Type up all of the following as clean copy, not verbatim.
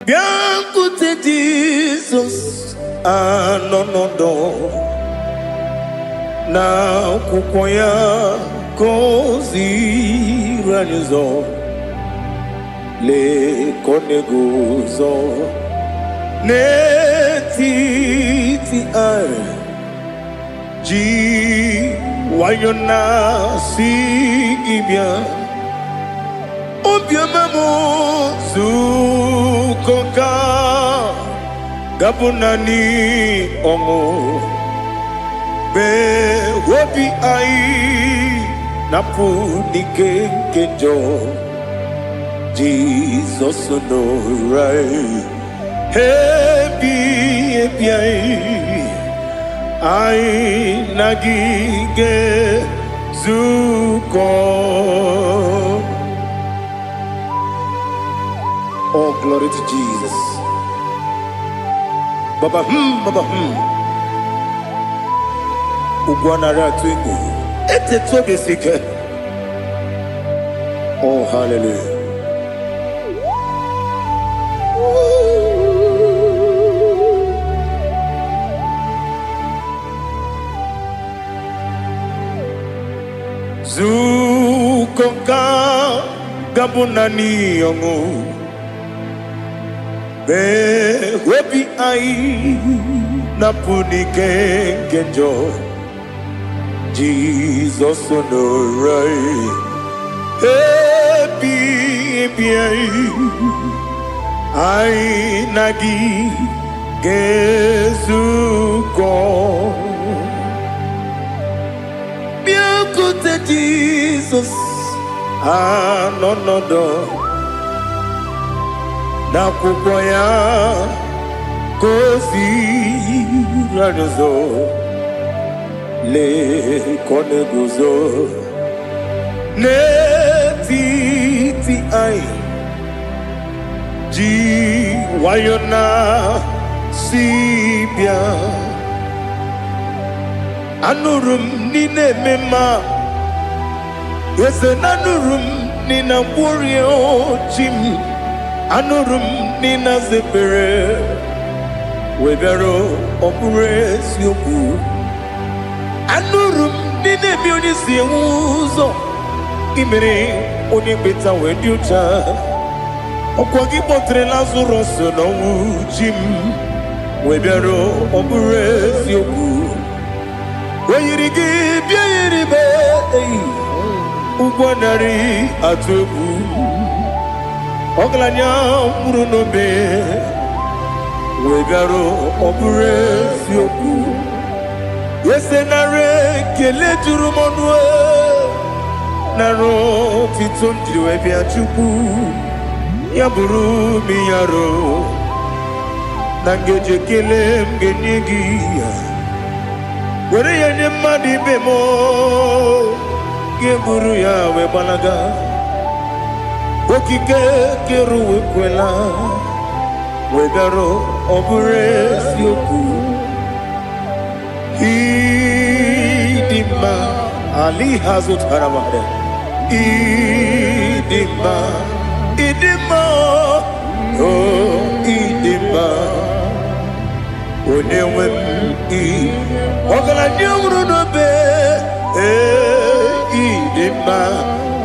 Bianco Jesus, no na kukoya kozi ranizo le koneguzo ne titi ai ji wayona sigibia obiamamo zukoka gabunani omo be wobi ai napu nikenjo Jesus no right hebi ai nagige zuko. Oh, glory to Jesus. Baba Ugwanara twingu ete tobe sike. Oh, hallelujah. Zukonka gabunani yongu be webi ai napunike kenjo Jesus no right happy ai nagi gezuko biakute Jesus no na kukoya kozi ranizo le koneguzo ne titi ai ji wayona sibia anurum nine mema yese nanurum nina burio chim anurum nina zepere webero opure sioku anurum nine mioni siuzo imere oni beta weducha okwagi potre Lazarus no chim webero opure sioku weyirigi biiribe ugwanari atubu oglanya murunobe wegaro obure sioku yesenare kele turumonwe naro titondriwe biachuku yaburu miyaro nangeje kele mgenyigia were yenye madi bemo geburu ya webalaga okike keru wekwela wegaro obure sioku idima ali hazut haramade idima oh idima onewem ogala nyumru no be idima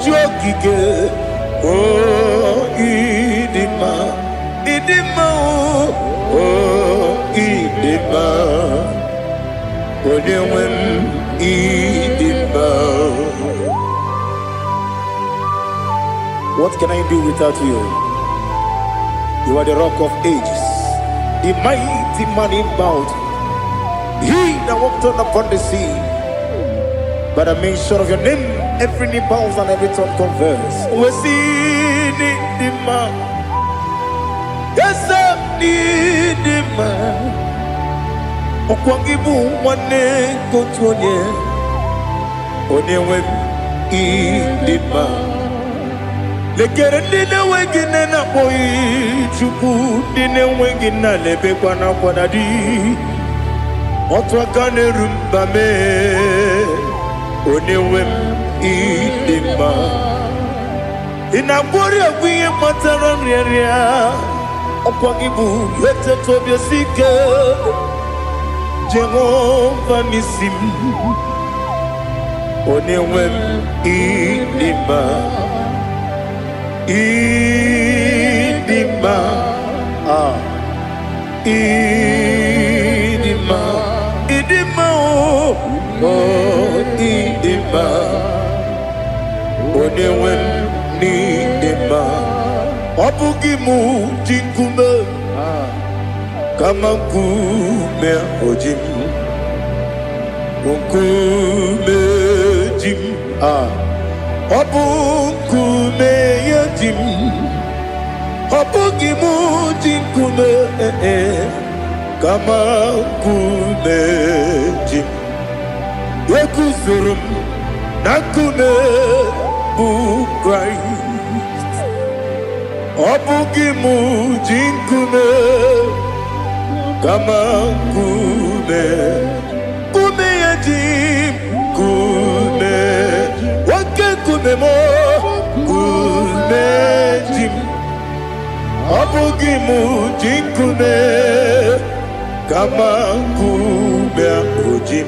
jokike oh idima oh idima onewem idima. What can I do without you? You are the rock of ages, the mighty man in battle, he that walked on upon the sea. By the mention of your name, every knee bows and every tongue confess. We see the man. Yes, I need the man. Okwangibu wane kotuonye. Onewe the man. Lekere dine wengine na boyi chuku dine wengine lebe kwa na kwa dadi. Otwa kane rumba me onewem idima. Inabori agwiye matara nyeria Okwagibu yete tobia sike Jehovah nisim Onewem idima Idima Idima Idima oh Idima Onewem idima Obugimu jinkume Kama kume ojim Unkume jim Obukume yajim Obugimu jinkume Kama kume jim Yekuzurum Nakume bukrai Obugimu jinkume Kama kume Kume yajim Kume Wake kume mo Kume jim Obugimu jinkume Kama kume ojim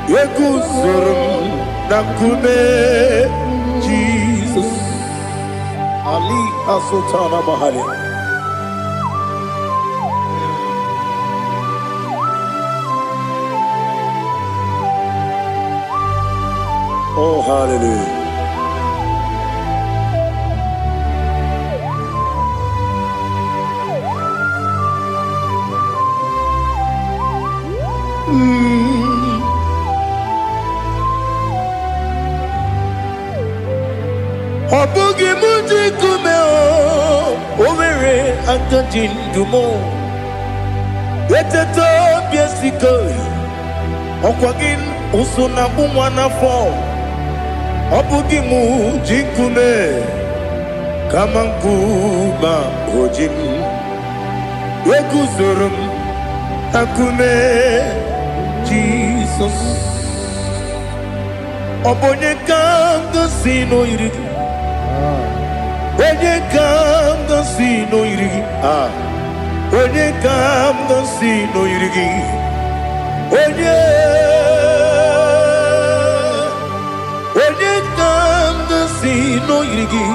Yekuzurum Nakume Jesus Ali Asultana Mahali. Oh, hallelujah. Obugi muji kumeo Owere akajin dumo Yeteto biesiko Okwagin usuna bumwana fo Obugi muji kume Kamankuma ojim Yeguzurum akume Jesus Obonye kanga sino irigi When you come to see no irigi, when you come to see no irigi, when you come to see no irigi,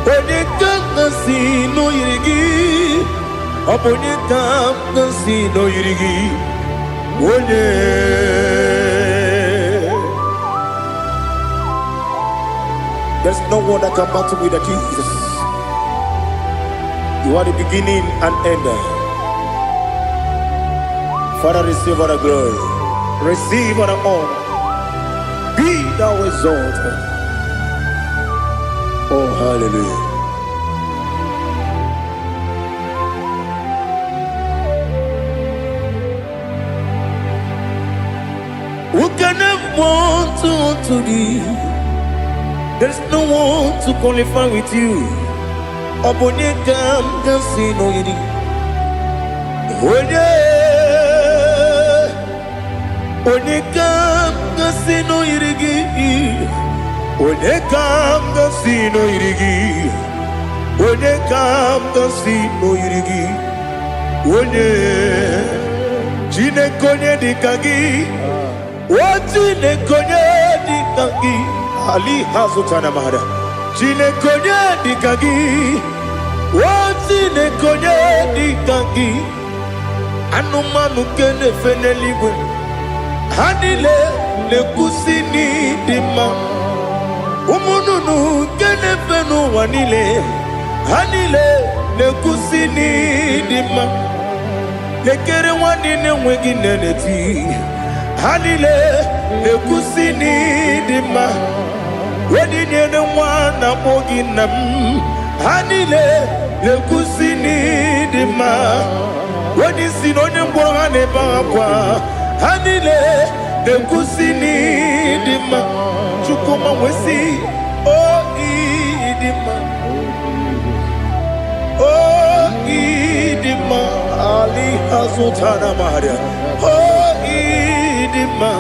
when you come to see no irigi, when you come to see no irigi, when you. There's no one that can battle with Jesus. You are the beginning and end. Father, receive our glory. Receive our honor. Be thou exalted. Oh, hallelujah. Who can have one to thee? There's no one to qualify with you. Obonye kam kasino yidi. Onye kam kasino yidi. Onye kam kasino yidi. Onye kam kasino yidi. Onye chine konye dikagi. Wachine konye dikagi. Ali Hazutana Mahada. Chine konye dikagi. Wachine konye dikagi. Anumanu kene feneliwe. Hanile le kusini dima. Umununu kene fenu wanile. Hanile le kusini dima. Lekere wanine wengi neneti. Hanile le kusini dima. Wedi nyene mwana mogi nam. Hanile le kusini dima. Wedi sinonye mbwangane bangwa. Hanile le kusini dima. Chukuma wesi oh idima. Oh idima. Ali Hazutana Maria. Oh idima.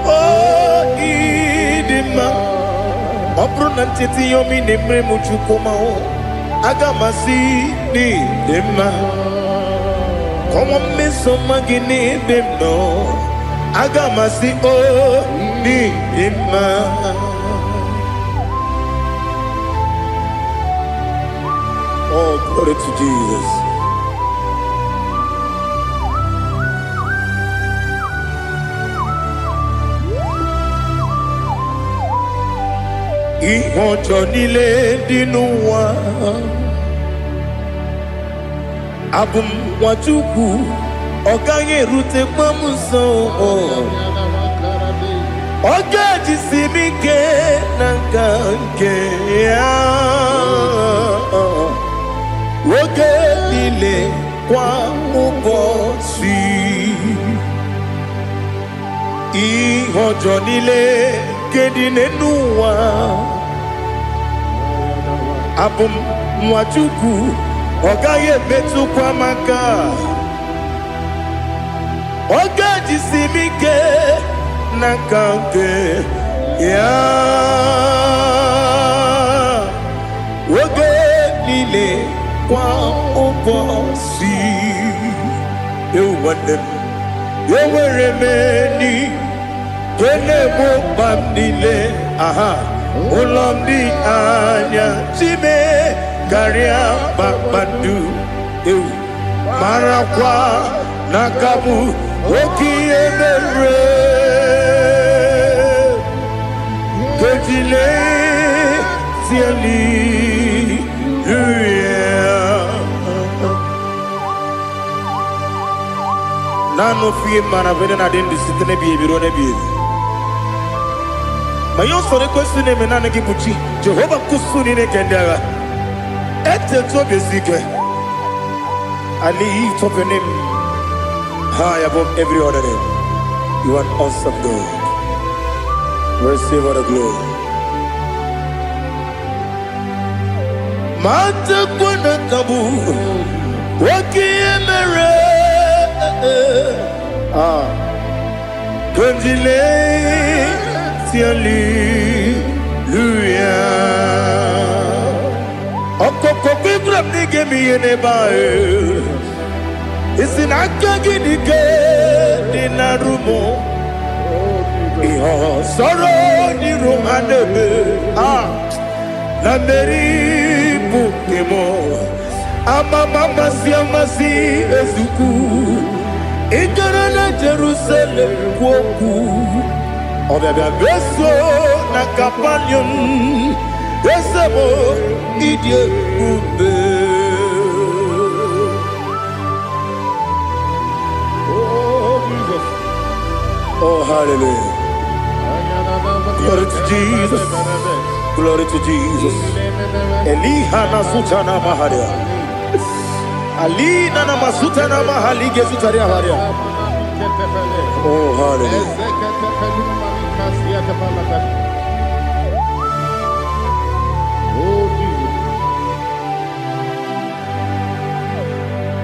Oh idima. Obrunantiti yomi nemre muchukuma. agamasi ni dema. Come on, miss some magini dem no. Agamasi oh ni dema. Oh, glory to Jesus. Ihojo nile dinuwa abum watuku oganye rute pamuso ogaji simike nanganke ya woge nile kwa ubosi ihojo nile kedinenuwa abum mwatuku ogaye betu kwa maka ogaji simike nakange ya woge nile kwa ubosi you want them you were many kene mo bandile aha ulomdi anya chime garia babandu eu marakwa nakabu okiemere kejile tiali nano fie mana vene na dendi sitene biebiro ne bie mayo sore kwesune menane gibuchi Jehova kusuni ne kendera ete to besike I lift up your name high above every other name. You are awesome God. Receive all the glory. Mata kuna kabu wakiemere Kundile Hallelujah. Okoko grab ni gemi ene bae. Isina kagi ni ke na rumo. Iho soro ni romanebe. Na meri bukemo. Ama mama siamasi ezuku. Igara na Jerusalem woku. Obebe beso na kapanium. Besemo idie ube. Oh Jesus. Oh hallelujah. Glory to Jesus. Glory to Jesus. Elihana sutana maharia. Alina na masuta na mahali gesutaria haria. Oh hallelujah. Oh Jesus.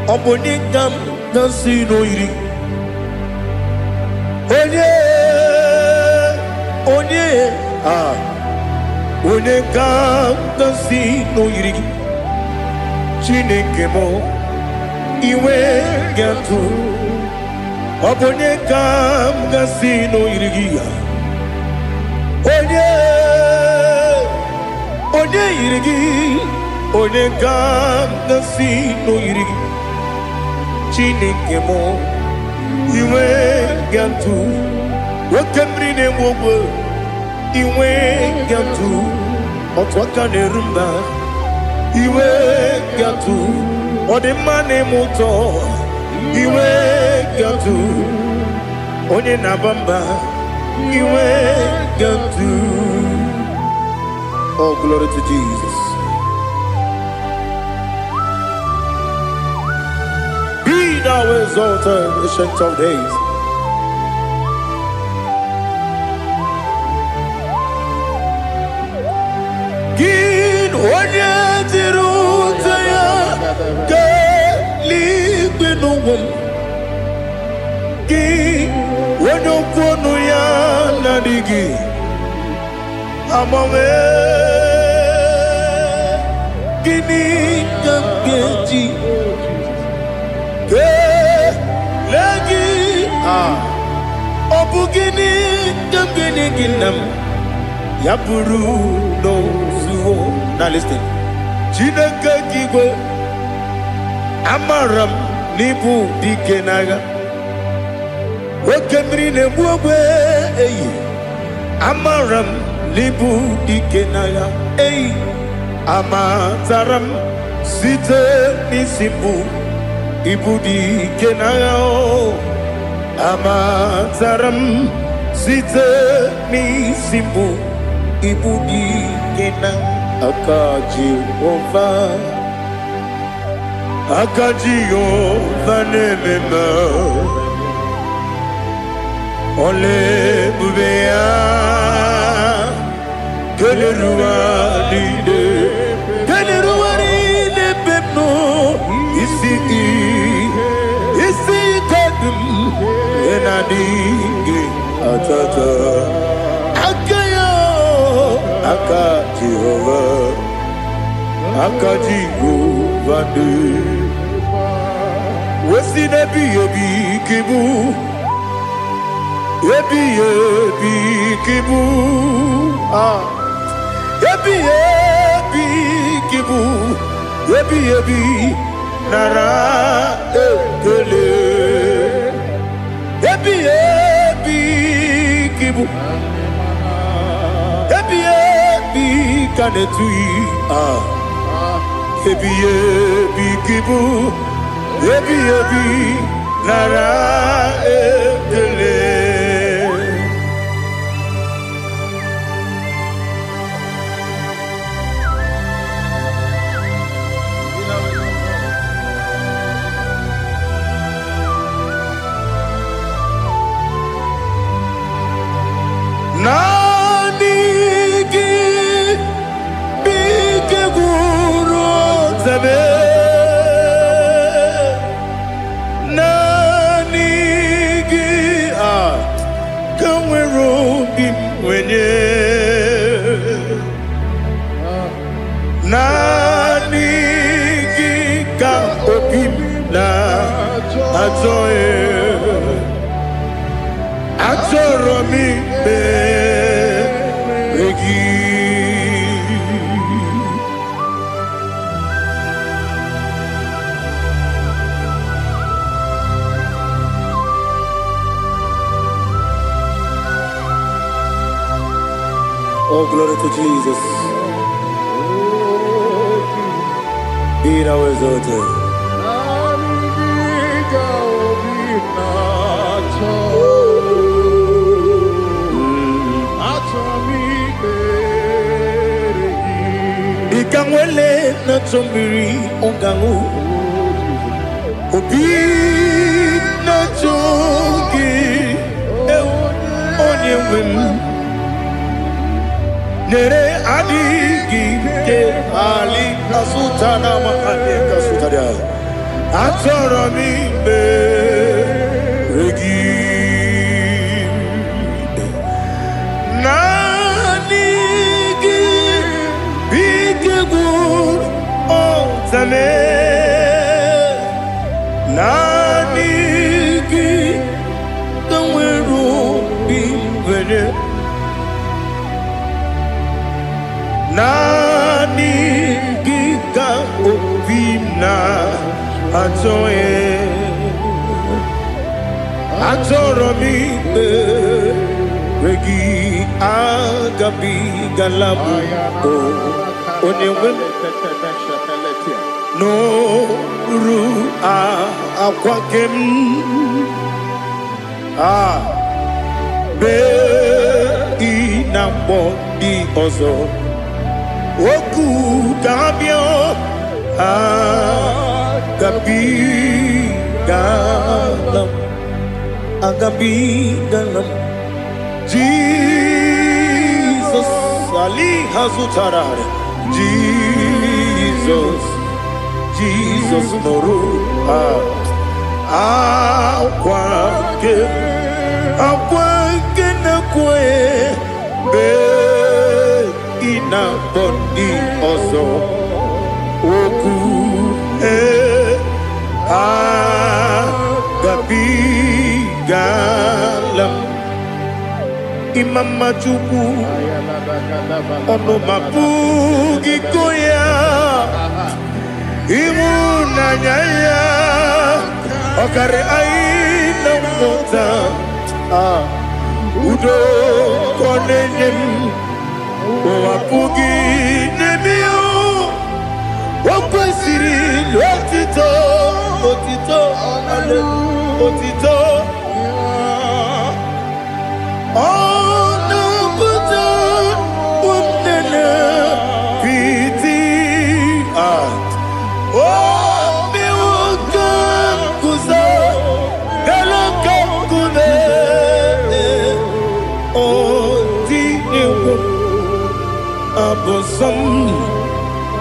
Obonikam dansino iri. Onye Onikam dansino iri. Chineke mo iwe gatu. Obonikam dansino iri. Onye irigi, onye gam nasi no irigi. Chineke mo iwe gantu, wakemri ne mwogo iwe gantu, otwaka ne rumba iwe gantu, odemane moto iwe gantu, onye nabamba iwe gantu. Oh, glory to Jesus. Be thou exalted, ancient of days. Gin onye tirutaya ke ligbinugum. Gin onye kwonu ya nadigi. Amame. Obugini Gamgeji Lagi Obugini Gamgini Ginam Yapuru no Zuo. Now listen. Chinaka Kigo Amaram Nibu Dikenaga Wakemri Nebuwe Amaram Nibu Dikenaga Amataram Site Nisibu Ibudi Kenao Amataram Site Nisibu Ibudi Kenao Akaji Ova Nemema Ole Bubea Keleruaride Pepno Isi Kadum Enadingi Atata Akayo Akaji Jehovah Wesi nebi ebi kibu Ebi kibu Ebi kibu Ebi nara ekele Ebi kibu Ebi kanetui Ebi kibu Ebi nara ekele Nanigi bike guru zabe Nanigi kamweru bimwenye Nanigi ka opim na atoe Atoromi Regi Oh, glory to Jesus. Be thou exalted. Ikangwele na chombiri ongangu Obi na chogi onye wim Nere adigi ke ali asutana mahane kasutaria Atoromi regi Nanigi bige gur Zame Nanigi Kamweru Bimwene Nanigi Ka Opimna Atoye Atoromi Regi Agabi Galabu Onyewe No ru akwakem be inambo di ozo oku gabio agabi galam Jesus Ali Hazutarare Jesus Moru Aquake na kwe be ina boni ozo mama chuku ono mapugi koya imu nanyaya okare aina mota udo konenyem mapugi nemio wakwesiri lotito otito ale otito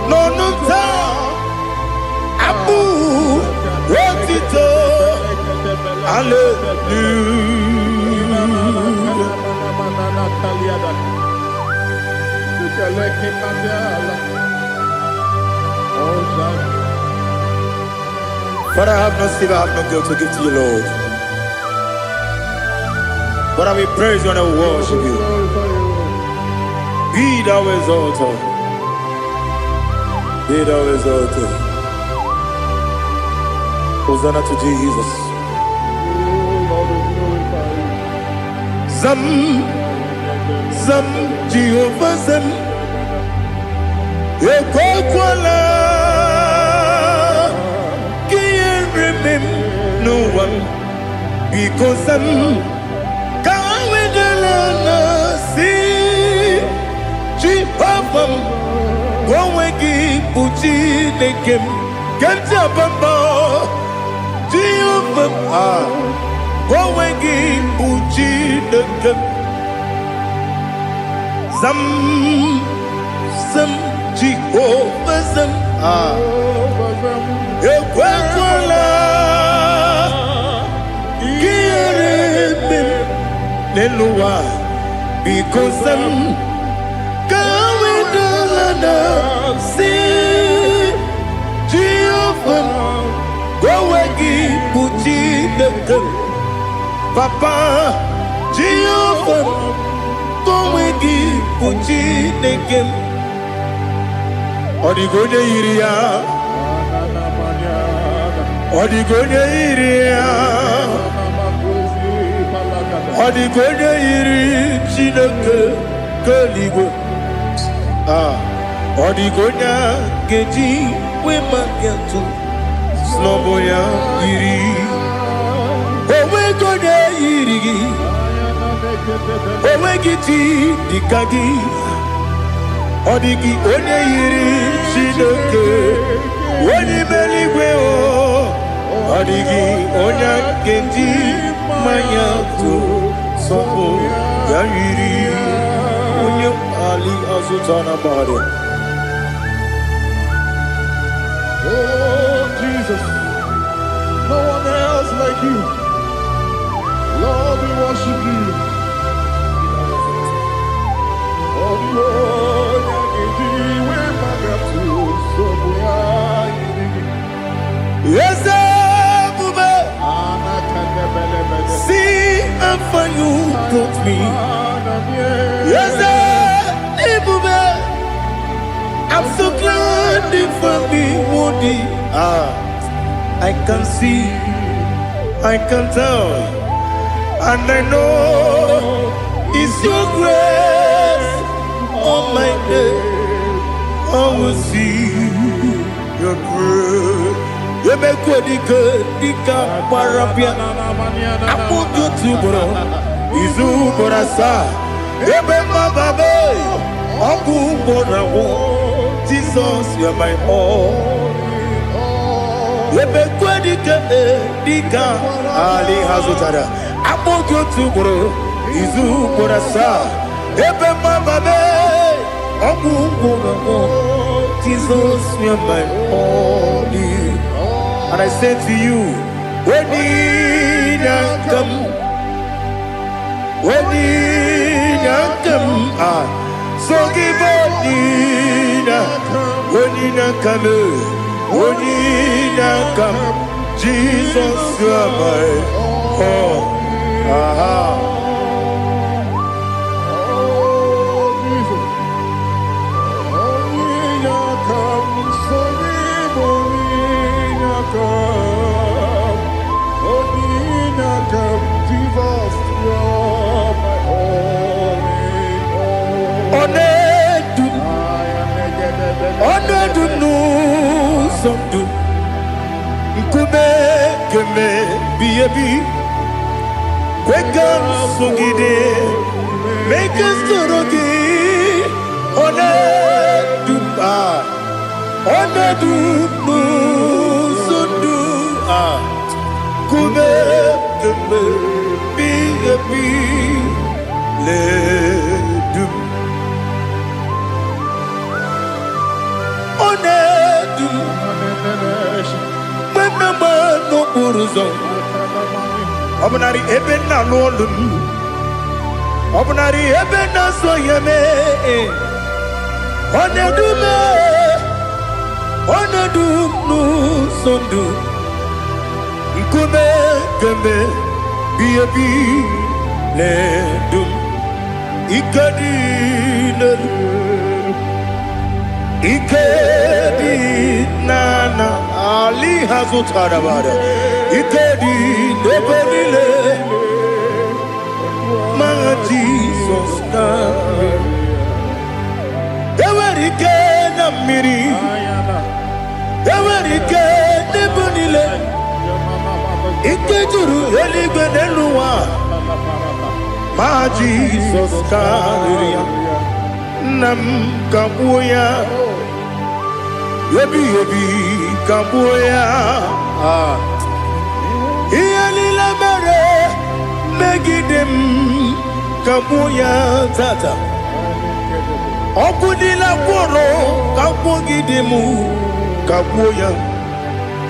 no no ta abu wotito hallelujah. But I have no silver, I have no gold to give to you, Lord. But I will praise you and I will worship you. Be thou exalted. Be thou exalted. Hosanna to Jesus. Zam, Zam, Jehovah Zam. Ekwakwala. Can't remember no one. Because Zam. Jehovah, go wegi puchi nekem, kenta bamba. Jehovah, go wegi puchi nekem. Zam, Zam, Jehovah Zam. Ekwakwala, kiyerebe, neluwa, because Zam. See Jehovah, go wegi puchi nekem, Papa. Jehovah, go wegi puchi nekem. Odigonya iria, odigonya iria, odigonya iri chineke keligo. Odigonya geji we magetu snoboya iri owe gonya iri owe giti dikagi odigi onye iri chinoke woni meligwe o odigi onya geji mayatu sobo ya iri onye ali azutana bade. Oh, Jesus, no one else like you. Lord, we worship you. Yes, see how far you brought me. Yes, I'm so glad for me, Woody. I can see, I can tell, and I know it's your grace. On my day, I will see your grace. You make what you could, Dika Parapia. I put you to bro. Izu Borasa. You make my baby. Aku Bonawo. Jesus, you're my all. You make what you could, Dika Ali Hazutada. I put you to bro. Izu Borasa. You make my baby. Aku Bonawo. Jesus, you're my all. And I say to you, when you come, so give up, when you come, Jesus, you are my all. Biabi, wake up, Sugide, make us Turuki, Onedupa, Onedupu, Sundu, Kube, Biabi, Ledup, Onedu, Menama no Uruzo. Obnari ebena lolum Obnari ebena soyeme Onedume Onedum sondu Nkume gembe Biabi ledum Ikadi lelu Ikedi nana Ali hazutarabada Ikedi nebenile Ma Jesus name Ewerike na miri Ewerike nebenile Ikejuru eligwe neluwa Ma Jesus name Nam kabuya Yebi kabuya Iyalila mere Megidem kabuya tata Okudila kworo kabugidemu kabuya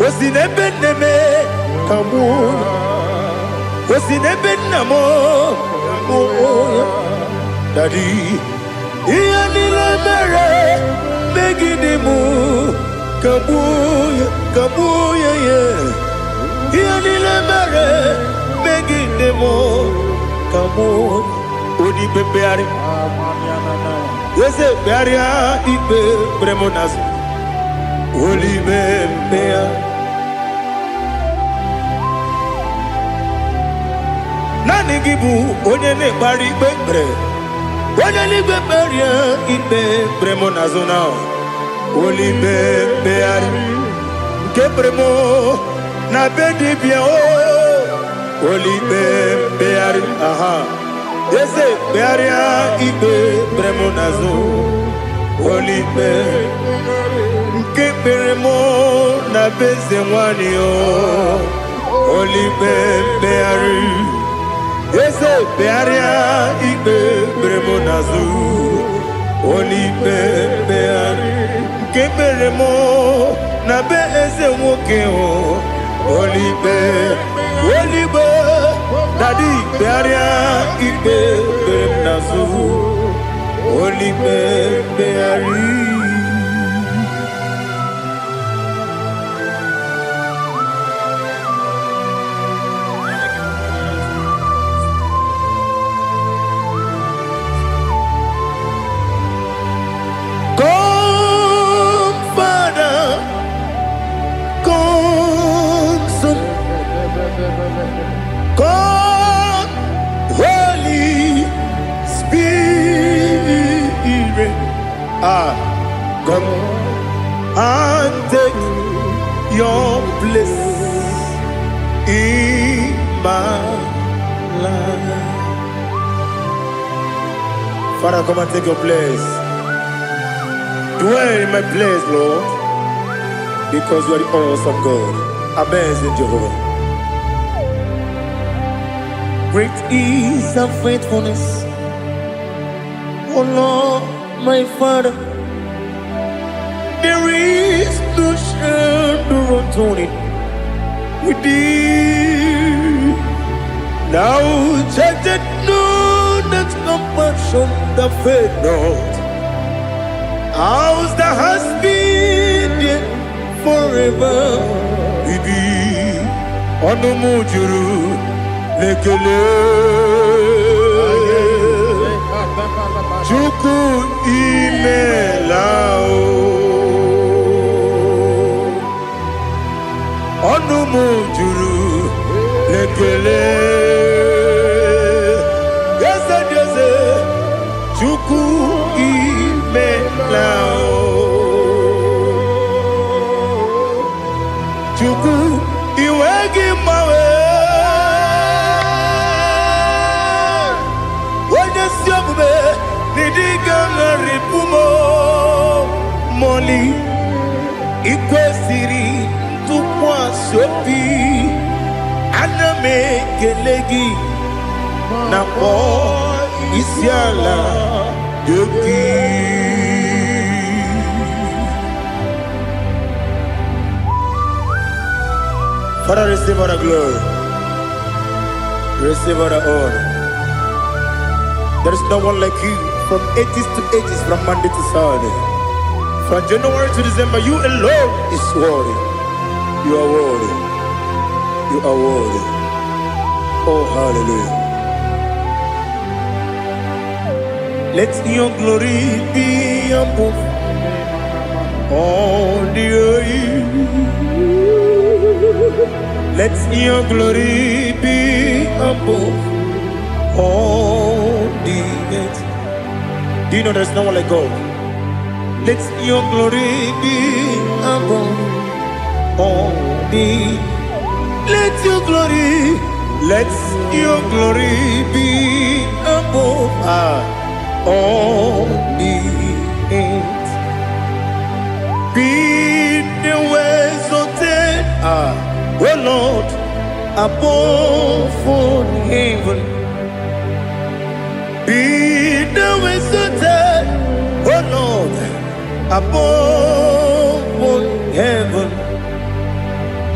Osinebenneme kabuya Osinebennamo kabuya Daddy Iyalila mere Megidemu kabuya kabuya yeah Iyalila mere Megidemu kabuya Odi bebeari Yese bearia ibe bremonazi Oli bebea Nani gibu onye ne bari bebre Onye li beberia ibe bremonazo now Oli bebeari Nke bremo na bedi bia o Oli bebeari aha Yese bearia ibe bremonazo Oli be Nke bremo na beze mwani o Oli bebeari Yese bearia ibe bremonazo Oli bebeari Nke bremo na beze mwoke o Oli be Daddy bearia ibe bremonazo Oli beari God, Holy Spirit, come and take your place in my life. Father, come and take your place. Dwell in my place, Lord, because you are the awesome God. Amazing Jehovah. Great is thy faithfulness, O Lord, my Father. There is no shadow of turning with thee. Now judged no that compassion that faith not. Ours that has been there forever with thee. Onomujuru lekele Chuku imelao Onumujuru lekele Yese Chuku imelao Chuku iwegi mawe Igangaripumo Moli Ikwesiri Tukwa Sopi Aname Kelegi Napo Isiala Yoki. Father, receive all the glory. Receive all the honor. There is no one like you from ages to ages, from Monday to Saturday. From January to December, you alone is worthy. You are worthy. You are worthy. Oh, hallelujah. Let your glory be above all the earth. Let your glory be above all the earth. Do you know there's no one like God? Let your glory be above all the earth. Let your glory be above all the earth. Be the ways of death, oh Lord, above all heaven. Be the ways of death, oh Lord, above all heaven.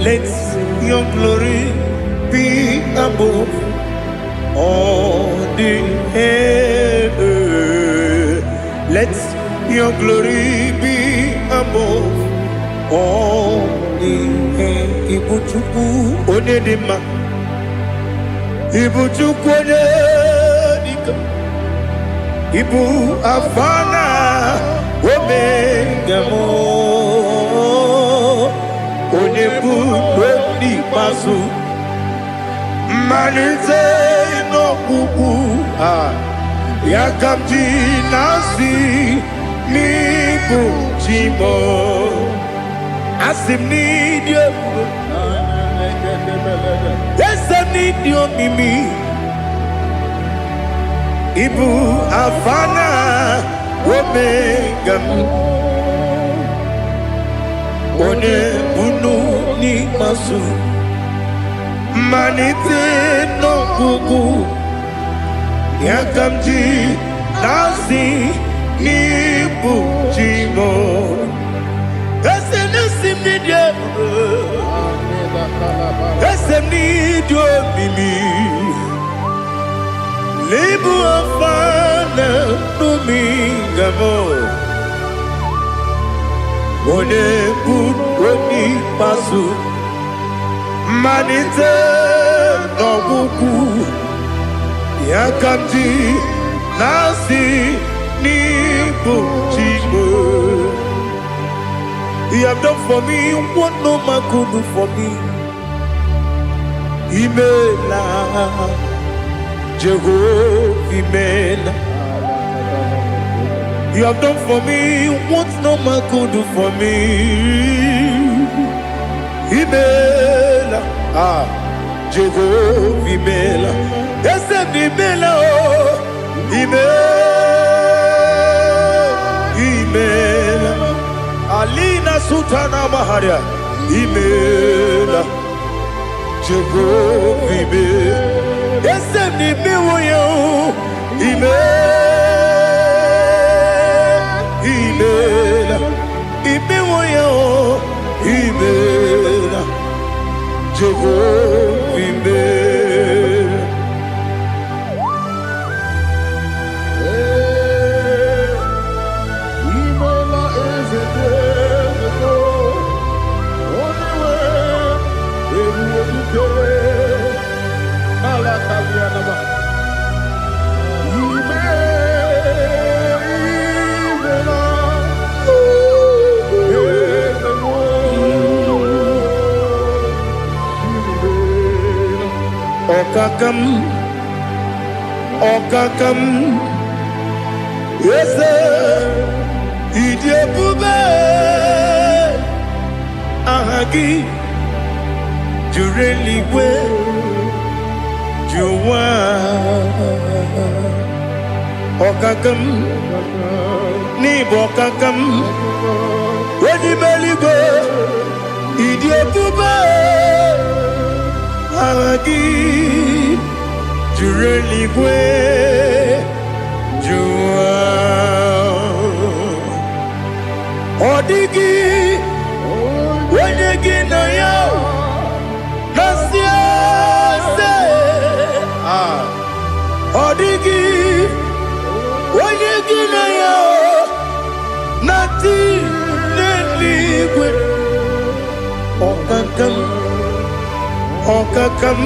Let your glory be above all the heaven. Let your glory be above all the heaven. Ibuchuku onedima, Ibuchuku onedika, Ibu afana omega mo, onebu weni pasu. Manite no kuku yakamji nasi niku chimo asim nidio yesem nidio mimi Ibu afana omega one bunu ni masu Manite no kuku yakamji nasi nibu chimo esem nidio esem nidio mimi Libu afana numingamo one bunu pasu Manite no kuku yakamji nasi nibu chimo. You have done for me what no man could do for me. Imela Jehovah Imela. You have done for me what no man could do for me. Imela Jehovah Imela. Yes, Imela, Imela, Alina Sutana Maharia, Imela, Jehovah Imela. Yes, Imela, Imela, Imela, Imela, Jehovah Imela. Okakam, yes, Idiabube, Ahagi, Jureliwe, Juwa, Okakam, Nibo Kakam, when you belly go, idiot Agagi, Jureli Gwe, Jua, Odigi, when you get a yow, Nasia, Odigi, when you get a yow, nothing, liquid, Okakam,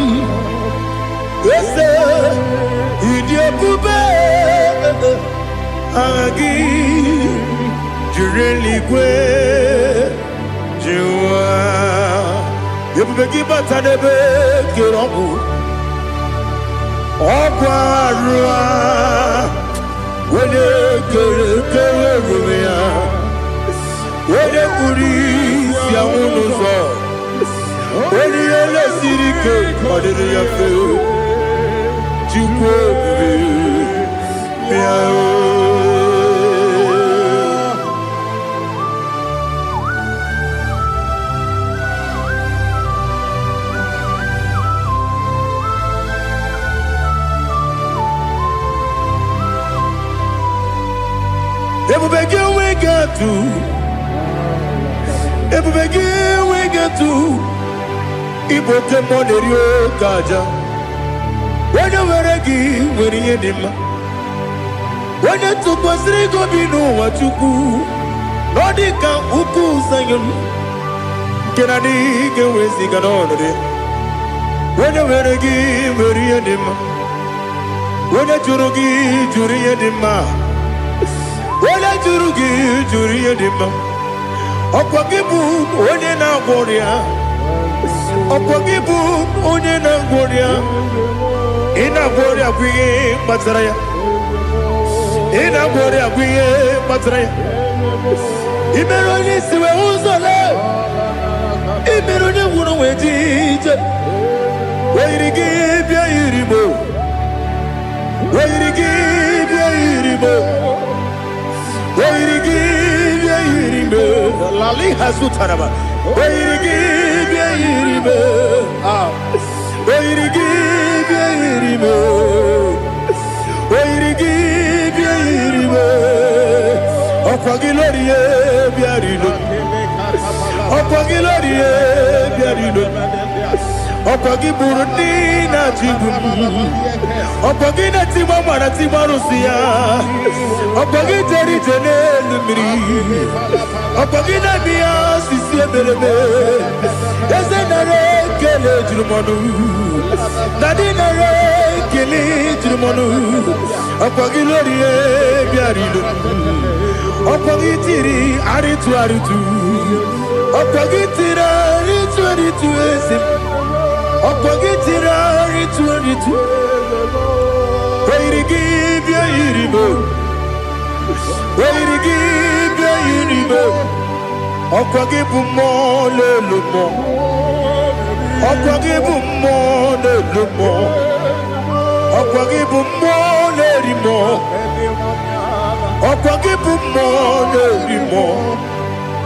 yes, idiot Agi, Jureli Gwe, Jua, you begin but I never get on. Okwarua, when you go, when you police, Yamuno. When you let city cake, what did you feel? You Ibote moderio kaja. When you were again, when you did when you took was Rigo Bino, what you do, Nordica Uku Sayon. Can I dig away Siganone? When you were again, when you did when you Jurugi, Juria Dima. When I Jurugi, Juria Dima. Opakibu, when you now warrior. Opogibu onye na ngoria ina ngoria kwiye matraya ina ngoria kwiye matraya imero ni siwe uzole imero ni wuro wejije weirigi bia irimo weirigi bia irimo weirigi bia irimo lali hasutaraba weirigi bia irimo weirigi bia irimo weirigi bia irimo okwagilorie bia rino okwagilorie bia rino okwagiburundi na jibu okwagina timama na timarusia okwagiteri tenelu miri okwagina biya sisi emereme ezenare kele jurumonu nadinare kele jurumonu okwagilorie biarilo okwagitiri aritu okwagitira aritu esim okwagitira aritu weirigi bia irimo weirigi bia irimo okwagibu mo lelumo okwagibu mo lelumo okwagibu mo lerimo okwagibu mo lerimo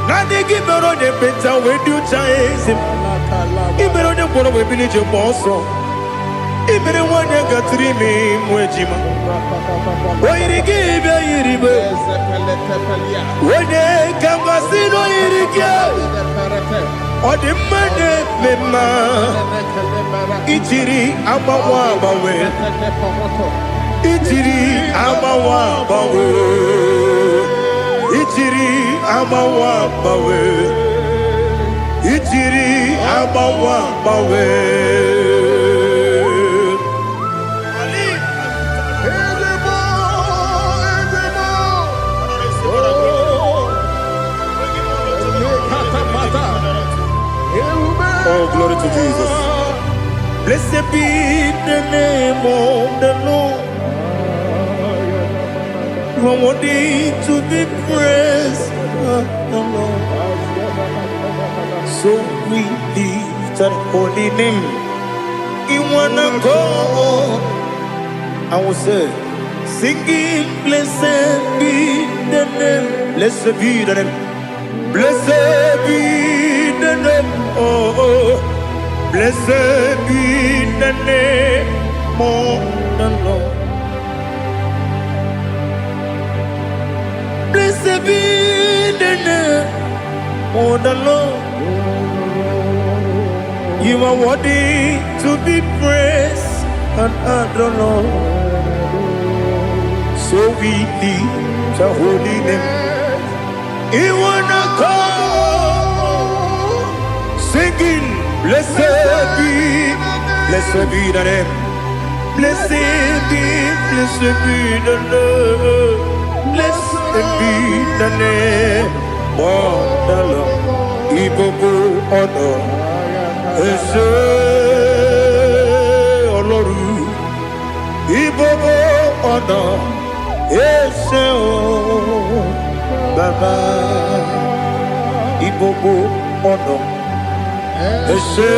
nadigi mero de beta wedu chaizim imero de boro we bilije moso imere wanya gatrimi mwejima oirigi bia irimo wene kambasino irige odimane mema ichiri amawa bawe ichiri amawa bawe ichiri amawa bawe ichiri amawa bawe Oh, glory to Jesus. Blessed be the name of the Lord. You are worthy to be praised, the Lord. So we lift that holy name. You wanna go? I will say, Singing, blessed be the name, blessed be the name, blessed be the name, oh, blessed be the name, more than Lord. Blessed be the name, more than Lord. You are worthy to be praised and adored, Lord. So we lift your holy name. You wanna come singing, blessed be the name, blessed be the name, blessed be the name, oh the Lord, Ibobo honor, Ese Oloru, Ibobo honor. Ese o Baba Ibobo ono Ese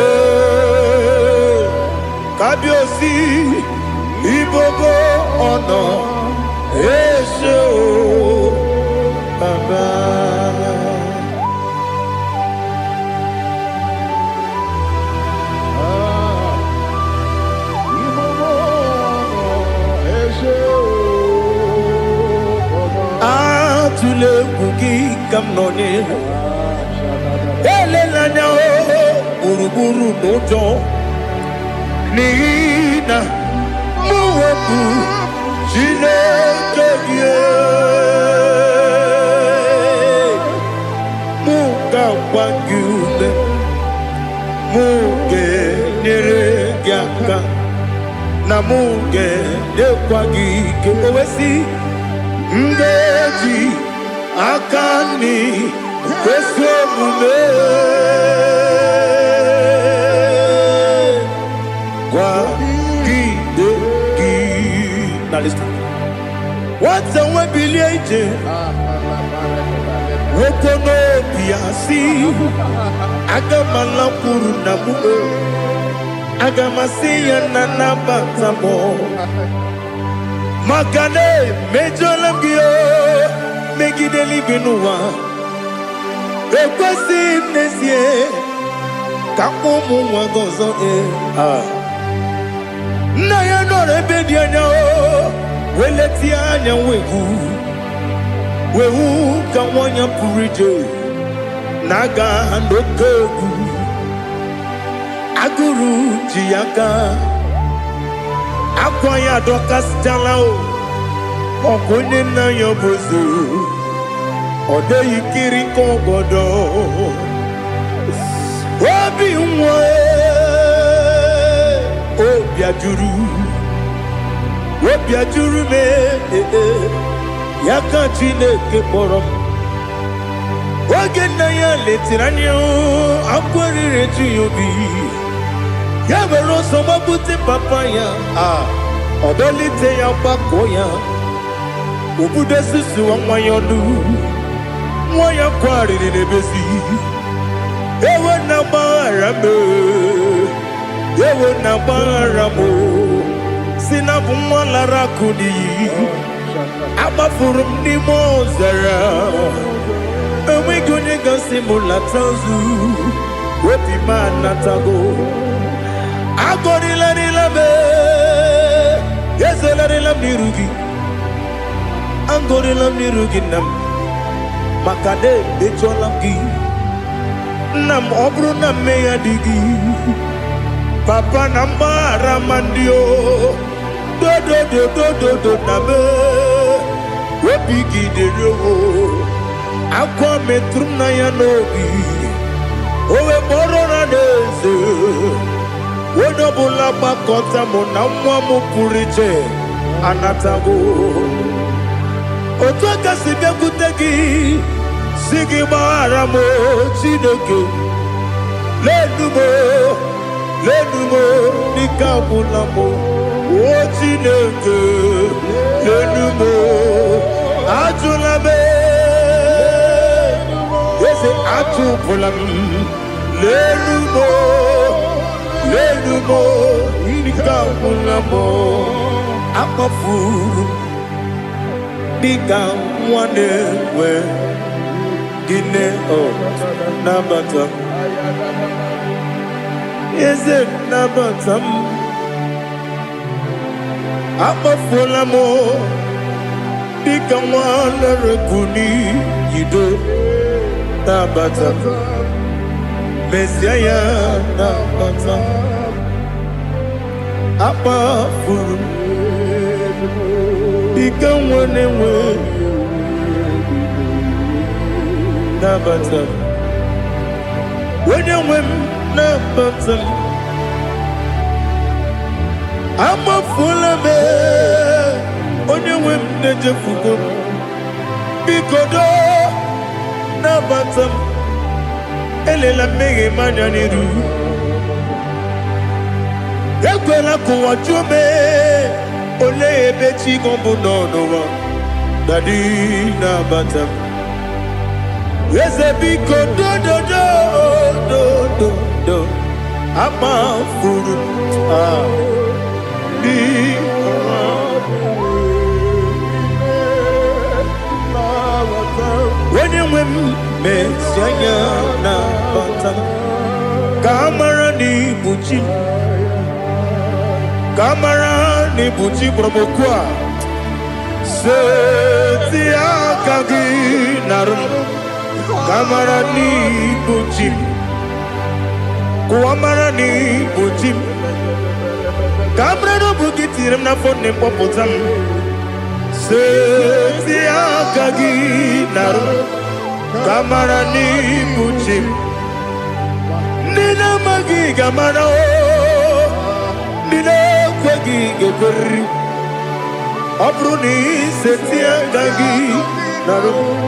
Kabiosi Ibobo ono Ese o Baba Tule kuki kamnone ele lanya buruburu nojo nina muwebu jinekeye muka wangule muge nere gyaka na muge dekwagi kewesi ngeji akani kwesomume kwa gidegi. Now listen. What's a webileje? Wokono biasi agamala puru namu agamasiya nanabatamo Makane mejolambio megideli benua ekwesi nesie kakomu wagozo na ya no rebedi anya weleti anya wehu kawanya purije naga ndokogu aguru jiyaka Akwaya dokas jalao Okunye na yobozu Ode yikiri kogodo Obi mwe Obi ajuru me Yaka chineke porom Oge na ya letiranyo Akwari reju yobi Yabero soma buti papaya Odolite ya bakoya Ubude susu wa mwayonu Mwaya kwari nebezi Ewe na barame Ewe na baramo Sinabu mwalara kudi Abafurum ni mozara Ewe gunye gasi mula tanzu Wepi manatago Agorila nilabe Yesela nilam nirugi Angorila nirugi nam Makade becholam gi Nam obru nam meya digi Papa nambara mandio Do nabe Wepigi de roho Akwa metrum na yanogi Owe borona neze Wodobula bakota mona mwamu puriche Anatago Otoka sibe kutegi Sigi baramo chineke Lenumo Nikabulamo O chineke Lenumo Ajulabe Yese ajupulam Lenumo Nikabulamo Akafu Bika one where Guinea oh Nabata. Is it Nabatam? I'm a full amor. Bika one rekuni yido Nabatam. Messiah Nabatam. Apa full. Become one and one. Nabatam. When you win, Nabatam. I'm a full of it. When you win, Najafugo. Because Nabatam. Elela Mege Mananiru. Ekwela kuwachume. Ole beti gombo no Dadi Nabatam. Yeze biko do. Ama furu di when you win me sianya Nabatam. Kamara ni buchi. Kamara ni buchi promokwa setia kagi narum. Kamara ni buchi kuamara ni buchi. Kamara no bukitirim na phone popotam setia kagi narum. Kamara ni buchi nina magi kamara nina kwagi gekori abruni setia kagi narum.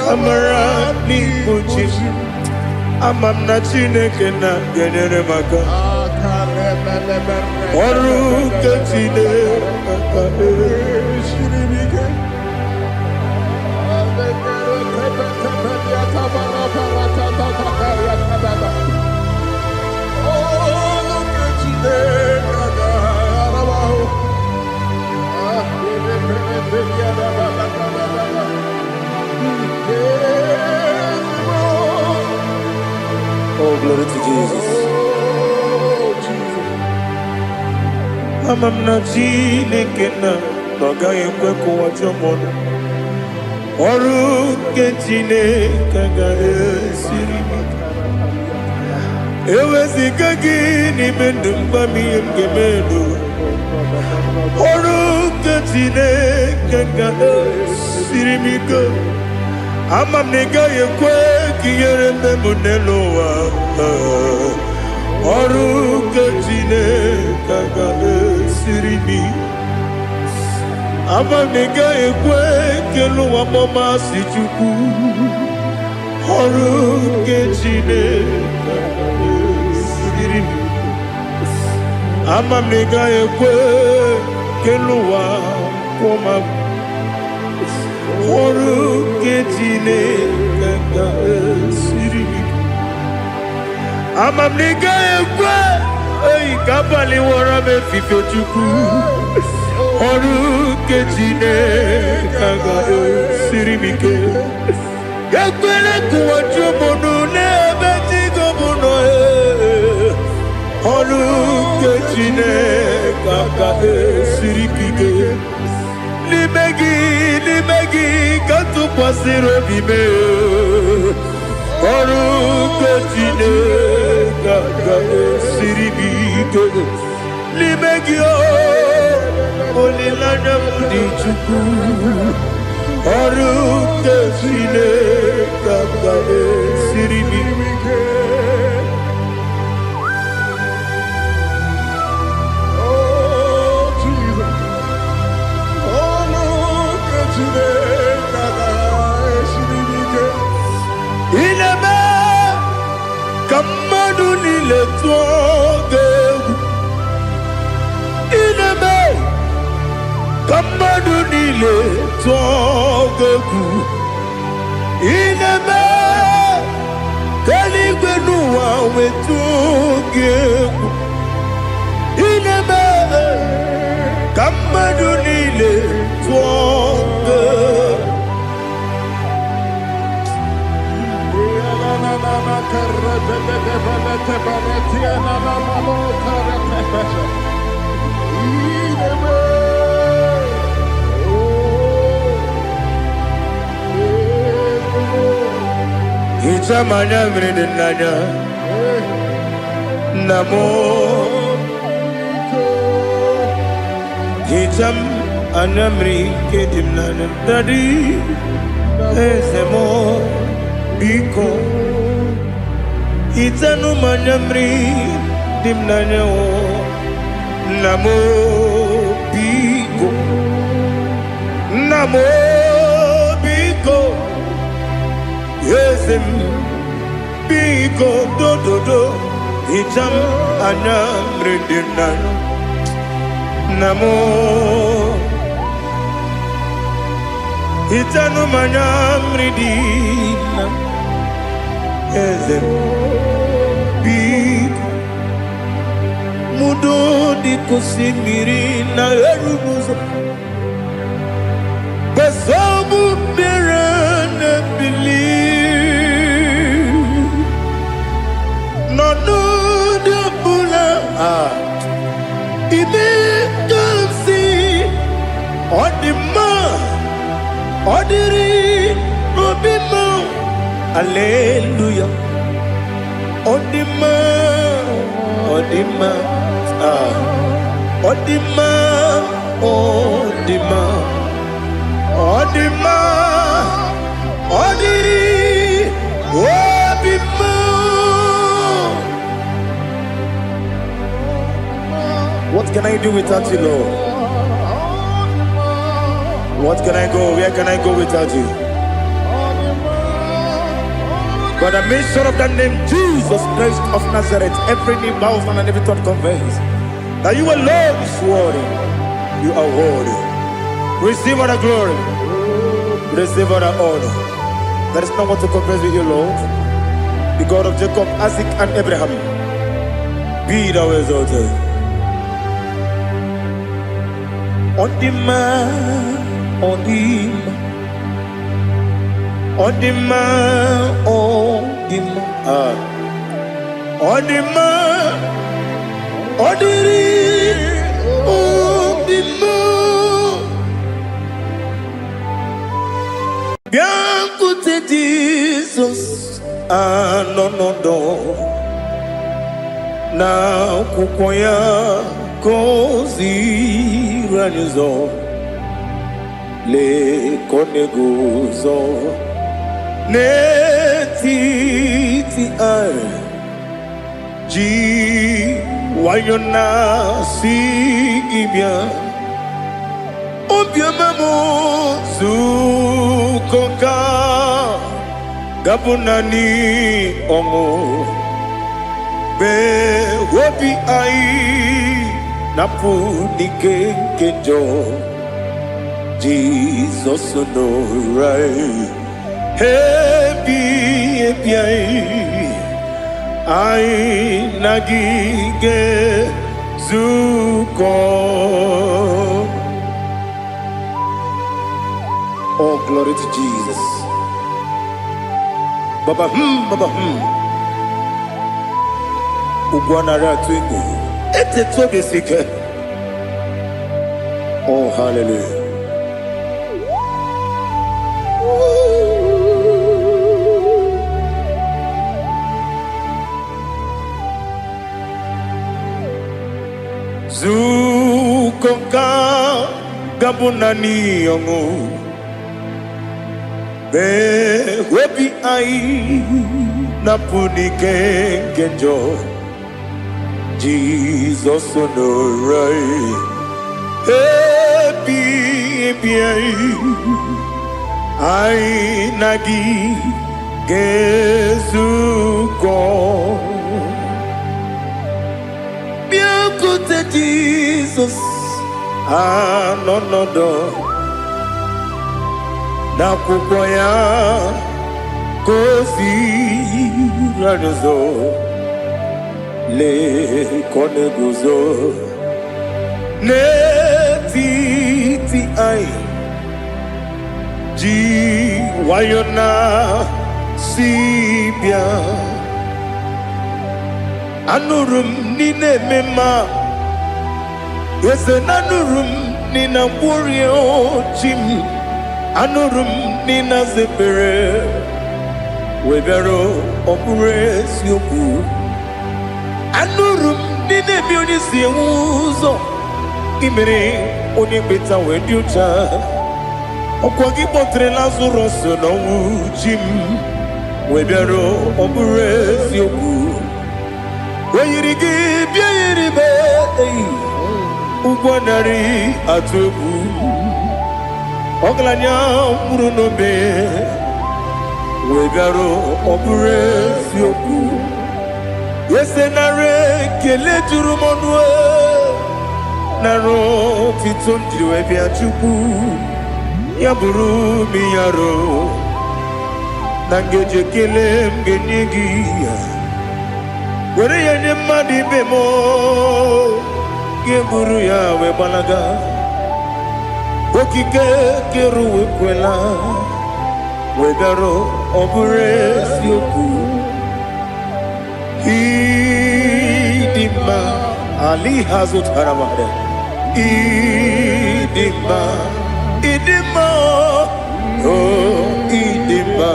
Kamara ni buchi amam na chineke na genere maka oru kachine shiribike Oh, glory to Jesus. Amam na chineke na noga ekwe kuwa jomono oru kechine kaga esiri ewezika gini mendumba miyemgemedo oru kechine kaga esiri miko. Amam nega yekwe kiyere memuneloa oru kechine kaga esirimi. Amam nega yekwe keluwa mama sichuku oru kechine kaga esirimi. Amam nega yekwe keluwa mama oru kechine kaga esirimi. Amam nega yekwe ei kabali wara me fifo chuku oru kechine kaga esirimi ke. Yekwele kuwa chumono nebe tigo mono oru kechine kaga esirimi ke. Limegi katu pasiro bime oru kechine kaga esirimi ke. Limegi olilana mudi chuku oru kechine kaga esirimi ke. Ineme kamadu nile tuoge. Ineme kamadu nile tuoge. Ineme kaligwenu wawe tuoge. Ineme kamadu nile tuoge. Itamanya mridinanya Namo Itam anamri kedimnana Dadi Ezemo Biko Itanu manyamri dimnanya Namo Biko Namo Biko Yesem Biko do Itam anamri dimnanya Namo Itanu manyamri dimnanya Ezem Biko Mudo di kusimiri na erumuzo Basabu birana believe No de bula Ime kansi Odima Odiri Obima Alleluia Odima Odima Odima Odima Odima Odiri Obima. What can I do without you, Lord? What can I go? Where can I go without you? But the mention of that name, Jesus Christ of Nazareth, every knee bows and every tongue confesses that you alone is worthy. You are worthy. Receive all the glory. Receive all the honor. There is no one to confess with you, Lord. The God of Jacob, Isaac, and Abraham. Be thou exalted. On the man, on the man. Odima, Odima, Odima, Odiri, Odima. Bianco te Jesus, no. Na kukoya kozi ranizo, le koneguzo. Netiti ai ji wayona sigibia obiamamo zukoka gabunani omo be wobi ai napudike kejo Jesus no right. Happy I nagige zuko. Oh, glory to Jesus. Baba Ugwana ratwingu. Ete tobe sike. Oh, hallelujah. Zukonka gabunani yongu be webi ai napuni kenjo Jesus no right happy ai nagi gezuko Jesus, no na kukoya kosi ranizo le koneguzo netiti ai ji wayona sibia Anurum nine mema. Yes, anurum nina warrior chim. Anurum nina zepere. Webero opures yoku. Anurum nine munisi uzo. Imere onibeta weducha. Okwagi potre Lazarus no chim. Webero opures yoku. Weyirigi biayiribe Ugwanari atubu Oglanya murunobe Wegaro opures yoku Yesenare kele turumonwe Naro titondriwe biachuku Yaburu miyaro Nangeje kele mgenyigia Where ya ni madi bemo Geburu ya we balaga Okike keru we kwela Wegaro opures yoku Idima Ali hazut haramade Idima Oh Idima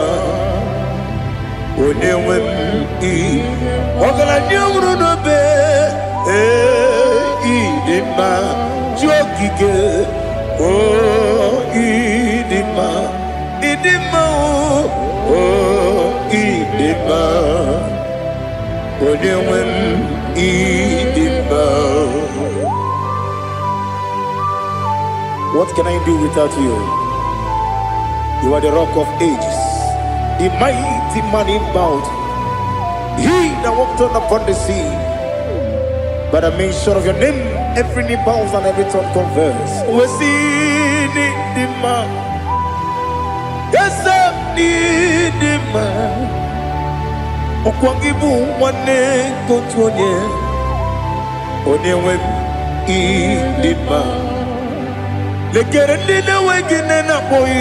Onewem Ogala nyumru no be Idima Jokike Idima Idima Onewem Idima. What can I do without you? You are the rock of ages, the mighty man in battle. He that walked on upon the sea. By the mention of your name, every knee bows and every tongue converse. We see the man. Yes, I need the man. Okwangibu wane kotuonye. Onyewe the man. Lekere dine wengine na boy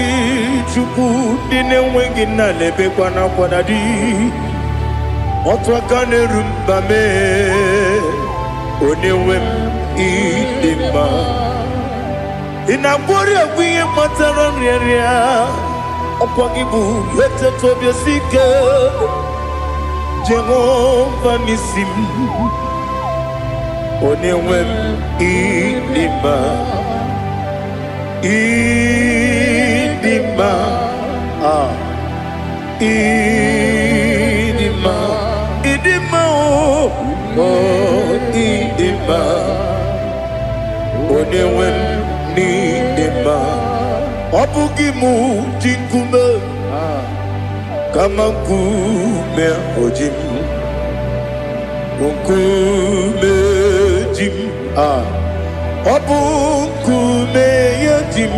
chuku dine wengine lebe kwa na kwa dadi. Otwa kane rumba me Onewem idima Inabori agwiye matara nriya Okwangibu yete tobye sike Jehova nisim Onewem idima Idima Idima Idima, Idima, Onewem Idima, Obugimu Jinkume, Kamankume Ojim, Unkume Jim, Obukume Yajim,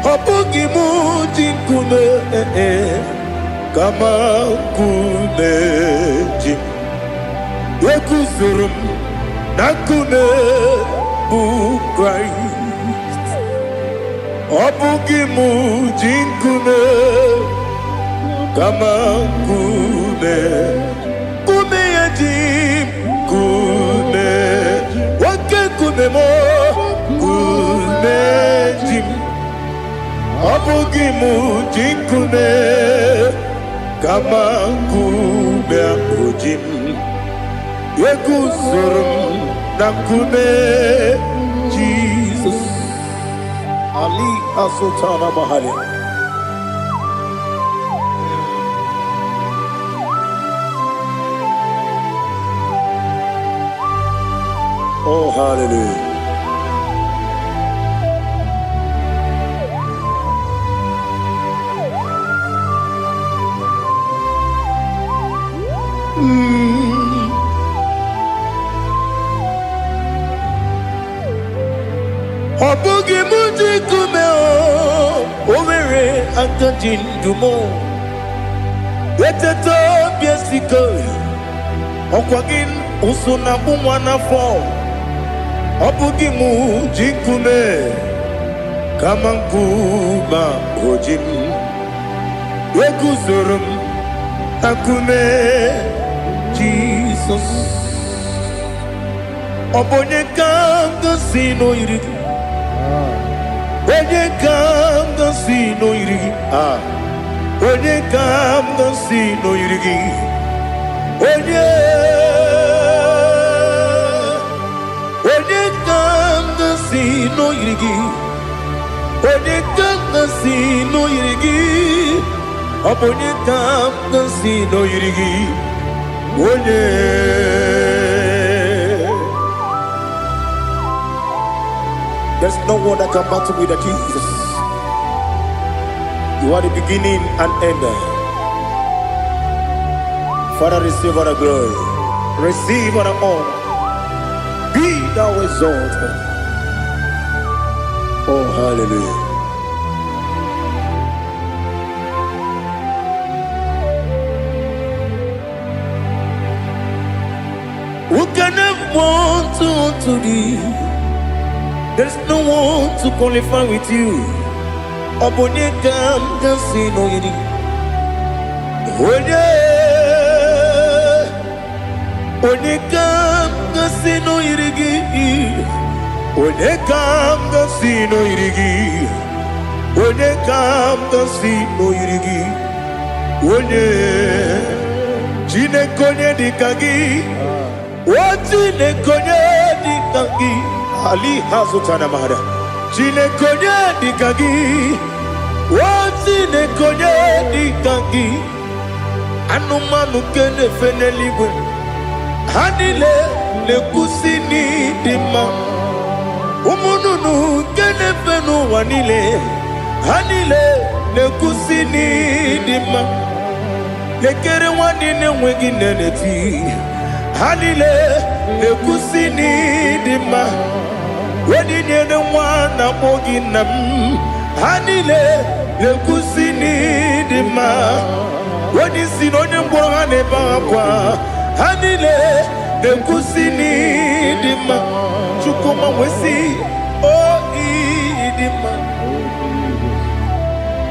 Obugimu Jinkume, Kama kumeji Yekuzurum Nakume Christ Obugimu jinkume Kama kume Kume yajim Kume Wake kume mo Kume jim Obugimu jinkume Kama kume ojim Yekuzurum Nakume Jesus Ali Asotana Mahali. Oh hallelujah. Obugi muji kume o Owere akajin dumo Yeteto biesiko Okwagin usuna bumwana fo Obugi muji kume Kamankuma ojim Yekuzurum Akume Jesus Jesus. Obonye kanga sino irigi. Onye kanga sino irigi. Onye kanga sino irigi. Onye kanga sino irigi. Onye kanga sino irigi. Onye kanga sino irigi. Onye. There's no one that can battle with Jesus. You are the beginning and end. Father, receive all the glory. Receive all the honor. Be thou exalted. Oh, hallelujah. Who can have one to thee? There's no one to qualify with you. Obonye kanga sino yiri. Onye kanga sino yirigi. Onye kanga sino yirigi. Onye kanga sino yirigi. Onye Chinekonye dikagi. Chinekonye dikagi. Ali hazutana mahada. Chinekonye dikagi. Chinekonye dikagi. Anumanu kene feneligwe. Hanile le kusini dima. Umununu kene fenu wanile. Hanile le kusini dima. Lekere wanine wengi neneti. Hanile le kusini dima. Wedi nyene mwana mogi nam. Hanile le kusini dima. Wedi sinonye mbwa ne bakwa. Hanile le kusini dima. Chukuma wesi oh idima.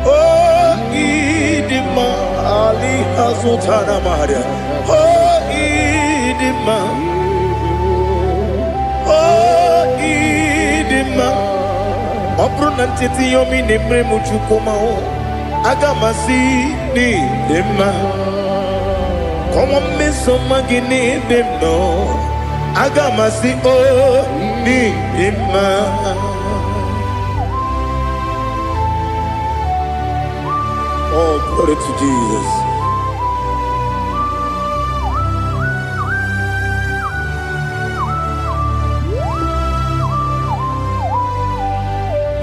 Oh idima. Ali hazutana maria. Oh idima. Oh idima. Opronantiti yomi nemre muchukuma o. Agamasi ni dema. Como me somagini demno. Agamasi o ni dema. Oh, glory to Jesus.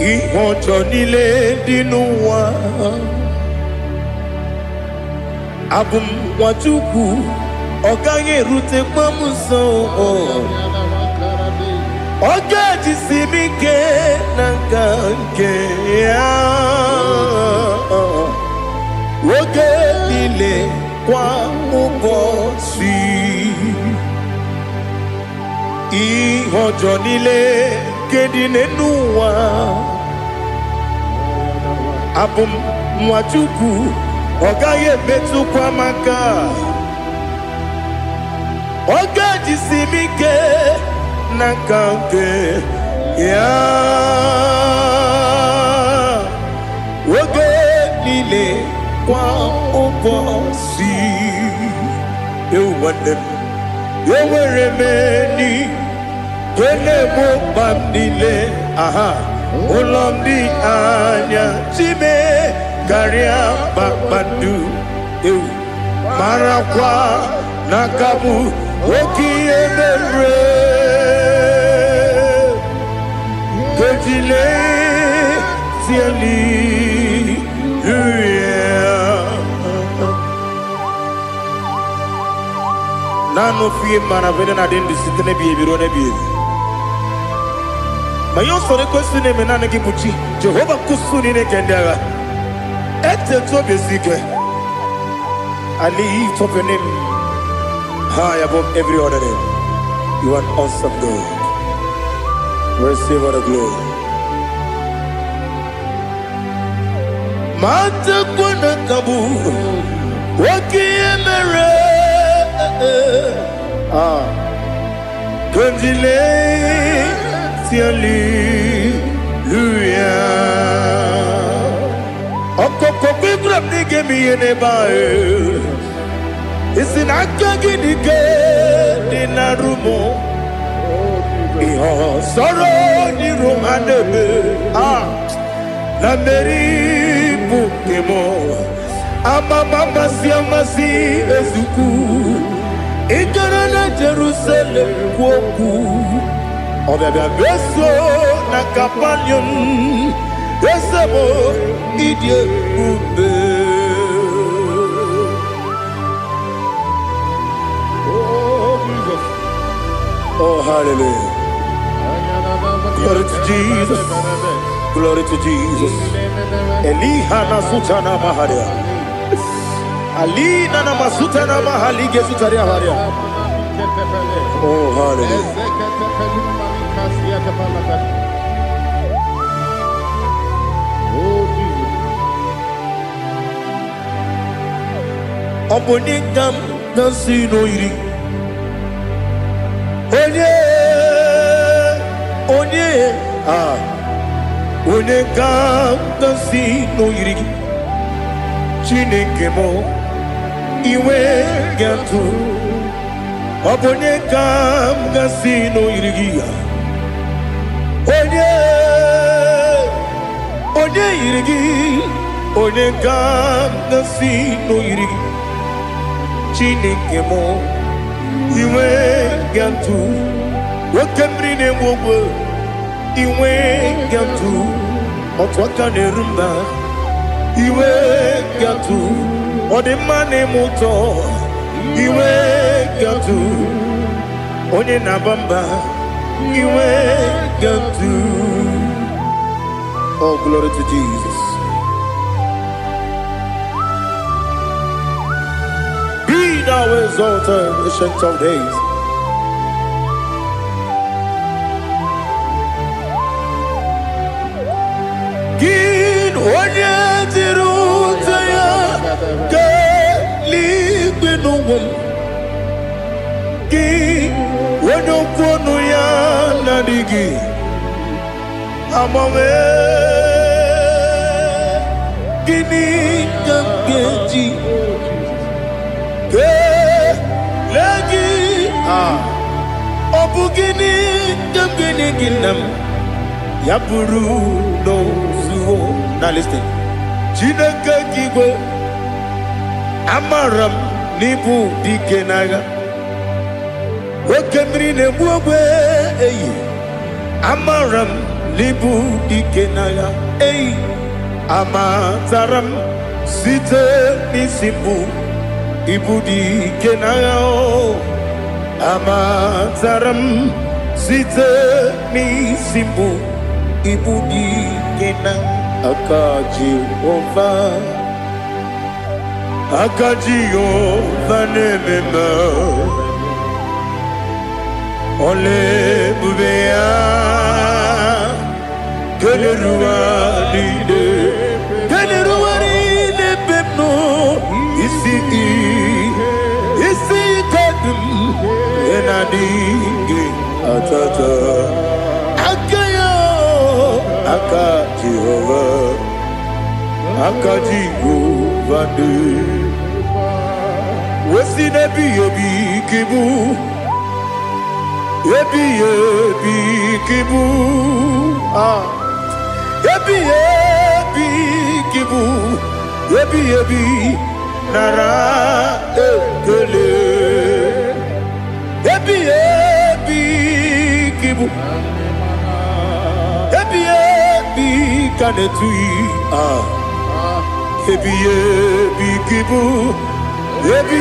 Ihojo nile dinuwa. Abum wajuku. Ogange rute mamuso. Oga jisimike nangange ya. Oge nile kwa ubosi. Ihojo nile kedinenuwa. Abum mwachuku. Ogaye betu kwa maka. Oga jisimike nangange ya. Oge nile kwa ubosi. You want them. You were remaining. Kene mo bandile. Aha. Ulomdi anya. Chime. Garia babandu. You. Marakwa. Nakabu. Oki emere. Kejile. Tiali. Nano fiye mana vene na den disitene biye birone biye. Mayon sore kwesine menane kibuchi. Jehova kusuni ne kendera. Ete to besike. I lift up your name high above every other name. You are awesome God. Receive all the glory. Mata kwana kabu. Waki emere. Gondile hallelujah. Okoko kwibram nige mi yenebae. Isin akagi nige dinarumo. Iho soro ni romanebe. Na meri bukemo. Amama siamasi ezuku. Ikarana Jerusalem woku. Obebe beso na kapanium. Besamo idie ube. Oh, Jesus. Oh, hallelujah. Glory to Jesus. Glory to Jesus. Elihana sutana maharia. Alina na masuta na mahali gesutaria haria. Oh, hallelujah. Oh, Jesus. Oponingam nasino iri. Oningam nasino iri. Chinekemo iwe gantu. Oponingam nasino iri. Onye irigi. Oningam nasino iri. Chinekemo iwe gantu. Wakemri ne mwogo iwe gantu. Otwaka ne rumba iwe gantu. Odemane moto iwe gantu. Onye nabamba iwe gantu. Oh, glory to Jesus. Be thou exalted, ancient of days. Gin onye tirutaya keligbinugum. Gin onye kwonu ya nadigi. Amame gini kamgeji. Lagi obugini kamgini ginam. Yaburu no zuo. Now listen. Chineke kigwe amaram nibu dikenaga. Okemri ne buogwe eyi. Amaram nibu dikenaga eyi. Amataram site nisimbu. Ibu dikenaga o. Amataram site nisimbu. Ibu dikenaga. Akaji ova nemema. Ole bubea Keleruwa ride pepno. Isi kadum enadinge atata. Akaji Jehovah de. Wesi nebi ebi kibu. Ebi kibu. Ebi kibu. Ebi nara ekele. Ebi kibu. Ebi kanetui. Ebi kibu. Ebi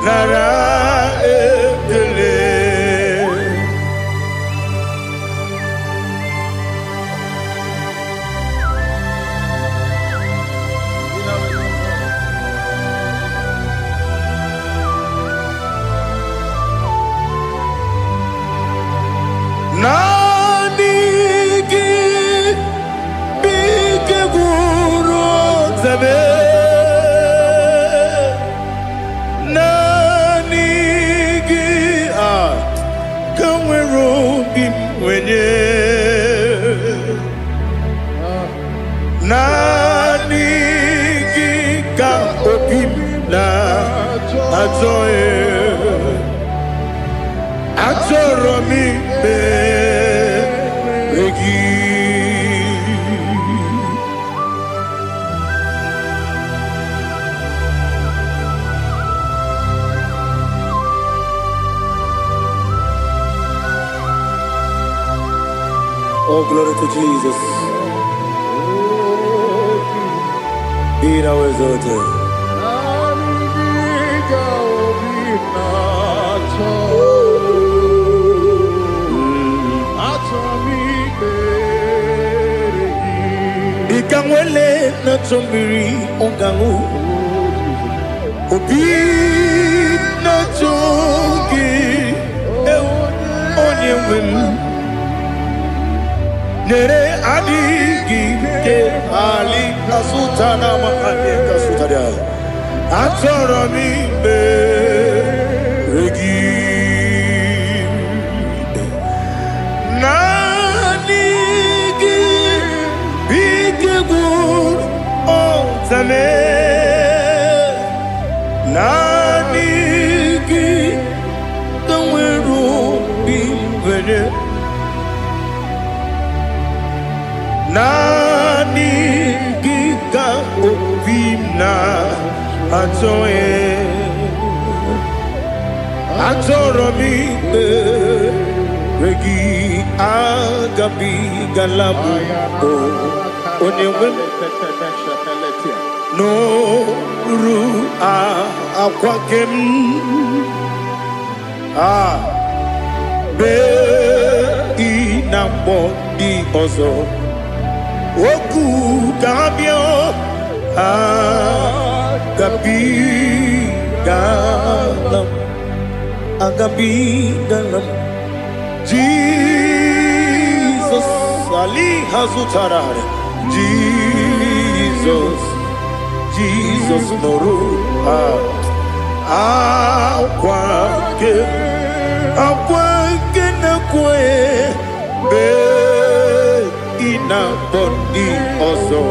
nara ekele. Nanigi bike guru zabe. Nanigi rubi mwenye nani kika opim na atoe atoro mi be regi. Oh, glory to Jesus. Be thou exalted. Ikangwele na chombiri ongangu obi na chogi onye wem nere adigi ke ali asutana mahane kasutaria atoro mi be regi nanigi bigegu ontame nanigi kanweru bimwene nani gika opimna atoe atoro mi regi agabi galabu onewe no ru akwakem be inambo di ozo oku gabio agabi galam Jesus ali hazutarare Jesus noru akwake na kwe be ina boni ozo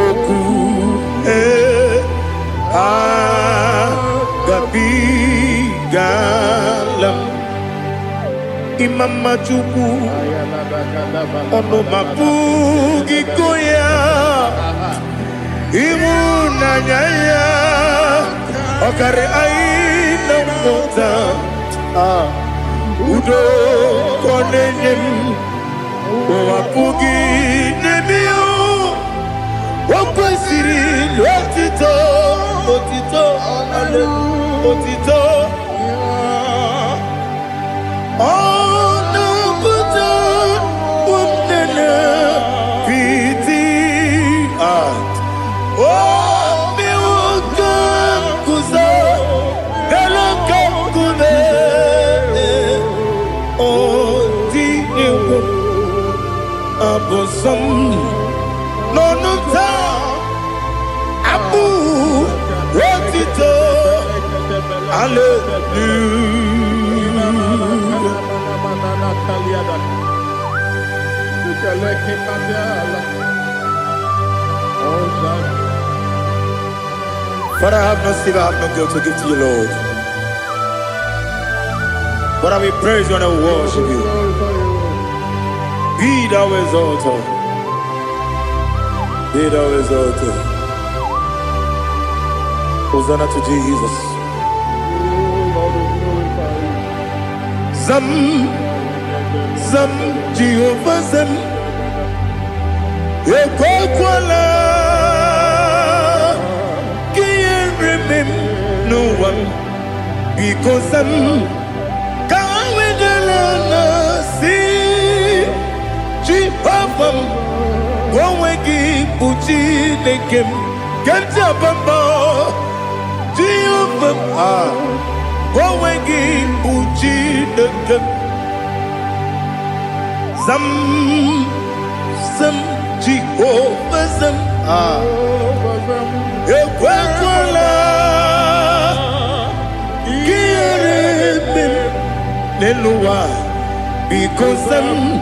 oku gabi galam imama chuku ono mapugi koya imuna nyaya okare aina mota udo konenyem wapugi nemio wakwesiri lotito ale otito ono buto umnene piti miwuka kuzo galaka kune abosom nonuta abu rotito Father, I have no silver, I have no gold to give to you, Lord. But I will praise you and I will worship you. Be thou exalted. Be thou exalted. Hosanna to Jesus. Zam Jehovah Zam Ekwakwala Can't remember no one because Zam Kawedalana see Jehovah Wawegi Puchi Nekem Kenta Bamba Jehovah Wawegi Puchi Nekem Zam Jehovah Zam Ekwakwala Kieremim Neluwa because I'm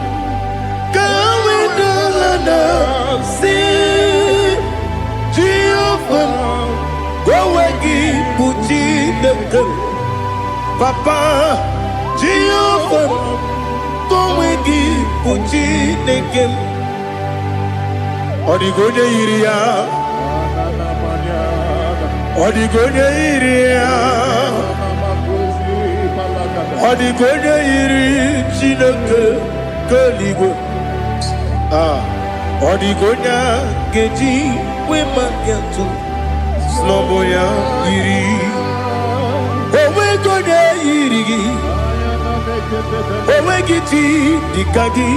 going to see Jehovah go again puti the Papa Jehovah go again puti the game Odigonya iria Odigonya iria Odigonya iri chineke keligo Odigonya geji wema getu Sloboya iri Owegonya iri Owegiti dikagi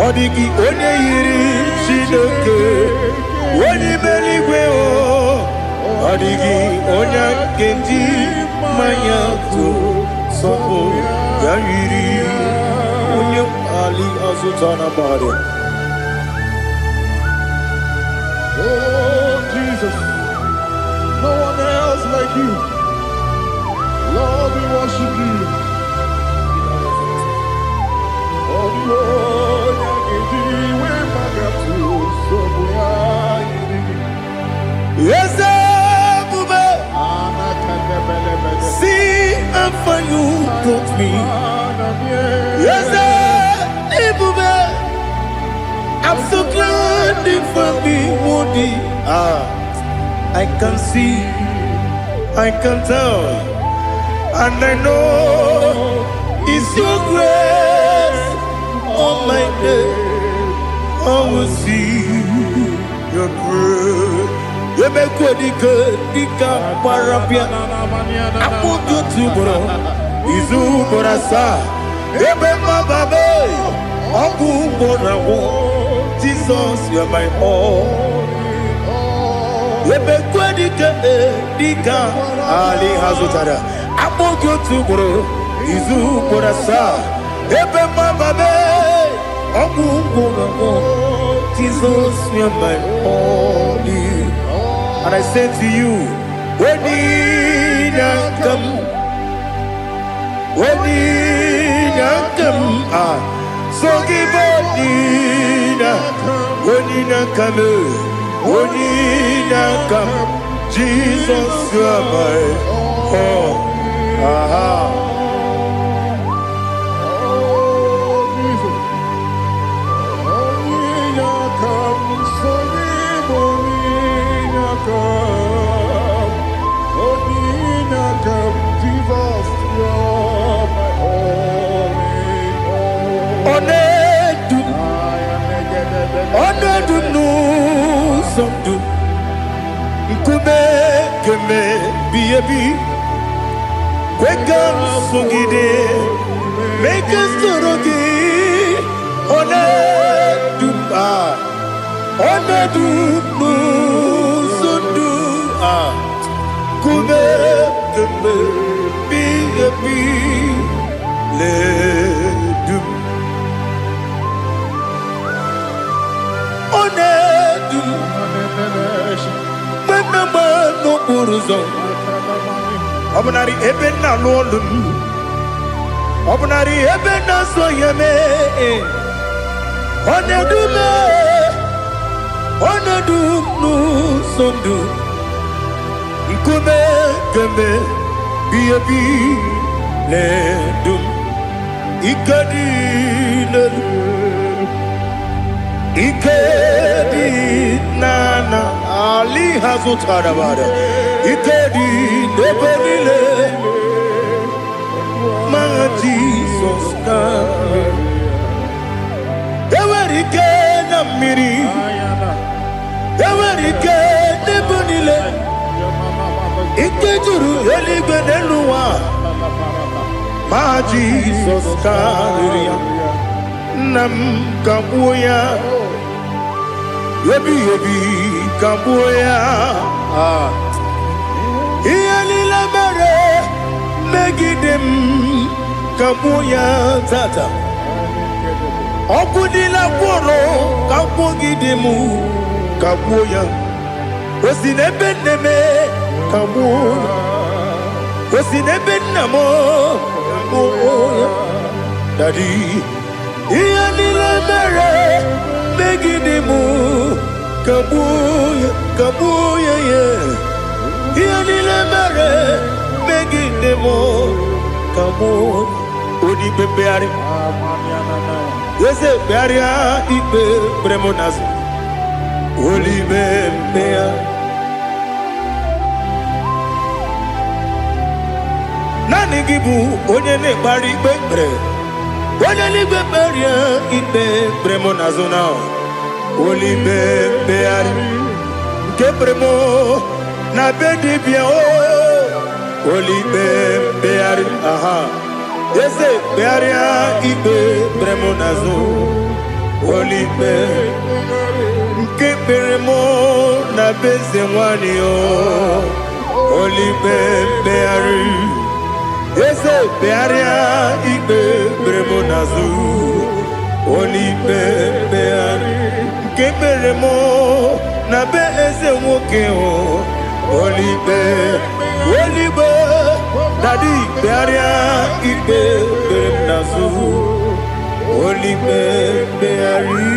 Odigi onye iri chineke Onye meligwe o Odigi onye geji manya tu Sopo ya iri Onye ali azutana bade Oh, Jesus, no one else like you. Lord, we worship you. Oh, Lord, yes, see how far you brought me. Yes, I'm so glad for me, Woody. I can see, I can tell, and I know it's your grace on my day. I will see your grace. You make good, Dika, Parapia. I want you to bro. Izu Borasa. You make my baby. Aku Bonawo. Jesus, you're my all. You make good, Dika, Ali Hazutada. I want you to bro. Izu Borasa. You make my baby. Aku Bonawo. Jesus, you're my all. And I say to you, when you come, so give up, when you come, Jesus, you are my all. Make us Obnari ebena lolum Obnari ebena soyeme Onedu nu sondu Nkume keme Biyebi ledum Ikadi Ikedi nana Ali hazutara bada Ikedi nebenile Ma Jesus kame Ewerike na miri Ewerike nebenile Ikejuru eligwe neluwa Ma Jesus kame Nam kabuya Yebi kabuya Iyalila mere Megidem kabuya tata Okudila kworo kabugidemu kabuya Osinebenneme kabuya Osinebennamo kabuya Daddy, Ianila Mere, Meginimu, Kabuya, Kabuya, yeah. Ianila Mere, Meginimu, Kabuya, Udi Bebeari, yes, Bearia, Ibe, Bremonas, Uli Bebea. Nani gibu, Onyene Bari Bebre. Only be buried in the Bremonazona. Only be buried. Kebremo, na bedi bien. Only be buried. Aha. Yes, buried in the Bremonazo. Only be. Kebremo, na bezewanio. Only be buried. Yes, Bearia, Ibe, Bremonazu, Olibe, Beari, Keberemo, Nabe, Ezewokeo, Olibe, Olibe, Daddy, Bearia, Ibe, Bremonazu, Olibe, Beari.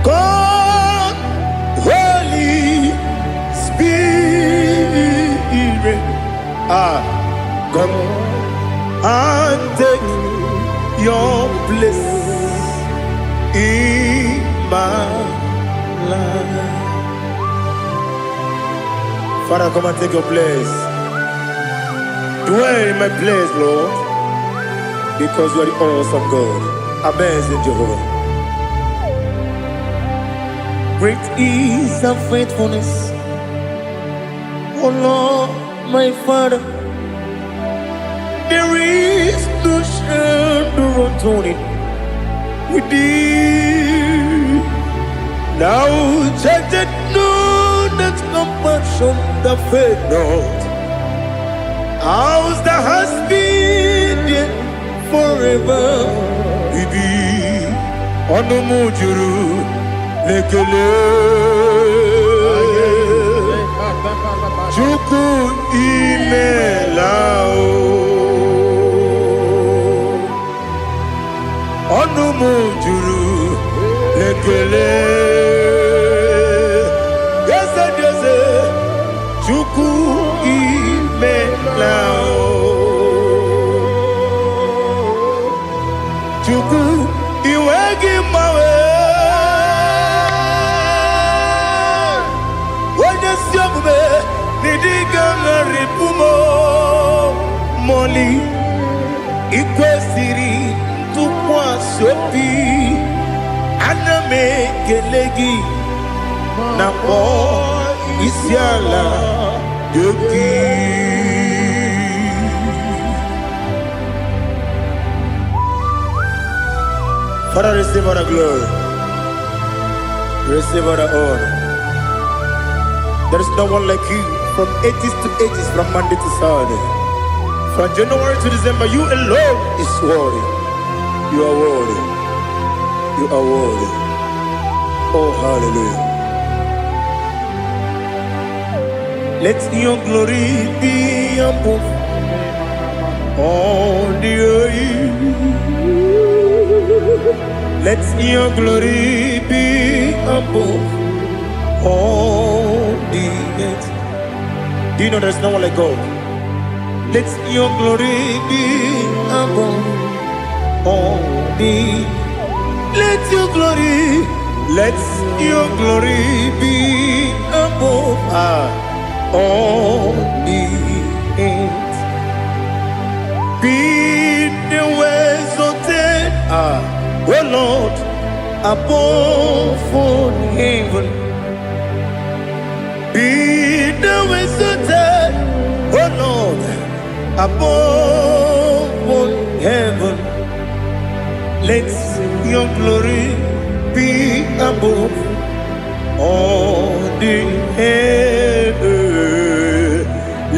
God, Holy Spirit, come and take your place in my life. Father, come and take your place. Dwell in my place, Lord, because you are the awesome God. Amazing Jehovah. Great is thy faithfulness, O Lord, my Father. There is no shadow of turning with thee. Thou judgest none that compassion that faith not. Ours that has been there forever with thee. Onomujuru lekele Chuku imelao Onomujuru lekele Yese yese Chuku imelao Chuku iwegi mawe Moli ikwesiri tukwa sopi aname kelegi na o isiala yoki. Father, receive all the glory, receive all the honor. There is no one like you. From ages to ages, from Monday to Saturday, from January to December, you alone is worthy. You are worthy. You are worthy. Oh, hallelujah. Let your glory be above all the earth. Let your glory be above all the earth. Do you know there's no one like God? Let your glory be above all the. Let your glory be above all the earth. Be the exalted, oh Lord, above all heaven. Be the exalted, oh Lord, above all heaven. Let your glory be above all the heaven.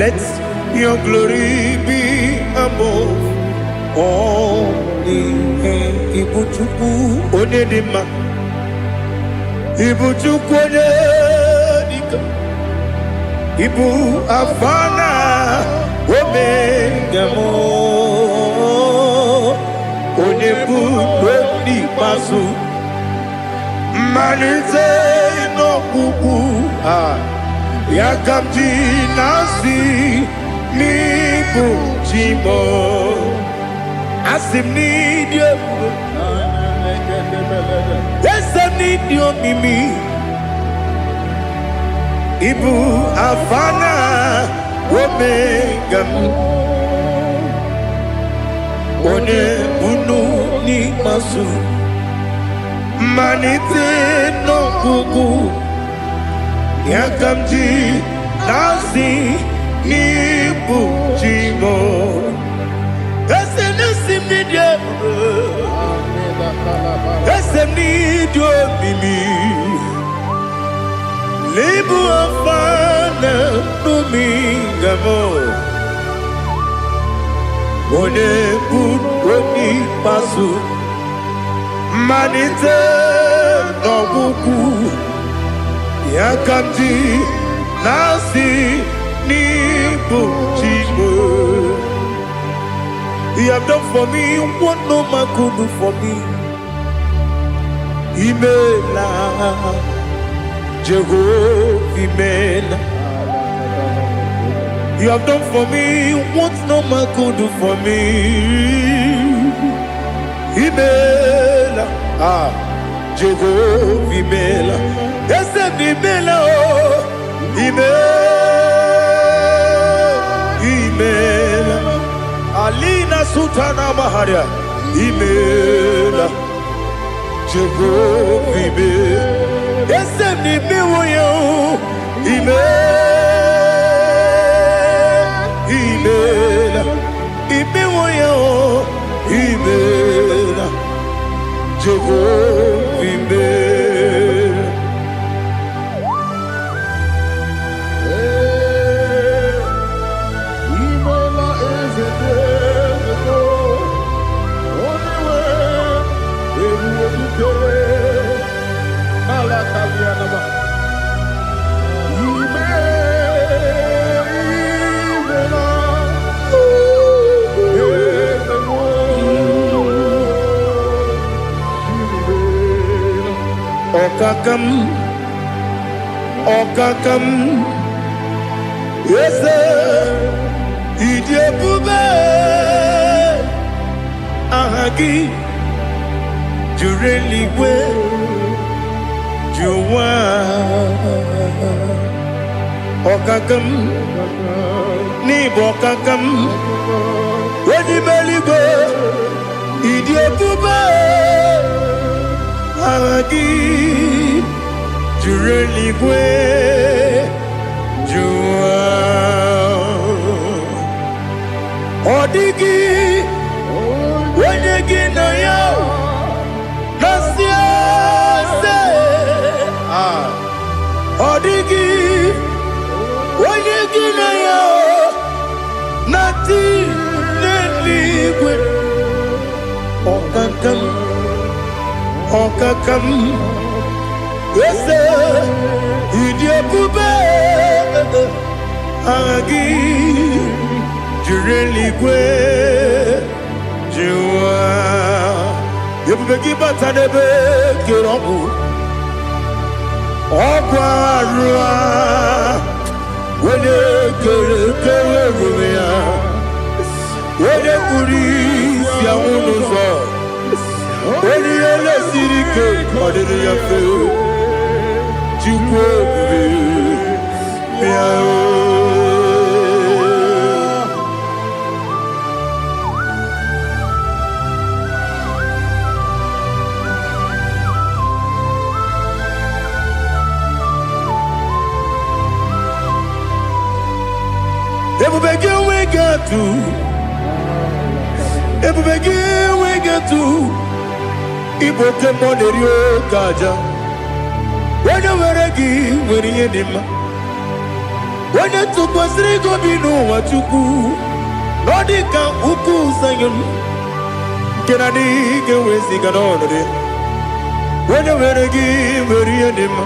Let your glory be above all the earth. Ibuchukwu onedima, Ibuchukwu onedika, Ibu Afana Omega mo, Onebu Doni Masu, Manite no Kuku, Yakamji Nasi, Nibu Jimo, Asim need you, yes I need you Mimi, Ibu Afana Omega One Bunu Ni Masu, Manite no Kuku, Yakamji Nasi Nibu Jimo, Esenesim Nidia, Esem Nidio Mimi, Libu Afana Numingamo, One Bunu Masu, Manite no Kuku, Yakamji Nasi Nibu Jimo. You have done for me what no man could do for me. Imela, Jehovah Imela. You have done for me what no man could do for me. Imela, Jehovah Imela. Yes, Imela, Imela, Alina Sutana Maharia, Imela, Jehovah Imela. Yes, Imela, Imela, Imela, Jehovah Imela. Okakam, yes, Idiabube, Ahagi, Jureligwe, Juwa, Okakam, Nibokakam, Wadibeligwe, Idiabube, Ahagi, Jureligwe, Jua, Odigi, Wenegi na yo, Nasia se, Odigi, Wenegi na yo, Nati neligwe, Okakam, Okakam. Yes, Idiabube, Agi, Jureligwe, Jua, Yabubeki Batanebe, Kirobu, Okwarua, when you go, when you police, Yamunozo, when you let Sirike, what did you feel? When you took was Rigo Bino, what you do, Nordica, Uku, Zion, Kennedy, get with Ziganone. When you were a give, Marianima,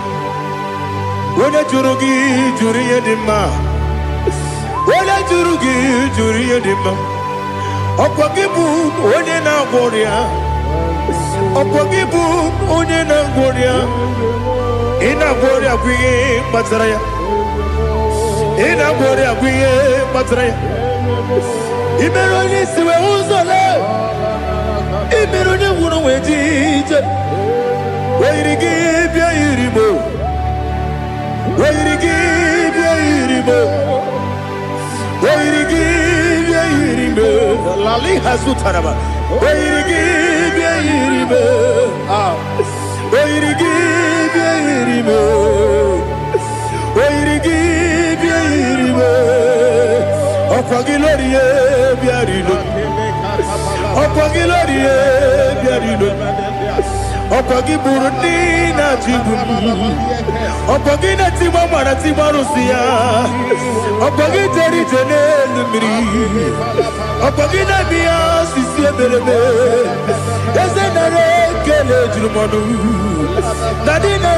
when a Jurugi, Juriadima, when a Jurugi, Juriadima, Opagibu, when in a warrior, Opagibu, when in a warrior, in a warrior, we Matraya. In a warrior, we Matraya. Imeroni, we also love. Imeroni, wouldn't wait. Where to give your irimo? Where to give your irimo? Where to give your irimo? Lali Hasutaraba. Where to give your irimo? Where to give your irimo? Where to give your irimo? Opagilorie biarino. Opagilorie biarino. Opagi Burundi na Jibu, Opagi na Timama na Timarusia, Opagi Terry Tenelmi, Opagi na Mia Sisia Belebe, Yazenare Kele Jumanu, Nadina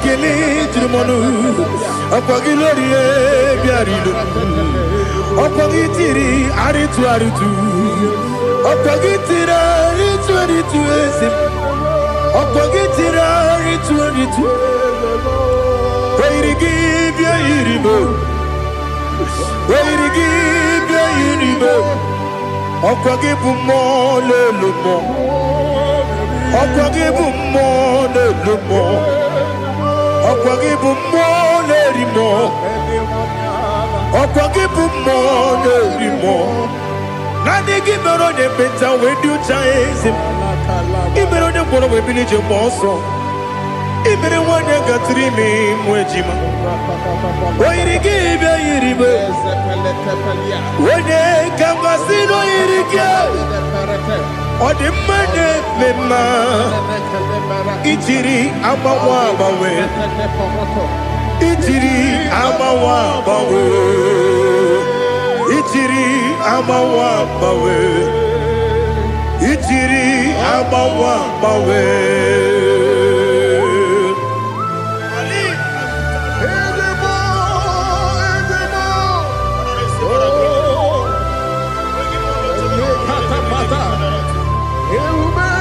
Kele Jumanu, Opagi Lorie Biarino, Opagi Tiri Aritu Aritu, Opagi Tira Aritu Aritu Esim. Opagitira ritualitu. Where to give your irimo? Where to give your irimo? Opagibu mo le lumo. Opagibu mo le lumo. Opagibu mo le rimo. Opagibu mo le rimo. Nani gimero de beta when you chase him. Ibero de bono we village monso. Ibero one got 3 me mwejima. Why to give your iribe? When they come casino irike. Or the money mema. Ichiri amawa bawe. Ichiri amawa bawe. Ichiri amawa bawe. Ichiri amawa bawe.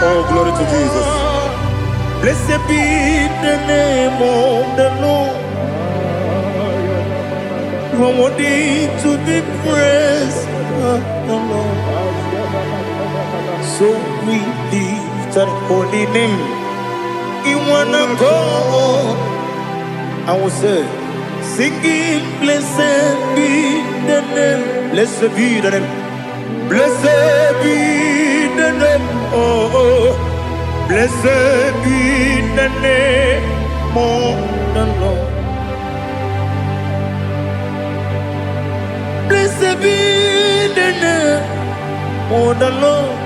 Oh, glory to Jesus. Blessed be the name of the Lord. You are worthy to be praised, the Lord. So we lift that holy name. You wanna go? I will say, singing, blessed be the name. Blessed be the name. Blessed be the name. Oh, blessed be the name of the Lord. Blessed be the name of the Lord.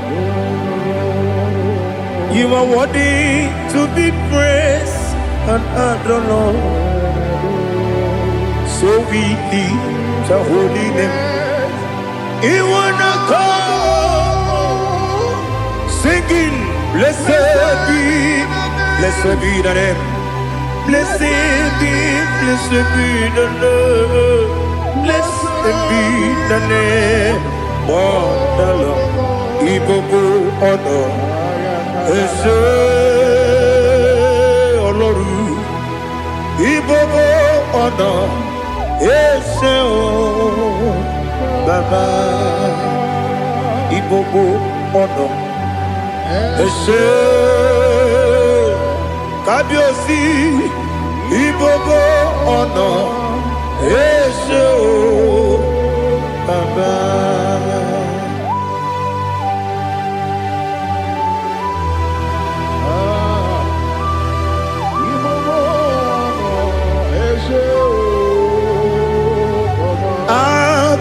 You are worthy to be praised and adored. So we lift the holy name. You wanna come singing, blessed be the name. Blessed be the Lord. Blessed be the name of the Lord. Ibobo honor. Ese Oloru, Ibobo ọ̀nà, Ese o Baba, Ibobo ọ̀nà, Ese Kábíyèsí, Ibobo ọ̀nà, Ese o Baba.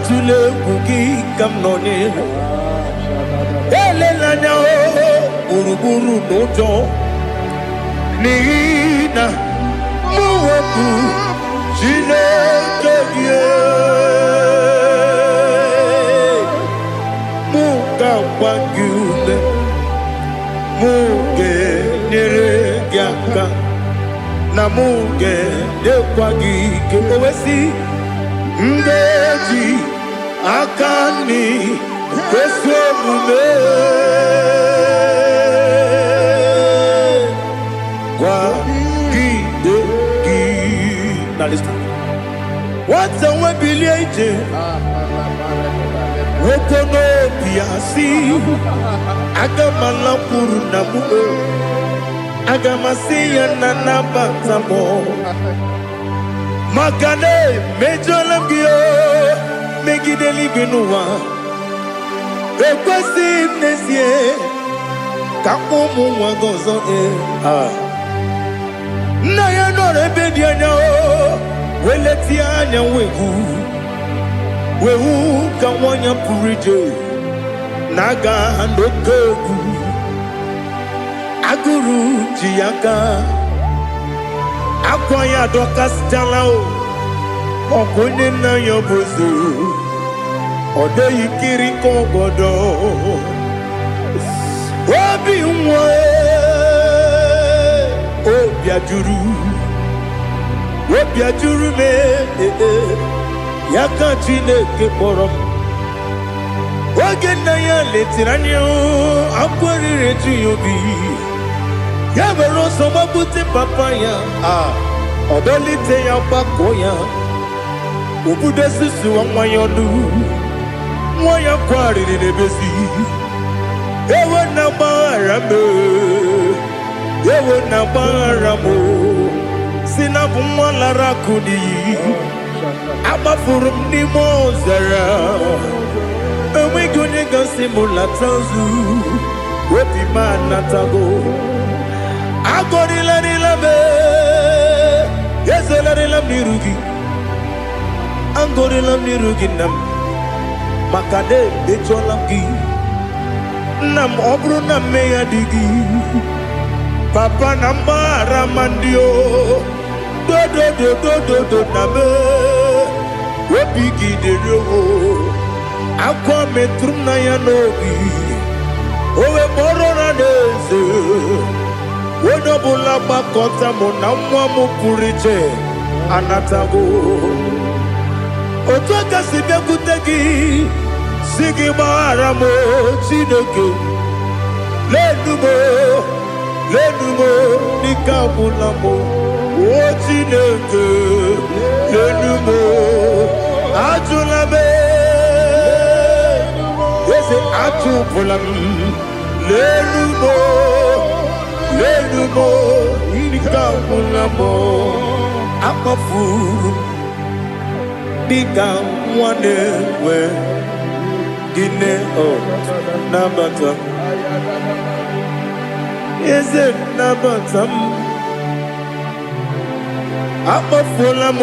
Tule kuki kamnoni ele lanya o buruburu nojo nina muwetu jile kebie namuge dekwagi ke owesi ngeji akani kwesomume kwa gidegi. Now listen. What's a webileje? Wokono piasi agamala puru namu agamasiya nanabatamo makane mejolamgio megideli binuwa ekwesi nesie kakomu wagozo na ya nore bedianya weleti anya wehu kawanya purije naga ndokogu aguru jiyaka akwanya dokas jalao okonye na yobozu ode yikiri kogodo obi nwa obiajuru me yaka Chineke kpọrọ m oge nna ya letiri anya akwarịrị eju ya obi ya mere ọsọ gbapute papa ya ọdọlite ya gbakọ ya obodo susuwa nwa ya ọnụ nwa ya kwarịrị n'ebezi ewe na gbaghara m si na bụ nwa lara akụ n'iyi agbafuru m n'ime ọzara enweghị onye gasị m lata ozu obi m anatago agọrịlarịla m ezelarịla m n'iru gị agọrịla m n'iru gị nna m maka na emejọla m gị nna m ọ bụrụ na mmehie dị gị papa na mgbaghara ma ndị o dodododododo na me obi gị dịrị o akwa metụrụ na ya n'obi owe kpọrọ na n'eze onye ọbụla gbakọta mụ na nwa m pụrụ iche anatago otu aka si bịakwute gị si gị gbaghara m Chineke lenumo dịka ọbụla m o Chineke lenumo ajụla m eze ajụpụla m lenumo dịka ọbụla m akpafuru dịka nwa na-enwe gịnị nabata eze nabata m akpafuola m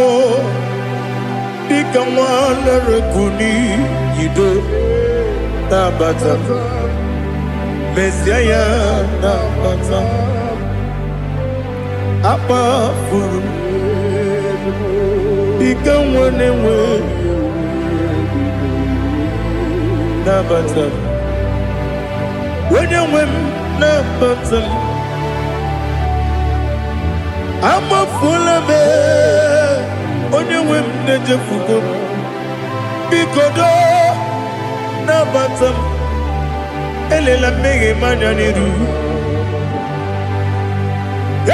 dịka nwa na-erekuni yido nabata mesia ya nabata akpafuru dịka nwa na-enwe nabata onye nwe m nabata m amafuola m onye nwe m na-ejefugo m biko do nabata m elela mmehie m anya n'iru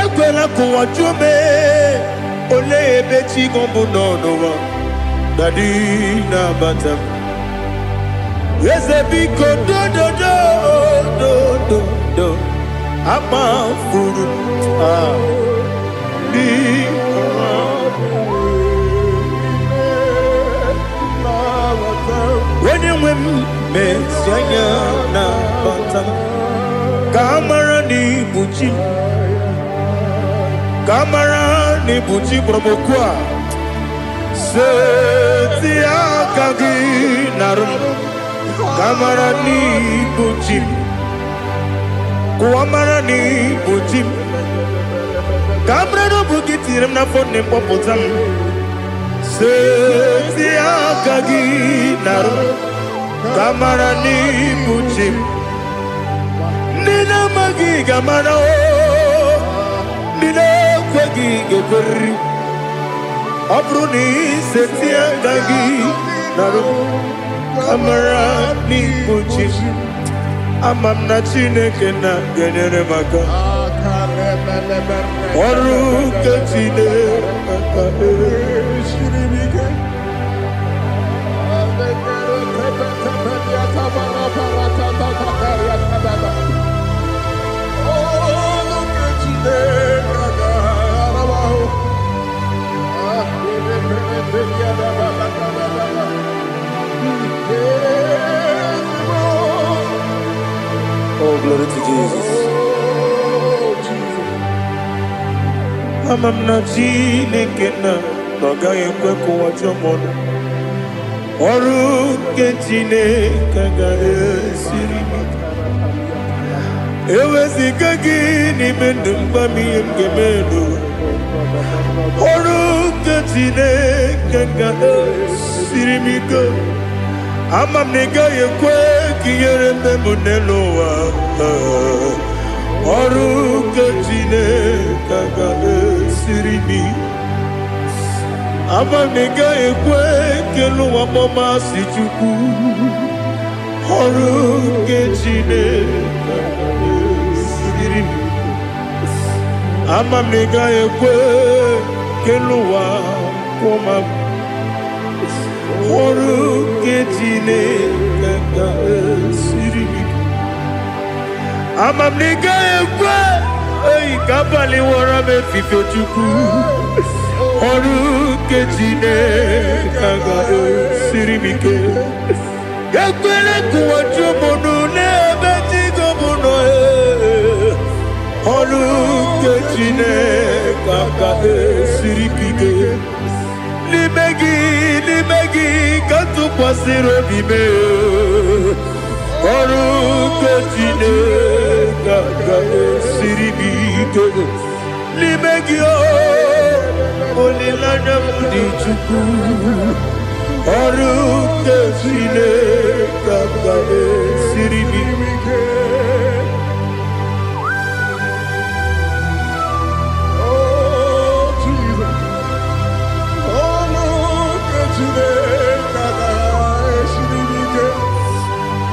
ekwela ka ụwa jụọ m olee ebe chi gị bụ n'ụwa dadi nabata m eze biko do amafuru onye nwe m mesi anya na bata ka amara n'ibu chi ka amara n'ibu chi kpọrọmokwu a seti aka gị narụ ka amara n'ibu chi kuamara n'ibu chi ka amara n'obu gị tinyere m n'afọ nne mkpọpụta m seti aka gị narụ ka amara n'ibu chi ndị na-amaghị ga-amara ndị na kwagi geberi Abruni setia gagi Naru Kamara ni kuchi Amam na chineke na genyere maka Oru kechine Oh, glory to Jesus. Amam na chineke na noga ekwe kuwa chomono Oru kechine kaga esiri Ewezika gini mendumba miyemgemelo Oru kechine kaga esiri miko Amam nega yekwe kiyere memunelo wa Oru kechine kaga esiri miko Amam nega yekwe kelu wa mama si chuku Oru kechine kaga esiri miko Amam nega yekwe kelu wa mama Oru kechine kaga esiri miko Amam nega yekwe Ei kabali wara me fife chuku Oru kechine kaga esiri miko Yakwele kuwa chumono nebe tigo mono Oru kechine kaga esiri miko Limegi katu pasiro bime Oru kechine kaga esiri miko Limegi olilana mudi chuku Oru kechine kaga esiri miko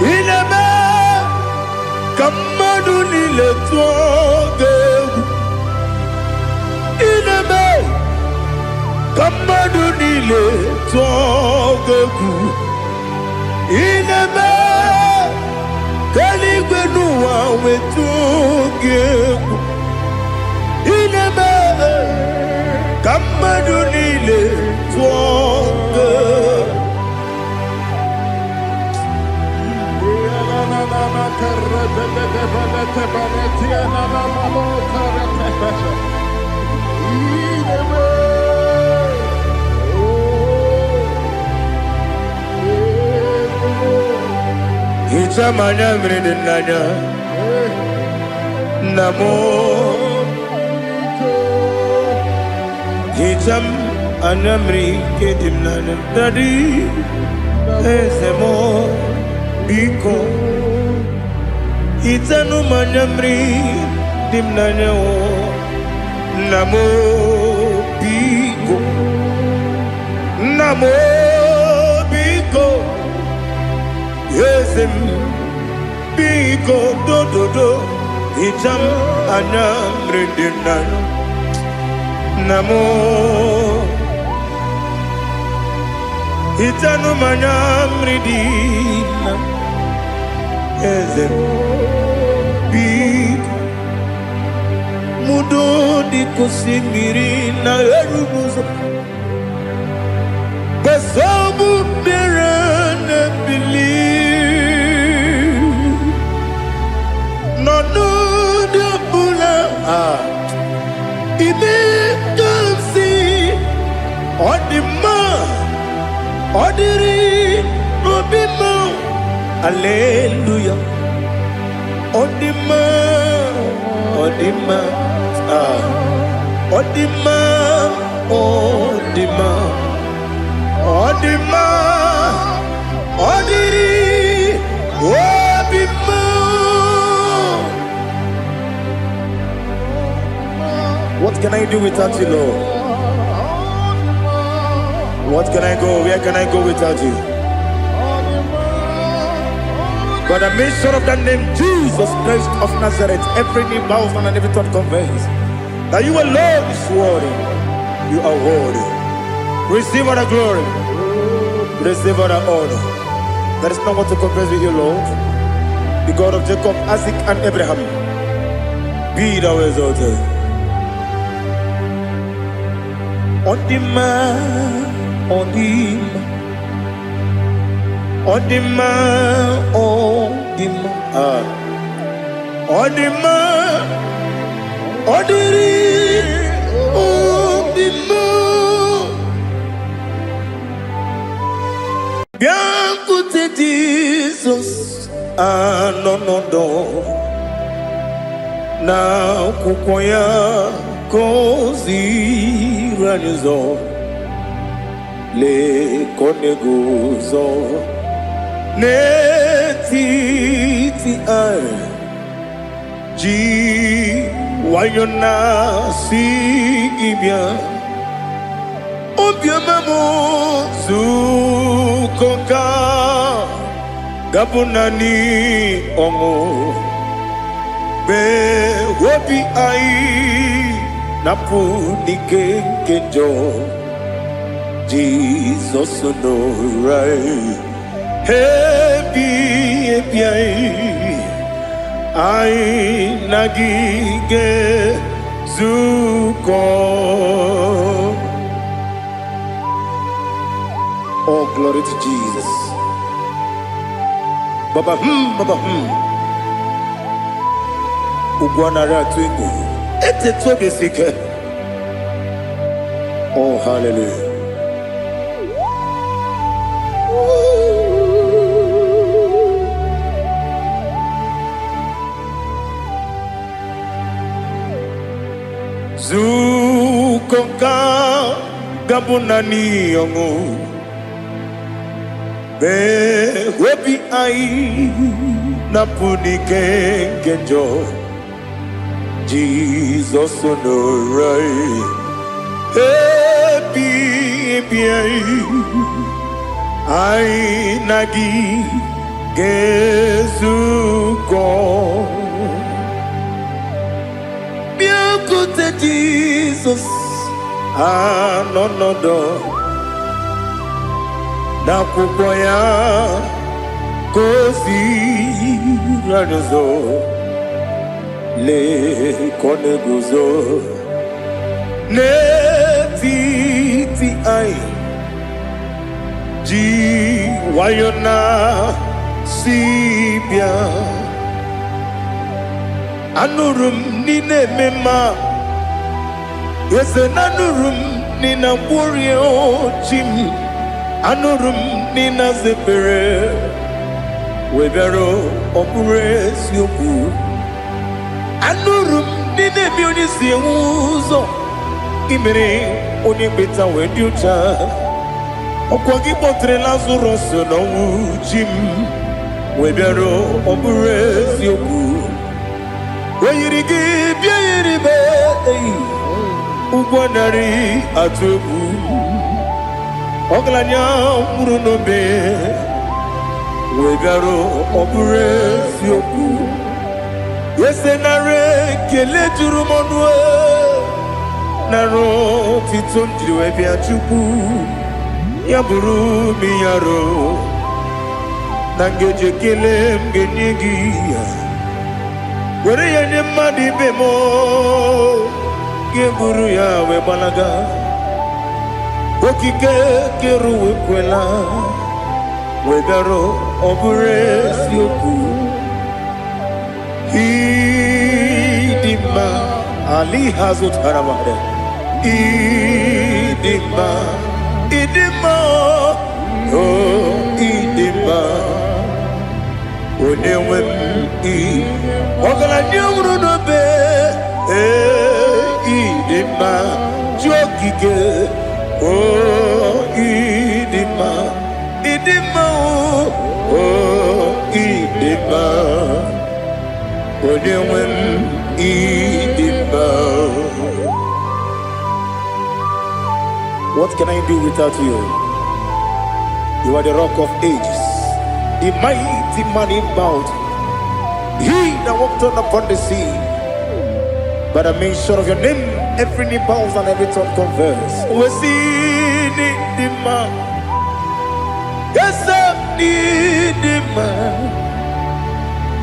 Ineme kamadu nile tuogegu Ineme kamadu nile tuogegu Ineme kaligwenu wawe tuogegu Ineme kamadu nile tuogegu Ichamanya mridinanya Namo Icham anamri kedimnanya Dadi Ezemo Biko Itanu manyamri dimnanya o Namo Biko Namo Biko Yesem Biko do do do Icham anamri dimnanya Namo Itanu manyamri dimnanya Ezem Biko Mudo di kusimiri na erumuzo Basabu birane believe No de bula Ibe kansi Odima Odiri Obima Hallelujah. Odima, Odima, Odima, Odima, Odima, Odiri, Odima. What can I do without you, Lord? What can I go? Where can I go without you? By the mention of that name, Jesus Christ of Nazareth, every knee bows and every tongue confesses that you alone is worthy. You are worthy. Receive all the glory. Receive all the honor. There is no one to compare with you, Lord. The God of Jacob, Isaac, and Abraham. Be thou exalted. On the man, on the man, on the man, on the man, on the man, on the man. Bien côté Jesus, ah non non non, na kukoya kozi ranizo, le koneguzo, ne titi ay, ji wayona si ibia. Obiamamo zukoka gabunani omo be wobi ai napu nike kenjo Jesus no right happy ai nagige zuko. Oh, glory to Jesus. Baba, Baba, Ugwanara twingu. Ete tobe sike. Oh, hallelujah. Zukonka gabunani yongu. Be webi ai napuni kenjo Jesus no right happy ai nagi gezuko bien côté Jesus ah non non non na kukoya kozi ranizo le koneguzo ne titi ai ji wayona sibia anurum nine mema yese nanurum nina burio chim anurum nina zepere webero opure sioku anurum nine mioni siuzo imere oni beta weducha okwagi potre lazuro no jim webero opure sioku weyirigi biayiribe ugwanari atubu Oglanya murunobe wegaro obure sioku yesenare kele jurumonwe naro titondriwe biachuku yaburu miyaro nangeje kele mgenyigi were yanye madi bemo geburu ya webalaga Okike keruwe kwela Wegaro obure sioku Idima Ali hazut haramade Idima Oh idima Onewem Ogala nyumru nobe Idima Jokike Oh, idima, oh, idima, oh, idima. What can I do without you? You are the rock of ages, the mighty man in battle. He that walked on upon the sea. By the mention of your name, every knee bows and every tongue converse. We see the man. Yes, I need the man.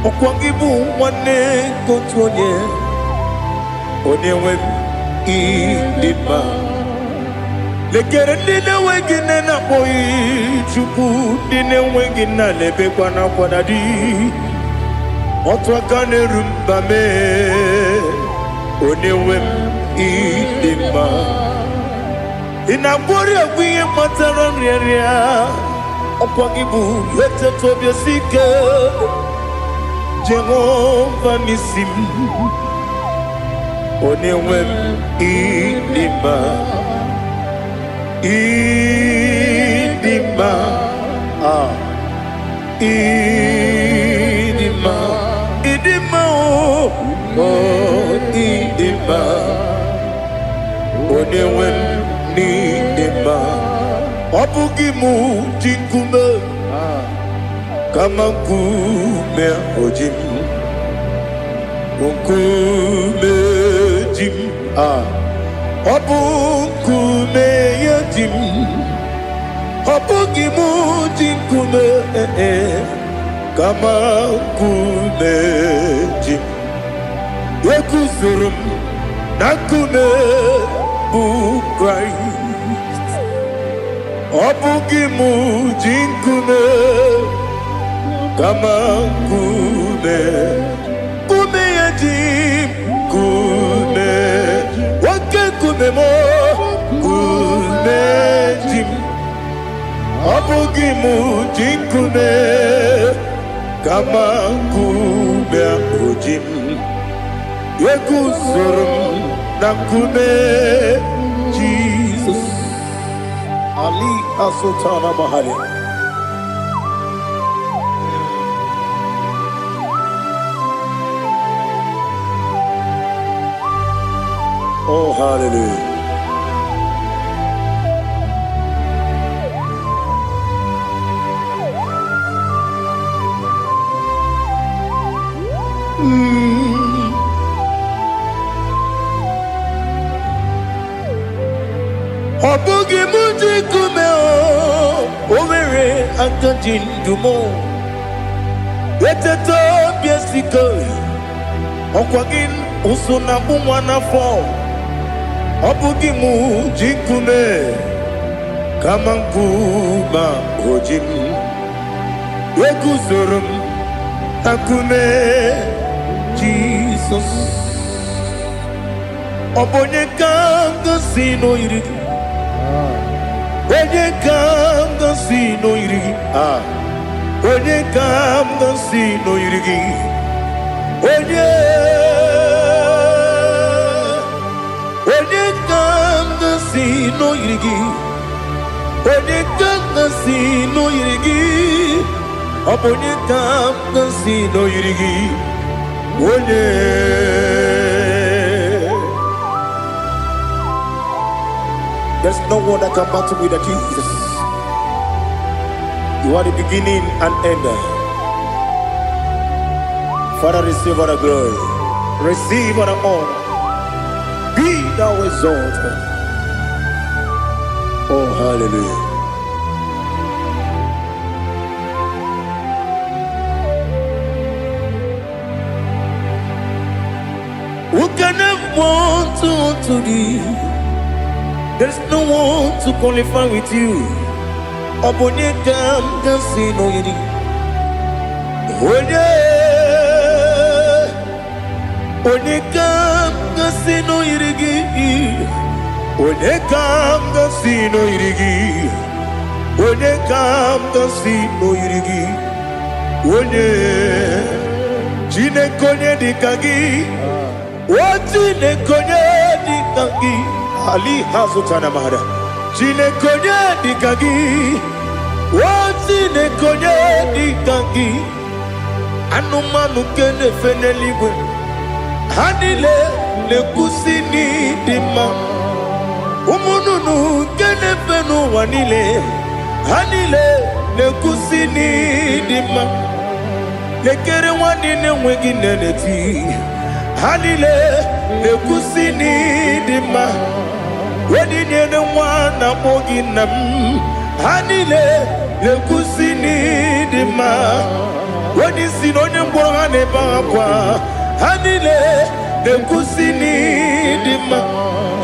Okwangibu wane kotonye. Onyewe idima. Lekere dine wengine na boyi chuku dine wengine lebe kwa na kwadadi. Otwa kane rumba me. Onyewe idima. Inabori agwiye matara nriya. Okwangibu yete tobye sike. Jehovah Nisim. Onyewe idima. Idima. Idima. Idima. Oh, idima. Onyewe idima. Obugimu jinkume. Kama nkume ojim. Nkume jim. Obu nkume yajim. Obugimu jinkume. Kama nkume jim. Yekuzurum nakume bu Christ. Obugimu jinkume. Kama kume, kume yajim, kume, wake kume mo, kume jim, abugimu jinkume, kama kume ujim, yekusurum na kume, Jesus, Ali Asultana Mahali. Oh, hallelujah. Obugi muji kume o, overe antajin dumo. Eteto biesiko, okwagin usuna bumwana fo. Obugimu jikume kama nkuba ojim Yeguzurum akume Jesus Obonye kanga sino irigi Onye kanga sino irigi Onye kanga sino irigi Onye no yirigi, onye kanga si no yirigi, onye kanga si no yirigi, onye. There's no one that can battle with Jesus. You are the beginning and end. Father, receive all the glory, receive all the honor. Be thou exalted. Oh, hallelujah. Who can have one to thee? There's no one to qualify with you. Obonye kam kasi no yidi. Onye kam kasi no yidi. Onye kam kasi no yirigi, onye kam kasi no yirigi, onye chine konye dikagi, chine konye dikagi, Ali Hazutana Mahada, chine konye dikagi, chine konye dikagi, anumanu kene feneliwe, hanile le kusini dima. Umununu kenefenu wanile hanile nekusini dima nekere wanine wengi neneti hanile nekusini dima wedine ne wana moginam hanile nekusini dima wedisi nonye mbwangane bakwa hanile nekusini dima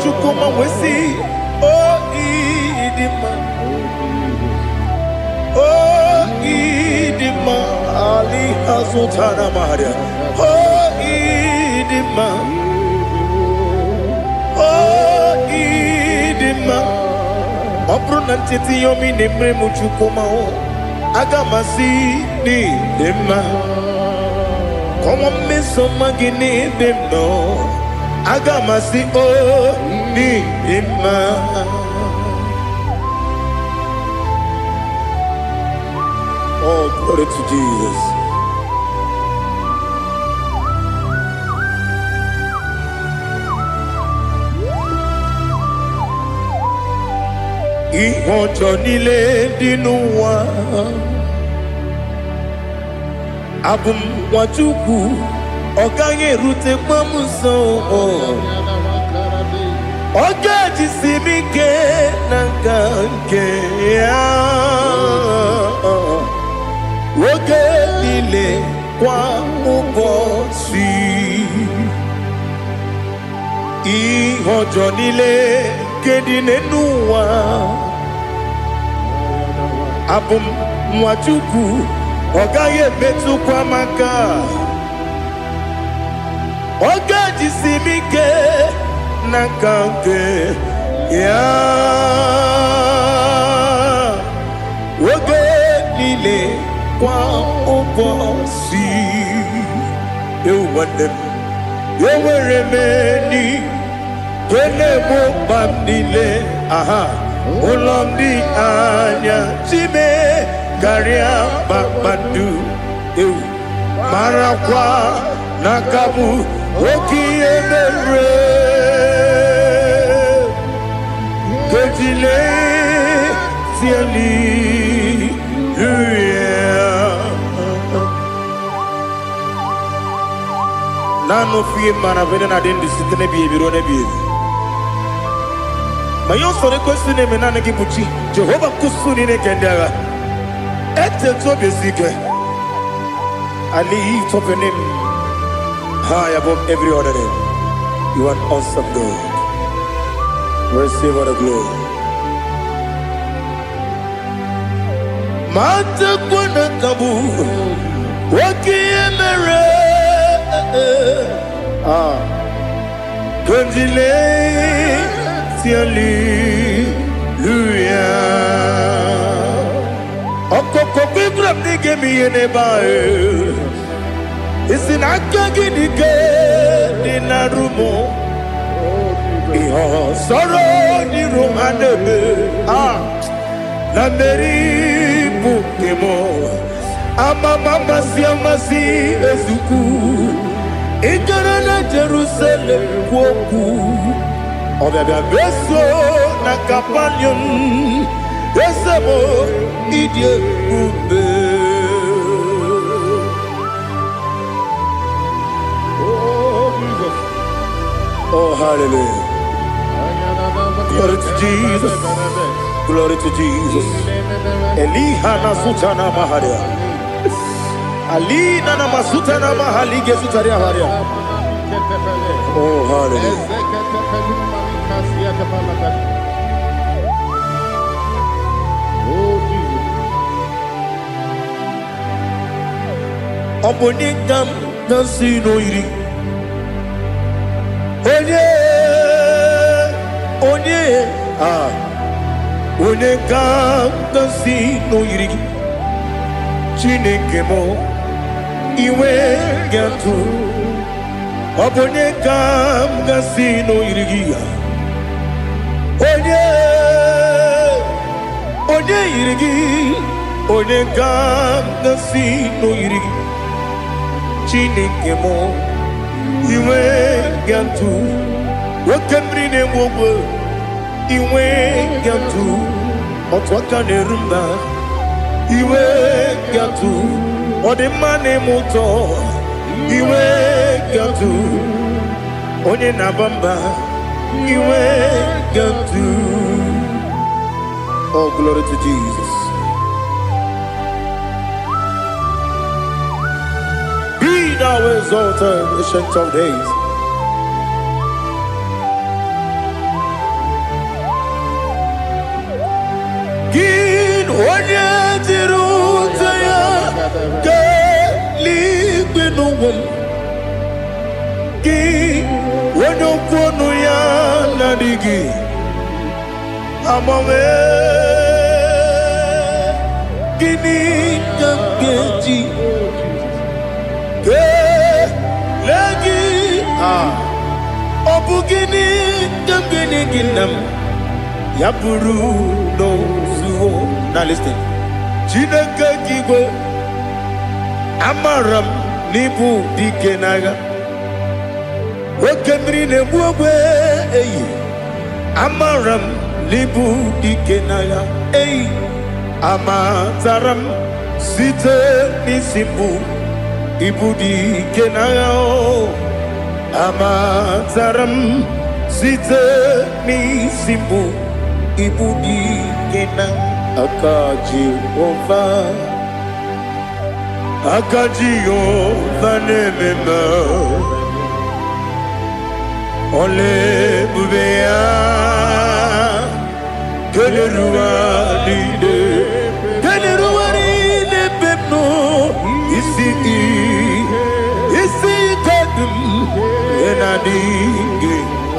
chukuma wesi oh idima oh idima ali azutana maria oh idima oh idima obruna titi yomi nemre mu chukuma o agamasi ni dima como me somagini demno agamasi oh ni dima. Oh, glory to Jesus. Ihojo nile dinuwa abum wachuku oganye rute mamuso ogaji simike nanganke ya woge nile kwa ubosi ihojo nile kedine nuwa abum mwachuku ogaye metu kwa maka ogaji simike nakanke ya woge nile kwa ubosi ewandem yeweremeni kene mo bamdile aha ulomdi anya chime garia babandu eu marakwa nakabu okiemere kejile siali nano fie mana vene na den disitene bi ebiro na bi mayo sore kwesine me nane gibuchi Jehova kusuni ne kendaga ete to besike I lift up your name high above every other name. You are awesome God. Receive all the glory. Mata kuna kabu wakiemere Kundile tiali luya Okoko kikram nige miyene bae Isinaka gidike dinarumo Iho soro ni romanebe Nanderi bukemo Ama mama siamasi ezuku Ikarana Jerusalem woku Obebe beso na kapanion Esemo idye ube Oh Jesus Oh hallelujah Glory to Jesus Glory to Jesus Elihana sutana maharia Alina na masuta na mahali gesutaria haria Oh hallelujah Oh Jesus Obonikam nasino iri Onye Onekam nasino iri Chineke mo iwe gatu Obonekam nasino iri Onye irigi Onekam nasino iri Chineke mo iwe gatu Wakemri ne mwogo iwe gatu otwaka nerumba iwe gatu odemane moto iwe gatu onye nabamba iwe gatu. Oh, glory to Jesus. Be thou exalted, ancient of days. Gin onye tirutaya ke ligbinugum. Gin onye kwonu ya nadigi amame gini kamgeji ke lagi obu gini kamgini ginam ya buru no zuo. Now listen. Chineke kigwe amaram nibu dikenaga okemri nebuogwe eyi amaram nibu dikenaga eyi amataram site nisimbu ibu dikenaga o amataram site nisimbu ibu dikenaga. Akaji Ova nemema ole bubea kelerua lide pepno isi kadum enadinge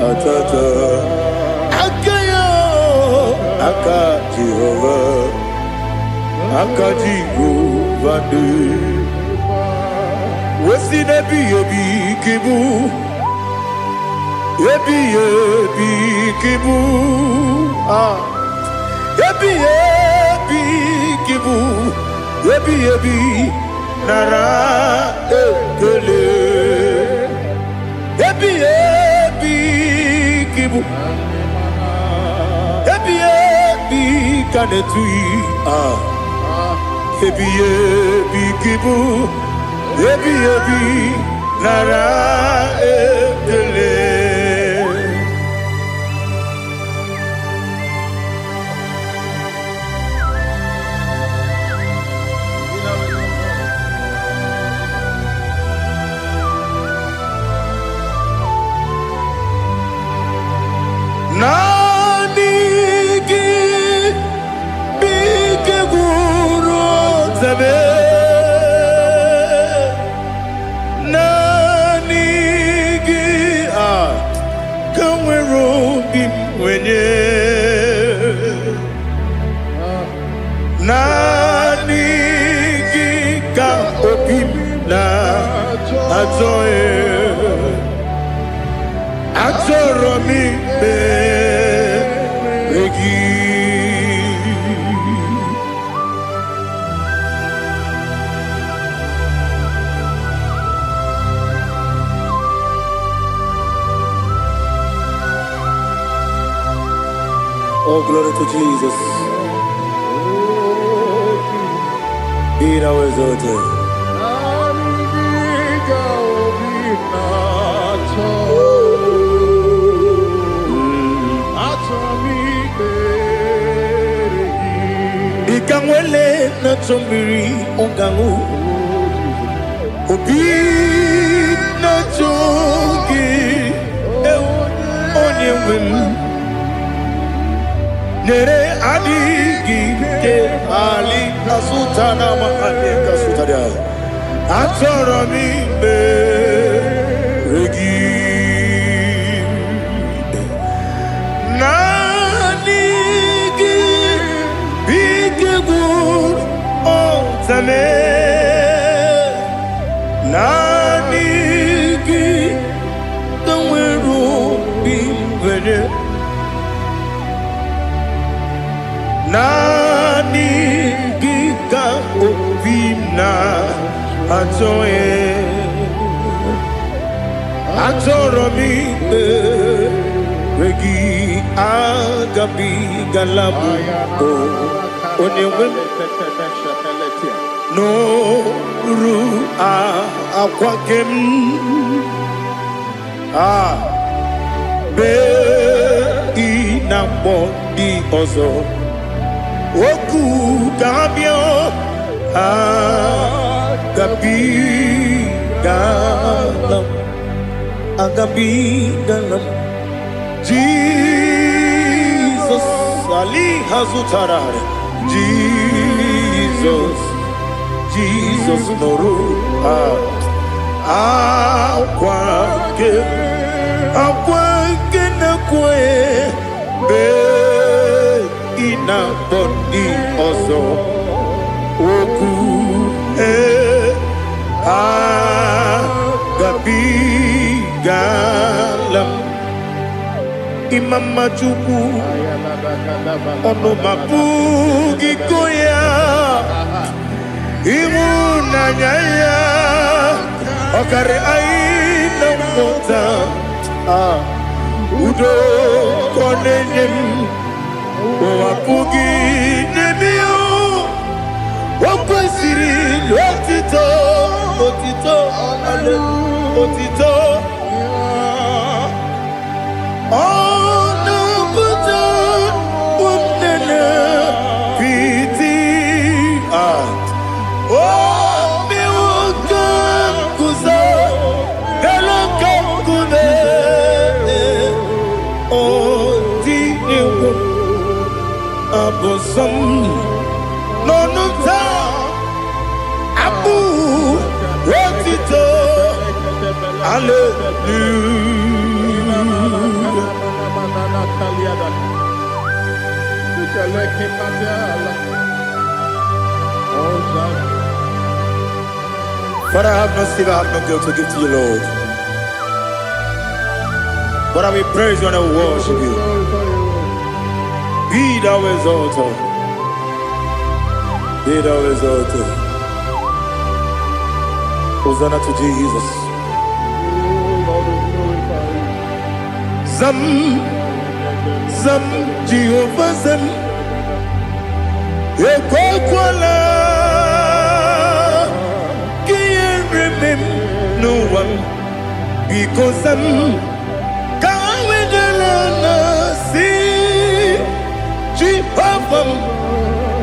atata Akaji Ova de Wesi nebi kibu Ebi kibu Ebi kibu Ebi nara ekele Ebi kibu Kanetui Ebi kibu Ebi nara ekele. Oh, glory to Jesus. Be thou exalted. Ikamwele na chombiri ongangu Obi na chogi onye wim Nere adigi ke ali asutana mahane kasutaria Atoro mi be regi Nanigi bige gur ontame Nanigi kanweru bimwere Nani gika obimna atoye atoro mi regi Agabi galabu o onyewe no ru akwakem be inambo di ozo oku gabio agabi galam Jesus Ali Hazutarare Jesus Noru akwake na kwe be ina boni ozo oku gabi galam Imam Majuku ono mapugi koya imuna nyaya okare aina mota udo konenyem mapugi nebio wakwasiri lotito ale otito Nonuta Abu Rotito Father, I have no silver, I have no gold to give to you, Lord. But I will praise you and I will worship you. Be thou exalted. Be thou exalted. Hosanna to Jesus. Zam Jehovah Zam Ekwakwala Can't remember no one because Zam Kawedalana see Jehovah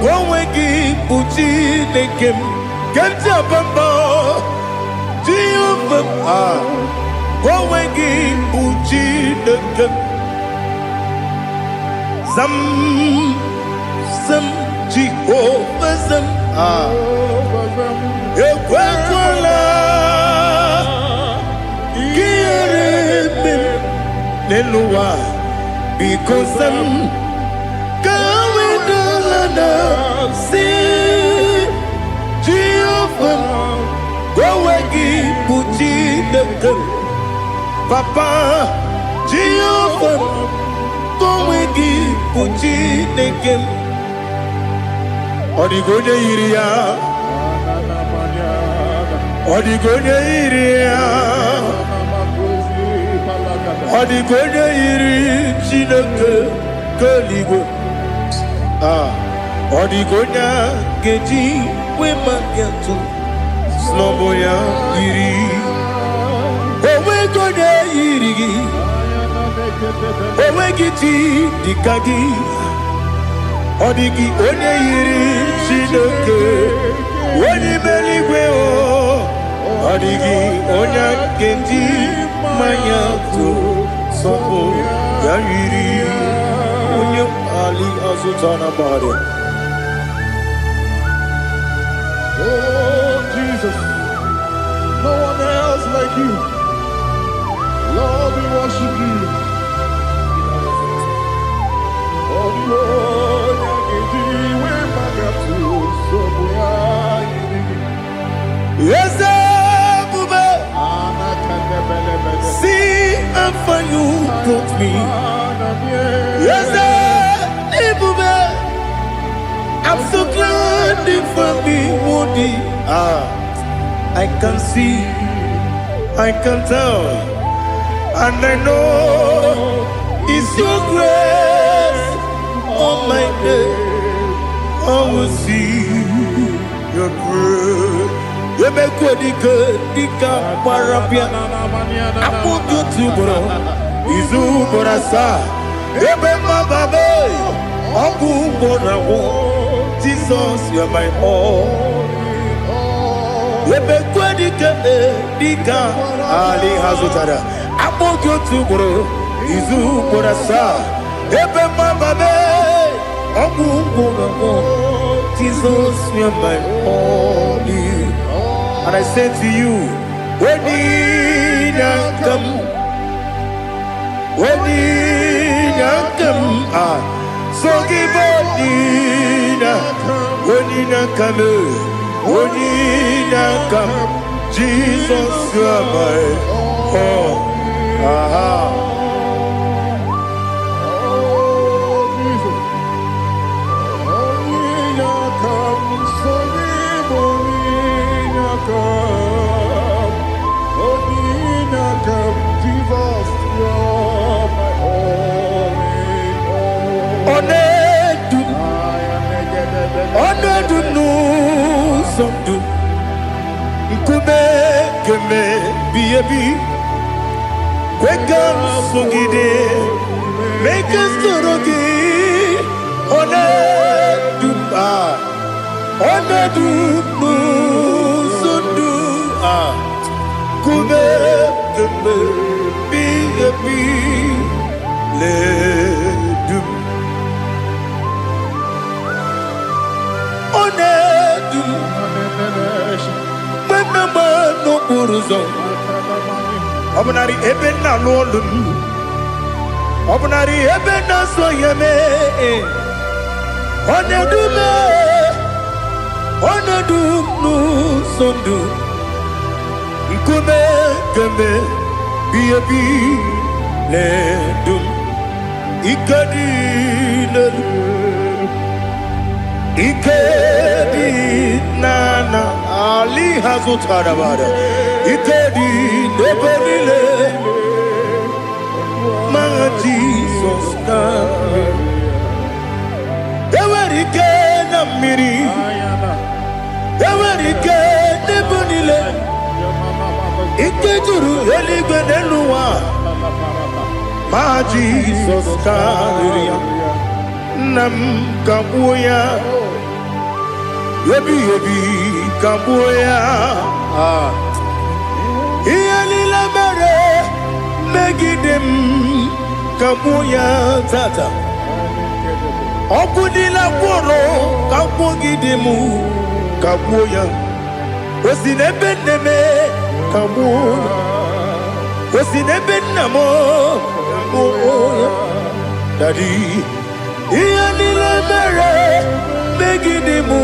Gowegi Puchi Nekem Ganja Bamba Jehovah Gowegi Puchi Nekem Zam Jehovah Zam Ekwakwala Kieremem Neluwa because Zam Kawedalana see Jehovah Gowegi Puchi Nekem Papa Jehovah Gowegi Puchi Nekem Odigonya Iria Odigonya Iri Chineke Kaligo Odigonya Geji Wemagetu Sloboya Iri Owegonya Iri Owegiti Dikagi Odigi onye yiri Chineke onye meligwe o Odigi onye kendi manya to sopo ya yiri onye Ali Azutana Bade. Oh Jesus, no one else like you. Lord, we worship you. Oh Lord, yes, see how far you brought me. Yes, I'm so glad for me, Woody. I can see, I can tell, and I know It's your grace on my day. I will see your grace. You make what you could, Dika Parapia. I put you to bro. Izu Borasa. Ebe Mababe. Abu Bonawo. Jesus, you're my all. Ebe Kwadika Dika Ali Hazutara. I put you to bro. Izu Borasa. Ebe Mababe. Abu Bonawo. Jesus, you're my all. And I say to you, when you come, so give up, when you come, Jesus, you are my all. Make us to Obnari ebena lolum, obnari ebena soyeme, onedu nu sondu, nkume keme biebi ledum, ikedi nana ali hazutarabada. Ikedi nebenile, my Jesus come. Ewerike na miri, ewerike nebenile. Ikejuru eligwe neluwa, my Jesus come. Nam kabuya, yebi kabuya. Iyalila mere megidem kabuya tata. Okudila kworo kabugidemu kabuya. Osinebendeme kabuya. Osinebenamo kabuya. Daddy, iyalila mere megidemu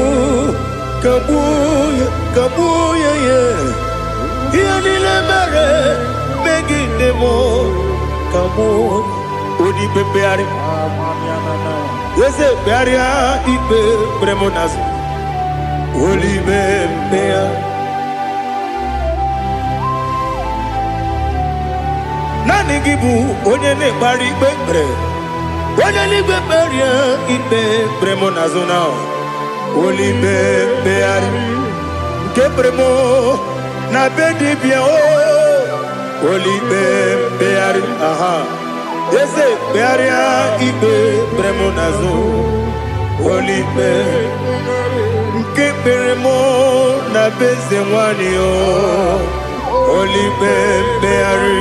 kabuya yeah. Yanile mere megidemo kamo odi bebeari yese bearia ibe bremonas oli bebea nani gibu onye ne bari bebre onye ni beberia ibe bremonas now oli bebeari kebremo na bedi bien oh olibe beari aha ese bearia ibe bremonazo olibe nke beremo na beze nwani oh olibe beari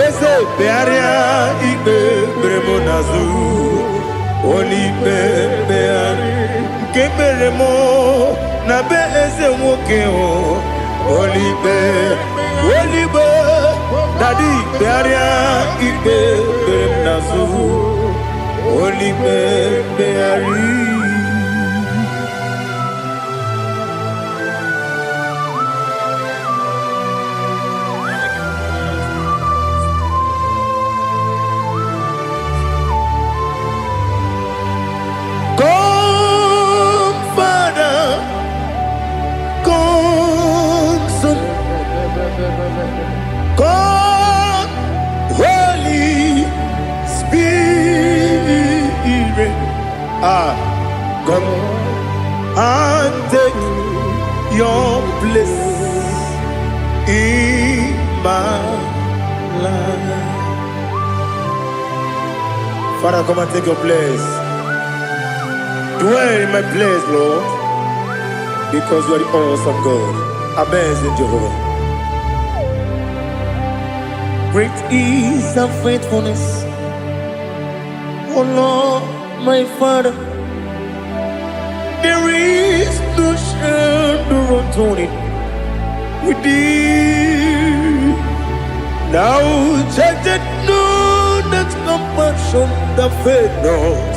ese bearia ibe bremonazo olibe beari nke beremo na beze nwoke oh Olibe, Daddy, Bearia, Ibe, Bernazu, Olibe, Beari. Come and take your place in my life. Father, come and take your place. Dwell in my place, Lord, because you are the awesome God. Amazing Jehovah. Great is thy faithfulness, O Lord, my Father. There is no shadow unto it with thee. Thou judgest not that compassion that faith not.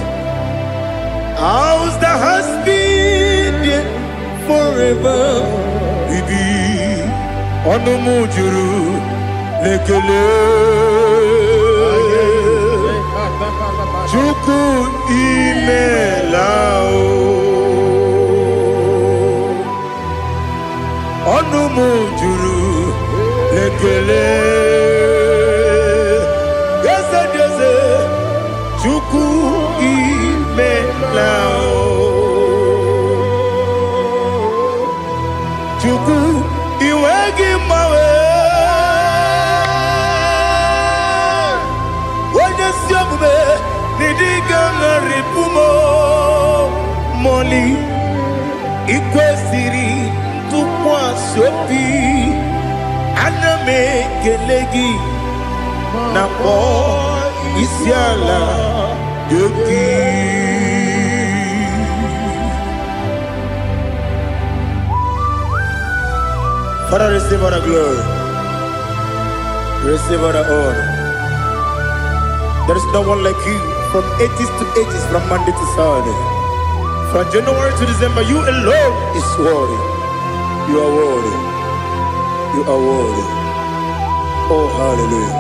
Ours that has been there forever with thee. Onomujuru lekele Chuku imelao Onomujuru lekele Yese Chuku imelao Chuku iwegi mawe Wanyasiyamume nidiga ngaripumo Moli ikwesiri tukwa sopi Aname kelegi na po isiala yoki Father, receive all the glory, receive all the honor. There is no one like you from ages to ages, from Monday to Saturday. From January to December, you alone is worthy. You are worthy. You are worthy. Oh, hallelujah.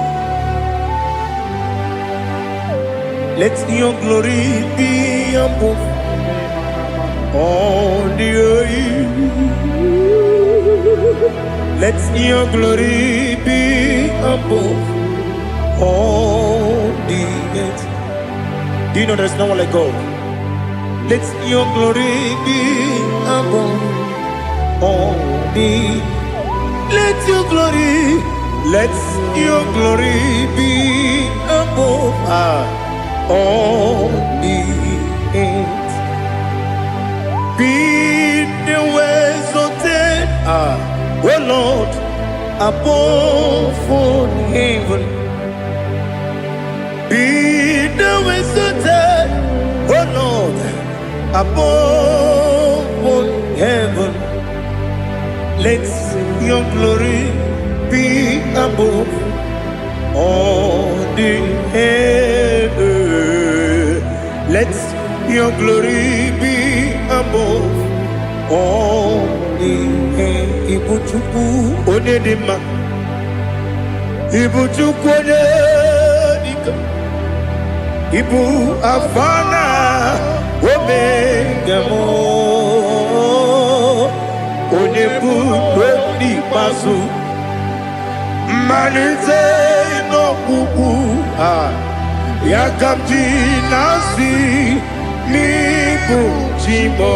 Let your glory be above all the earth. Let your glory be above all the earth. Do you know there's no one like God? Let your glory be above all the. Let your glory be above all the earth. Be the ways of death, oh Lord, above all heaven. Be the ways of death, oh Lord, above all heaven. Let your glory be above all the earth. Let your glory be above all the earth. Ibuchuku onedima, Ibuchuku onedika, Ibu afana omega mo, onebu weni pasu, manite no kuku yakamti nasi nibu chimo.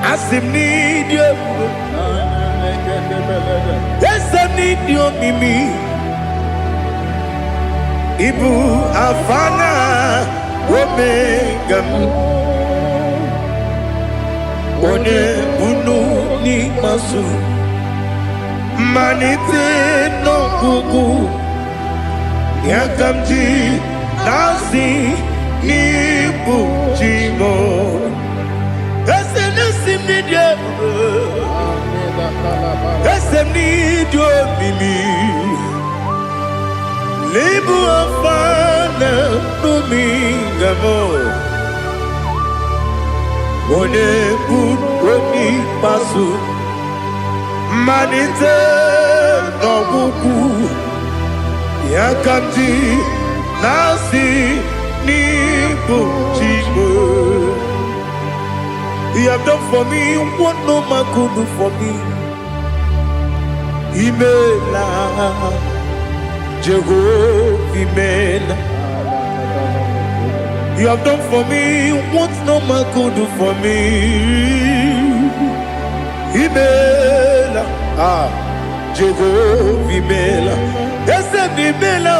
Asim need you. Yes, I need you, Mimi. Ibu afana omega. One bunu ni masu. Manite no kuku. Yakamji nasi nibu chimo. Esem need you, Mimi. Lebu afana numingamo. One puni pasu. Manite no buku. Yakamji nasi nibu chimo. You have done for me what no man could do for me. Imela, Jehovah, Imela. You have done for me what no man could do for me. Imela, Jehovah Imela, yes, Imela,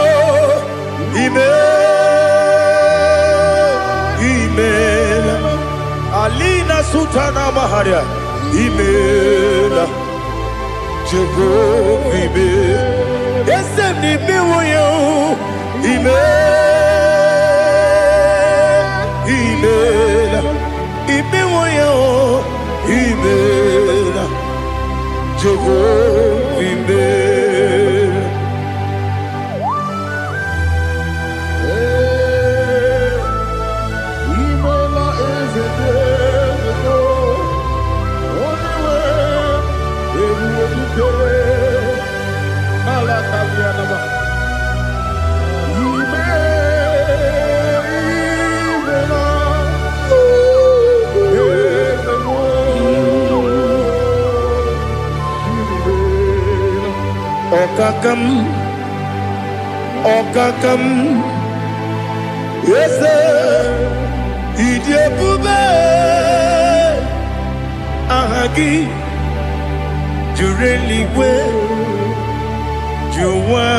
Imela, Alina Sultana Maharia, Imela, Jehovah Imela, yes, Imela, Imela, Imela, Jehovah Imela. Imela is a devil. Only way they will do. Malakalianaba. Okakam, yes, Idiabube, Ahagi, Jureliwe, Juwa,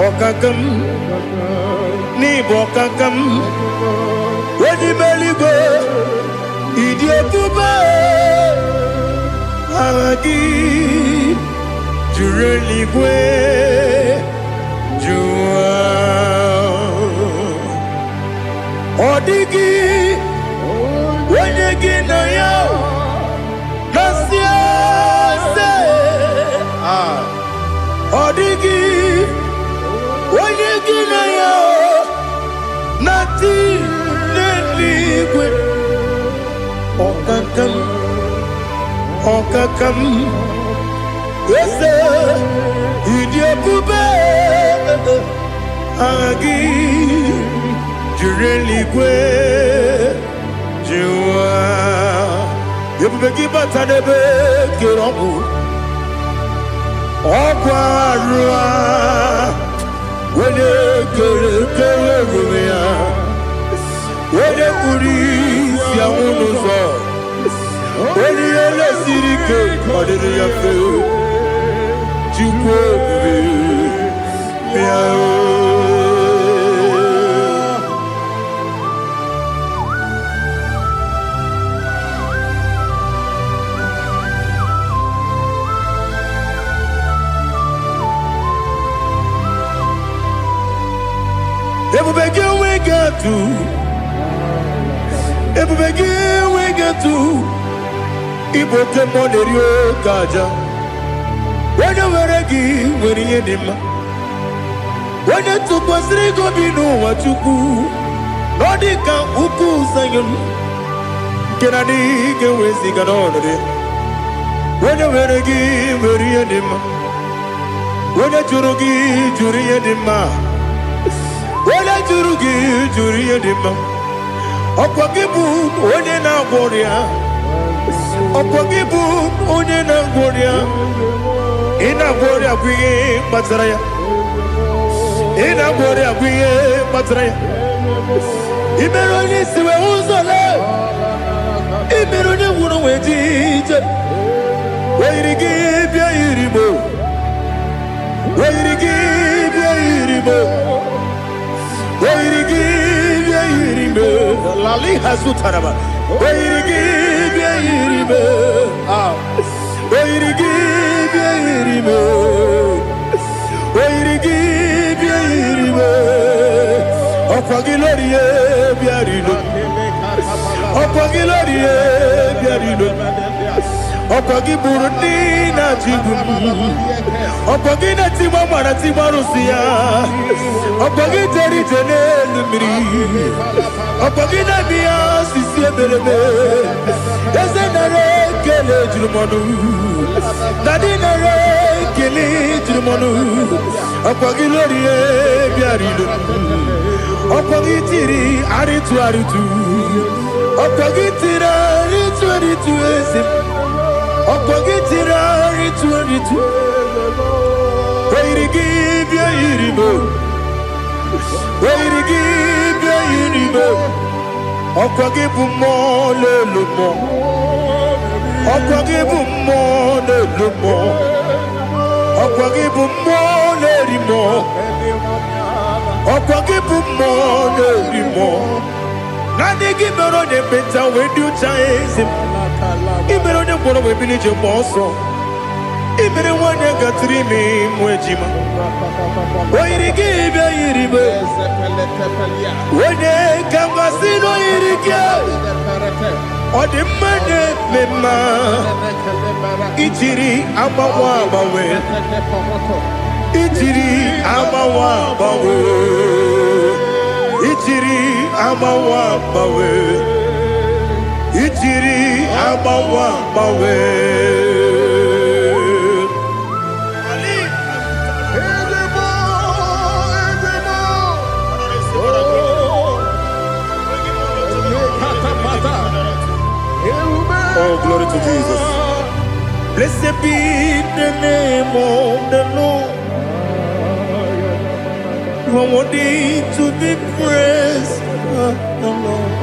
Okakam, Nibokakam, Wedibeligo, Idiabube, Ahagi, Jureligwe, Jua, Odigi, Wenegina yo, Nasia se, Odigi, Wenegina yo, Nati Neligwe, Okakam, Okakam. Yes, Idiabube, Agi, Jureligwe, Jua, Yabubeki Batanebe, Kirobu, Okwarua, when you Kerumia, when you Puris, Yamunuzo, when you Lesirike, what did you feel? When you were a gift, when you had him, when you took was Rigo, you know what you do. Nodika, Uku, Sayon, Kenadi, get with the Ganoni. When you were a gift, when you had him, when you Jurugi, Juri had him, when you Jurugi, Juri had him, Opagibu, when you now warrior, Opagibu, when you now warrior. Ina gloria kuye matraya. Ina gloria kuye matraya. Imeroni siwe uzole. Imeroni wunu wejije. Weirigi bia iribo. Weirigi bia iribo. Weirigi bia iribo. Lali hazutaraba. Weirigi bia iribo. Weirigi bia iribo. Weirigi bia iribo. Okwagilorie bia iribo. Okwagilorie bia iribo. Okwagiburundi na jibu. Okwagina timama na timarusia. Okwagiteri jene lumiri. Okwagina biya sisi eberebe. Ezenare kele jurumonu. Nadinare kele jurumonu. Okwagilorie bia iribo. Okwagitiri aritu aritu. Okwagitira aritu aritu esim. Okwagitira aritu aritu. Weirigi bia iribo. Where you give your universe. Okwagibu mo lelumo. Okwagibu mo lelumo. Okwagibu mo lerimo. Okwagibu mo lerimo. Nani gibero de beta we do chase. Ibero de boro we village moso. Ibero wanya gatrimi mwejima. Where give your universe. Wene kambasino irikia Ode mane mema Ichiri amawa bawe Ichiri amawa bawe Ichiri amawa bawe Ichiri amawa bawe Oh, glory to Jesus. Blessed be the name of the Lord. You are worthy to be praised, the Lord.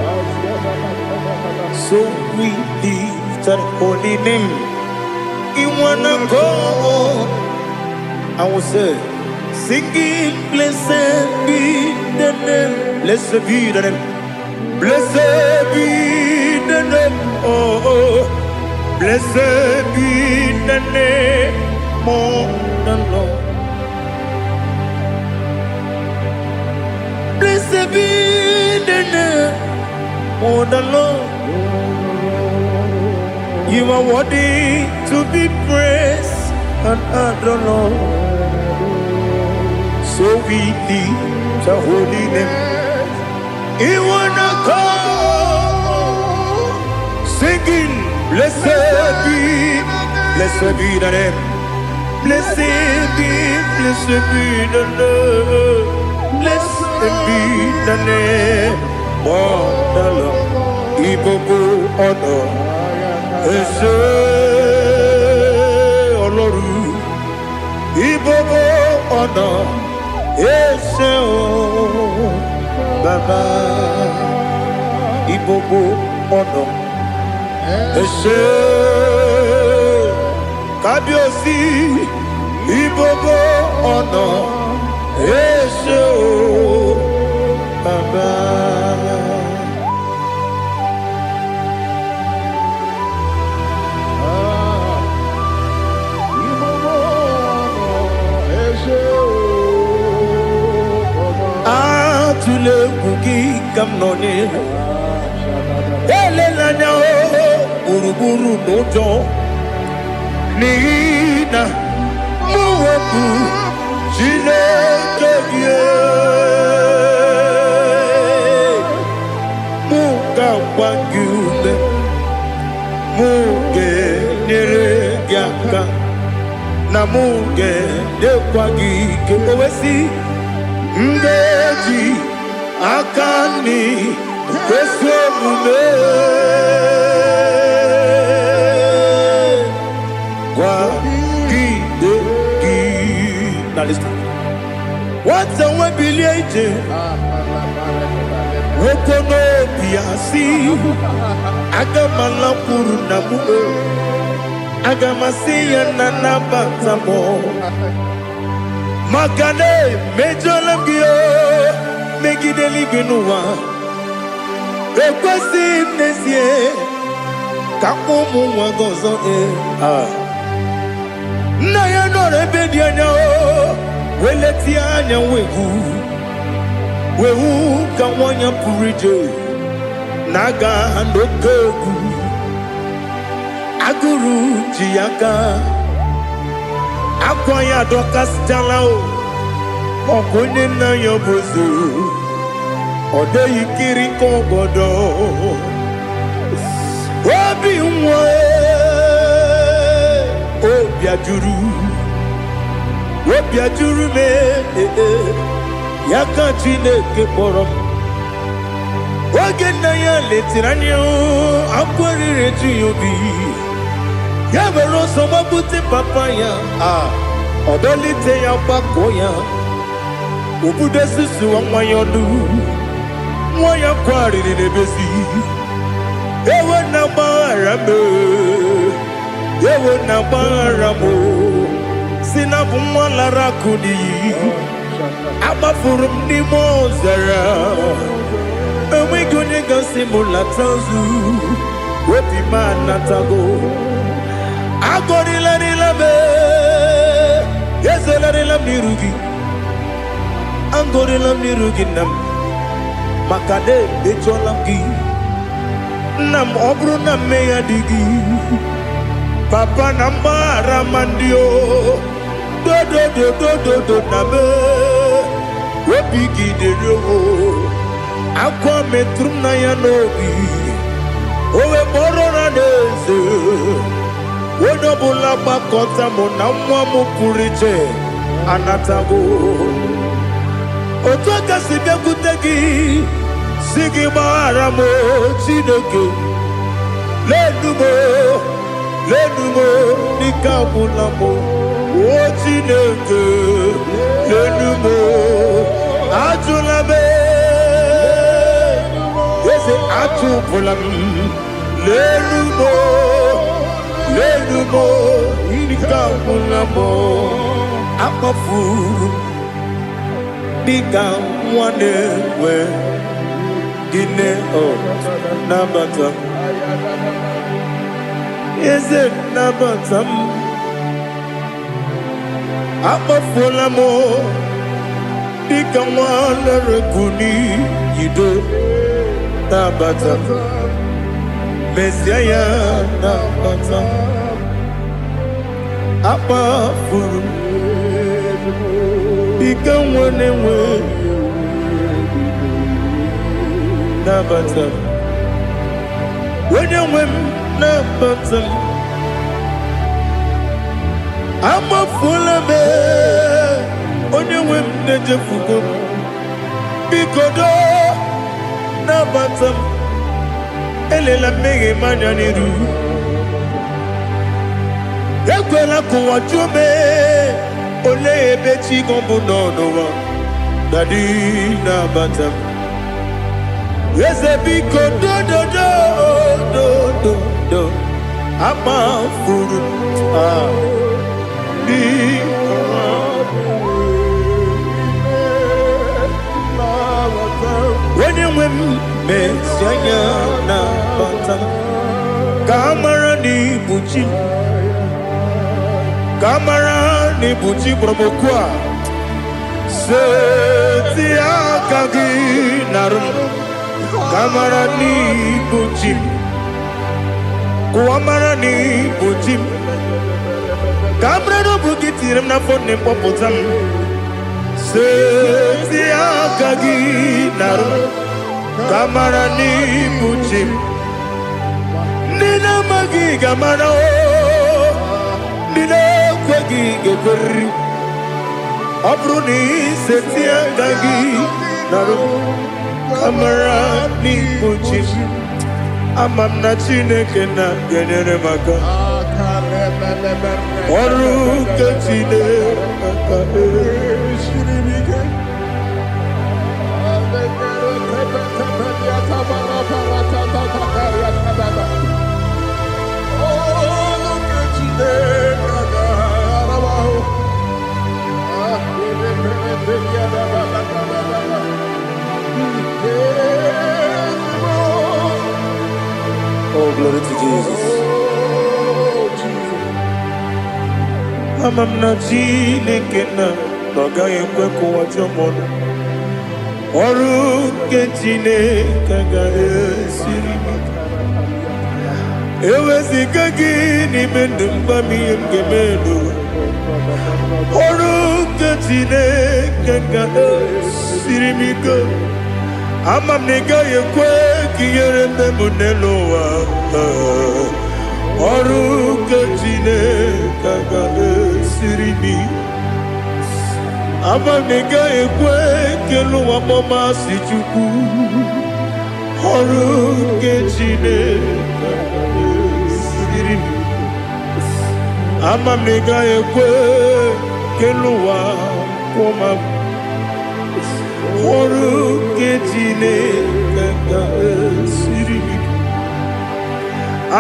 So we lift that holy name. You wanna go? I will say, singing, blessed be the name. Blessed be the name. Blessed be the name. Oh, blessed be the name of the Lord. Blessed be the name of the Lord. You are worthy to be praised and adored, Lord. So we lift the holy name. You wanna call, singing, blessed be the name. Blessed be the Lord. Blessed be the name of the Lord. Ibobo honor, Ese Oloru. Ibobo honor, Ese Baba. Ibobo honor. Ese Kabiosi Ibobo ono Ese Baba Ibobo Ese Atule kuki kamnone Elelanya Uruburu nojo Nina Muwebu Chineke Muga wangule Muge nere gyaka Na muge dekwagi Kewesi Ndeji Akani Kweso mume Now listen. What's the way biliate? Wokono biasi. Agamala puru namu. Agamasiya nanabatamo. Makane mejolamgio. Megideli binua. Ekwesi nesie. Kakumu wagozo na ya no rebedi anya o weleti anya wehu ka wanya purije naga ndokogu aguru jiaka akwa ya doka stala o okonye na yo bozu ode yikiri kogodo obi nwa Obiajuru me Yaka Chineke kpọrọ Oge na ya letiri anya akwarịrị eju ya obi Ya mere ọsọ mabute papa ya Ọdọlite ya gbakọ ya Ubudesisu wanyonu Wanya kwari ni nebesi Ewe na barame Ewe na baramo Sinabu mwalara kudi Abafurum ni mozara Ewe gune gasimula tanzu Wepi manatago Agori la nilabe Yese la nilam nirugi Angori lam nirugi nam Makade becholamgi Nam obru nam meya digi Papa nambara mandio Do nabe Wepigi de roho Akwa metrum na yanobi Owe borona neze Wodobula bakota mona mwamu puriche Anatago Otoka sibya kutegi Sigi baramo Chineke Lenumo Nikabulamo O Chineke Lenumo Ajulabe Yese Ajupulam Lenumo Nikabulamo Akafu Bika one we Gine Nabata Is it Nabatam Apafulamo Bika one Rekuni Yido Nabata Messiah Nabata Apafulu Bika one we Nabatam when you win Nabatam I'm a full of it when you win the Jefugo Bikodo Nabatam Elela Mege Mananiru Ekwela Kuwa Jume Ole Bechi Gombo no Daddy Nabatam Yes, a big do. I'm a fool. When you win, Messiah, Kamara ni Buchi Promokwa. Setia Kagi Narum. Kamarani Buchim Kuamarani Buchim Kamrano Bukitiram na phone Popotam Setia Kagi Naru Kamarani Buchim Nina Magi Gamano Nina Kwagi Geberi Abruni Setia Kagi Naru Kamarani Buchim Amamna Chineke na genere maka Oruka Chineke Shiribike Oh, glory to Jesus. I'm not Chinekena, Noga Yemko, what your mother. Oru Ketine Kagare Sirima. Ewesika Gini Mendumbami and Gemedo. Oru Ketine Kagare Sirimiko. Amam nega ye kwe kiyere me muneloa Oru kachine kagale sirimi Amam nega ye kwe kelu wamoma sichuku Oru kachine kagale sirimi Amam nega ye kwe kelu wamoma Oru ketine kaka siri.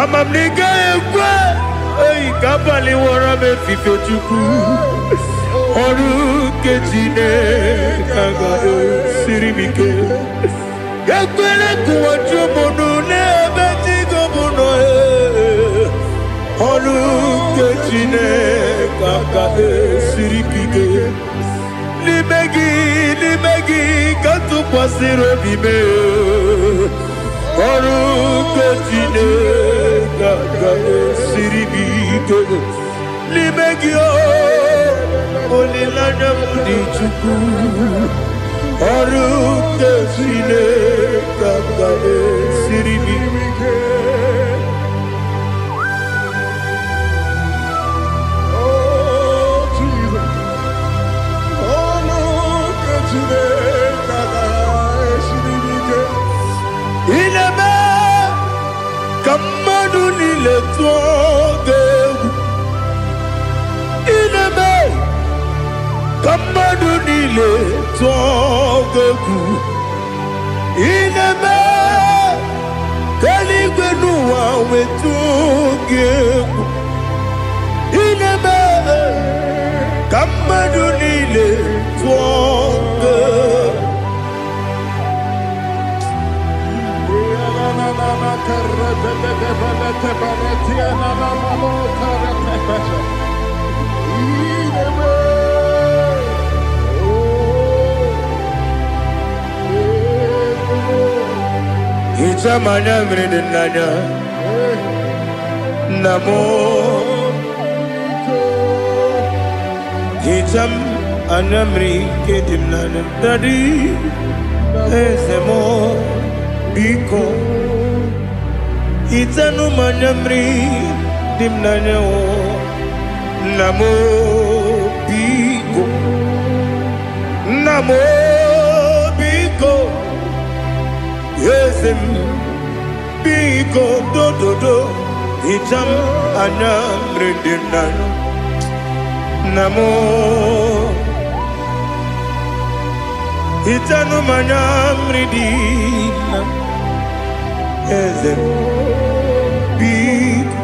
Amamnika ekwe. Hey, kabali wara me fife chuku. Oru ketine kaka siri bike. Yakwele kuwa chumono ne beti gomono. Oru ketine kaka siri bike. Limegi, kantu pasiro bime. Oru ketine kaka siribike. Limegi olilanya mudi chuku. Oru ketine kaka siribike. Ineme kamadu nile tuogegu. Ineme kamadu nile tuogegu. Ineme kaligwenu wawe tuogegu. Ineme kamadu nile tuogegu. Ita manya mrede nanya namo. Ita anamri kedim nanya dadi ezemo biko. Ita no manyamri dim nanya o namo biko. Namo biko. Yesem biko do do do. Itam anamri dim nanya namo. Ita no manyamri dim nanya. Yesem biko.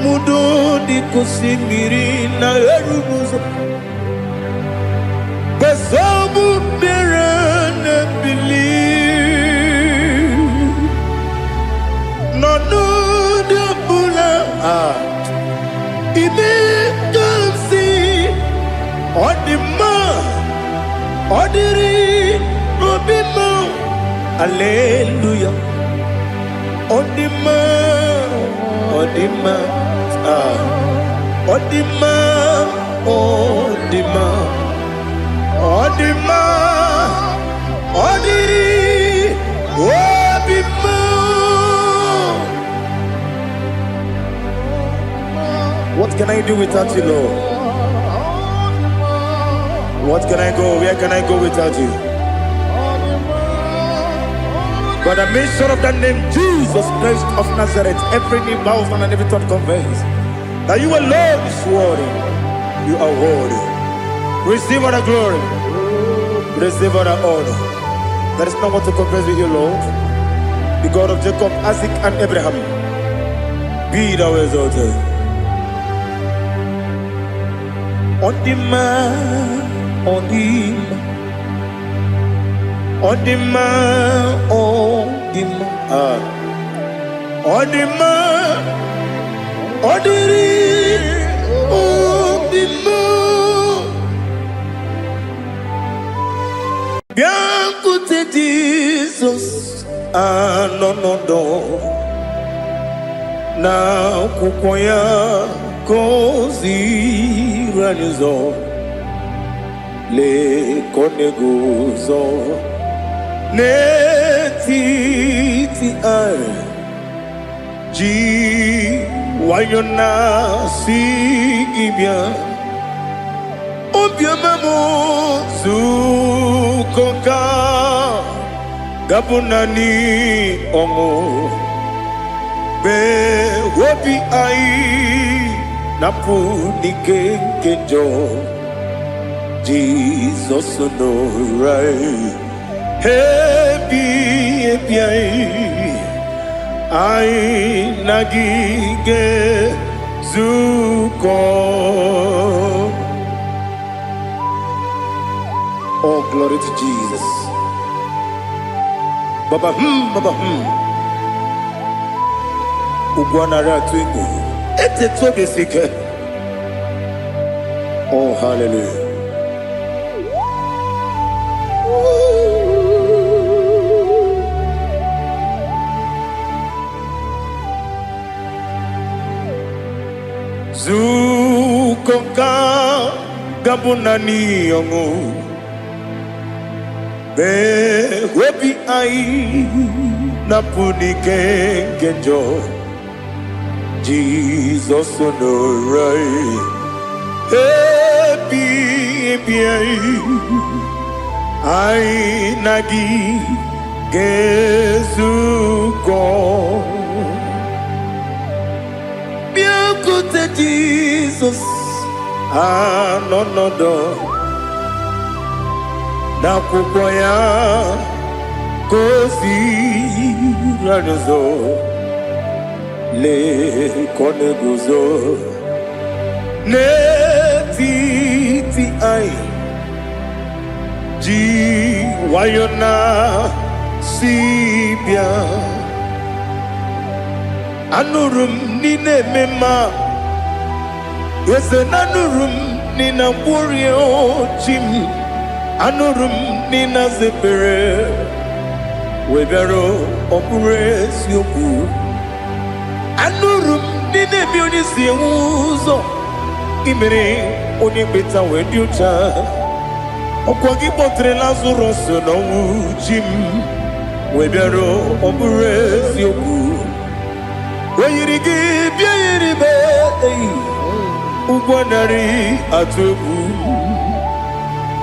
Mudo di kusimiri na erumuzo. Besobu birane believe. No de bula. Ime kansi. Odima. Odiri. Obima. Hallelujah. Odima. Odima. Odima. Odima. Odima. Odiri. Obima. What can I do without you, Lord? What can I go? Where can I go without you? By the mention of that name, Jesus Christ of Nazareth, every knee bows and every tongue confesses that you alone is worthy. You are worthy. Receive all the glory. Receive all the honor. There is no one to confess with you, Lord. The God of Jacob, Isaac, and Abraham. Be thou exalted. On the man, on the man. On the man, on the man, on the man, on the man. Bien écoutez Jesus, no. Na kukoya kozi ranizo, le koneguzo. Netiti ai ji wayona sigibia obiamamo sukoka gabunani omo be wobi ai napu nikenjo Jesus no right. Happy I nagige zuko. Oh, glory to Jesus. Baba Baba Ugwana ratwingu. Ete tobe sike. Oh, hallelujah. Zukonka gabunani yongu be webi ai napunike kenjo Jesus no right happy ai nagi gezuko Jesus, no do. Na kukoya kosi ranozo le koneguzo ne titi ai ji wayona sibia anurum nine mema. Yes, anurum nina warrior chim anurum nina zepere webero opures yoku anurum nina bionisi uzo imere onibeta weducha okwagi potre lazarus no chim webero opures yoku weyirigi biayiribe Ugwanari atubu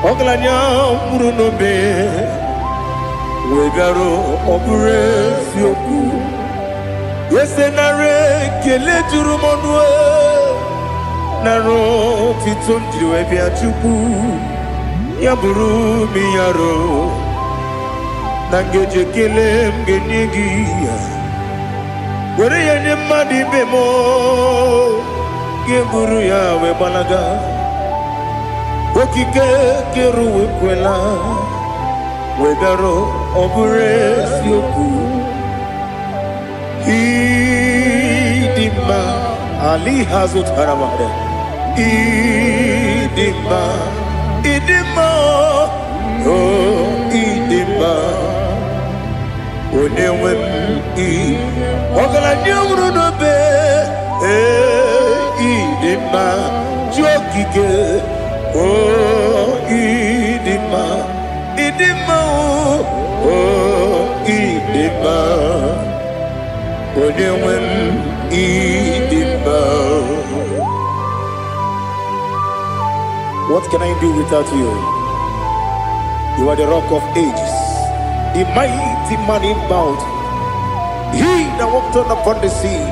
Oglanya murunobe Wegaro opuresi oku Yesenare kele jurumonwe Naro titondiri webi achubu Yaburu miyaro Nangeje kele mgenyegi Were yenye madi bemo Geburu ya we balaga Okike keru we kwela Wegaro obure siyoku Idima Ali hazut haramade Idima Oh idima Onewem Ogala nyumru nobe Idima jokike oh idima oh idima onewem idima. What can I do without you? You are the rock of ages, the mighty man in battle. He that walked on upon the sea.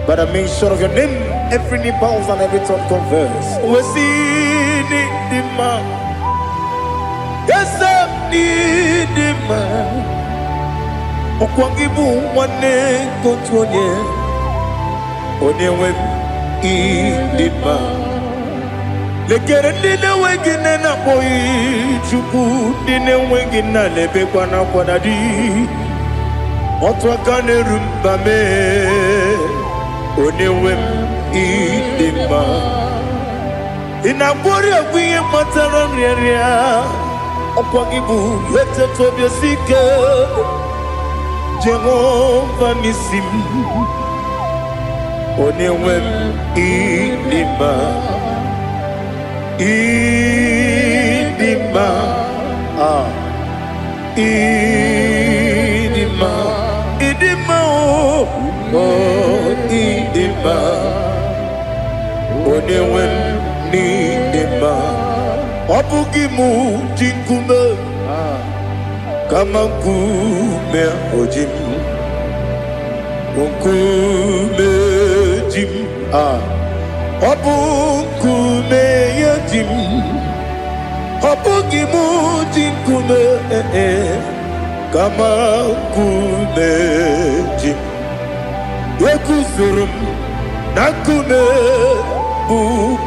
By the mention of your name, every knee bows and every tongue confess. We see the man. Yes, I need the man. Okwangibu wane kotonye. Onewe idima. Lekere dine wegine na boy chuku dine wegina lebe kwa na kwa dadi. Otwa kane rumba me. Onewem idima Inabori agwiye matara nriya Okwagibu yete tobye sike Jehova nisim Onewem idima Idima Idima Idima oh idima Onewem nidima Obugimu jinkume Kama nkume ojim Nkume jim Obu nkume yajim Obugi mujikume kama kumeji Yekuzurum nakume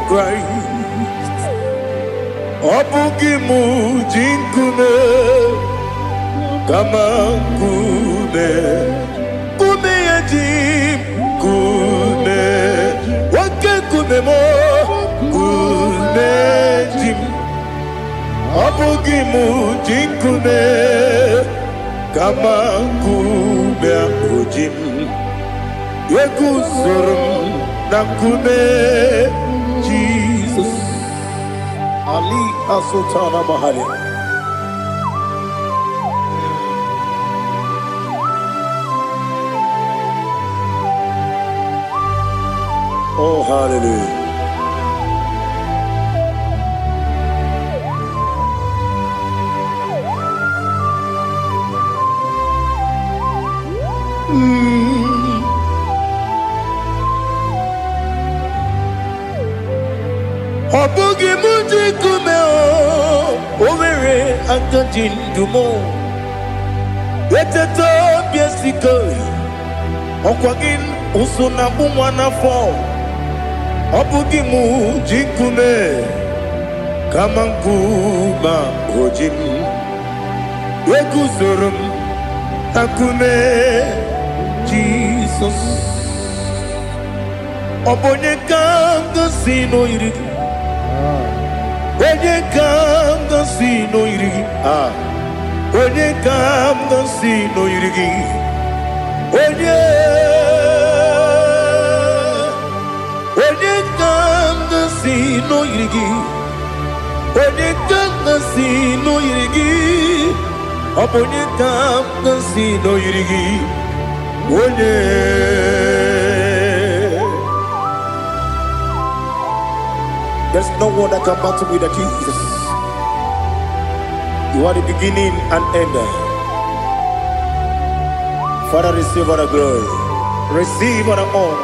Christ Obugi mujikume kama kume yajim kume wake kume mo kume jim Obugi mujikume kama kume akujim Yekuzurum nakume Jesus Ali Asultana Mahali. Oh, hallelujah. Obugi mujikume overe akajindumo Eteto biesiko Okwagin usuna bumwana fo Obugi mujikume kama nkuba ojim Yekuzurum nakume Jesus Obonye kanga sino irigi Onye kanga sino irigi Onye kanga sino irigi Onye kanga sino irigi Onye kanga sino irigi Onye kanga sino irigi Onye There's no one that can battle with Jesus. You are the beginning and end. Father, receive all the glory. Receive all the honor.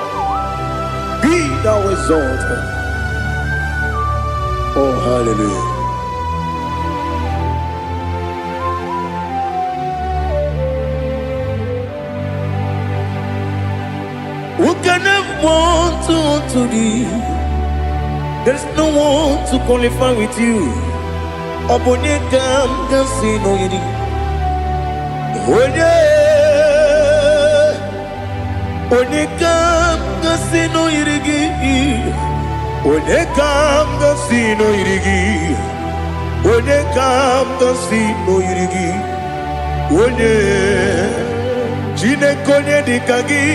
Be thou exalted. Oh, hallelujah. Who can have one to thee? There's no one to qualify with you. Obonye kam kasino yidi. Onye kam kasino yidi. Onye kam kasino yidi. Onye kam kasino yidi. Onye chine konye dikagi.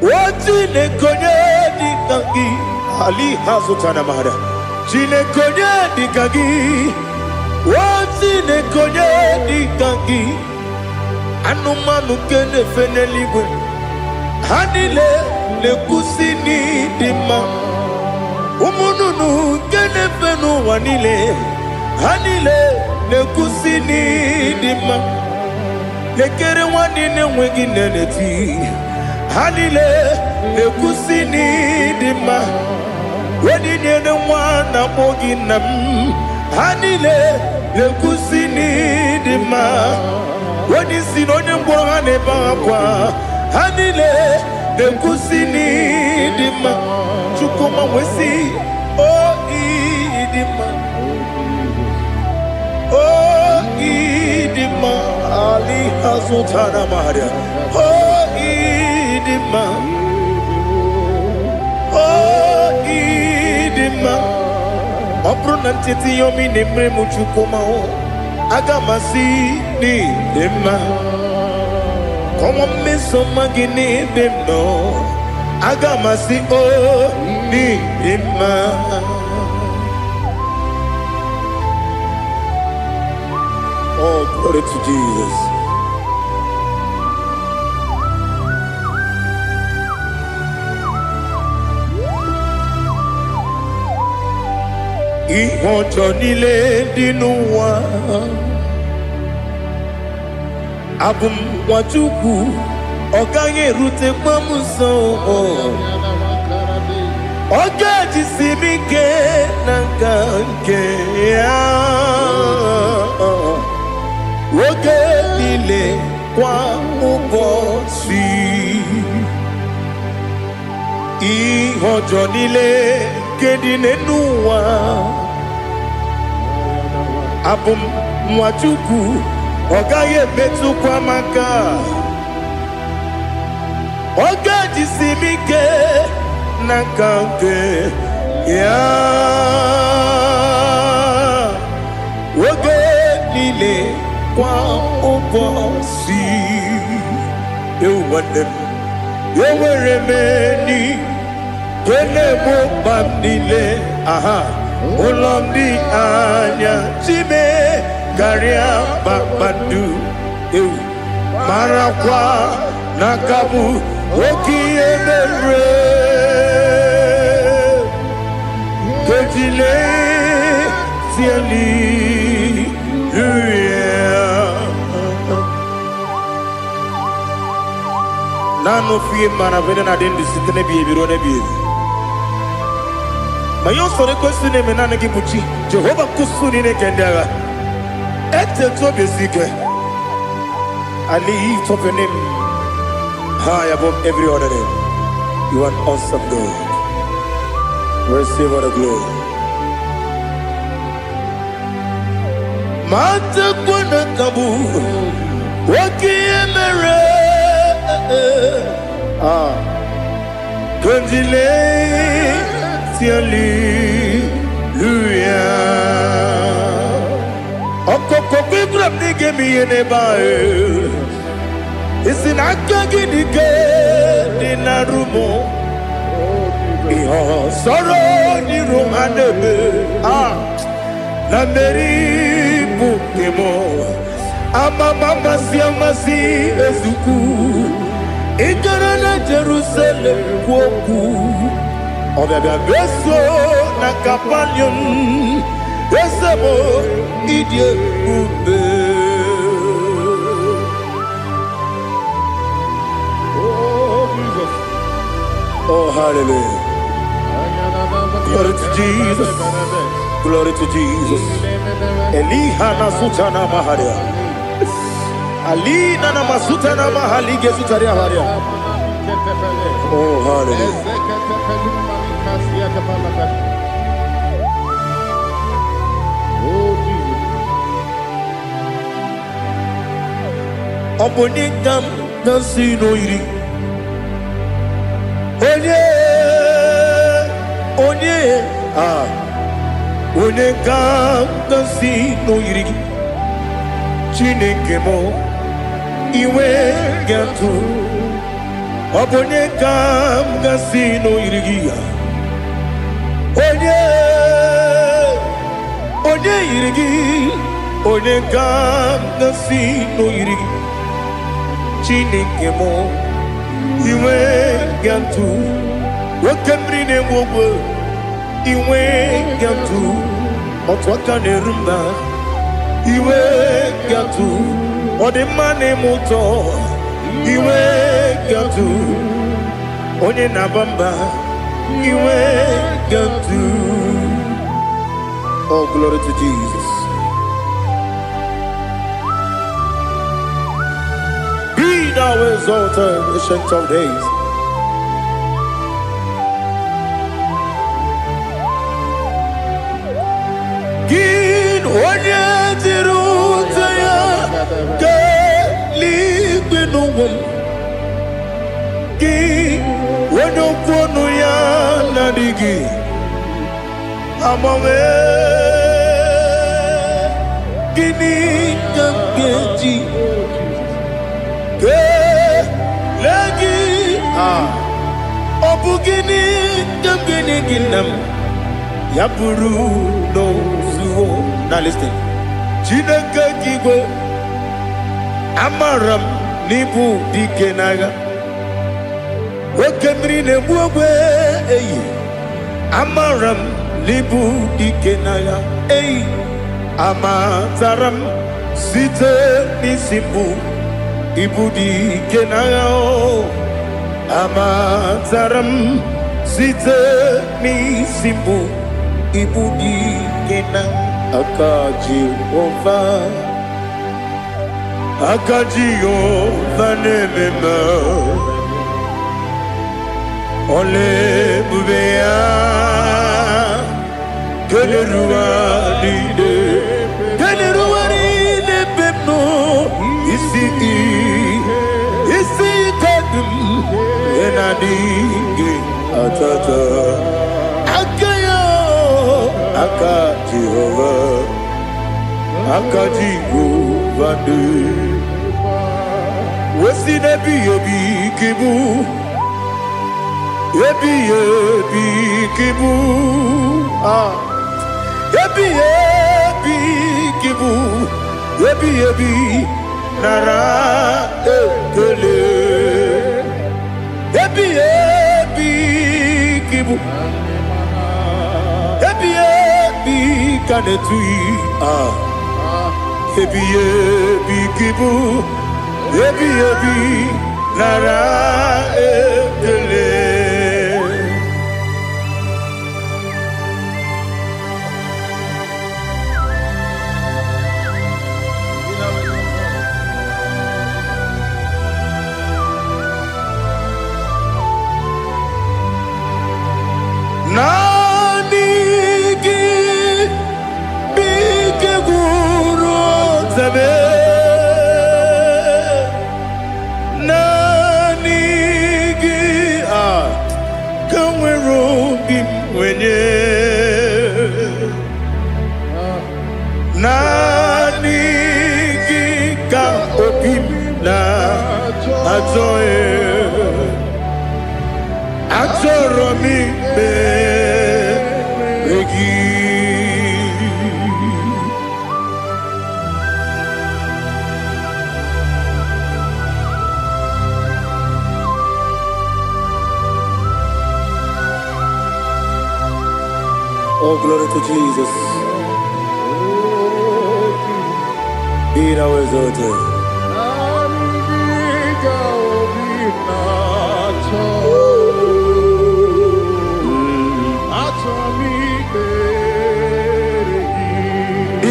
Wachine konye dikagi. Ali Hazutana Mahada. Chine konye dikagi. Wachine konye dikagi. Anumanu kene feneligwe. Hanile le kusini dima. Umununu kene fenu wanile. Hanile le kusini dima. Lekere wanine wengi neneti. Hanile le kusini dima. Wedi nyene mwana mogi nam. Hanile le kusini dima. Wedi sinonye mbwagane bakwa. Hanile le kusini dima. Chukuma wesi oh idima. Oh idima. Ali Hazutana Maria. Oh idima. Oh idima. Opronantiti yomi nemre muchukuma o. Agamasi ni dema. Como me somagini demno. Agamasi o ni dema. Oh, glory to Jesus. Ihojo nile dinuwa Abum wajuku Oganye rute mamuso Oge jisimike n'aka nke ya. Oge niile kwa ụbọchị. Ihe ọjọọ niile nke dị n'ụwa. Abụ m nwa Chukwu, ọ gaghị emetụkwa m aka. Oge jisimike n'aka nke ya. Oge niile kwa ụbọchị. Ewu nwanne m, enwere m enyi ga-egbo mkpa m niile. Ụlọ m dị anya chime karịa kpakpando. Ewu marakwa n'aka bụ oke ihe mere. Kejile tieli nano fie mana vene na den disitene bi ebiro na bi. Mayo sore kwesune me nane gibuchi Jehova kusuni ne kendaga. Ete to besike. I lift up your name high above every other name. You are awesome God. Receive all the glory. Mata kuna kabu waki emere. Kundile hallelujah. Okoko kigrab nige mi enebae. Isina kagi nige dinarumo. Iho soro ni romanebe. Na meri bukemo. Amama siamasi ezuku. Ikarana Jerusalem woku. Obebe beso na kapanion. Besamo idie ube. Oh, Jesus. Oh, hallelujah. Glory to Jesus. Glory to Jesus. Elihana sutana maharia. Alina na masuta na mahali gesutaria haria. Oh, hallelujah. Oh, Jesus. Obonikam nasino iri. Onye Onekam nasino iri. Chineke mo iwe gatu. Obonekam nasino iri. Onye iri. Onekam nasino iri. Chineke mo iwe gatu. Wakemri ne mwogo iwe gatu. Otwaka ne rumba iwe gatu. Odemane moto iwe gatu. Onye nabamba iwe gatu. Oh, glory to Jesus. Be thou exalted, ancient of days. Gin onye tirutaya ke ligbinugum. Gin onye kwonu ya nadigi amawe. Gini kamgeji ke lagi obu gini kamgini ginam yapuru no zuo. Now listen. Chineke kigwe amaram nibu dikenaga. Wakemri ne buogwe eyi amaram nibu dikenaga. Eyi amataram site nisimbu ibu dikenaga. Amataram Site ni simbu ibu di kenang akaji ova nemema ole bubea keleruwa de bemo isi kadum enadinge atata akayo akaji Jehova de Wesi nebi kibu Ebi kibu Ebi kibu Ebi nara ekele Ebi kibu Ebi kanetui Ebi kibu Ebi nara ekele Nanigi bike guru zabe Nanigi kamweru bimwenye Nanigi ka opim na atoe Atoro mi begi Oh, glory to Jesus. Be thou exalted.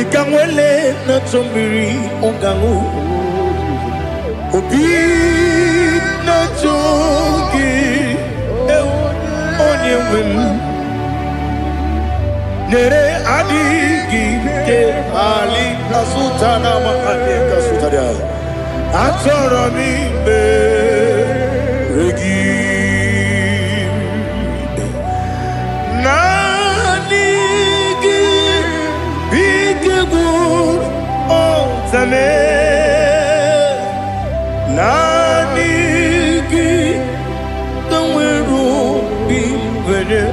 Ikamwele na chombiri ongangu Obi na chogi onye wim Nere adigi ke ali asutana mahane kasutaria Atoro mi regi Nanigi bige gur zame Nanigi kamweru bimwenye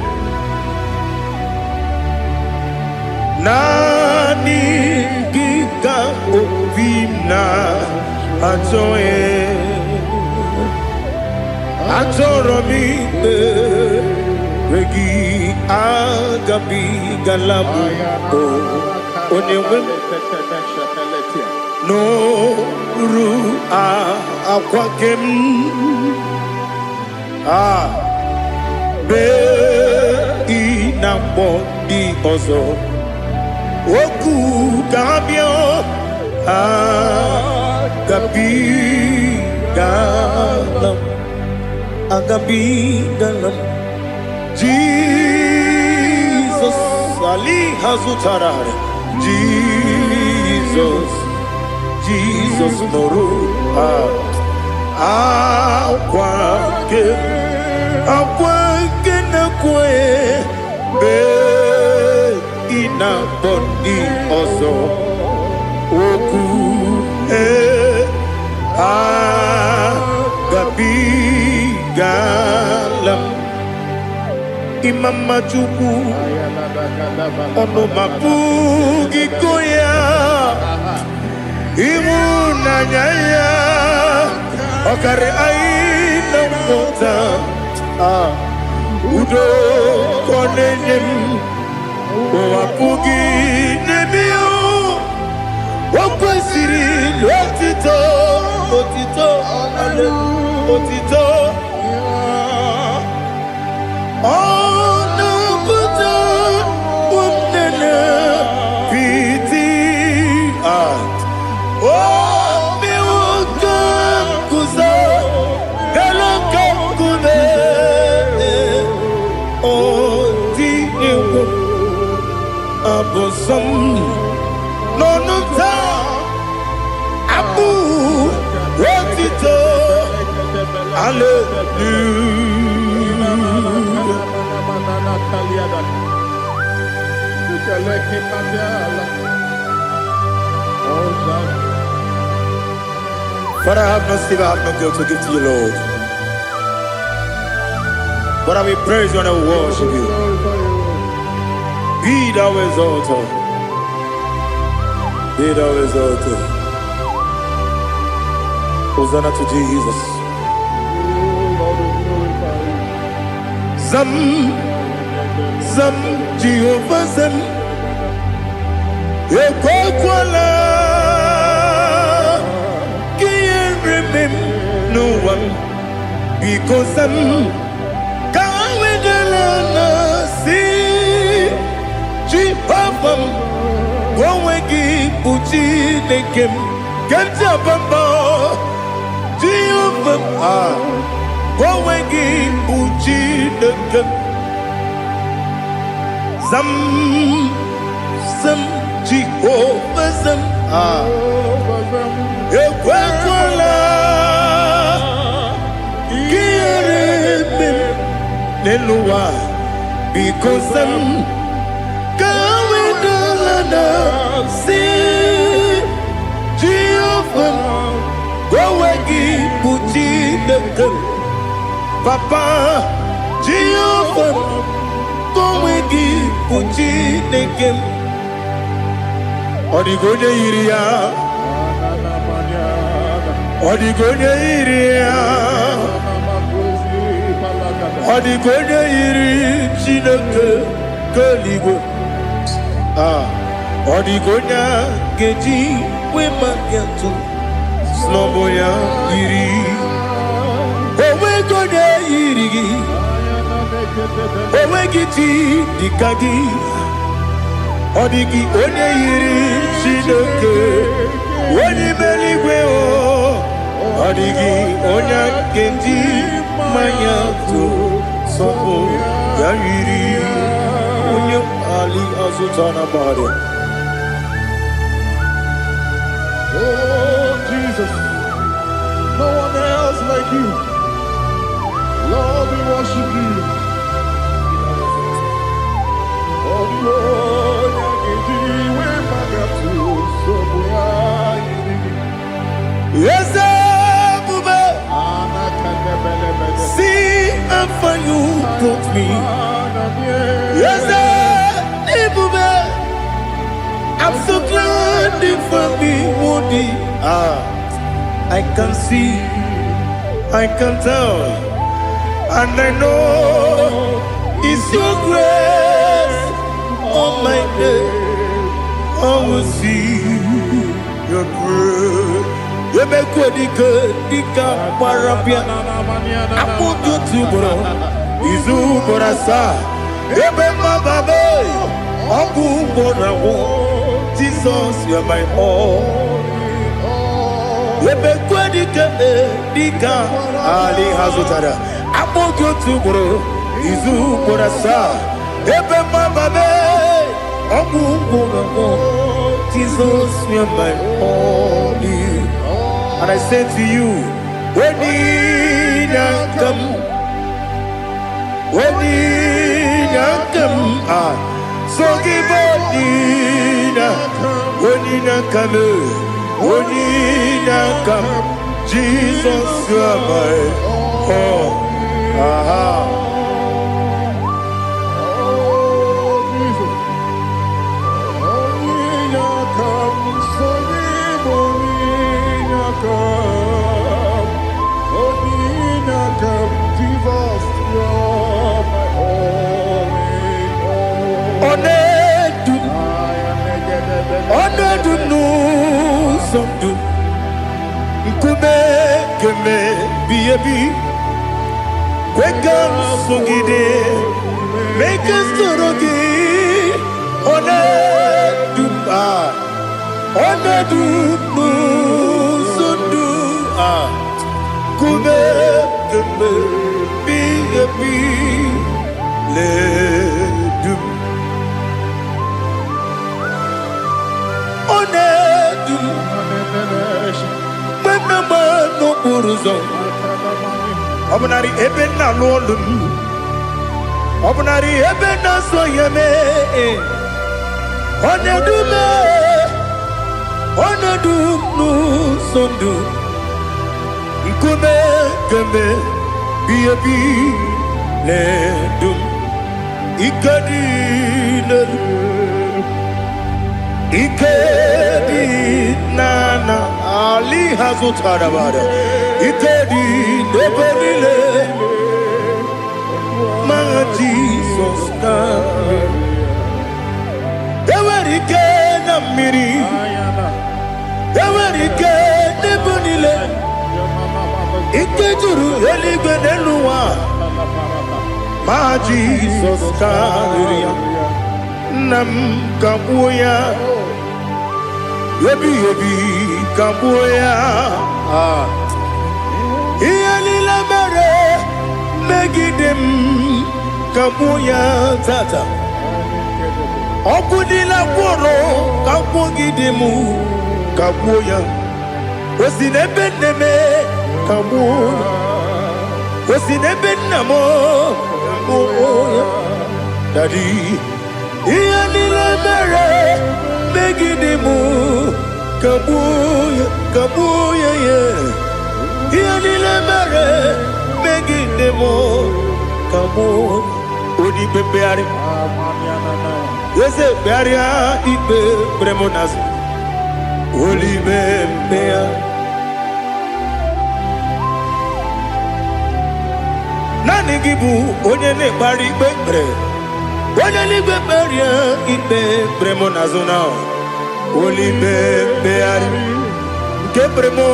Nanigi ka opimna atoe Atoro mi regi agabi galabu onewem no ru akwakem be inambo di ozo oku gabio agabi galam Jesus Ali Hazutarare Jesus Moru Akwake na kwe be ina boni ozo oku gabi galam Imam Majuku ono mapugi koya imuna nyaya okare aina mota udo konenyem wapugi nebio wakwesiri lotito otito bosom no no ta abu retito hallelujah. Father, I have no silver, I have no gold to give to you, Lord. But I will praise you and I will worship you. Be thou exalted. Be thou exalted. Hosanna to Jesus. Zam, Zam, Jehovah Zam. Ekwakwala. Can't remember no one. Because I'm Gowegi Puchi Nekem Ganja Bamba Jehovah Gowegi Puchi Nekem Zam Zam Jehovah Zam Ekwakwala Kieremem Neluwa because I'm going to see Jehovah Gowegi Puchi Nekem Papa Jehovah Gowegi Puchi Nekem Odigonya Iria Odigonya Iria Odigonya Iri Chineke Kaligo Odigonya Geji Wemakiatu Sloboya Iri Owegonya Iri Owegiti Dikagi Odigi Onya Iri Chineke Oni Meligwe Odigi Onya Geji Mayatu Sobo Yayiri Unya Ali Azutana Bade. Oh Jesus, no one else like you. Lord, we worship you. Oh Lord, yes, see how far you brought me. Yes, I'm so glad for me, Woody. I can see, I can tell, and I know it's your grace on my day. I will see your grace. You make what you could, Dika Parapia. I put you to bro. Izu Borasa. Ebema Babe. Abu Borawo. Jesus, you're my all. You make what you could, Dika Ali Hazutara. I put you to bro. Izu Borasa. Ebema Babe. Abu Borawo. Jesus, you're my all. And I say to you, when you come, so give up when you come, Jesus, you are my all. Make us Benama no buruzo. Obunari ebena lolum. Obunari ebena soyeme. Onedume. Onedum no sondu. Nkume keme. Biabi ledum. Ikadi ledum. Ikedi nana Ali Hazutarabada Ikedi nebenile Ma Jesus na Ewerike na miri Ewerike nebenile Ikejuru eligwe neluwa Ma Jesus na Nam kabuya Yebi kabuya Iyalila mere Megidem kabuya tata Okudila kworo kabugidemu kabuya Osinebenneme kabuya Osinebennamo kabuya Daddy Iyalila mere Megidemu kabuya kabuya yeah Iyalila mere Megidemu kabuya Odi bebeari Yese bearia ibe bremonas Oli bebea Nani gibu onye ne bari bebre Onye ligbe beria ibe bremonazo now Oli bebeari Nke bremo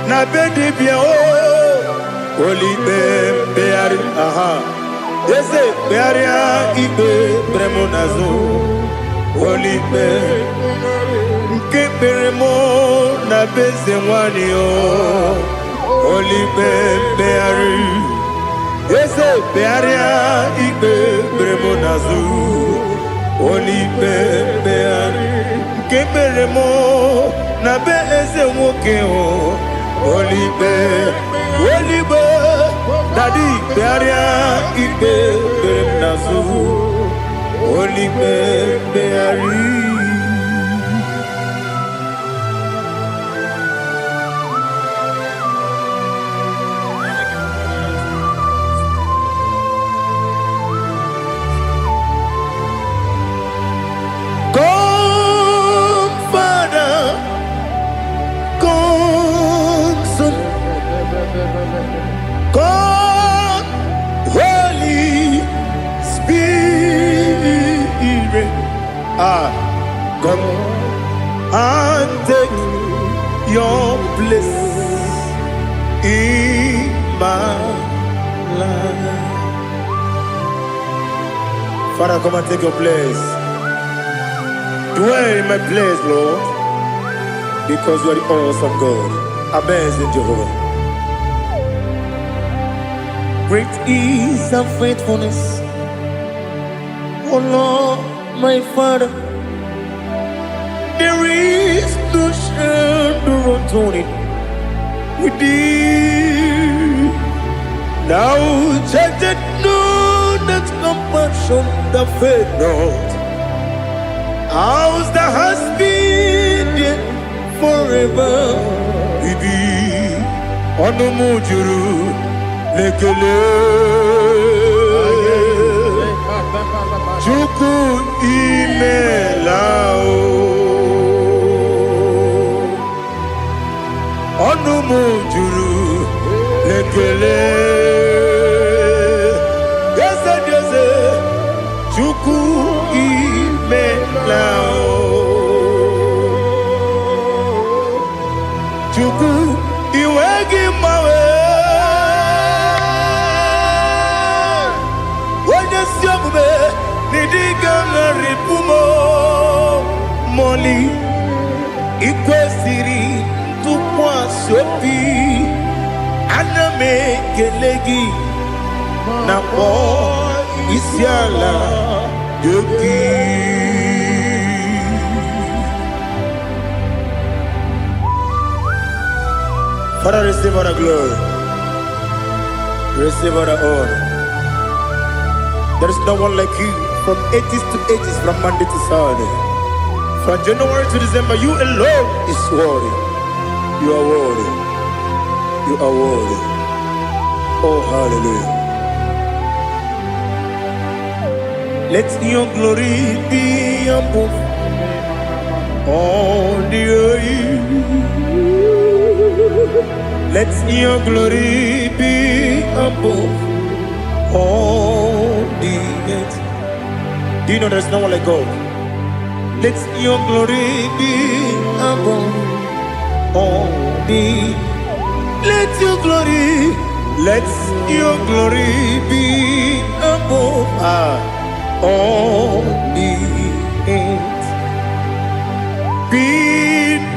na bedibia oh Oli bebeari aha Yese bearia ibe bremonazo Oli be Nke bremo na bezewani oh Oli bebeari Yese bearia ibe bremonazo Oli bebeari Nke bremo na bezewoke oh Oli be Daddy bearia ibe bremonazo Oli beari God, Holy Spirit, come and take your place in my life. Father, come and take your place. Dwell in my place, Lord, because you are the awesome God. Amazing Jehovah. Great is thy faithfulness, O Lord, my Father. There is no shadow of turning with thee. Thou judgest know that compassion that faith not. Ours that has been there forever. We be on the mujuru. Lekele Chuku imelao Onumu juru Lekele Yese Chuku imelao Chuku iwegi mawe Moli ikwesiri tukwa sopi aname kelegi na po isiala yoki Father, receive all the glory. Receive all the honor. There is no one like you from ages to ages, from Monday to Saturday. From January to December, you alone is worthy. You are worthy. You are worthy. Oh, hallelujah. Let your glory be above all the earth. Let your glory be above all the earth. Do you know there's no one like God? Let your glory be above all the. Let your glory be above all the earth. Be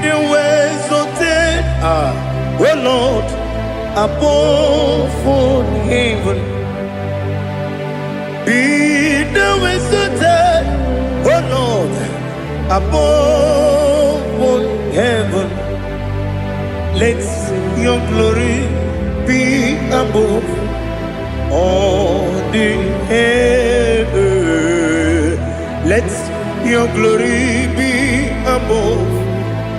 the ways of death, oh Lord, above all heaven. Be the ways of death, oh Lord, above all heaven. Let your glory be above all the heaven. Let your glory be above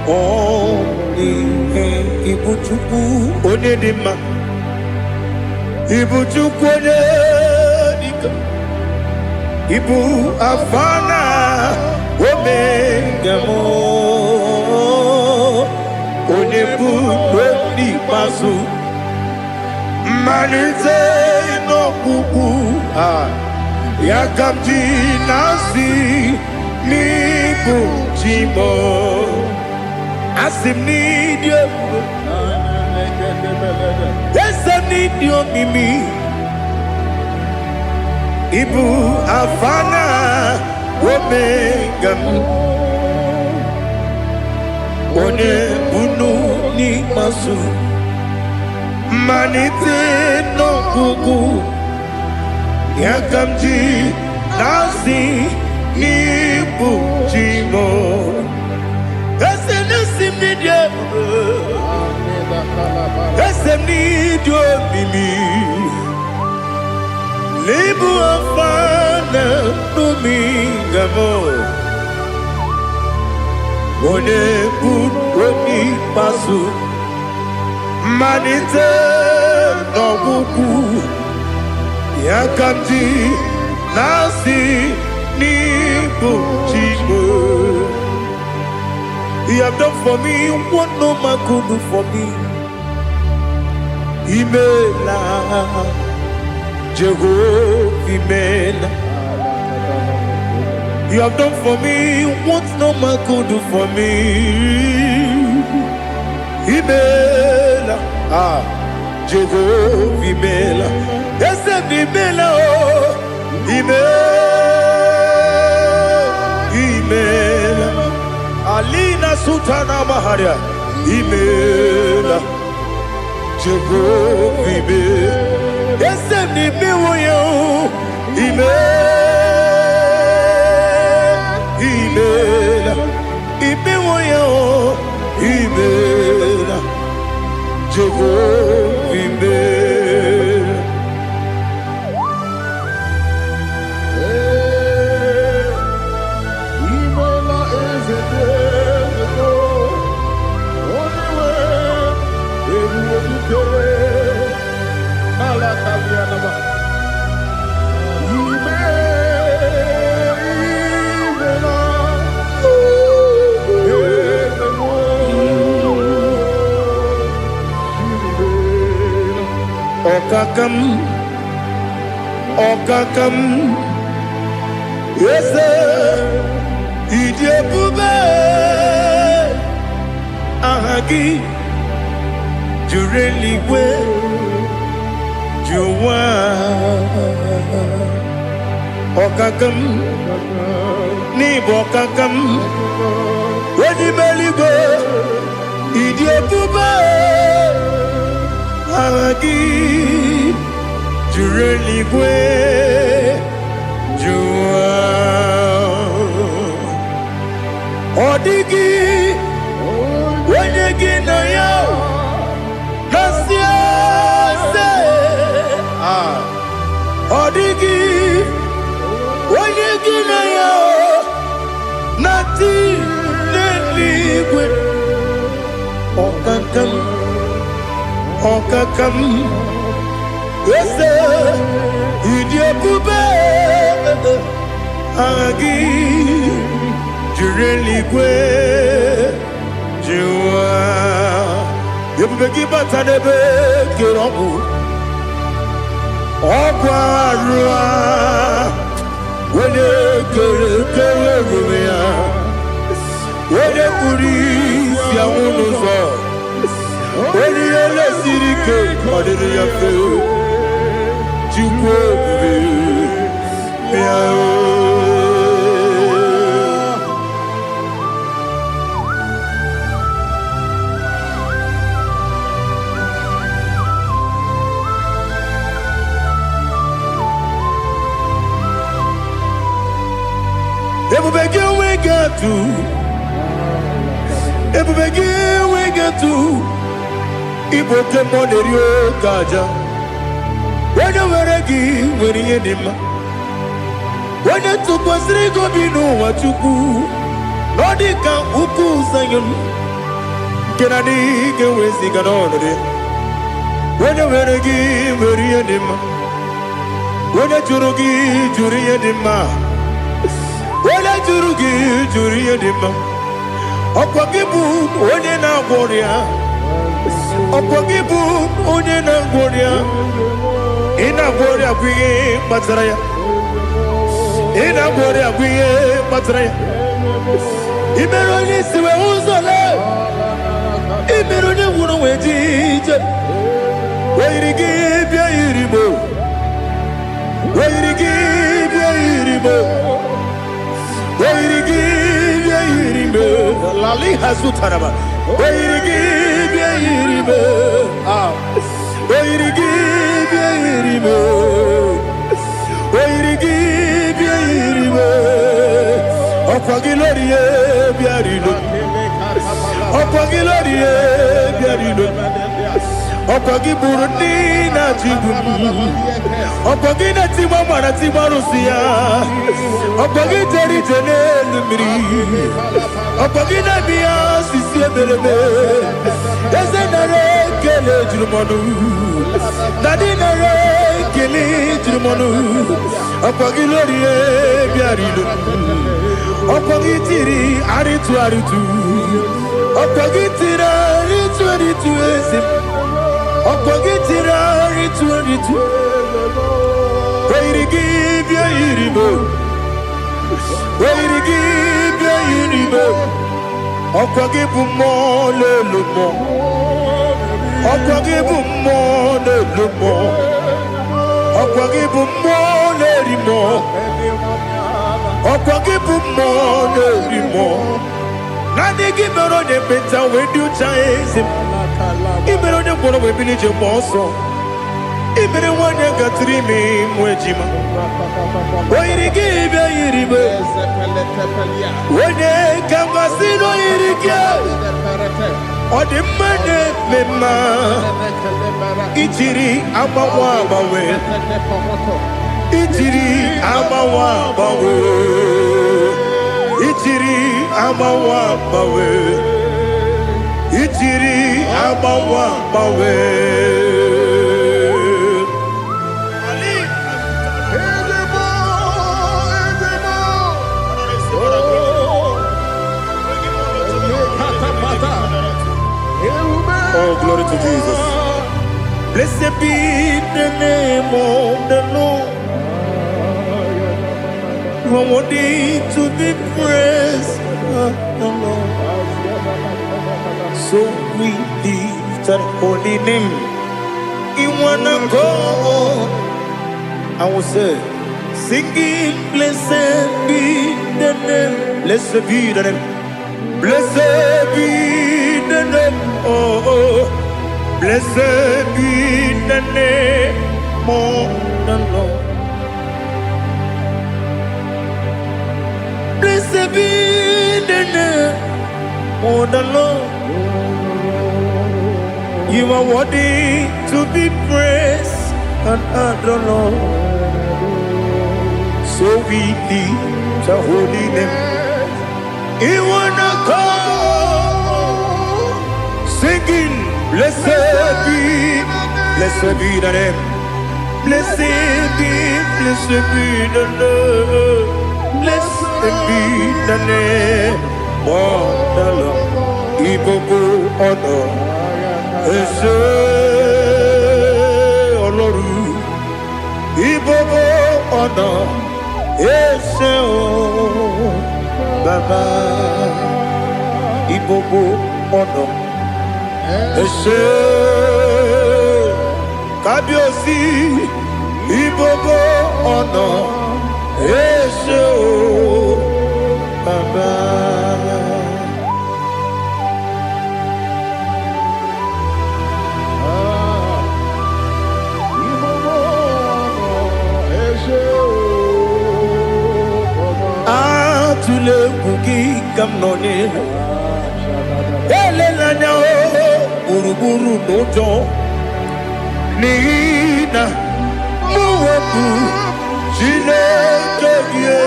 all the heaven. Ibuchuku onedima, Ibuchuku onedika, Ibu afana omega mo, onebu oni pasu, manite no kuku yakamji nasi nibu chimo. Asim need you. Yes, I need you, Mimi. Ibu afana omega. One bunu ni masu. Manite no kuku. Yakamji nasi nibu chimo. Esem need you, Mimi. Libu afana numingamo. One put pasu. Manite no buku. Yakamji nasi nibu chimo. You have done for me what no man could do for me. Imela, Jehovah, Imela. You have done for me what no man could do for me. Imela, Jehovah, Imela. Yes, Imela, Imela. Alina Sutana Maharia, Imela, Jehovah, Imela. Yes, Imela, Imela, Imela, Jehovah, Imela. Okakam, yes, Idiabube, Ahagi, Jureli, Juwa, Okakam, Nibokakam, Wedibeligo, Idiabube, Ahagi. Jureli Jua Odigi Wenyegi na yo Okakam, yes, Idiabube, Agi, Jureligwe, Jua, Yabegi Batanebe, Kirobu, Okwarua, when you when you police, Yamuno. When you let City Cake, what did you feel? You Ibote monerio kaja. When you were again, when you did when you took was Rigo Bino, what you do, Nordica Uku Sayon. Can I get away sick on it? When you were again, when you did when you Jurugi, Juria Dima. When I Jurugi, Juria Dima. Opagibu, when you now warrior. Opogibu onye na ngoria ina ngoria kwiye matraya ina ngoria kwiye matraya imero ni siwe uzole imero ni wuro wejije weirigi bia irimo weirigi bia irimo weirigi bia irimo lali hazutaraba weirigi bia irimo weirigi bia irimo weirigi bia irimo okwagilorie bia rilo okwagilorie bia rilo okwagiburundi na jibu okwagina timama na timarusia okwagiteri tenelu miri okwagina biya sisi eberebe ezenare kele jirumonu nadinare kele jirumonu okwagilorie bia rilo okwagitiri aritu okwagitira aritu esim Okogitira ritu Weirigi bia iribo Weirigi bia iribo Okogibu mo lelumo Okogibu mo lelumo Okogibu mo lerimo Okogibu mo lerimo Nadigi mero de beta wedu chaezim Ibero de bono we bilije moso. Ibere wanya gatrimi mwejima. Oirigi bia iribe. Wene kambasino irige. Odi mane mema. Ichiri amawa bawe. Ichiri amawa bawe. Ichiri amawa bawe. Ichiri amawa bawe. Oh, glory to Jesus. Blessed be the name of the Lord. You are worthy to be praised, the Lord. So we lift that holy name. You wanna go? I will say, singing, blessed be the name. Blessed be the name. Blessed be the name. Oh, blessed be the name of the Lord. Blessed be the name of the Lord. You are worthy to be praised and adored, Lord. So we lift the holy name. You wanna go singing. Blessed be the name. Blessed be the name. Blessed be the name. Oh, the Lord. Ibogo honor. Ese Oloru. Ibogo honor. Ese o Baba. Ibogo honor. Ese Kabiosi. Ibogo honor. Ese o Baba. Tule kuki kamnone elelanya buruburu nojo nina muweku jinekeye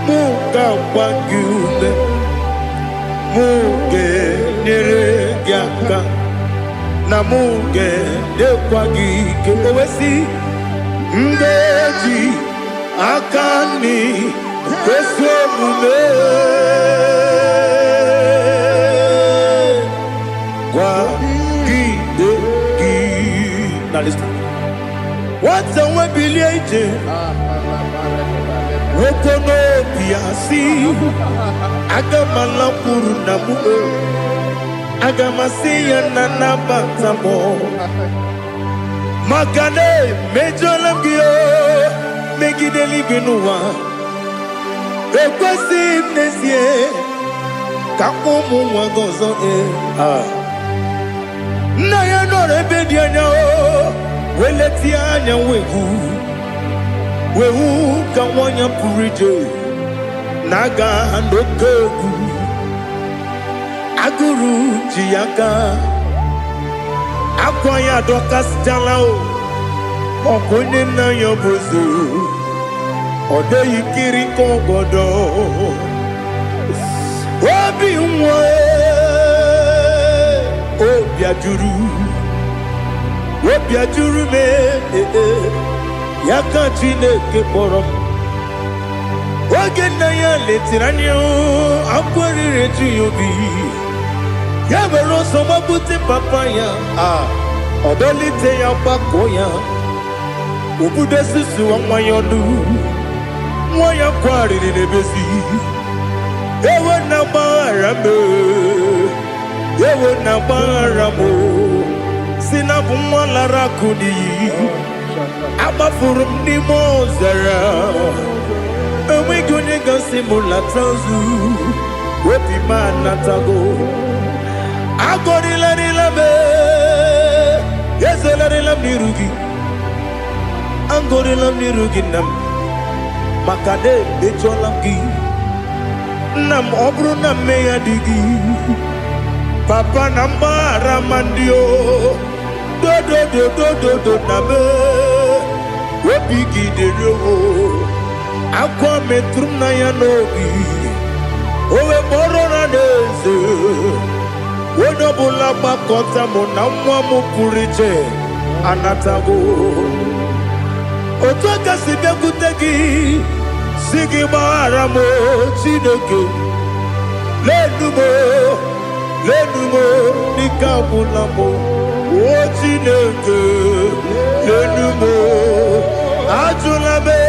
muka wangyule muge neregiaka na muge dekwagi kewesi ndeji akani kwesomume kwa gidegi. Now listen. What's the way biliaje? Wokono biasi agamala puru na muwe agamasiya na nabatamo Makane mejolamgio megideli benua ekwesi nesie kakomu wagozo na ya no rebedi anya weleti anya wehu kawanya purije naga ndokogu aguru jiyaka Akwaya dokas jalao Okone na yobozo Ode yikiri kogodo Obi mwe Obi ajuru me Yaka chineke porom Oge na ya letiranyo Akwari reju yobi Yabero soma buti papaya Odolite ya bakoya Ubude susu wa mwayonu Mwaya kwari ni nebezi Ewe na barame Ewe na baramo Sinabu mwalara kudi Abafurum ni mozara Ewe gune gasi mulatanzu Wepi manatago Agori la be, yes la nirugi. Angori la nirugi nam, makade becholamgi. Nam obru nam meya digi. Papa namba ramandio, do nabe. Wepigi de yo, akwa metrum na yanogi. Owe borona dese. Wonobula bakota mona mwamu purije anatago Otoka sibe kutegi Sigi baramo chineke Lenumo nikabulamo O chineke Lenumo Ajulabe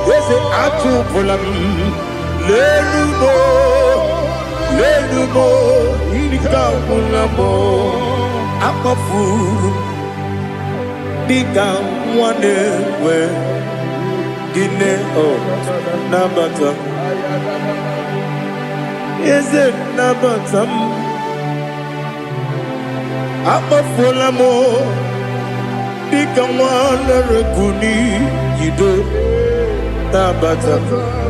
Yese ajupulam Lenumo Lenumo, Nikamulamo, Akafu, Nikamwane, Gine, oh, Nabata. Is it Nabatam? Akafulamo, Nikamwane, Rekuni, Yido, Nabata.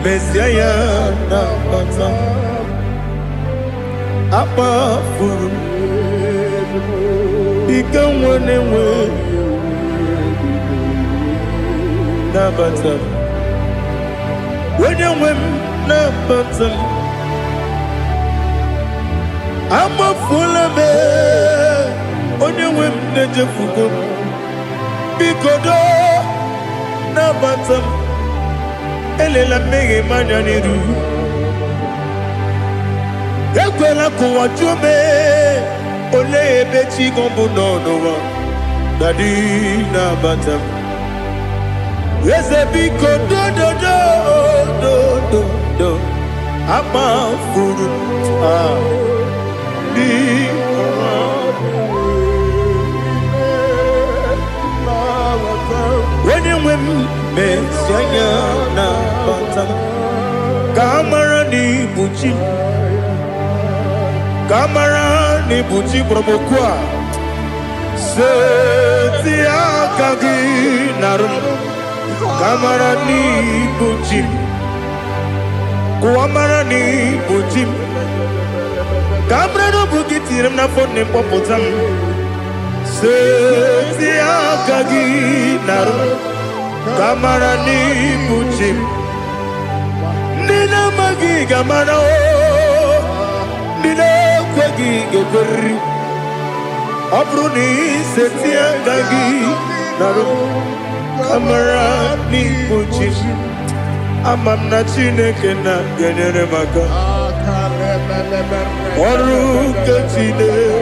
Messiah Nabata Apa Furu Ikamwane Nabata When you win na batam ama fulame onye nwe m na-ejefugo bikodo na batam elela mmehie manya n'iru ekwela kụwa jume ole ebe chi gọbụ n'ọnụwa dadi na batam eze biko do ama furu di when you win mesianya na batam kamara ni buchi promokwa setia kagi narum kamara ni buchi kuamara ni buchi kamara no bukitirim na phone popotam setia kagi narum kamara ni buchi nina magi kamara o nina kwagi geberi abruni setia kagi narum kamara ni buchi amam na chineke na genyere maka ọrụ nke chineke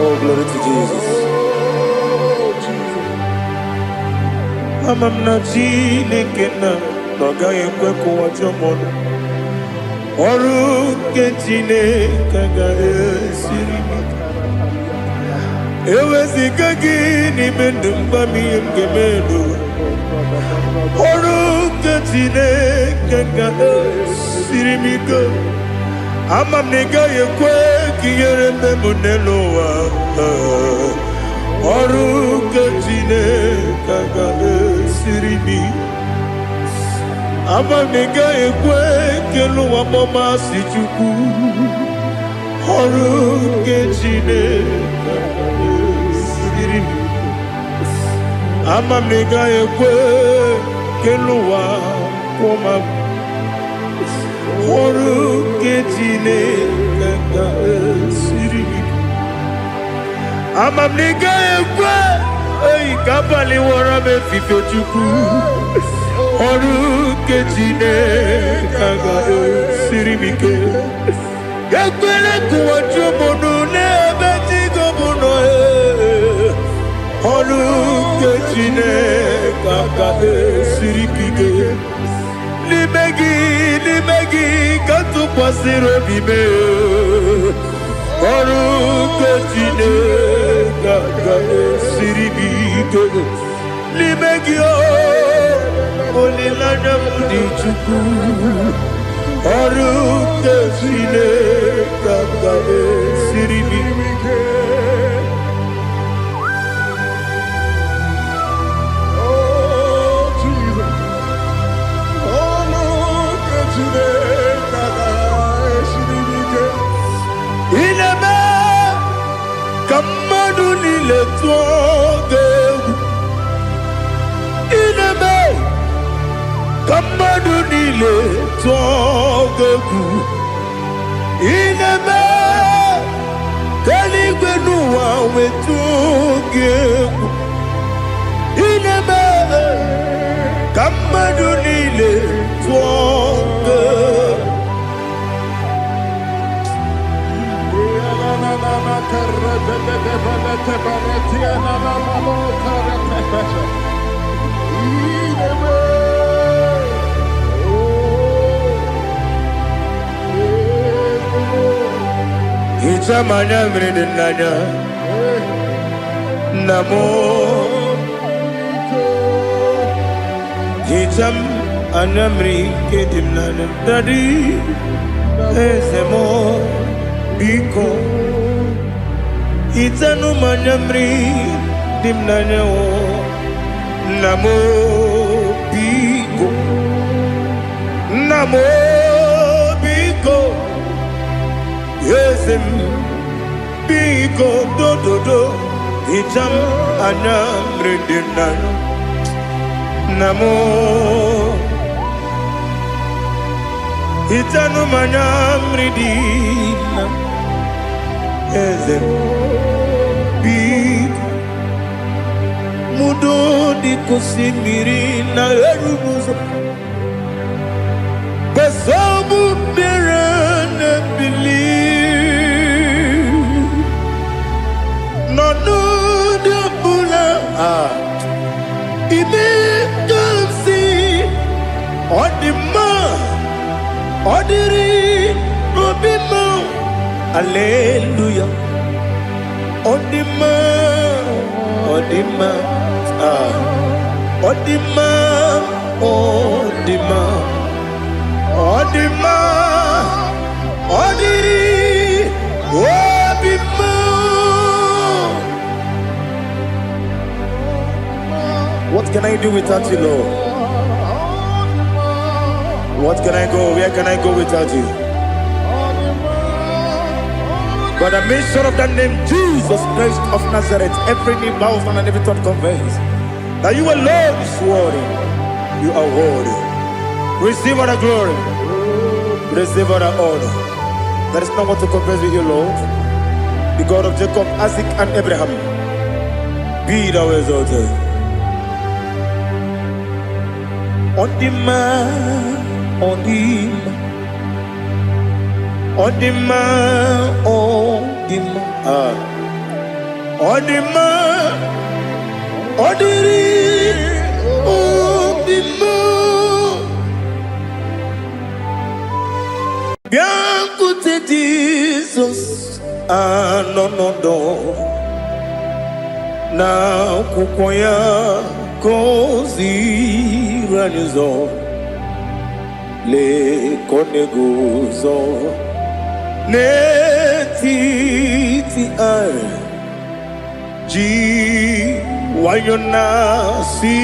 Oh, glory to Jesus. Amam na chineke na n'ọgaghị ekwe kụwa jọmọnụ ọrụ nke chineke ga-esiri eweziga gị n'ime ndụ mgbami ihe m ga-eme n'ụwa ọrụ nke chineke ga-esiri m ike amam na ị gaghị ekwe ka ihere mme m n'elu ụwa ọrụ nke chineke ga-esiri m amam na ị gaghị ekwe ka elu ụwa kpọmasị Chukwu ọrụ nke chineke ga-esiri m amam na ị gaghị ekwe ka elu ụwa kpọma ọrụ nke chineke ga-esiri m amam na ị gaghị ekwe ka abalị wara m efife Chukwu ọrụ nke chineke ga-esiri m ike ekwela kụwa jụmụnụ n'ebe chi gọbụ nọ ọrụ nke chineke ga-esiri m ike n'ime gị ka tụkwasịrị obi m ọrụ nke chineke ga-esiri m ike n'ime gị olileanya m dị Chukwu ọrụ nke chineke ga-esiri m ike ineme ka mmadụ niile tụọ gị egwu ineme ka mmadụ niile tụọ gị egwu ineme ka eluigwe n'ụwa wee tụọ gị egwu ineme ka mmadụ niile tụọ gị egwu Hitamanya mridinanya namo hitam anamri kedimnana dadi ezemo biko Itanu manyamri dimnanya namo biko yesem biko do itam anyamri dimnanya namo itanu manyamri dimnanya yesem mudo di kusimiri na erubuzo besobu birane believe no de bula ime dansi odima odiri obima hallelujah odima odima odima odima odima odiri obima. What can I do without you, Lord? What can I go? Where can I go without you? By the mention of that name, Jesus Christ of Nazareth, every knee bows and every tongue confesses that you alone is worthy. You are worthy. Receive all the glory. Receive all the honor. There is no one to compare with you, Lord. The God of Jacob, Isaac, and Abraham. Be thou exalted. On the man, on the man. Odima, odima, odima, odiri, odima. Bianco te Jesus, no. Na kukoya kozi ranizo, le koneguzo. Netiti ai ji wayona si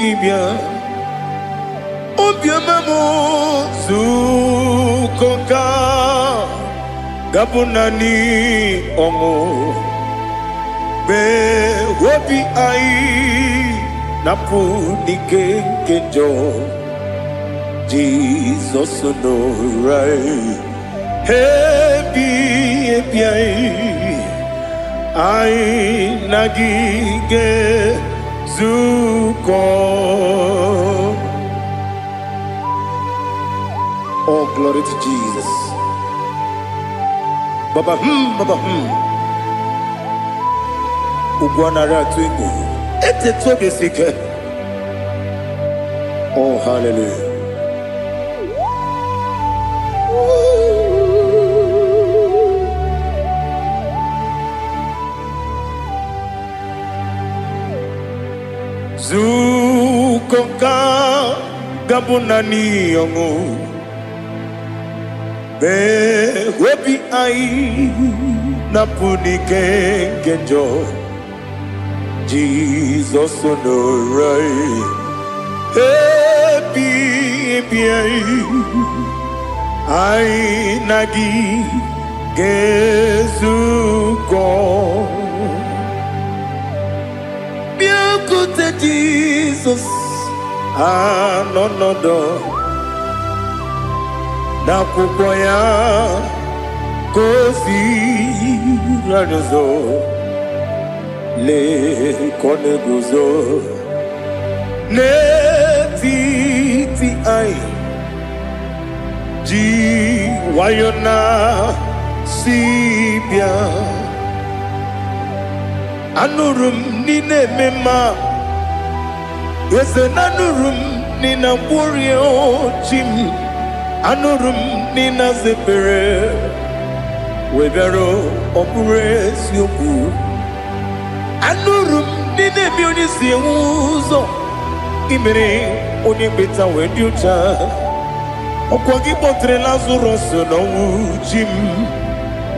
ibia obia mamo zukoka gabunani omo be wobi ai napu nikenjo Jesus no right. Happy I nagige zuko. Oh, glory to Jesus. Baba Ugwana ratwingu. Ete tobe sike. Oh, hallelujah. Zukoka gabunani yongo be webi ai napuni kenjo Jesus no right happy ai nagi gezuko. Jesus, no do. Na kukoya kosi ranizo le koneguzo netiti ai ji wayona sibia anurum nine mema. Yes, anurum nina warrior chim anurum nina zepere webero opures yoku anurum nine bionisi uzo imere onibeta weducha okwagi potre lazuro so no chim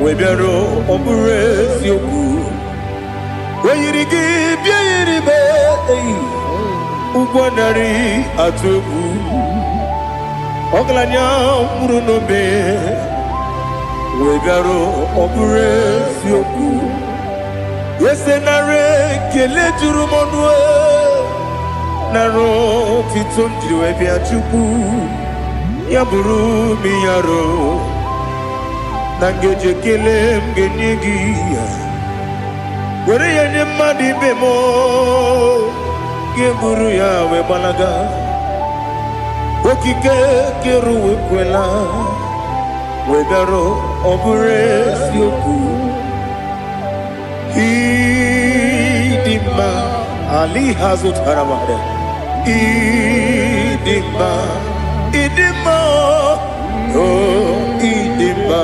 webero opures yoku Oyirigi biiribe ugwanari atubu oglanya murunobe wegaro obure sioku yesenare kele jurumonwe naro titondriwe biachuku yaburu miyaro nangeje kele mgenyigi were yenye madi bemo geburu ya we balaga okike keru we kwela we daro obure sioku idima ali hazut haramade idima oh idima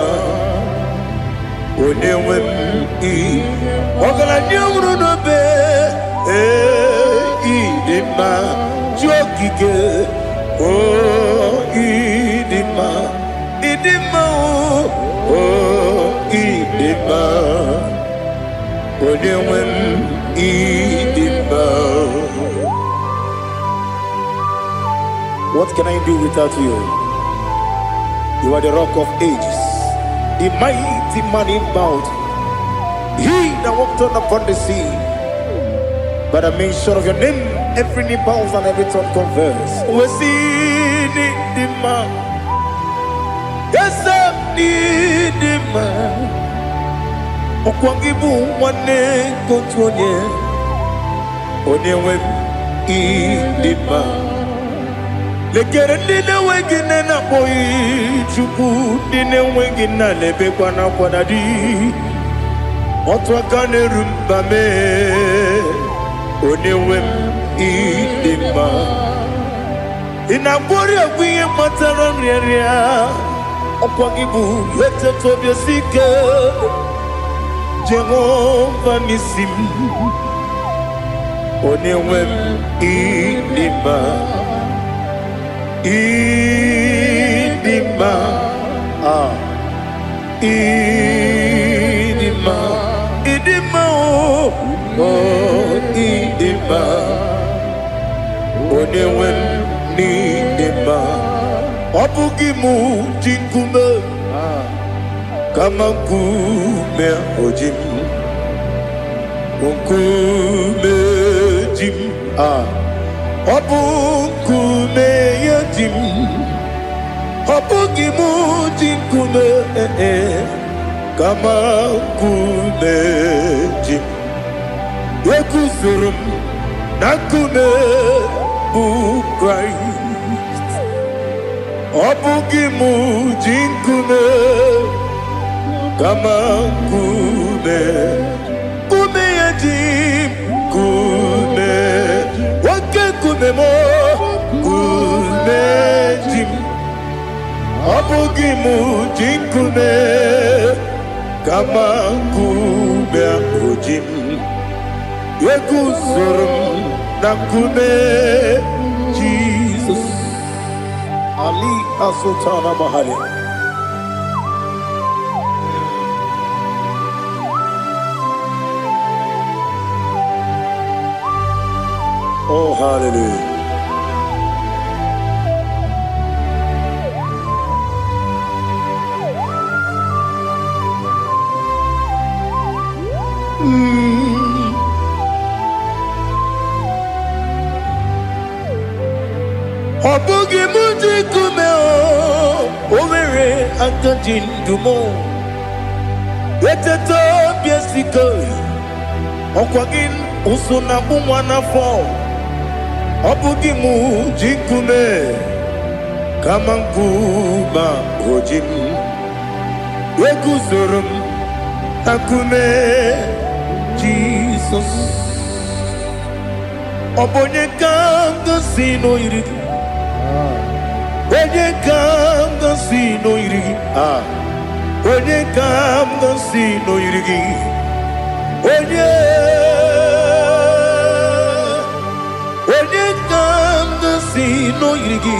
onewe ogala nyumru no be idima jokike oh idima oh idima onewe idima. What can I do without you? You are the rock of ages, the mighty man in mountain. He that walked on upon the sea. By the mention of your name, every knee bows and every tongue confess. We see the man. Yes, I need the man. Okwangibu wane kotonye. Onewe the man. Lekere dine wegine na boy chuku dine wegina lebe kwa na kwadadi. Otwa kane rumba me onewe idima inabori agwiye matara nriya okwagibu yete tobye sike Jehova nisim onewe idima idima idima idima oh idima onewe ni idima obugimu jinkume kama kume ojim kume jim obukume yajim obugimu jinkume kama kumejim yekusurum nakume Christ obugimu jinkume kama kume yajim kume wake kume mo kumejim obugimu jinkume kama kume ojim yekusurum nakume Jesus Ali Asutana Mahali. Oh hallelujah. Obugi muji kume overe akajin dumo eteto biesiko okwagin usuna bumwana fo obugi muji kume kama kuba ojim yekusurum akume Jesus obonye kanga sino irigi Onye kam no si no irigi Onye kam no si no irigi Onye kam no si no irigi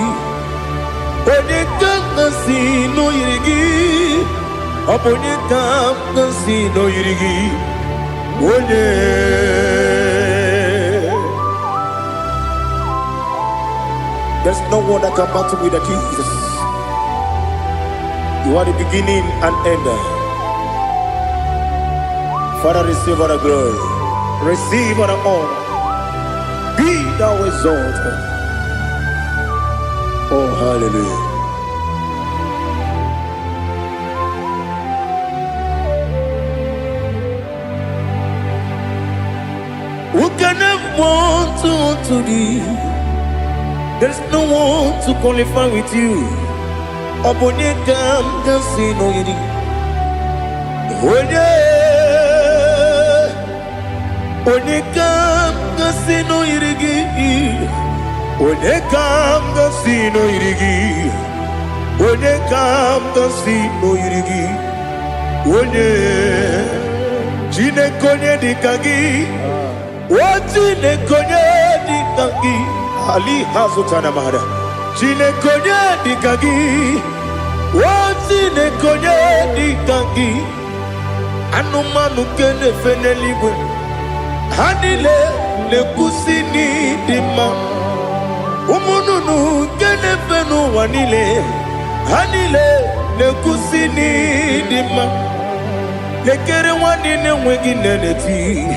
Onye kam no si no irigi Onye kam no si no irigi There's no one that can battle with Jesus. You are the beginning and end. Father, receive all the glory. Receive all the honor. Be thou exalted. Oh, hallelujah. Who can have one to thee? There's no one to qualify with you. Abonye kam kasino yidi. Onye kam kasino yidi. Onye kam kasino yidi. Onye kam kasino yidi. Onye jine konye dikagi. Wajine konye dikagi. Ali hazutana mahada. Jine konye dikagi. Wajine konye dikagi. Anumanu kene feneligwe. Hanile le kusini dima. Umununu kene fenu wanile. Hanile le kusini dima. Lekere wanine wengi neneti.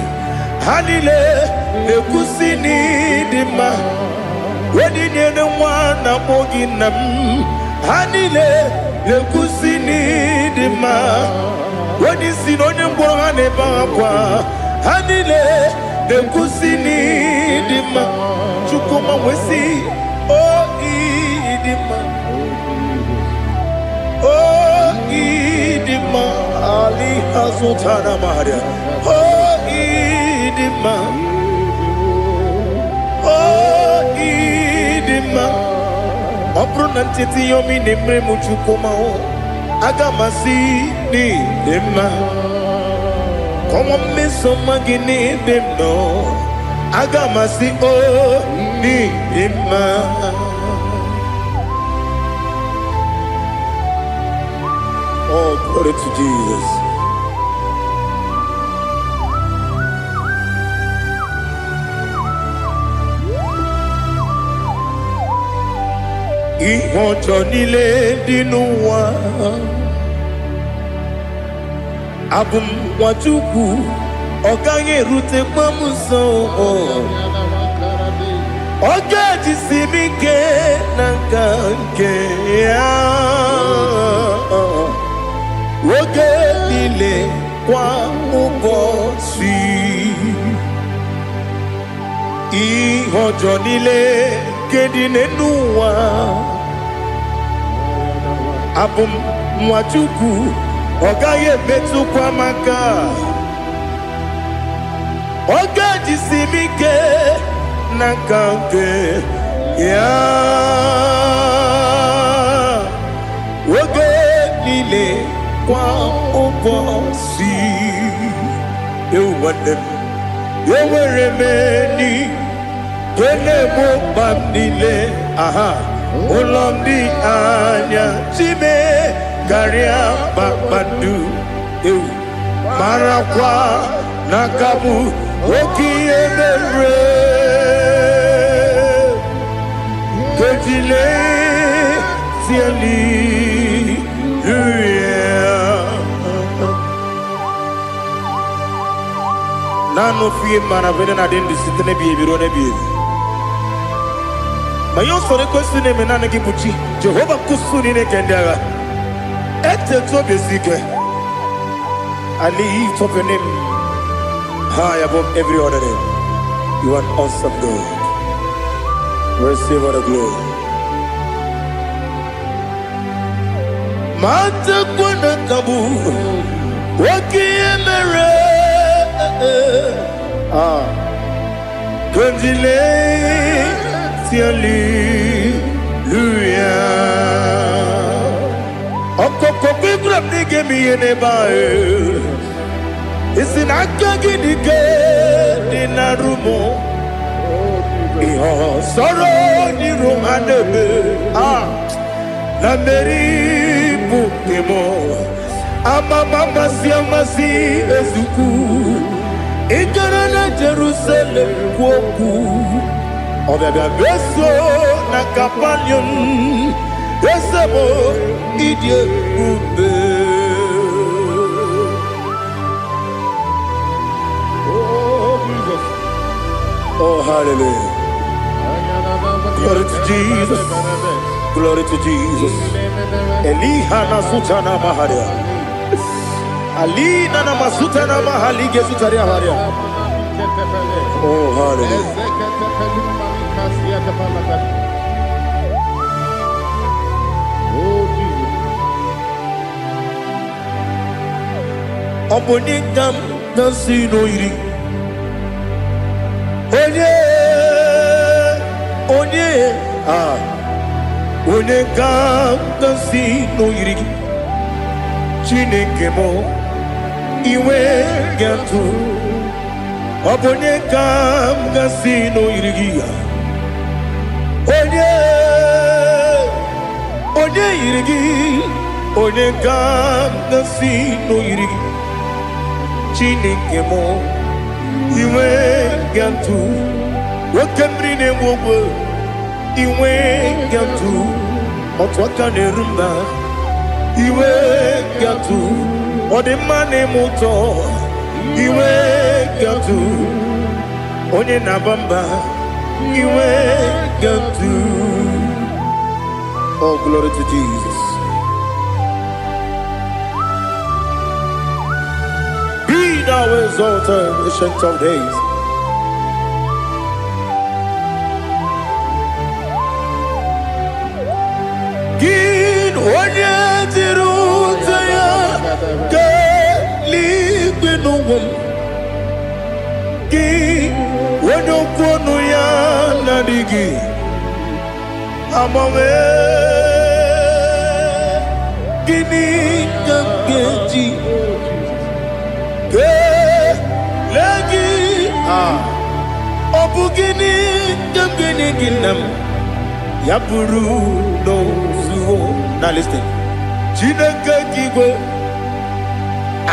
Hanile le kusini dima. Wedi nene wana mogi nam. Hanile le kusini dima. Wedi sinonye mbwangane bangwa. Hanile le kusini dima. Chukuma wesi oh idima. Oh idima. Ali hazutana maria. Oh idima. Oh idima. Opronantiti yomi nemre muchukuma o. Agamasi ni dema. Como me somagini demno. Agamasi o ni dema. Oh, glory to Jesus. Ihojo nile dinuwa. Abum wajuku oganye rute mamuso. Oga jisimike nangange ya. Oge nile kwa ubosi. Ihojo nile kedine nuwa. Abum mwachuku ogaye metu kwa maka. Oga jisimike nakange ya. Oge nile kwa ubosi. Ewanem eweremeni kene mo bamnile. Aha Olomdi anya chime garia babandu. Marakwa nakabu oki emere. Kejile siali Nano fiye mana vene na dendi sitene biye birone biye. Mayon sore kusune menane kibuchi. Jehova kusuni ne kendera. Ete to besike. I lift up your name high above every other name. You are awesome God. Receive all the glory. Mata kwenda kabu. Waki emere. Kondile Hallelujah. Okoko kikram nige mi enebae. Isin akagi nige dinarumo. Iho soro ni romanebe. Na meri bukemo. Ama mama si ezuku. Ikarana Jerusalem woku Obabia beso na kapanium Besamo idie ube Oh, Jesus. Oh, hallelujah. Glory to Jesus. Glory to Jesus. Elihana sutana maharia. Alina na masutana mahalige sutaria haria. Oh, hallelujah. Oh, Jesus. Oponingam nasino iri. Oningam nasino iri. Chineke mo iwe gantu. Oponingam nasino iri. Onye iri. Oningam nasino iri. Chineke mo iwe gantu wakambri ne mwogo iwe gantu otwaka ne rumba iwe gantu odemane muto iwe gantu onye nabamba iwe gantu. Oh, glory to Jesus. Thou exalted, ancient of days. Gin onye tirutaya ke ligbinugum. Gin onye kwonu ya nadigi amawe. Gini kageji. Obugini gambini ginam Yapuru no zuo. Now listen. Chinaka kigo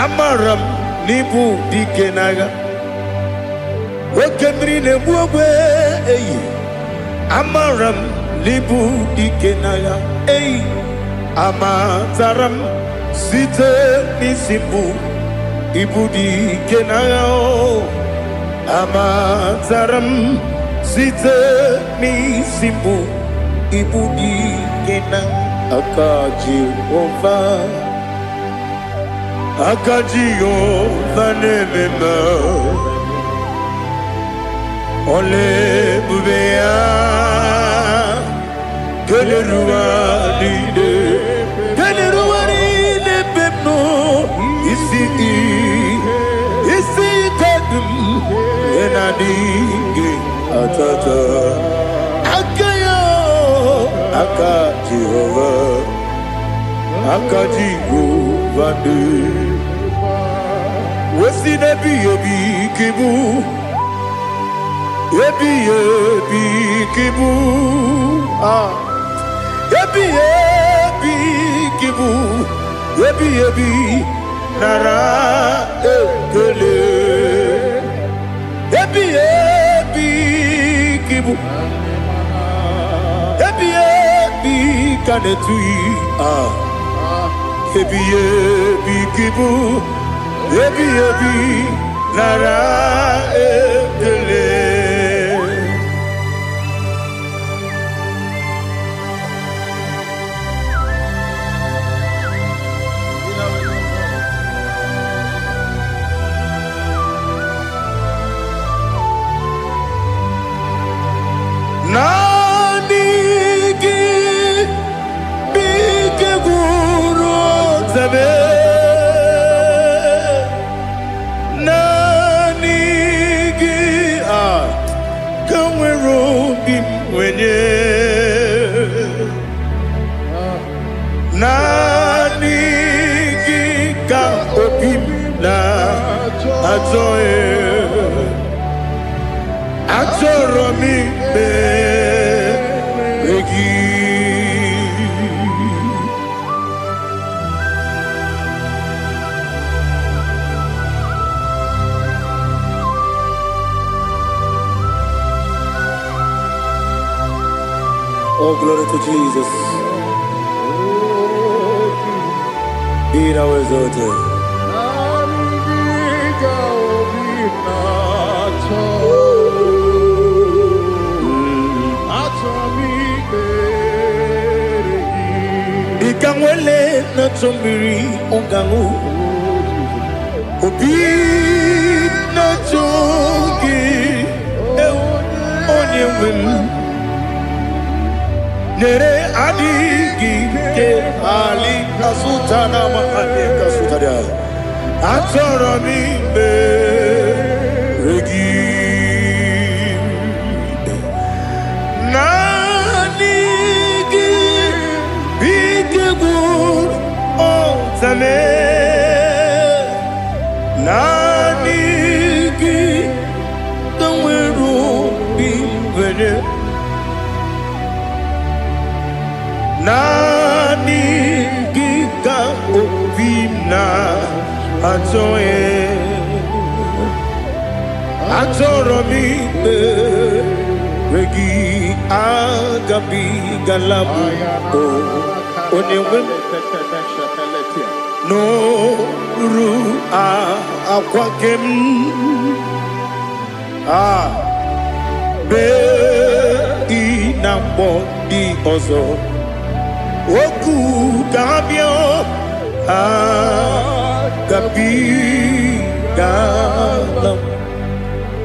Amaram nibu dikenaga Wakemri ne buwe Amaram nibu dikenaga Amataram site nisimbu Ibu dikenaga Amataram site nisimbu Ibu dikenaga Akaji Ova nemema Ole bubea Kelerua dide Kelerua dide pepno Isi kadum Enadinge atata Akayo Akaji Jehovah Wesi nebi ebi kibu Ebi kibu Ebi kibu Ebi nara ekele Ebi kibu Ebi kanetui Ebi kibu Ebi nara ekele Nanigi bike guru zabe Nanigi ka opim na ajoe Ajoromi be begi Oh, glory to Jesus. Be thou exalted. Ikangwele na chombiri ongangu obi na chogi onye wim nere adigi ke ali kasutana mahane kasutaria atoro mi be regi nanigi bigegu ontame nanigi kanweru bimvene nani giga obina atoye atoro mi regi agabi galabu onewe no ru akwakem be inambo di ozo Oku gabio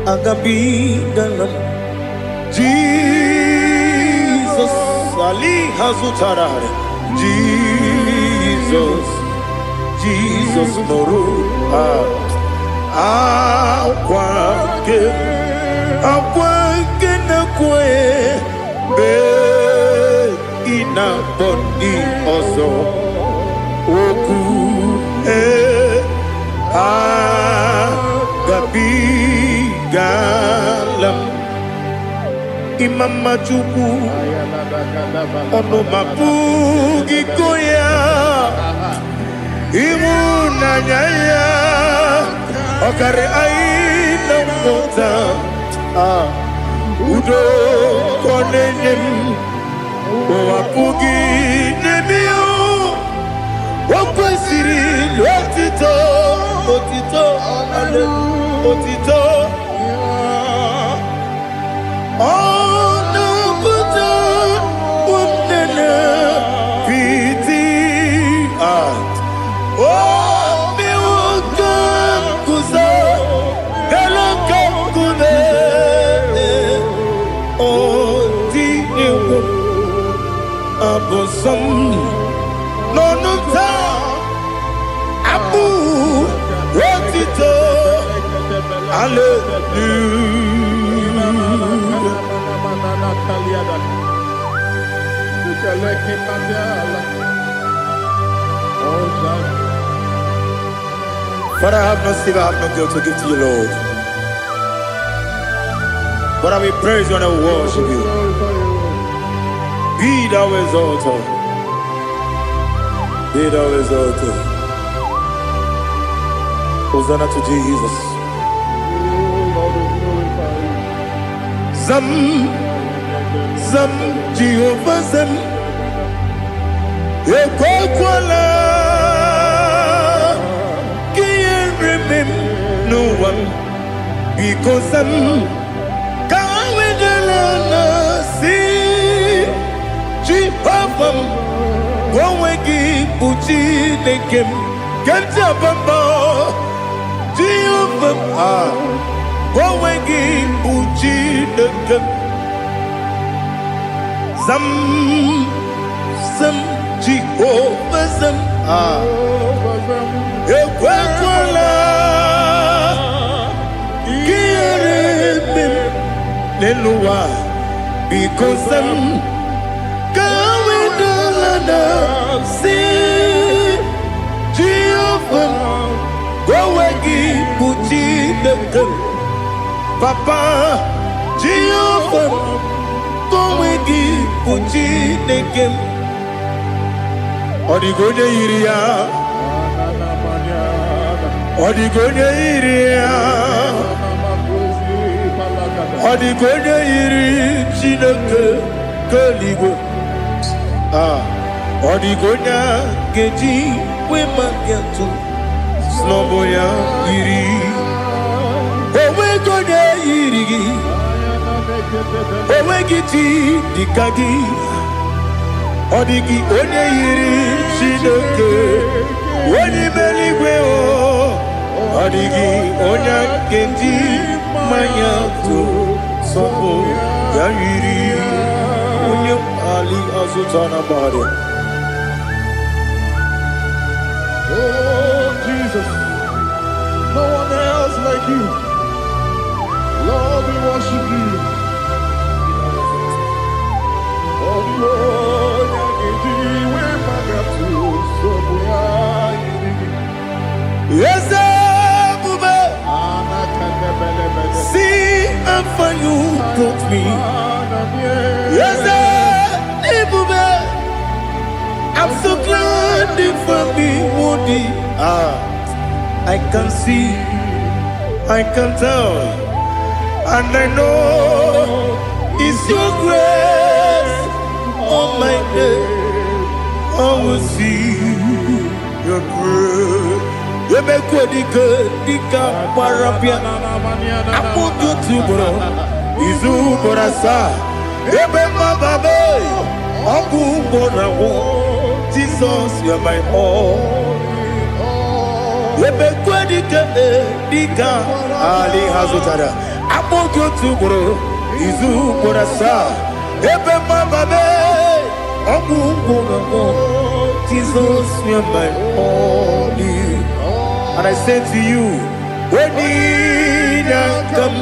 agabi galam Jesus Ali hazutarare Jesus moru akwake na kwe be ina boni ozo oku gabi galam imama chuku ono mapugi koya imuna nyaya okare aina mota udo konenem wapugi nebio wakwesiri lotito ale otito ono buta unene piti miwoka kuza galaka kune abosom nonuta abu wotito hallelujah. Father, I have no silver, I have no gold to give to you, Lord. But I will praise you and I will worship you. Be thou exalted. Be thou exalted. Hosanna to Jesus. Zam Jehovah Zam Ekwakwala Can't remember no one because Zam Kawedalana see Jehovah Gwawegi Uchi Nekem Kenta Bamba Jehovah Gwawegi Uchi Nekem Zam Jehovah Zam Ekwakwala Kieremem Neluwa because Zam Kawedalana see Jehovah Gwawegi Uchi Nekem Papa Jehovah Gwawegi Uchi Nekem Odigonye iria Odigonye iri Chineke Kaligo. Odigonya Geji, Women get to Snowboya Iri. Owegonya Iri. Owegiti Dikagi. Odigi Onye Iri Shinoke. Oni Meligwe o. Odigi Onya Geji Maya to Sobo Yairi. Onye Ali Azutana Bade. Oh, Jesus. No one else like you. Lord, we worship you. Oh, Lord, yes, Bube. See, I'm for you, brought me. Yes, Bube. I'm so glad for me, Woody. I can see, I can tell, and I know it's your grace on my day. I will see your grace. You make what you could, Dika Parapia. I put you to bro. Izu Borasa. Ebema Babe. Abu Borawo. Jesus, you're my all. You make what you could, Dika Ali Hazutara. I put you to bro. Izu Borasa. Ebema Babe. Abu Borawo. Jesus, you're my only. And I say to you, when you come,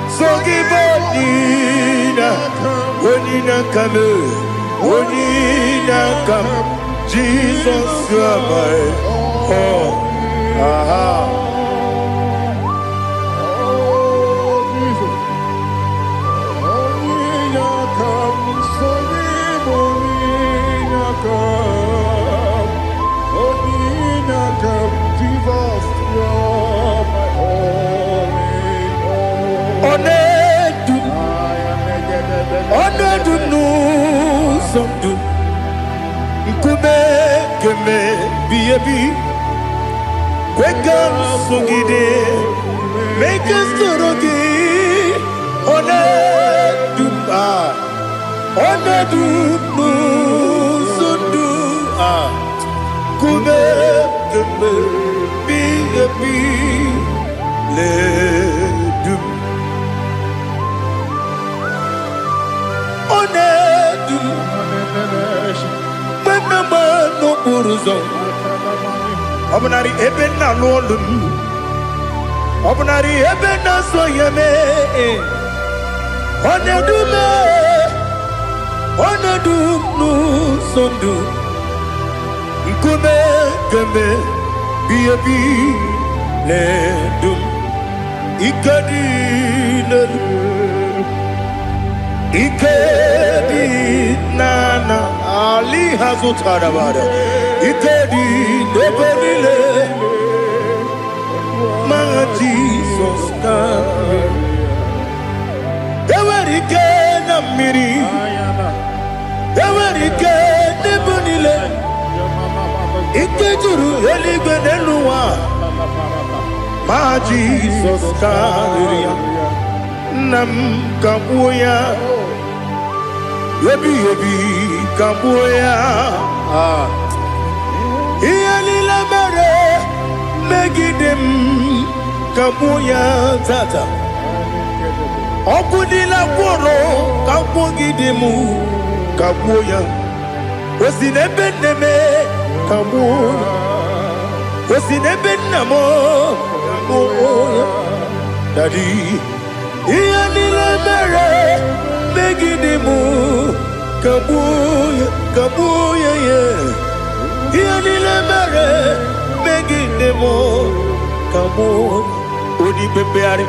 so give up, when you come, Jesus, you're my all. Onedu no somdu Nkube keme biyebi Kwekam sungide Make us torogi Onedu Onedu no somdu Kube keme biyebi Ledu Onedu Menama no buruzo Obunari ebena lolum Obunari ebena soyeme Onedu me Onedu no sondu Nkume keme biyebi ledum Ikadi lelu Ikedi nana Ali Hazutara Bada Ikedi nebenile Manga Jesus kame Ewerike na miri Ewerike nebenile Ikejuru eligwe neluwa Ma Jesus kame Nam kabuya Yebi kabuya Iyalila mere Megidem kabuya tata Okudila kworo kabugidemu kabuya Osinebeneme kabuya Osinebenamo kabuya Daddy Iyalila mere Megidemu kabuya kabuya yeah Iyalila mere Megidemu kabuya Odi bebeari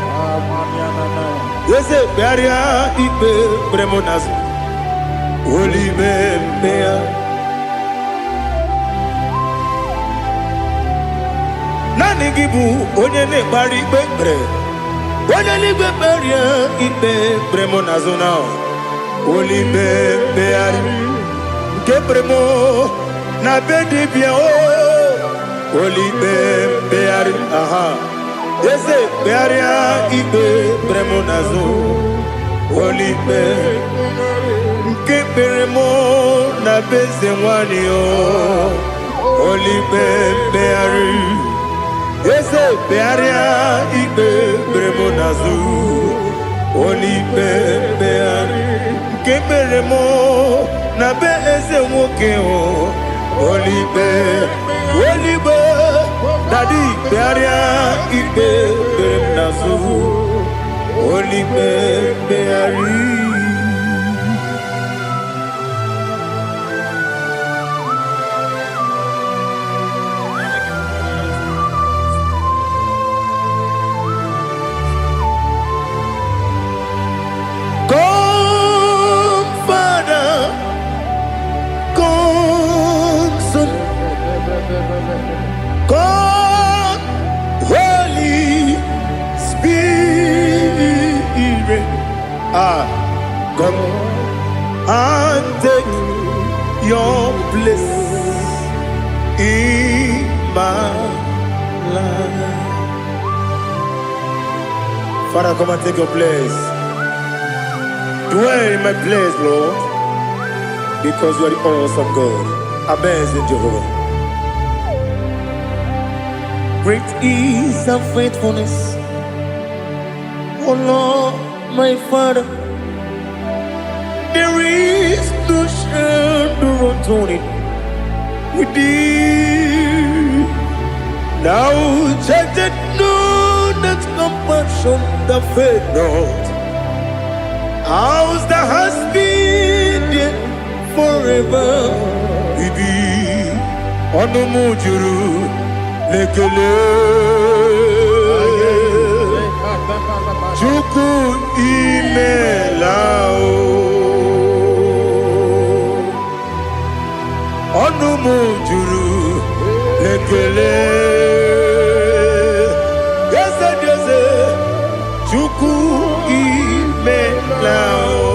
Yese bearia ibe bremonas Oli bebea Nani gibu onye ne bari bebre Wanalibe beria ibe bremo nazona. Olibe beari ke bremo na bedi bia o. Olibe beari aha. Yese bearia ibe bremo nazo. Olibe ke bremo na beze wani o. Olibe beari. Yese bearia ibe bremo nazo. Olibe beari ke bremo na beze woke o. Olibe Daddy bearia ibe bremo nazo. Olibe beari. God, Holy Spirit, come and take your place in my life. Father, come and take your place. Dwell in my place, Lord, because you are the awesome God. Amazing Jehovah. Great is thy faithfulness, O Lord, my Father. There is no shadow of turning with thee. Thou changest not that compassion that faith not. Ours that has been there forever. We be on the mujuru. Lekele Chuku imelao Onumu juru Lekele Yese Chuku imelao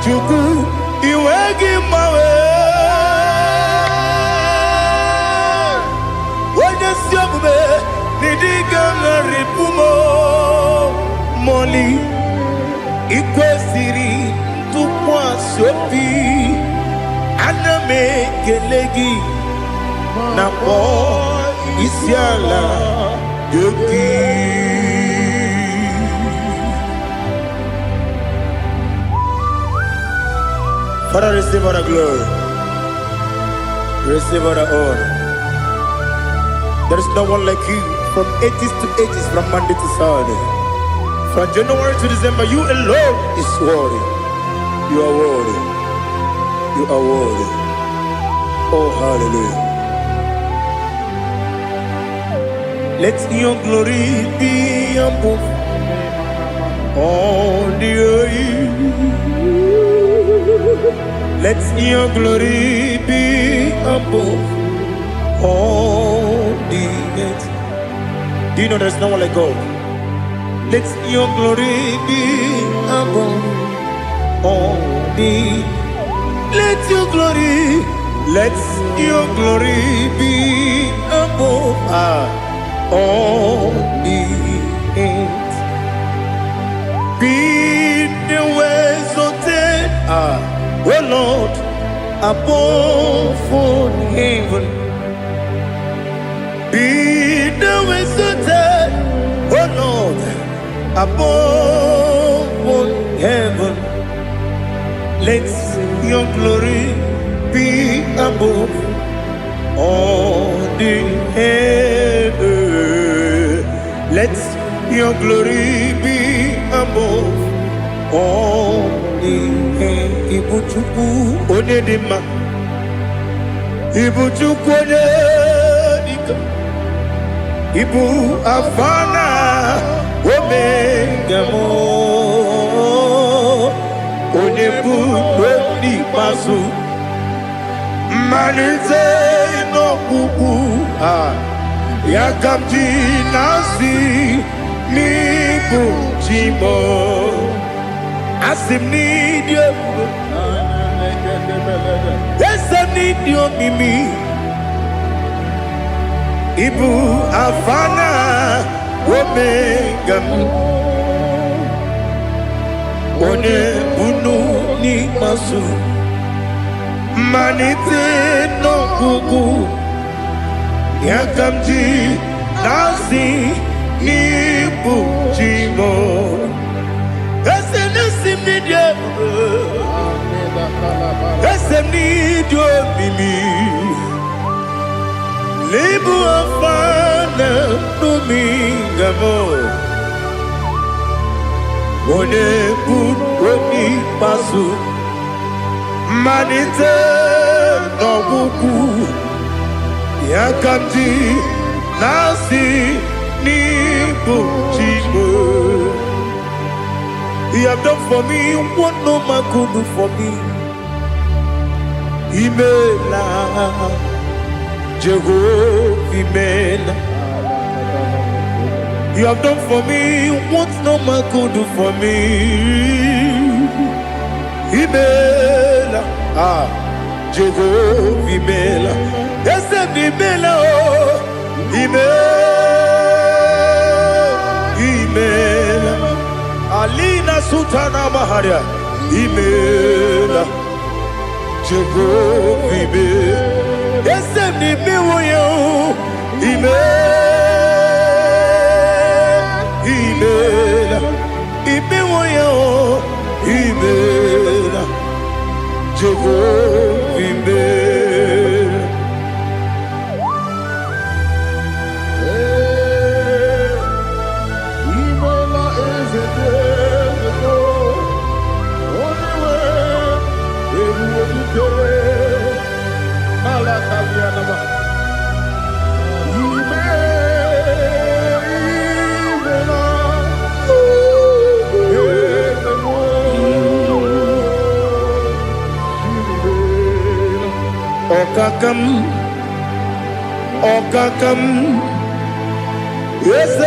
Chuku iwegi mawe Moli ikwesiri tukwa sopi aname kelegi na po isiala yoki. Father, receive all the glory, receive all the honor. There is no one like you. From ages to ages, from Monday to Saturday, from January to December, you alone is worthy. You are worthy. You are worthy. Oh, hallelujah. Let your glory be above all the earth. Let your glory be above all the earth. Do you know there's no one like God? Let your glory be above all the. Let your glory be above all the earth. Be the ways of death, oh Lord, above all heaven. Be the ways of death, oh Lord, above all heaven. Let your glory be above all the heaven. Let your glory be above all the heaven. Ibuchuku onedima, Ibuchuku onedika, Ibu afana omega mo, onebu lodi pasu, manite no kuku Yakamji nasi nibu jimo asim nidio esem nidio mimi ibu afana omega one bunu ni masu manite no gugu Yakamji nasi nibu jimo esem nasim nidio esem nidio mimi Libu afana numingamo One buni pasu Manite no buku Yakamji nasi nibu jimo You have done for me what no man could do for me Imela Jehovah, you have done for me what no man could do for me. Imela, Jehovah, Imela, yes, Imela, Imela, Alina Sultana Maharia, Imela, Jehovah, Imela. Yes, I'm the Miwoyo. Email. Imewoyo. Email. Jehovah. Email. Email is a day ago. Only way it will be. Okakam, yes,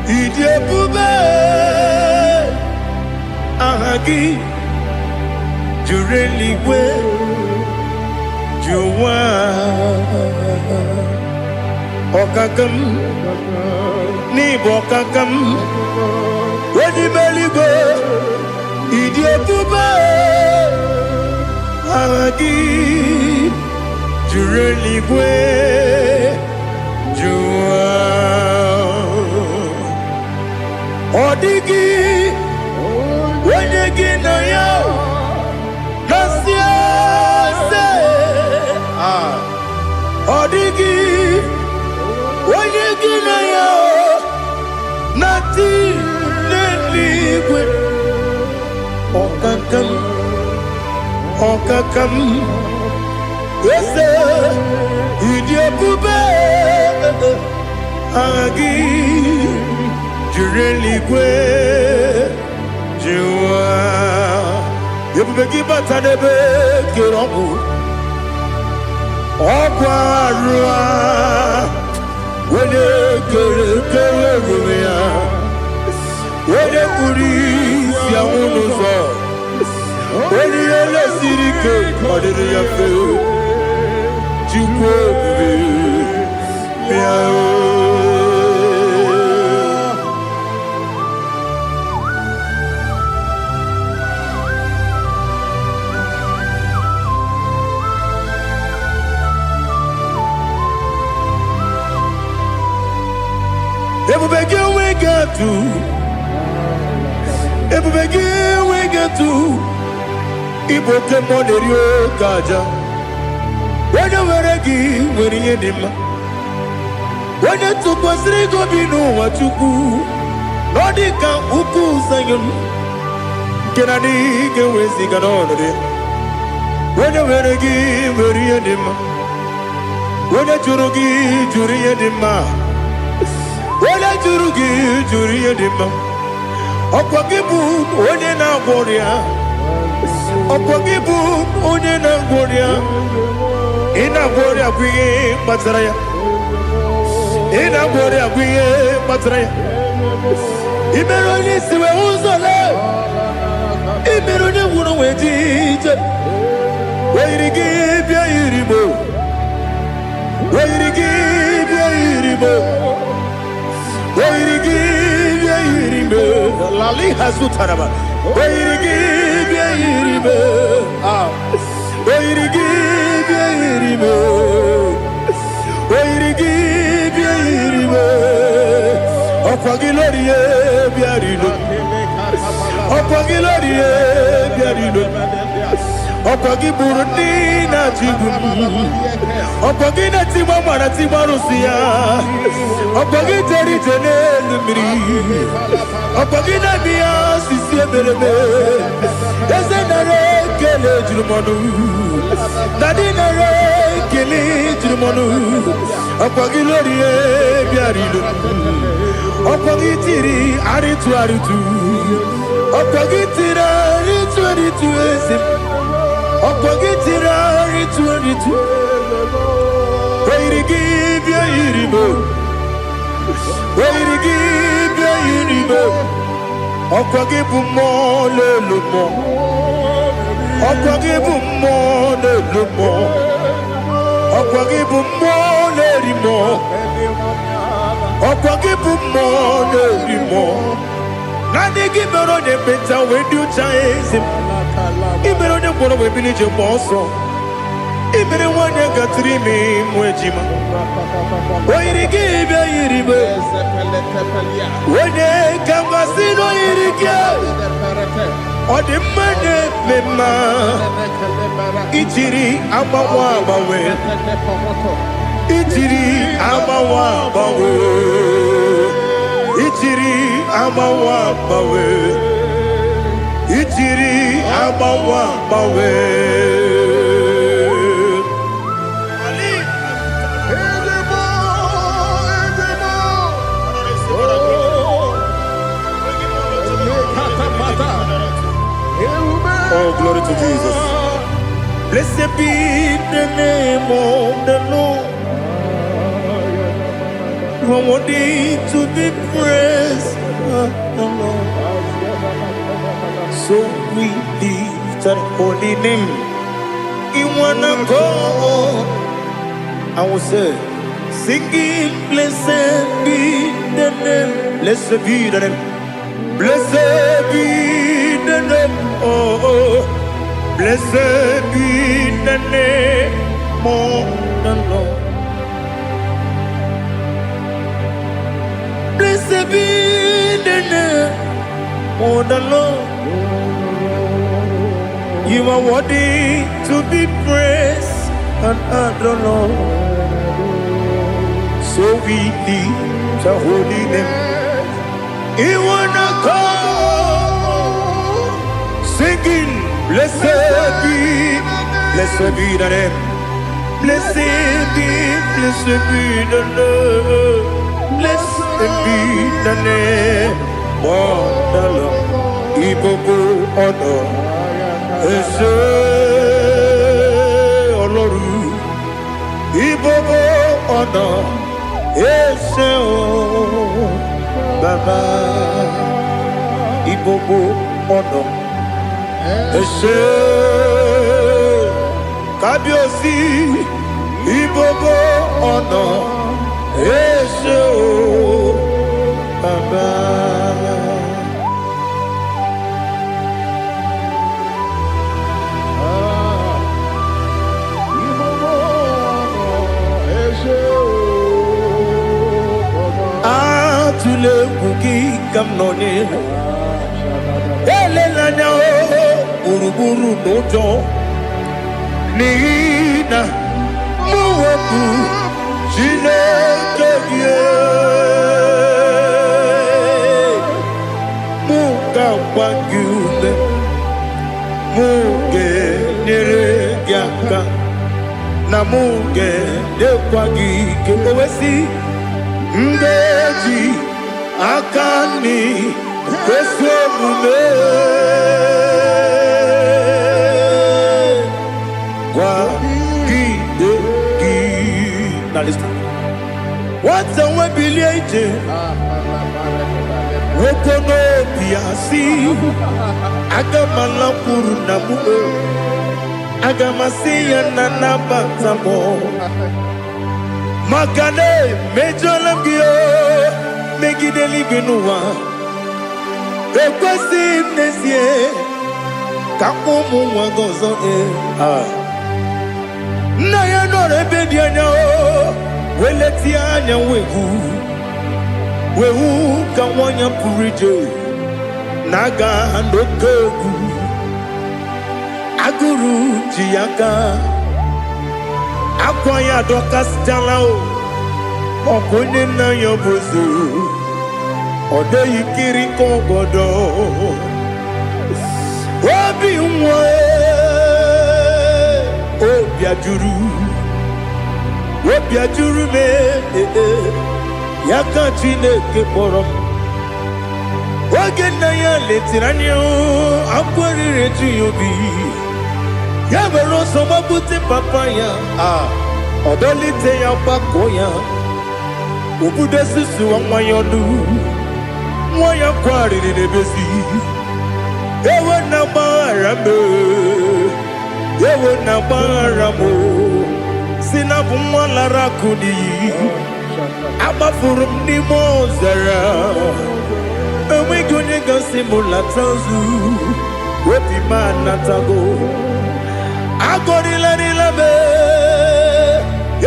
Idiabube, Ahagi, Jureli well. Juwa Okakam Ni Bokakam Wedi Beligo Idiabuba Hagi Jureligwe Juwa Odigi Wenyegi na yao Nasia Odigi Wenyegi na yao Nati Neligwe Okakam Okakam Wese Idiabube Agi Jureligwe Juwa Yebubeki Batanebe Kirobu Okwarua Wene kere rumia Wene kuri siya unuzo Wene yele sirike Kodiri ya feo Chukwe bube Miao Ebubegi we get to Ebubegi we get to Iboke monerio kaja Wene weregi weri yedima Wene tukwa srigo binu wachuku Nodika uku sayon Kenani gewezi kanonode Wene weregi weri yedima Wene churugi juri yedima Wala jurugi juri yedima Okwagibu onye na gworia Okwagibu onye na gworia Ina gworia kwiye batara ya ina bore agwiye matre imeroni siwe uzole imeroni wuro wejije weirigi bia iribo weirigi bia iribo weirigi bia iribo lali hazutaraba weirigi bia iribo weirigi bia iribo weirigi bia iribo okwagilorie bia rido okwagilorie bia rido okwagi burundi na jigum okwagi na timama na timarusia okwagi teri tenelu miri okwagi na biya sisi eberebe eze nare kele jirumonu nadi nare kele jirumonu okwagi lorie biarido okwagi tiri aritu okwagi tiri aritu esim okwagitira ritu weirigi bia iribo weirigi bia iribo okwagibu mo lelumo okwagibu mo lelumo okwagibu mo lerimo okwagibu mo lerimo nani gimero de beta wedu chaise ibero de boro we bilije moso ibere wanya gatrimi mwejima oirigi bia iribe wene kambasino irige odimane mema ichiri amawa bawe ichiri amawa bawe ichiri amawa bawe ichiri amawa bawe Oh, glory to Jesus. Blessed be the name of the Lord. You are worthy to be praised, the Lord. So we lift that holy name. You wanna go? I will say, singing, blessed be the name. Blessed be the name. Blessed be the name. Oh, blessed be the name of the Lord. Blessed be the name of the Lord. You are worthy to be praised and adored, Lord. So we lift the holy name. You wanna come singing, blessed be the name. Blessed be the Lord. Blessed be the name of the Lord. Ibogo honor. Ese Oloru Ibobo ona Ese o Baba Ibobo ona Ese Kabiosi Ibobo ona Ese o Baba. Tule kuki kamnoni ele lanya o buruburu nojo nina muweku jinekeye muka wangyule muge nere gyaka na muge dekwagi kewesi ngeji akani kwesomume kwa gidegi. Now listen. What's a webiliate? Wokono piasi. Agamala namu. Agamasiya nanabantamo. Makane mejolamgio. Megideli benua. Ekwasi nesie. Kakumu wagozo na ya no rebedi anya o weleti anya wehu ka wanya purije naga ndokogu aguru jiaka akwa ya dokas jala o okonye na yobozu ode yikiri kogodo obi nwa obiajuru me yaka Chineke kpọrọ oge nna ya letiri anya akwarịrị ji obi ya mere ọsọ gbapute papa ya ọdọlite ya gbakọ ya obodo susu nwa ya ọnụ nwa ya kwarịrị n'ebezi ewe na gbara me ewe na gbara mo sinabu nwa lara kuni agbafuru m n'ime ọzara enweghị onye gasị m latazu obi m anatago agọrịlarịla m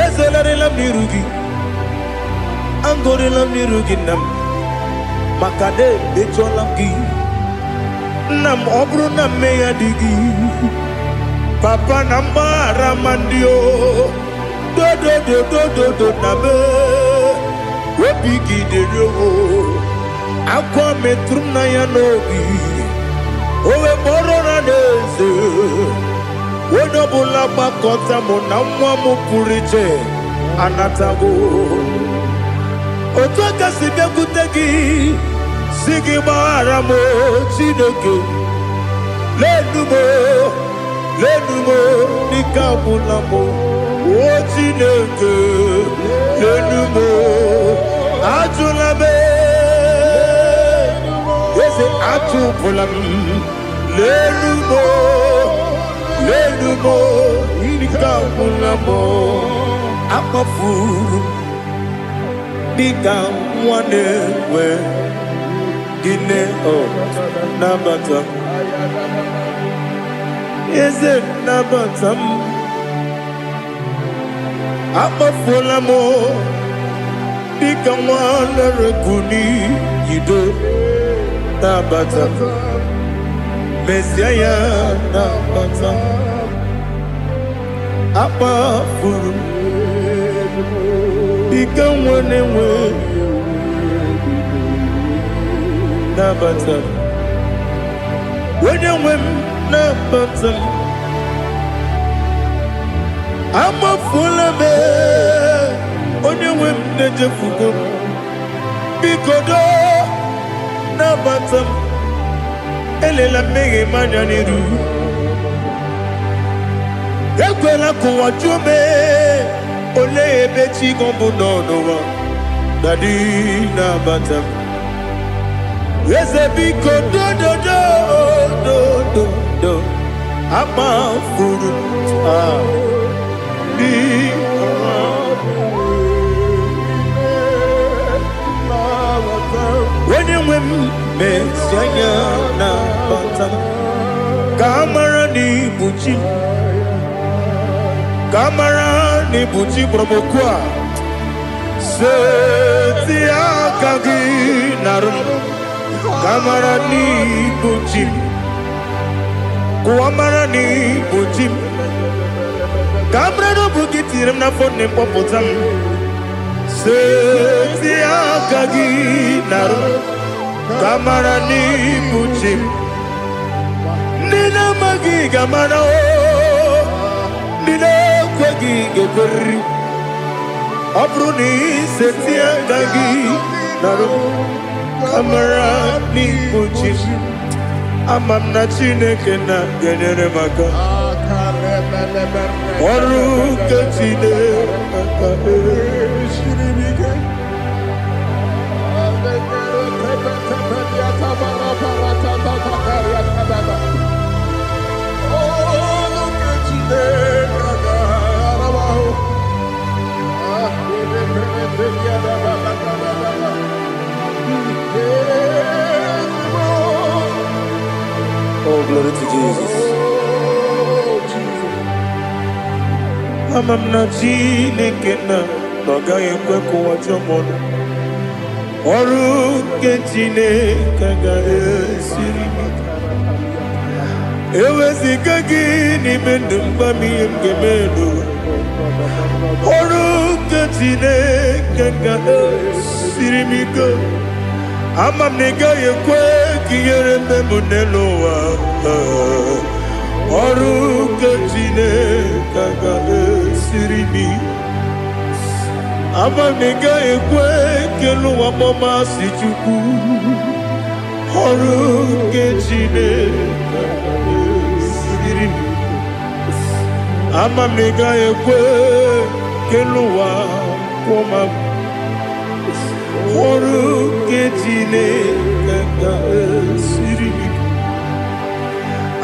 ezelarịla m n'iru gị agọrịla m n'iru gị nna m maka na emejọla m gị nna m ọ bụrụ na mmehie dị gị papa na mgbara mandio do na be obi gị dịrị o akwa metụrụ na ya n'obi owe kpọrọ na n'eze onye ọbụla gbakọta mụ na nwa m pụrụ iche anatago otu aka si bịakwute gị si gị gbaghara m Chineke lenumo dịka ọbụla m o Chineke lenumo ajụla m eze atụpụla m lenumo dịka ọbụla m akpafuru dịka nwa na-enwe gịnị nabata eze nabata m akpafuola m dịka nwa na-erekuni yido nabata mesia ya nabata akpafuru dịka nwa na-enwe nabata onye nwe m nabata m amafuola m onye nwe m na-ejefugo m biko do nabata m elela mmehie m anya n'iru ekwela ka ụwa jụọ m olee ebe chi gị bụ n'ụwa dadi nabata m eze biko do amafuru di when you win mesanya na bata kamara ni buchi promokwa se kagi narum kamara ni buchi kuamara ni buchi kamara no bukitiram na phone popotam se kagi narum kamara ni buchi nina magi kamara o nina kwagi geberi abruni se kagi narum kamara ni buchi amam na Chineke na genyere maka Oruke chine Oh, glory to Jesus. Amam na Chineke na n'ọgaghị ekwe ka ụwa jọọ m. Ọrụ nke Chineke ga-esiri m. Eweziga gị n'ime ndụ m, gwa m ihe m ga-eme n'ụwa. Ọrụ nke Chineke ga-esiri m ike. Ama m na ị gaghị ekwe ka ihere eme m n'elu ụwa. Ọrụ nke Chineke ga-esiri m ike. Ama m na ị gaghị ekwe ka elu ụwa gbamasị Chukwu. Ọrụ nke Chineke ga-esiri m ike. Ama m na ị gaghị ekwe ka elu ụwa kwụma m. Ọrụ nke Chineke ga-esiri m ike.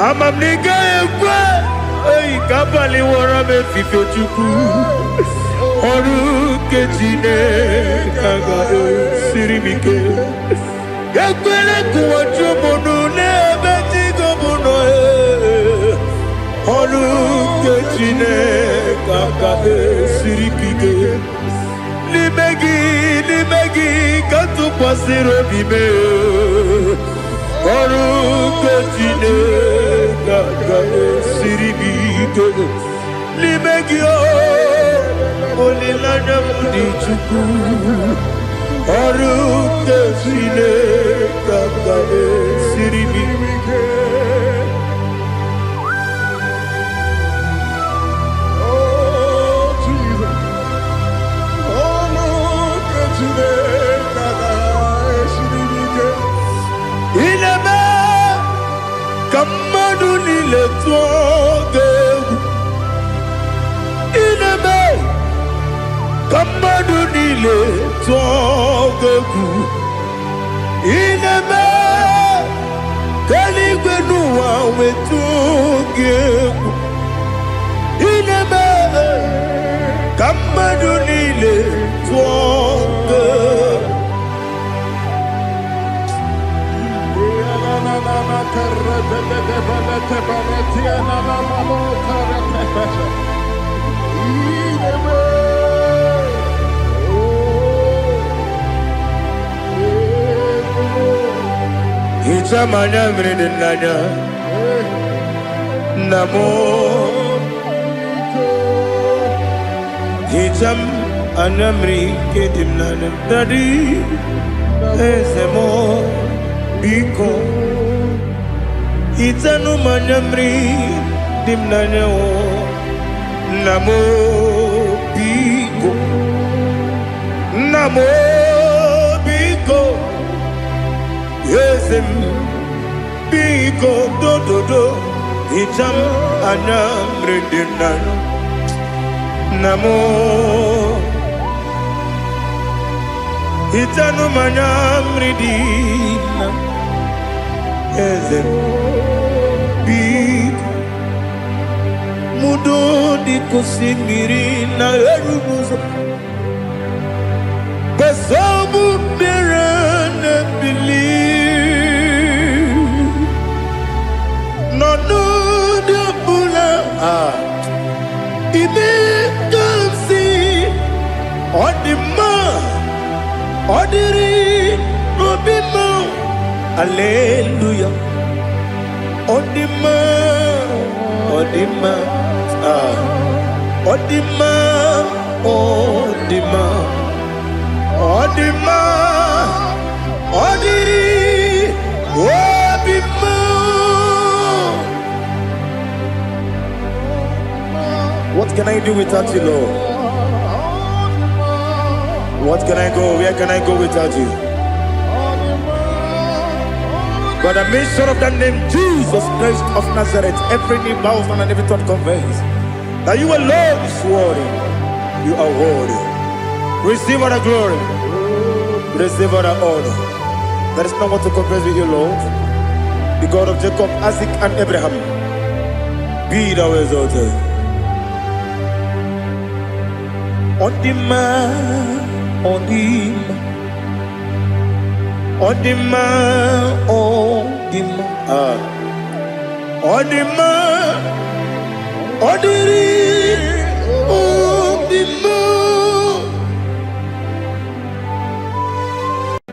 Ama m na ị gaghị ekwe ka abalị wara m efife Chukwu. Ọrụ nke Chineke ga-esiri m ike. Ekwela ka ụwa jụọ m ọnụ n'ebe chi gị bụ nọ. Ọrụ nke Chineke ga-esiri m ike. N'ime gị ka tụkwasịrị obi m. Ọrụ nke Chineke ga-esiri m ike. N'ime gị olileanya m dị Chukwu. Ọrụ nke Chineke ga-esiri m ike. Ineme ka mmadụ niile tụọ gị egwu. Ineme ka mmadụ niile tụọ gị egwu. Ineme ka eluigwe n'ụwa wee tụọ gị egwu. Ineme ka mmadụ niile tụọ gị egwu. Ichamanya mrede nanya namo. Icham anamri kedim nanya dadi ezemo biko. Itanu manyamri dimnanya o namo biko. Namo biko. Yesem biko do do do. Icham anamri dimnanya namo. Itanu manyamri dimnanya. Yesem biko. Mudo di kusimiri na erumuzo. Besobu birane believe. No no de bula. Ibe kansi. Odima. Odiri. Obima. Hallelujah. Odima. Odima. Odima. Odima. Odima. Odiri. Obima. What can I do without you, Lord? What can I go? Where can I go without you? By the mention of that name, Jesus Christ of Nazareth, every knee bows and every tongue confesses that you alone is worthy. You are worthy. Receive all the glory. Receive all the honor. There is no one to confess with you, Lord. The God of Jacob, Isaac, and Abraham. Be thou exalted. On the man, on the man. On the man, on the man, on the man, on the man.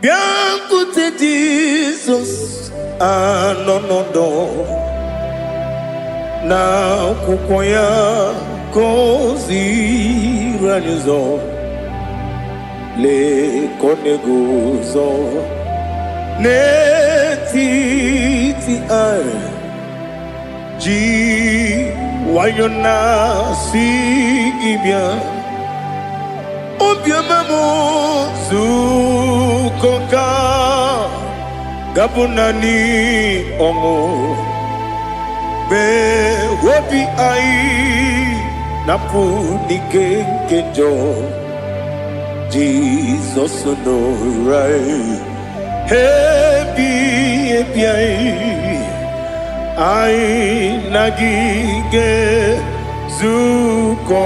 Bien écoutez Jesus, no, na kukoya kozi ranizo, le koneguzo. Netiti ai ji wayona si ibia obia mamo zukoka gabunani omo be wobi ai napuni kenjo Jesus no right. Happy I nagige zuko.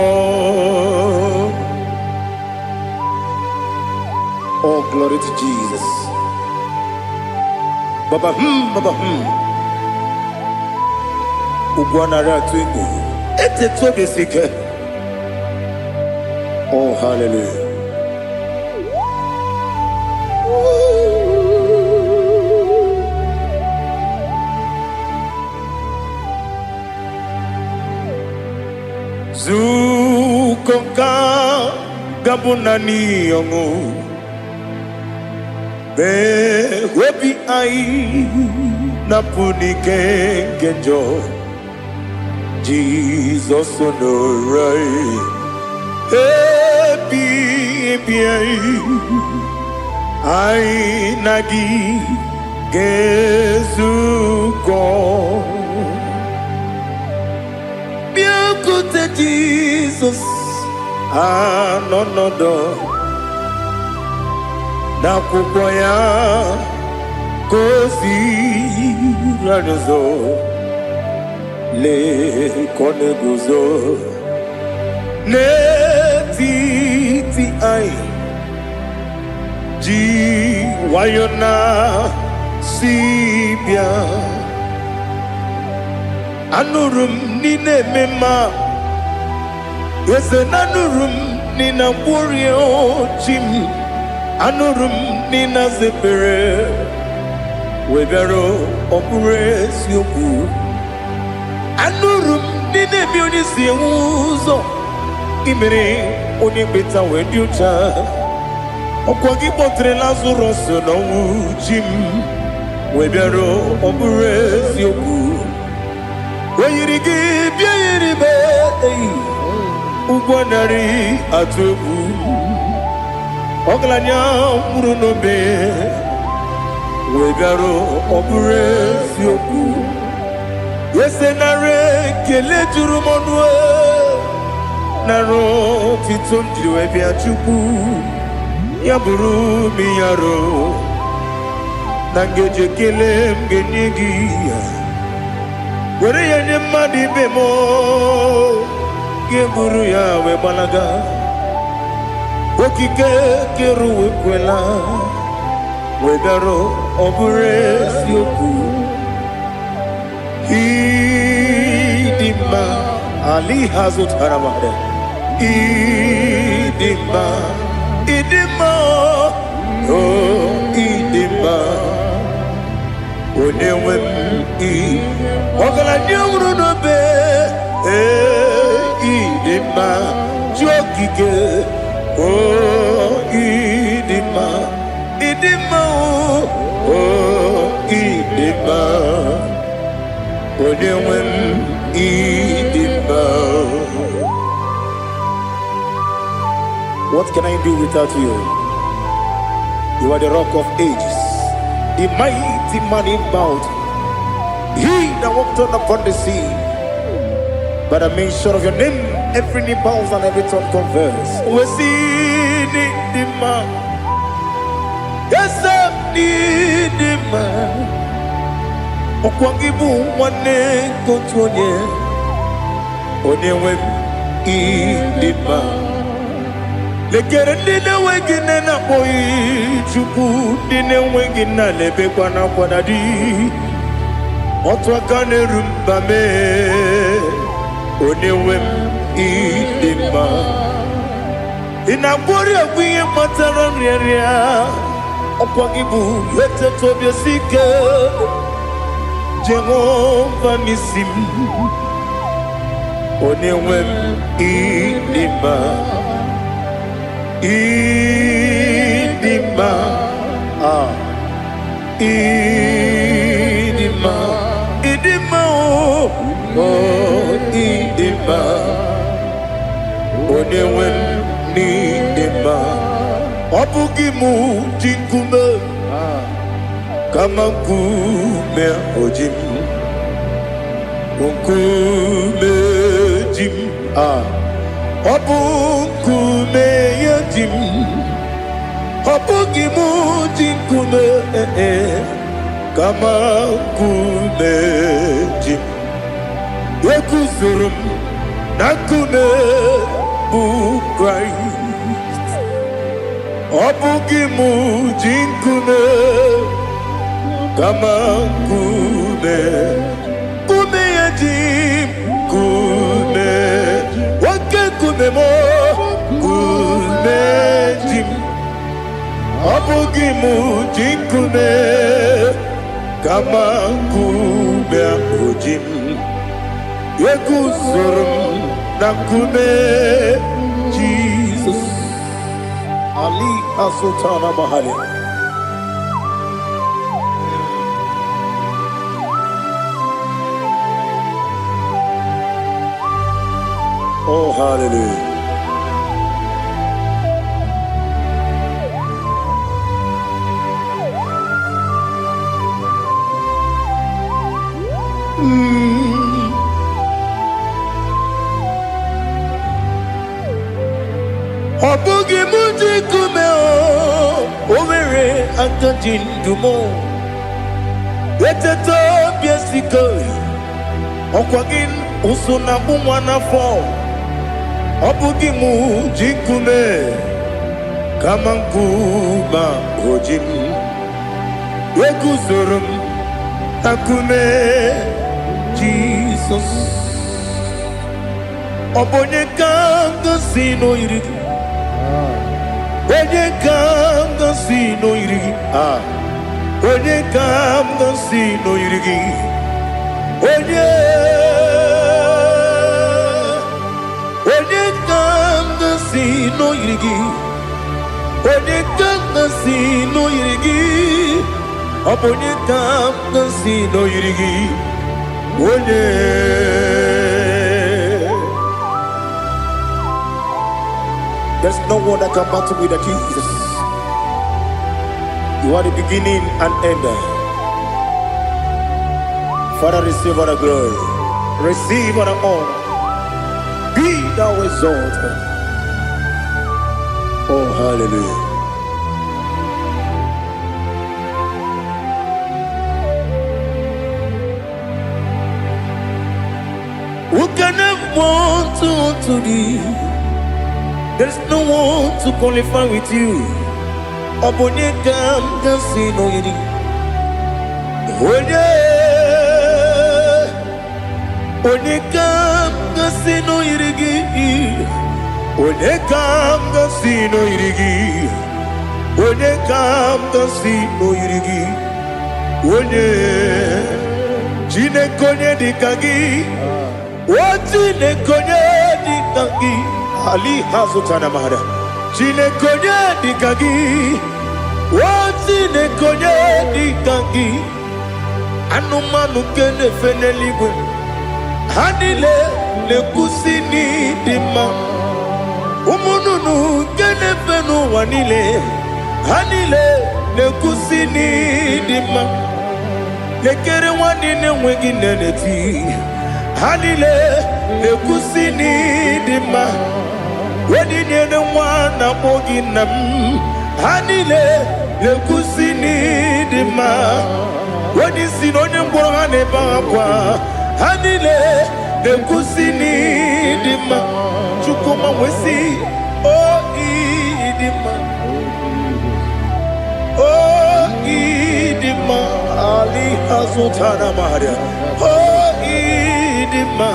Oh, glory to Jesus. Baba Ugwana ratwingu. Ete tobe sike. Oh, hallelujah. Zukoka gabunani yongu be webi ai napunike genjo Jesus no right happy ai nagi gezuko. Écoutez Jesus, no, na kukoya kosi ranizo, le koneguzo, netiti ai, ji wayona sibia. Anurum nine mema Yese nanurum nina warrior chim Anurum nina zepere Webero opure siyoku Anurum nine mionisi uzo Imere onibeta wedyucha Okwagi potre lazuroso no chim Webero opure siyoku Wayirigi biayiribe Ugwanari atubu Oglanya murunobe Wegaro obure sioku Yesenare kele jurumonwe Naro titondiriwe biachuku Yaburu miyaro Nangeje kele mgenyigia Were yenye madi bemo Geburu ya webalaga Okike keru wekwela Wedaro obure sioku Idima Ali hazut haramade Idima Oh idima Onewem Ogala nyamru no be idima jokike oh idima oh idima onewem idima. What can I do without you? You are the rock of ages, the mighty man in battle. He that walked on upon the sea. By the mention of your name, every knee bows and every tongue converse. We see the man. Yes, I need the man. Okwangibu wane kontonye. Onyewe idima. Lekere dine wegine na boyi chuku dine wegina lebe kwa na kwadadi. Otwa kane rumba me. Onyewe idima. Inabori agwiye matara nyeria. Okwangibu yete tobye sike. Jehovah Nisim. Onyewe idima. Idima. Idima. Idima. Oh, idima. Onyewe idima. Obugimu jinkume. Kama nkume ojim. Nkume jim. Obu nkume yajim. Obugimu jinkume. Kama nkume jim. Yekuzurum nakume Christ. Obugimu jinkume. Kama kume yajim kume wake kume mo kume jim abugimu jinkume kama kume ojim yekuzurum na kume Jesus Ali Asultana Mahali. Oh, hallelujah. Obugi muji kume o overe antajin dumo. Eteto biesiko okwagin usuna bumwana fo. Obugi muji kume kama nkuba ojim. Yekuzurum takume Jesus. Obonye kanga sino irigi. Onye kanga sino irigi. Onye kanga sino irigi. Onye kanga sino irigi. Onye kanga sino irigi. Onye kanga sino irigi. Onye. There's no one that can battle with Jesus. You are the beginning and end. Father, receive all the glory. Receive all the honor. Be thou exalted. Oh, hallelujah. Who can have one to thee? There's no one to qualify with you. Obonye kanga sino yiri. Onye kanga sino yirigi. Onye kanga sino yirigi. Onye kanga sino yirigi. Onye jine konye dikagi. Wajine konye dikagi. Ali Hazutana Mahada. Chine konye dikagi. Wachine konye dikagi. Anumanu kene feneligwe. Hanile le kusini dima. Umununu kene fenu wanile. Hanile nekusini dima nekere wani nenwegi neneti hanile nekusini dima wedi nene wana mogi nam hanile nekusini dima wedi sinonye mbwangane bakwa hanile nekusini dima chukuma wesi oh idima oh idima ali hazutana maria oh idima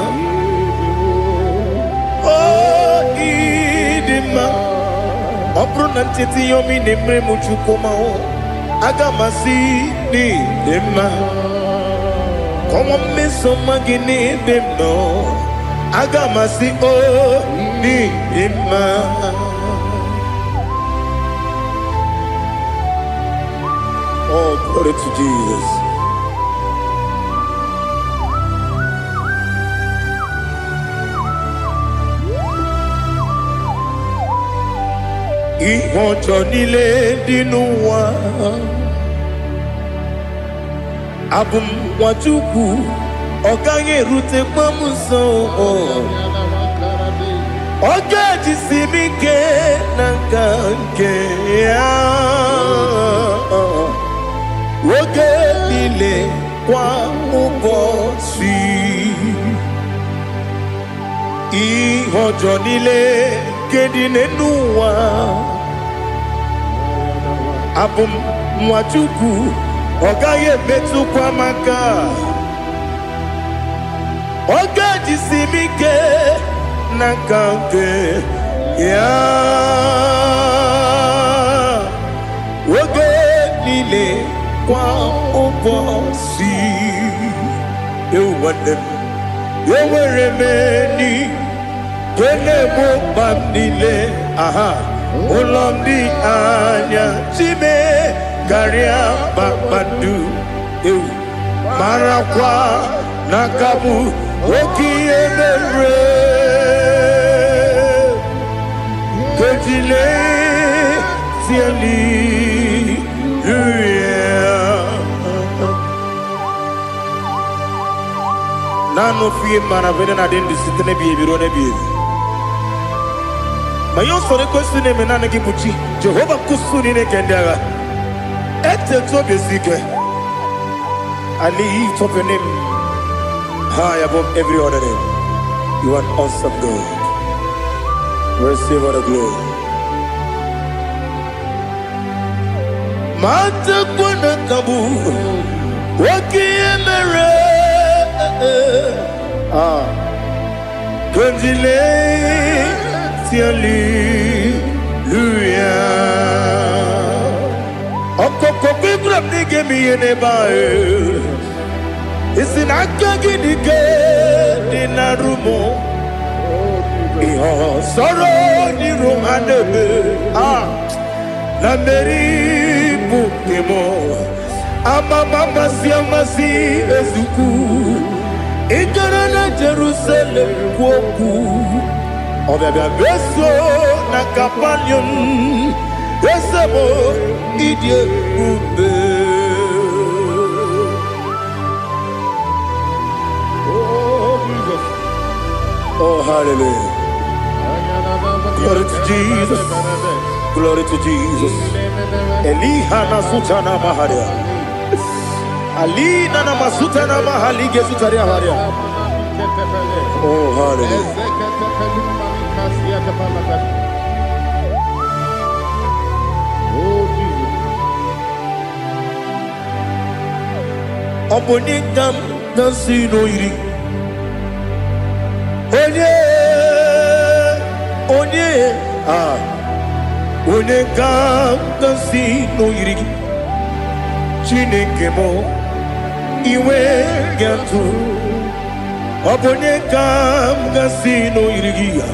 oh idima obruna ntiti yomi nemre muchukuma o agamasi ni dima como meso magini dima agamasi oh ni dima. Oh, glory to Jesus. Ihojo nile dinuwa abum wajuku oganye rute pamuso ogaji simike nangange ya woge nile kwa ubosi ihojo nile kedine nuwa abum mwachuku ogaye metu kwa maka ogaji simike nakange ya woge nile kwa ubosi Yoweremeni Kenebo Bamdile aha Olomdi anya Chime Garia Babadu Marakwa Nakabu Oki Emere Kejile Siali Nano fiye mana vene na den disitene biye birone biye. Mayo sore kusune menane kibuchi. Jehova kusuni ne kendaga. Ete to besike. I lift up your name high above every other name. You are awesome God. Receive all the glory. Mata kuna kabu. Waki emere. Gondile tiali luya okoko bigrab dige mi ene bae isinaka gidige dinarumo iho soro ni romanebe la meri bukemo amama siamasi ezuku Ikarana Jerusalem kwoku Obebia beso na kapalion Esemo idye ube Oh Jesus Oh hallelujah Glory to Jesus Glory to Jesus Elihana sutana maharia Ali nana masuta na mahali gesutaria haria. Oh hallelujah. Oh Jesus. Obonikam nasino iri. Onye Onekam nasino iri. Chineke mo iwe gatu obonye kam gasino irigia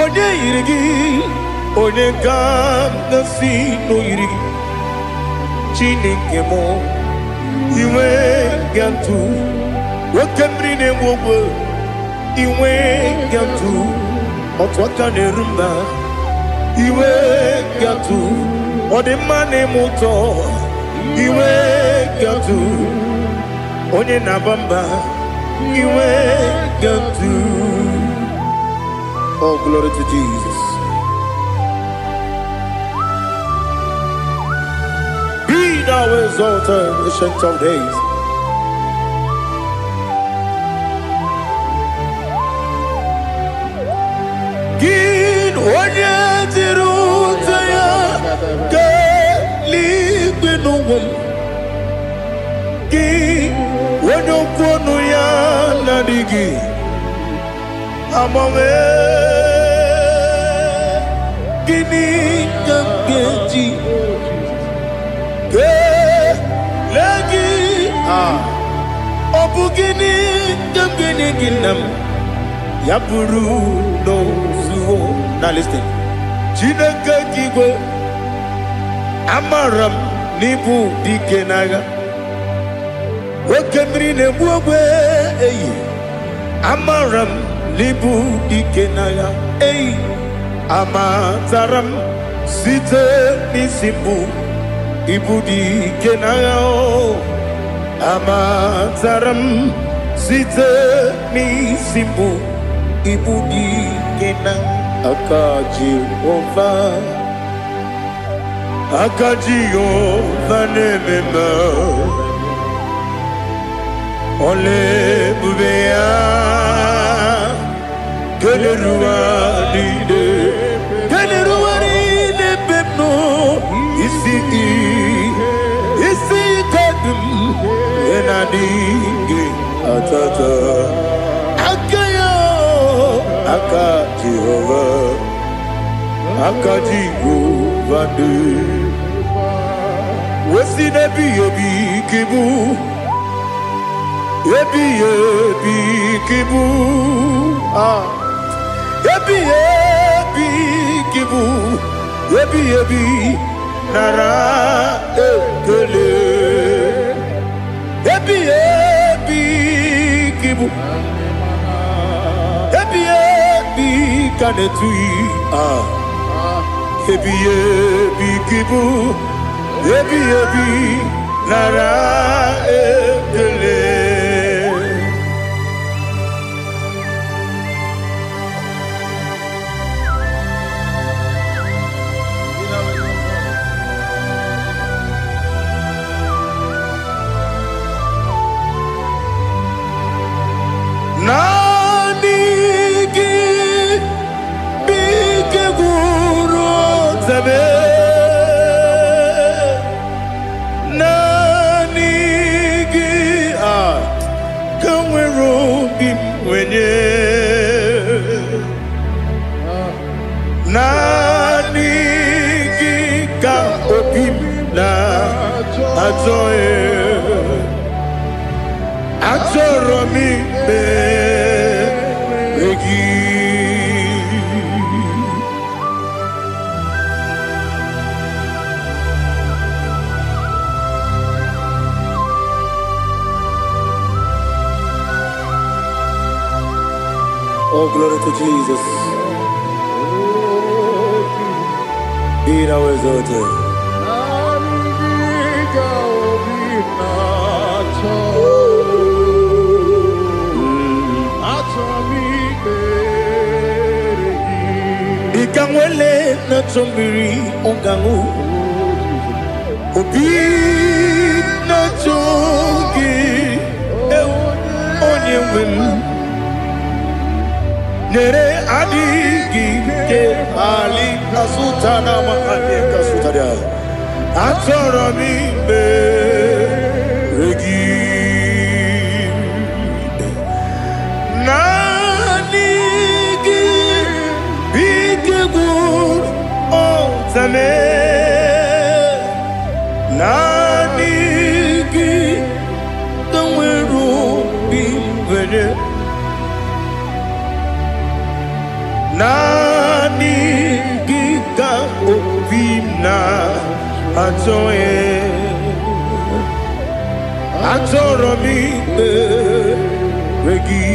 onye irigi onye kam gasino irigi Chineke mo iwe gatu wakemri ne wogo iwe gatu otwaka ne rumba iwe gatu odi mane muto iwe gatu onye nabamba iwe gatu. Oh, glory to Jesus. Be thou exalted, ancient of days. Gin onye tirutaya ke ligbinugum. Gin onye kwonu ya nadigi amame gini kamgeji ke lagi obu gini kamgini ginam yaburu no zuo. Now listen. Chineke kigwe amaram nibu dikenaga wakemri ne buogwe eyi amaram nibu dikenaga eyi amataram site nisimbu ibu dikenaga amataram site nisimbu ibu dikenaga. Akaji ova nemema ole bubea keleruwa dide pepno isi kadum enadinge atata Aka Jehovah de Wesi nebi kibu Ebi kibu Ebi kibu Ebi nara ekele Ebi kibu Kanetui ebi kibu ebi nara ekele. Oh, glory to Jesus. Be thou exalted. Ikamwele na chombiri ongangu Obi na chogi onye wim Nere adigi ke ali asutana mahane kasutaria Atoro mi be regi Nanigi bigegu otame Nanigi kamweru bimvene Nani gika obina atoro mi regi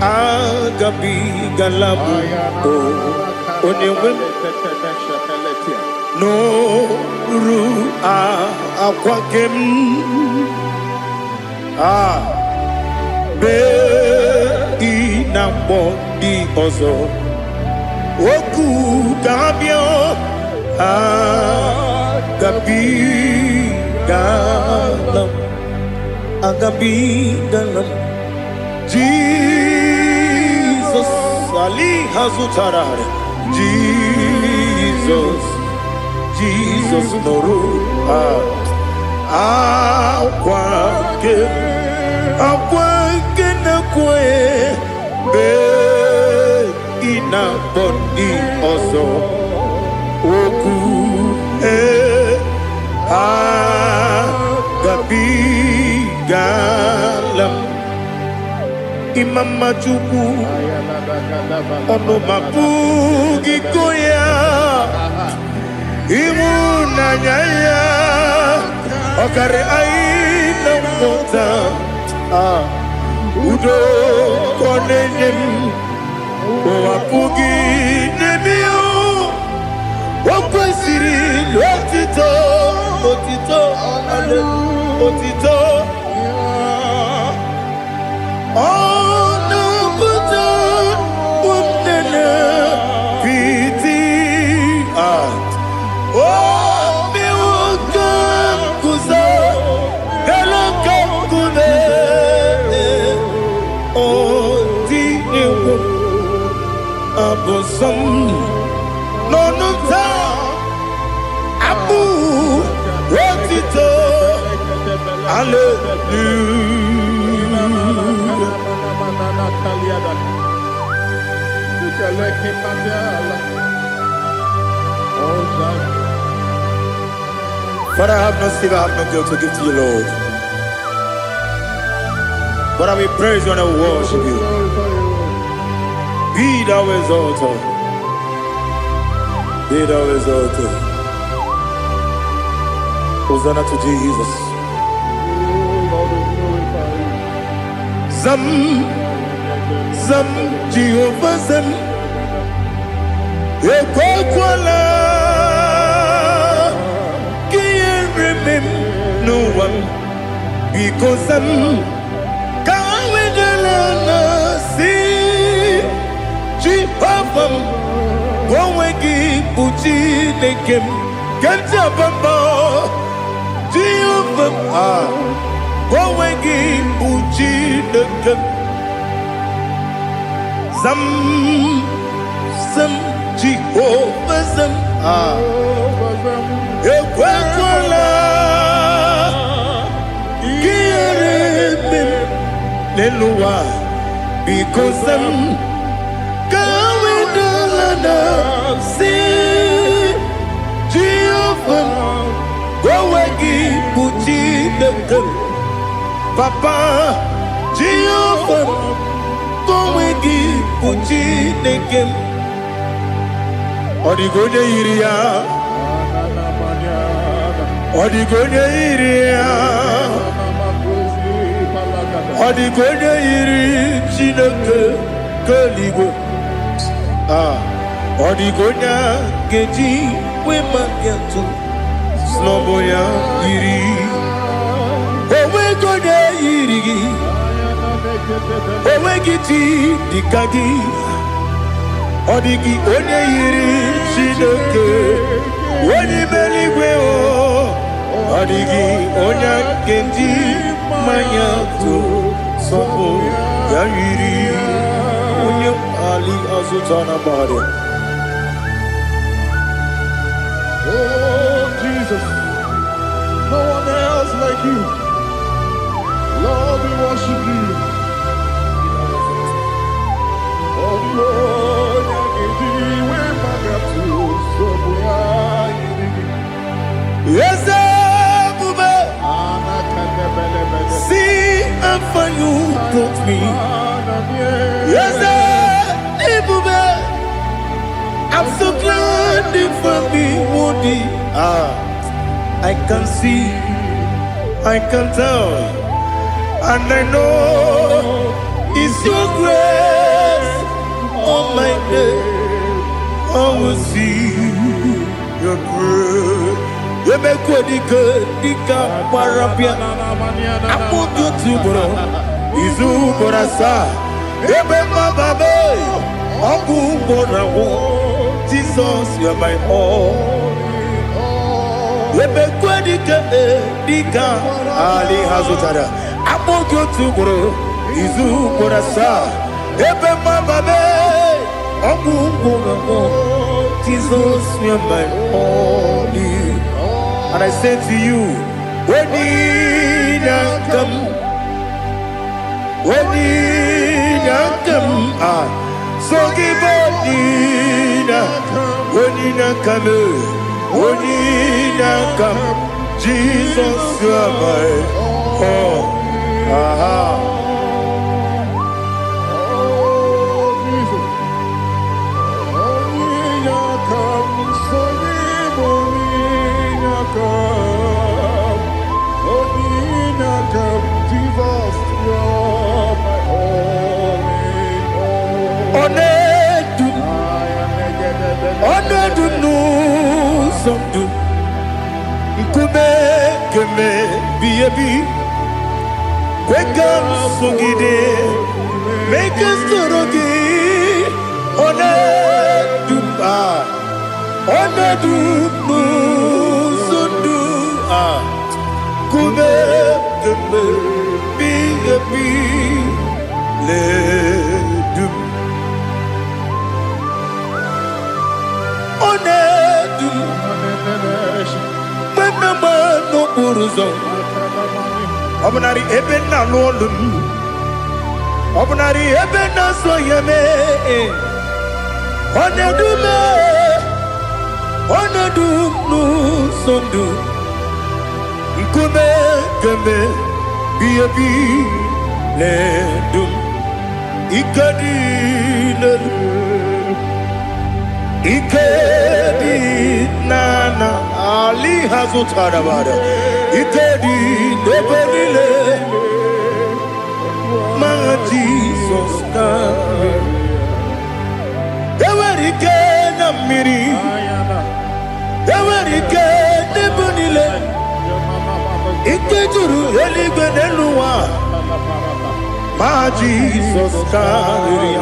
agabi galabu o onye no ru akwakem be inambo di ozo oku gabio agabi dalam Jesus Ali Hazutarare Jesus Noru akwake na kwe be ina boni ozo oku gabi galam Imam Majuku ono mapugi koya imuna nyaya okare aina mota udo konenyem mapugi nebio wakwesiri lotito otito But I have no silver, I have no gold to give to you, Lord. But I will praise you and I will worship you. Be thou exalted. Be thou exalted. Hosanna to Jesus. Zam Jehovah Zam Ekwakwala Kiyeremem no one because Zam Kawedalana Si Jehovah Gwawegi Puchi Nekem Kenta Bamba Jehovah Gwawegi Puchi Nekem Zam Jehovah Zam Ekwakwala Kiyeremem Neluwa because Zam Kawedalana Si Jehovah Gwawegi Puchi Nekem Papa Jehovah Gwawegi Puchi Nekem Odigonya iria Odigonya iri Chineke Kaligo Odigonya Geji Wemagetu Sloboya iri Owegonya iri Owegiti Dikagi Odigi onye yiri Chineke onye meligwe Odigi onye kenji manya to sopo ya yiri onye Ali Azutana Bade. Oh Jesus, no one else like you. Lord, we worship you. Oh Lord, yes, see how far you brought me. Yes, I'm so glad you found me worthy. I can see, I can tell, and I know it's your grace. On my day, I will see you're good. You make good, dika, parapia. I'm good to bro. Izu borasa. Ebe mababe. Abu borawo. Jesus, you're my all. Ebe good, dika, Ali Hazutada. I'm good to bro. Izu borasa. Ebe mababe. Abu borawo. Jesus, you're my only. And I say to you, when you come, so give up, when you come, Jesus, you're my all. Onedu no somdu Nkube keme biyebi Kwekam sungide Make us torogi Onedu no sundu Kube keme biyebi Ledu Onedu Menama no buruzo Obunari ebena lolum Obunari ebena soyeme Onedu me Onedu no sondu Nkume keme biyebi ledum Ikadi lelu Ikedi nana Ali Hazutada bada Ikedi nebenile Ma Jesus kame Ewerike na miri Ewerike nebenile Ikejuru eligwe neluwa Ma Jesus kame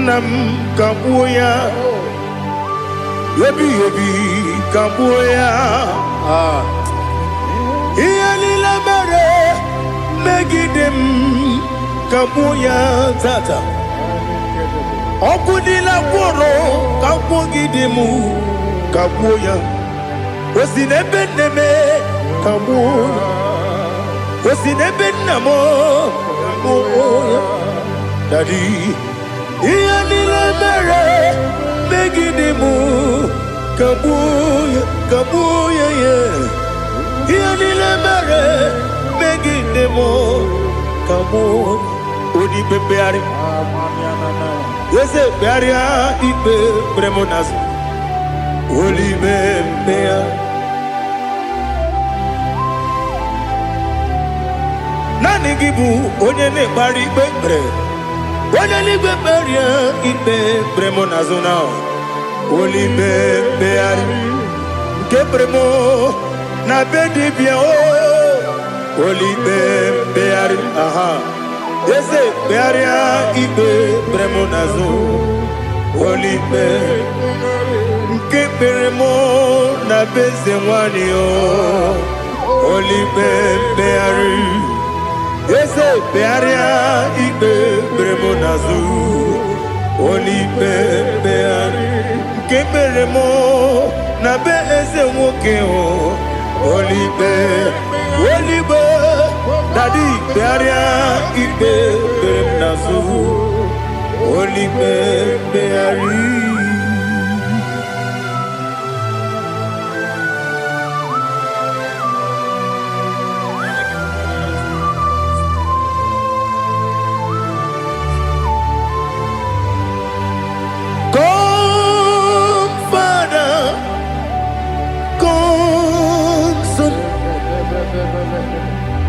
Nam kabuya Yebi kabuya Iyalila mere Megidem kabuya tata Okudila kworo kabugidemu kabuya Osinebenneme kabuya Osinebennamo kabuya Daddy Iyalila mere Megidemu kabuya yeah Iyalila mere Megidemu kabuya Odi bebeari Yese bearia ibe bremonas Oli bebea Nani gibu onye ne bari bebre Onye ni beberia ibe bremonazona Oli bebeari Ke bremo na bedibia Oli bebeari aha Yese bearia ibe bremonazo Oli bebeari Ke bremo na bezewani Oli bebeari Yese bearia ibe bremonazo Oli bebeari Ke bremo na bezewoke Oli bearia Daddy bearia ibe bremonazo Oli bebeari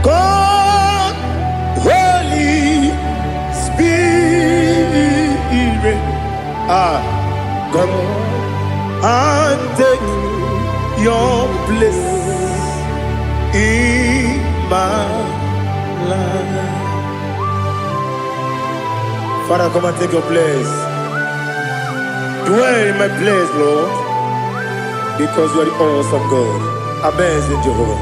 God, Holy Spirit, come and take your place in my life. Father, come and take your place. Dwell in my place, Lord, because you are the awesome God. Amazing Jehovah.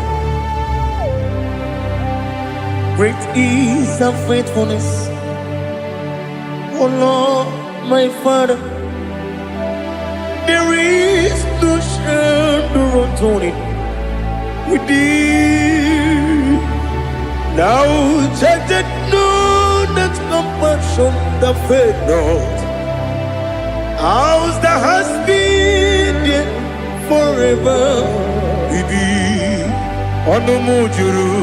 Great is thy faithfulness, oh Lord, my Father. There is no shadow unto it with thee. Thou changest not that compassion that faith not. Ours that has been there forever with thee. Onomujuru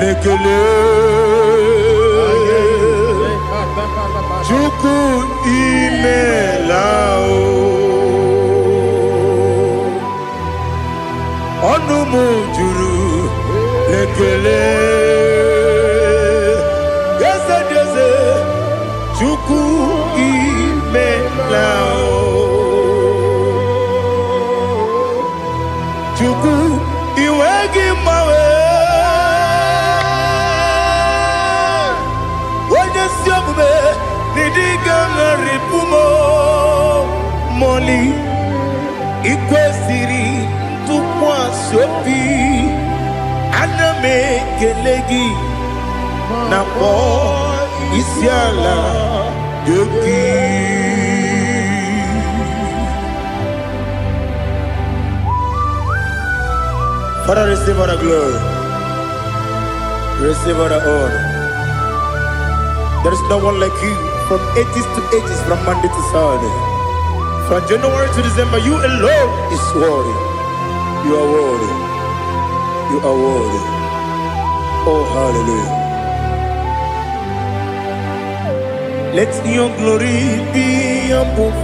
lekele Chuku imelao Onomujuru lekele Yese Chuku imelao Chuku iwegi mawe Wanyasiamume nidiga ngaripumo Moli ikwesiri tukwa sopi Aname kelegi na po isiala yoki. Father, receive all the glory, receive all the honor. There is no one like you from ages to ages, from Monday to Saturday. From January to December, you alone is worthy. You are worthy. You are worthy. Oh, hallelujah. Let your glory be above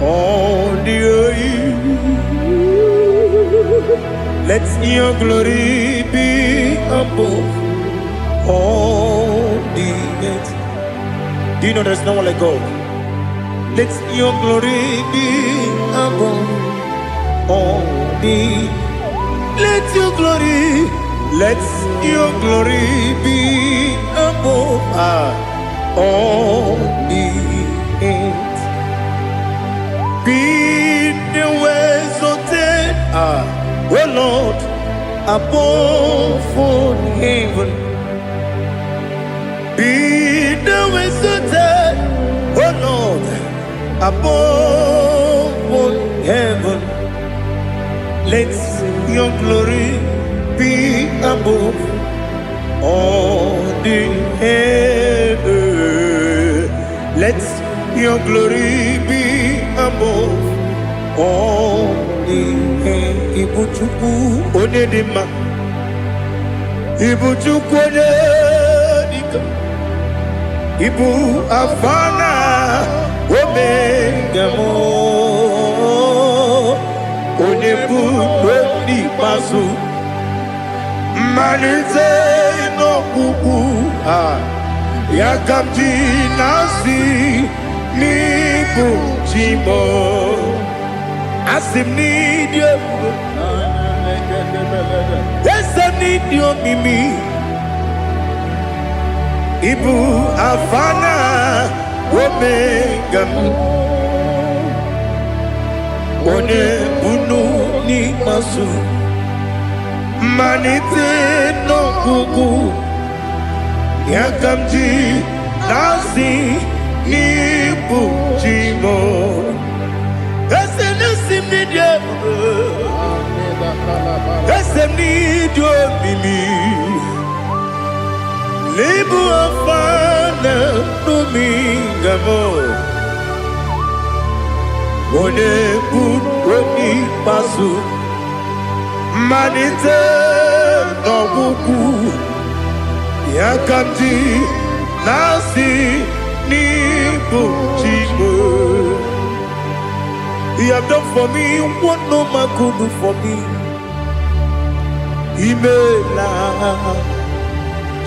all the earth. Let your glory be above all the earth. Do you know there's no one like God? Let your glory be above all the. Let your glory be above all the earth. Be the ways of death, oh Lord, above all heaven. Be the ways of death, oh Lord, above all heaven. Let your glory be above all the heaven. Let your glory be above all the heaven. Ibuchuku onedima, Ibuchuku onedika, Ibu afana omega mo, onebu doni pasu, manite no kuku yakamji nasi nibu chimo. Asim need you. Yes, I need you, Mimi. Ibu afana omega. One bunu ni masu. Manite no kuku. Yakamji nasi nibu chimo. Esem need you, Mimi. Libu afana domingamo. One put pasu. Manite no buku. Yakamji nasi nibu chimo. He have done for me what no man could do for me. Imela,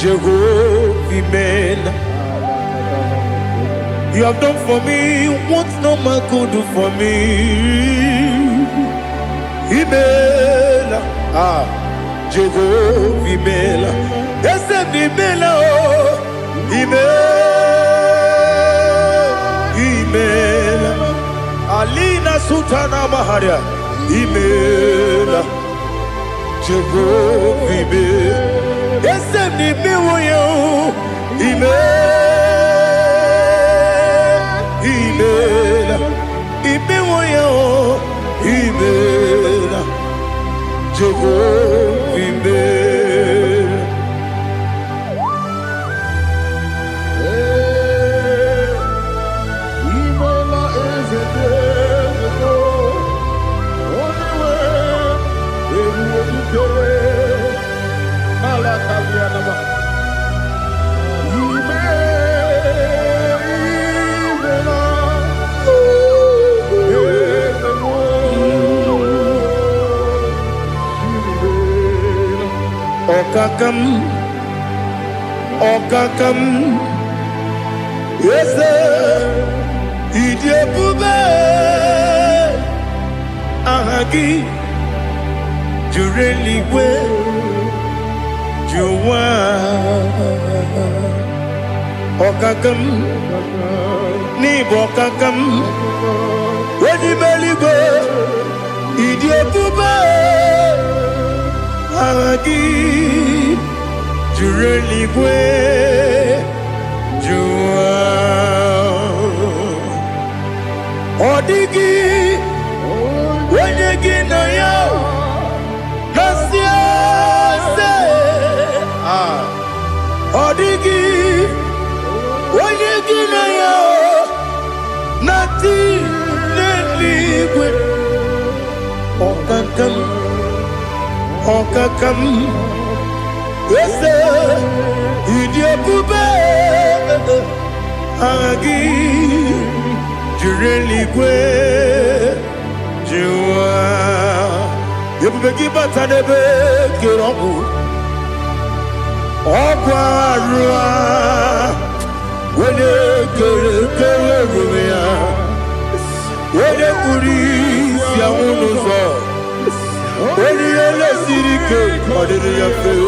Jehovah, Imela. You have done for me what no man could do for me. Imela, Jehovah Imela, yes, Imela, Imela, Alina Sultana Maharia, Imela, Jehovah Imela, yes, Imela, Imela, Imela, Jehovah Imela. Imela is a desert, only way you go. Malakalianaba. Okakam, yes, Idiabube, Ahagi, Jureliwe, Juwa, Okakam, Nibokakam, Wedibelibe, Idiabube, Ahagi, Jureligwe, Jua, Odigi, Wenegi na yo, Nasia se, Odigi, Wenegi na yo, Nati neligwe, Okakam, Okakam. Yes, Idiabube, Agi, Jureligwe, Jua, Yabubeki Batanebe, Kirobu, Okwarua, Wede Kerumia, Wede Kuris, Yamunuzo, Wede Yele Sirike, Kodiri Yafu.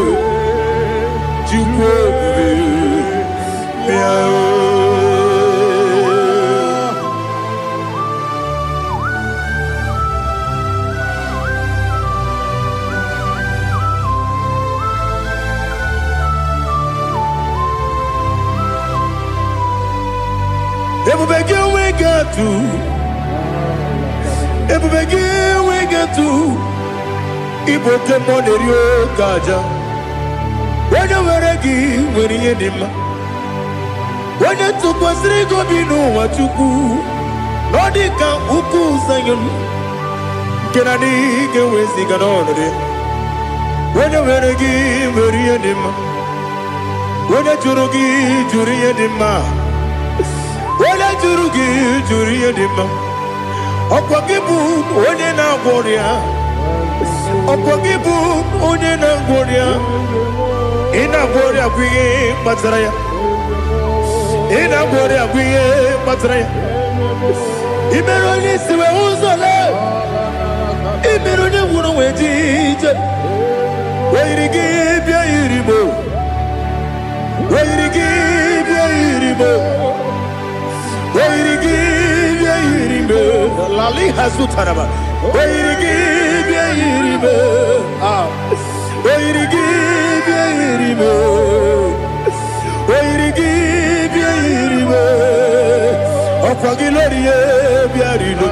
When you were a gift, when you had him, when you took was Rigo, you know what you do. Nodika, Uku, Sayon, Kenani, get with the Ganone. When you were a gift, when you had him, when you Jurugi, Juri had him, when you Jurugi, Juri had him, Opagibu, Odena Warrior, Opagibu, Odena Warrior. Ina gloria kuye matraya. Ina gloria kuye matraya. Imeroni siwe uzole. Imeroni wunu wejije. Weirigi bia iribo. Weirigi bia iribo. Weirigi bia iribo. Lali hazutaraba. Weirigi bia iribo. Weirigi bia iribo. Weirigi bia iribo. Okwagilorie bia iribo.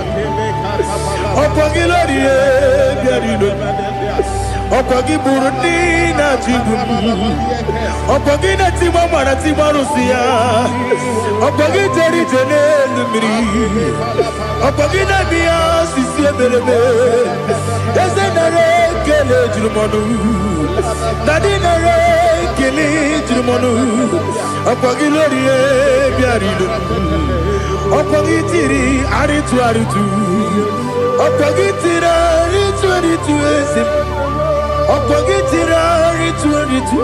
Okwagilorie bia iribo. Okwagiburundi na jibum. Okwagina timama na timarusia. Okwagiteri jene lumiri. Okwagina biya sisi emeleme. Ezenare kele jurumonu. Nadinare kele jurumonu. Okwagilorie bia iribo. Okwagitiri aritu aritu. Okwagitira aritu aritu esim. Okwagitira aritu aritu.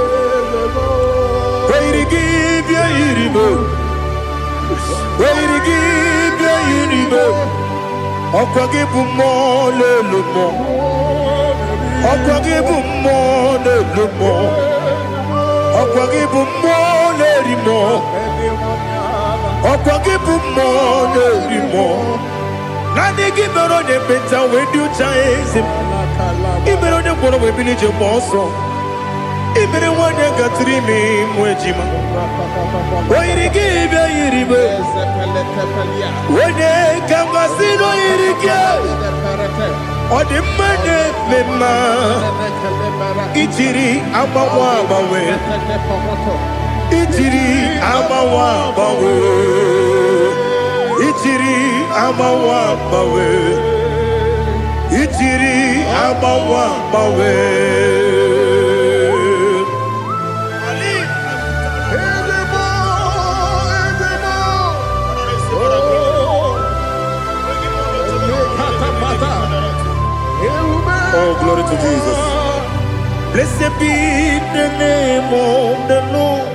Weirigi bia iribo. Where you give your universe. Okwagibu more, little more. Okwagibu more, little more. Okwagibu more, little more. Okwagibu more, little more. Nani give on the better when you chase him. Even on the one of a village of Boston. Even when you got 3 men, Wejima. Why you give your universe? When they come, I see no irrigate. Or the money, Mema. Ichiri, Abawabawe. Ichiri, Abawabawe. Ichiri, Abawabawe. Ichiri, Abawabawe. Oh, glory to Jesus. Blessed be the name of the Lord.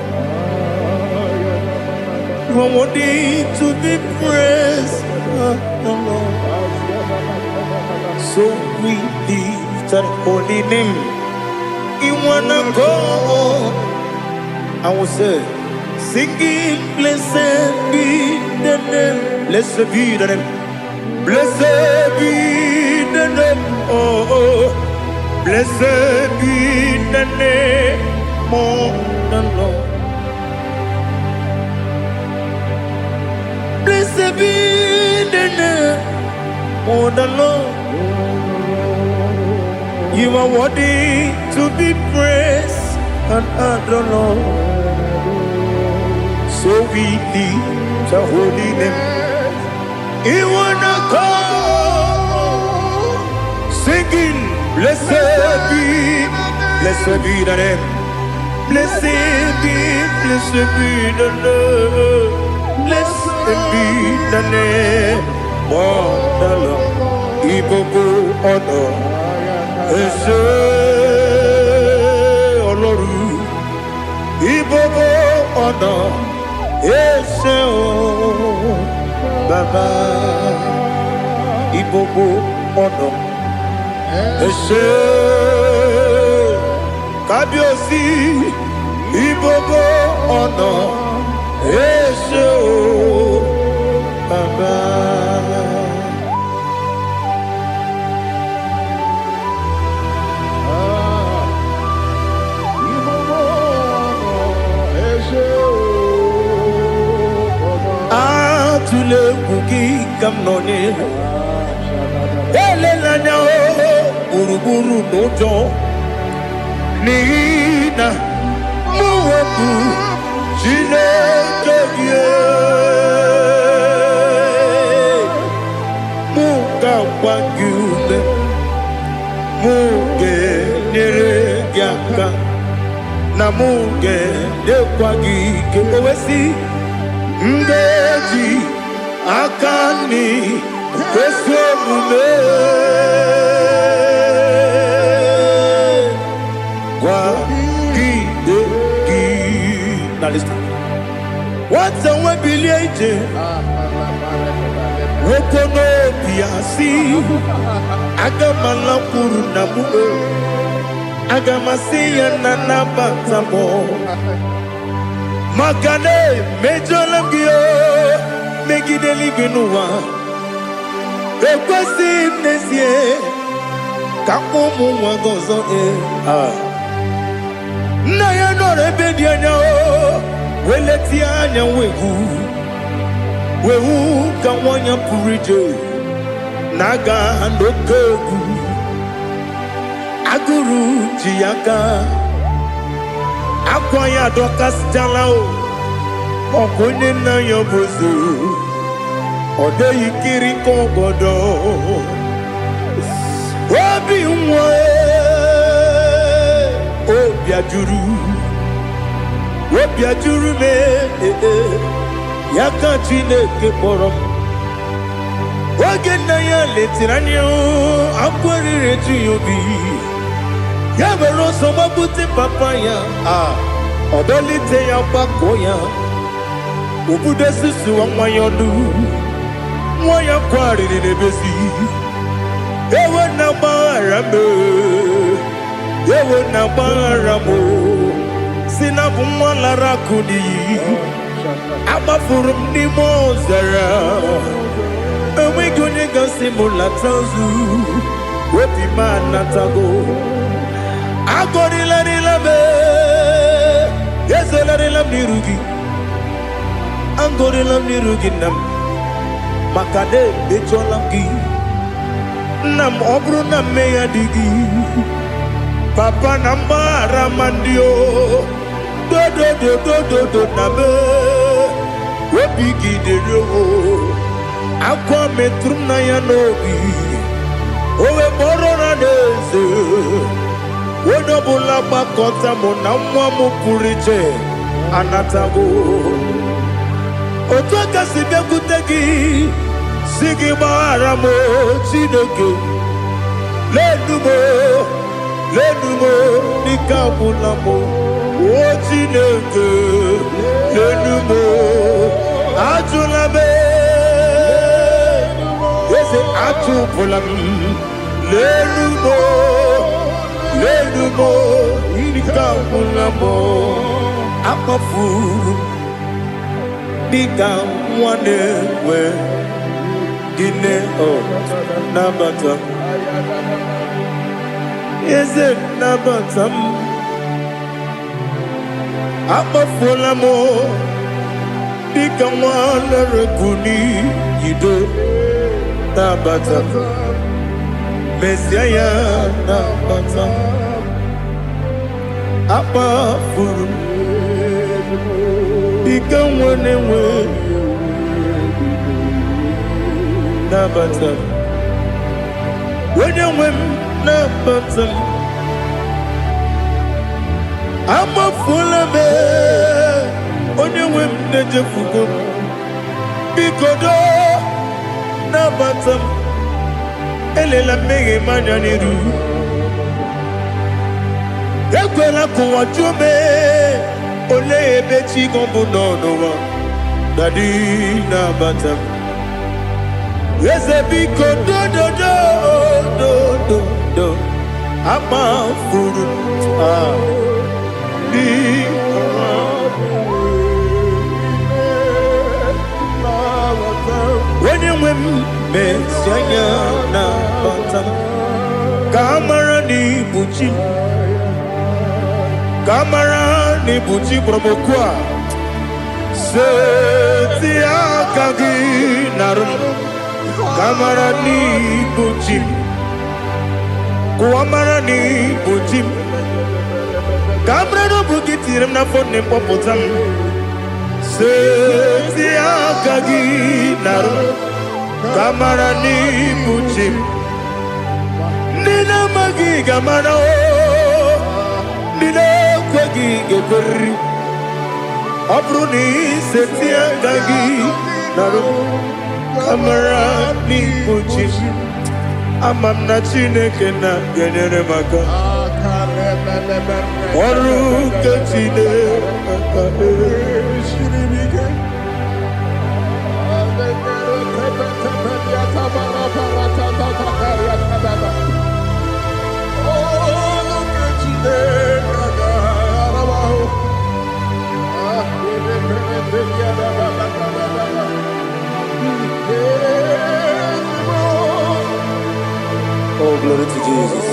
You are worthy to be praised, the Lord. So we lift that holy name. You wanna go? I will say, singing, blessed be the name. Blessed be the name. Blessed be the name. Oh, blessed be the name of the Lord. Blessed be the name of the Lord. You are worthy to be praised and adored, Lord. So we lift the holy name. You wanna call, singing, blessed be the name. Blessed be the Lord. Blessed be the name of the Lord. Ibogo honor, Ese Oloru. Ibogo honor, Ese Baba. Ibogo honor, Ese Kabiosi. Ibogo honor, Ese Baba. Atule kuki kamnone. Elelanya buruburu nojo. Nina muwebu Chineke Muka wanyule Muge nere gyaka Na muge dekwagi Kewesi Ndeji Akani Kweso mume Now listen. What's the way biliate? Wokono biasi. Agamala puru namu. Agamasiya nanabatamo. Makane mejolamgio. Megideli binua. Ekwesi nesie. Kakomu wagozo na ya no rebedi anya o weleti anya wehu ka wanya purije naga ndokogu aguru jiyaka akwa ya dokas jalao okonye na yobozu ode yikiri kogodo obi nwa Obiajuru me Yaka Chineke kpọrọ Oge na ya letiri anya akwarịrị eju ya obi Ya mere ọsọ mabute papa ya Ọdọlite ya gbakọ ya Ubudesisu wanyonu Wanya kwari nebesi Ewe na barame Ewe na baramo Sinabu mwalara kudi Abafurum ni mozara Ewe gune gasimula tanzu Wepi manatago Agori larilabe Yeze larilam nirugi Angori lam nirugi nam Makade becholam ki Nam obru nam meya digi Papa nambara mandio Do nabe Wepi gidero Akwa metrum na yanobi Owe moro na neze Wodobula bakota mona mwamu puriche Anatago Otoka sibe kutegi Sigi baramo Chineke Lenumo Nikabulamo O Chineke Lenumo Ajulabe Ese Ajupulam Lenumo Nikabulamo Akafu Bika one we Dine o Nabata Is it Nabatam Abafulamo Bika one Rekuni Yido Nabata Messiah Nabata Abafulu Bika one we Nabatam When you win Nabatam I'm a full of it On you win Nejafugo Bikodo Nabatam Elela mege mananiru Ekwela kuwa jume Ole ebechi gombu nonowa Dadi Nabatam Yes, a big do. I'm a fool. When you win, Messiah, Kamara ni buchi promokwa. Setia kagi narum. Kamara ni buchim Kuamara ni buchim Kamara no bukitirim na fone popotam Setia kagi naru Kamara ni buchim Nina magi kamara o Nina kwagi geberi Abru ni setia kagi naru Kamara ni buchim Amam na Chineke na genere maka Oru ke Chineke shiribike Oh, glory to Jesus.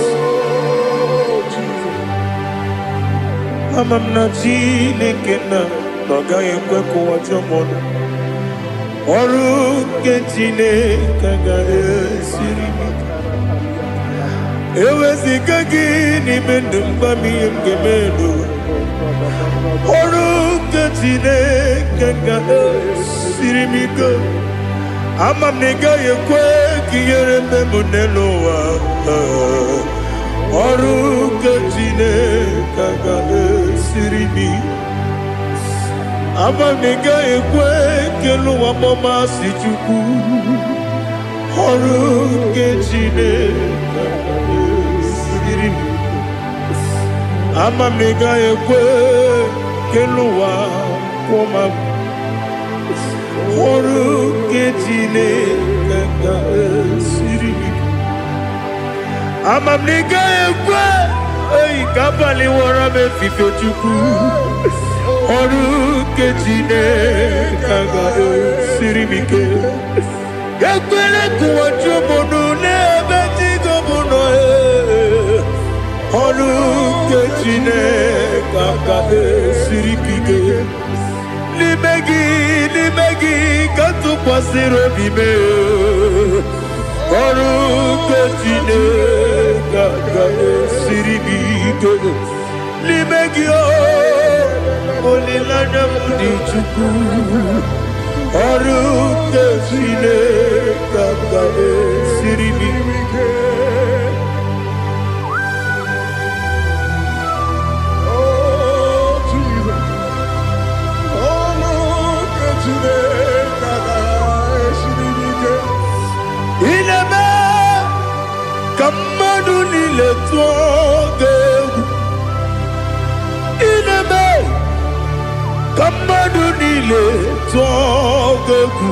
Amam na Chineke na noga yekwe kuwa jomono. Oru ke Chineke ga esiri. Ewezi kagi ni mendumba miyemgemelo. Oru ke Chineke ga esiri miko. Amam nega yekwe kiyere memunelo wa. Oru ke Chineke ga esiri mi. Amam nega yekwe kelu wa mama si chuku. Oru ke Chineke ga esiri mi. Amam nega yekwe kelu wa mama. Oru ketine kaka siri. Amamnika ekwe. Hey, kapali wara me fifi chuku. Oru ketine kaka siri mike. Yakwele kuwa chumono ne beti gomono. Oru ketine kaka siri mike. Limegi, kantu pasiro bime. Oru ketine kaka siribike. Limegi olilanya mudi chuku. Oru ketine kaka siribike. Ineme kamadu nile tuogegu. Ineme kamadu nile tuogegu.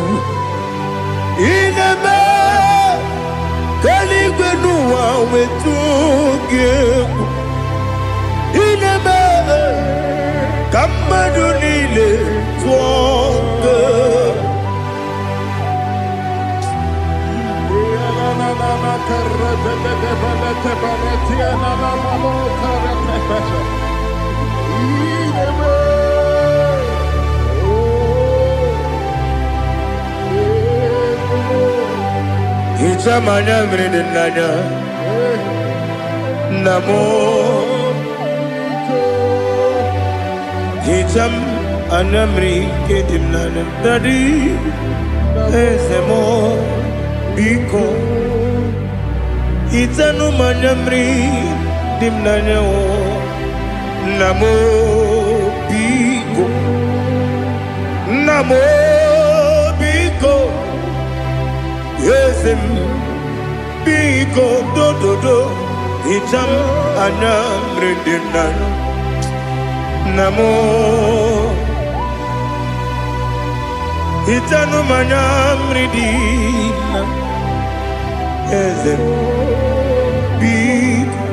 Ineme kaligwenu wawe tuogegu. Ineme kamadu nile tuogegu. Hichamanya mridinanya namo. Hicham anamri kedimnanya dadi ezemo biko. Itanu manyamri dimnanya o namo biko. Namo biko. Yesem biko do do do. Itam anamri dimnanya namo. Itanu manyamri dimnanya Yesem biko.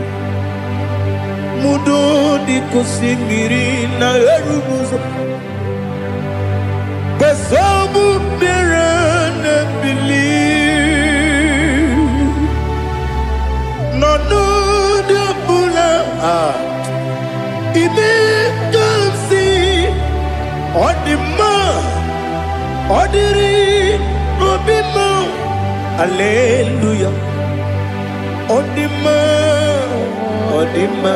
Mudo di kusimiri na erubuzo. Besobu birane believe. No no de bula. Ibe kansi. Odima. Odiri. Obima. Hallelujah. Odima. Odima.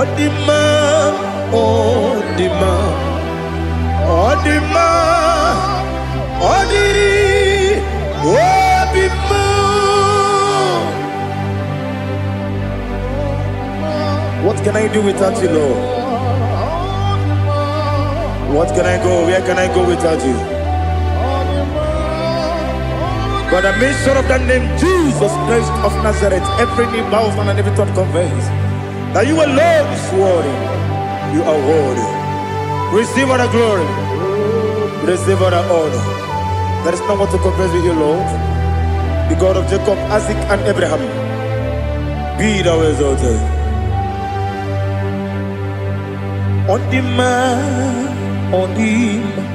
Odima. Odima. Odima. Odiri. Obima. What can I do without you, Lord? What can I go? Where can I go without you? By the mention of that name, Jesus Christ of Nazareth, every knee bows and every tongue confesses that you alone is worthy. You are worthy. Receive all the glory. Receive all the honor. There is no one to compare with you, Lord. The God of Jacob, Isaac, and Abraham. Be thou exalted. On the man, on the man.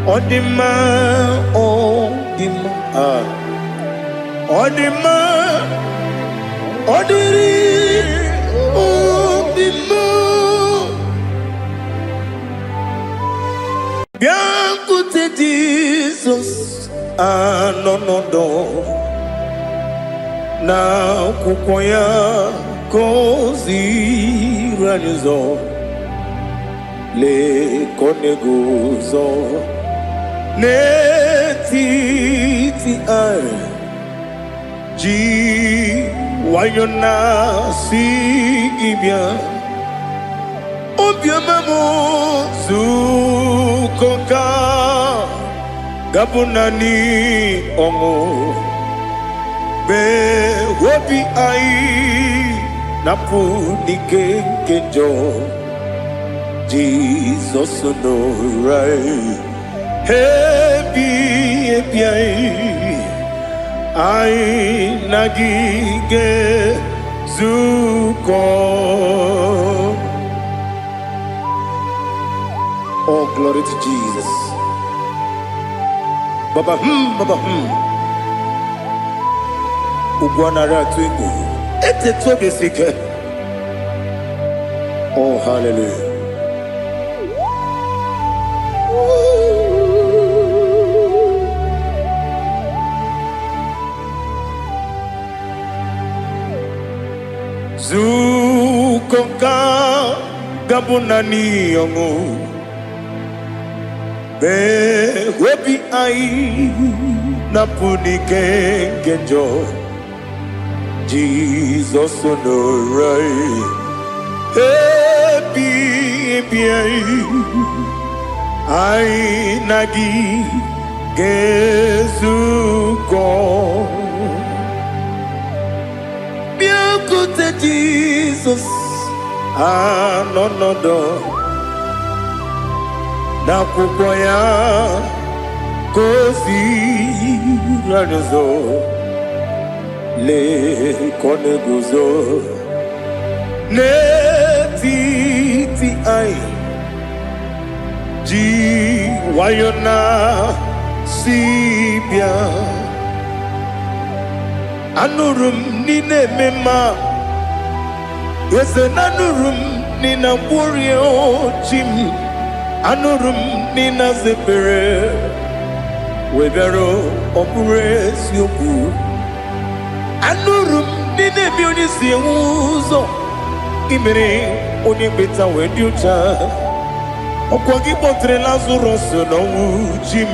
On the man, on the man, on the man, on the man. Bien écoutez Jesus, no no no. Na kukoya kozi ranizo le koneguzo. Netiti ai ji wayona sigibia obiamamo sukoka gabunani ongo be wobi ai napu nikenjo Jesus no right. Happy I nagige zuko. Oh, glory to Jesus. Baba Baba Ugwanara twingu. Ete tobe sike. Oh, hallelujah. Zukonka gabunani yongu be webi ai napunike genjo Jesus onorai happy ai nagi gezuko Jesus, no, na kukwaya kosi ranozo le koneguzo ne titi ai ji wayona sibia anurum nine mema. Yes, anurum nina warrior chim anurum nina zepere webero opures yoku anurum nina bionisi uzo imere oni beta weducha okwagi potre lazarus no chim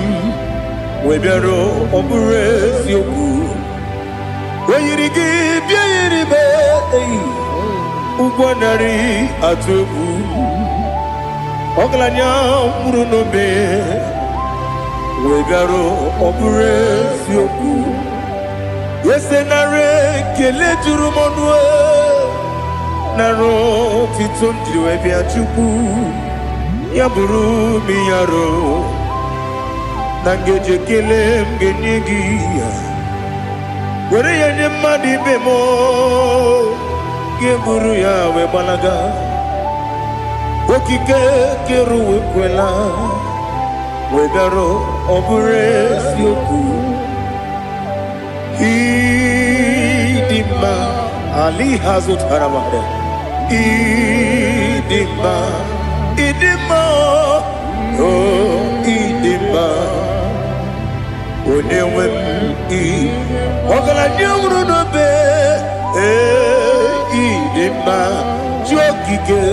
webero opures yoku weyirigi biayiribe Ugwanari atubu Oglanya murunobe Wegaro opure sioku Yesenare kele jurumonwe Naro titondriwe biachuku Yaburu miyaro Nangeje kele mgenyigia Were yenye madi bemo Geburu ya we balaga Okike keru we kwela Wegaro obure sioku Idima Ali hazut haramade Idima Oh idima Onewem Ogala nyamru no be Idima jokike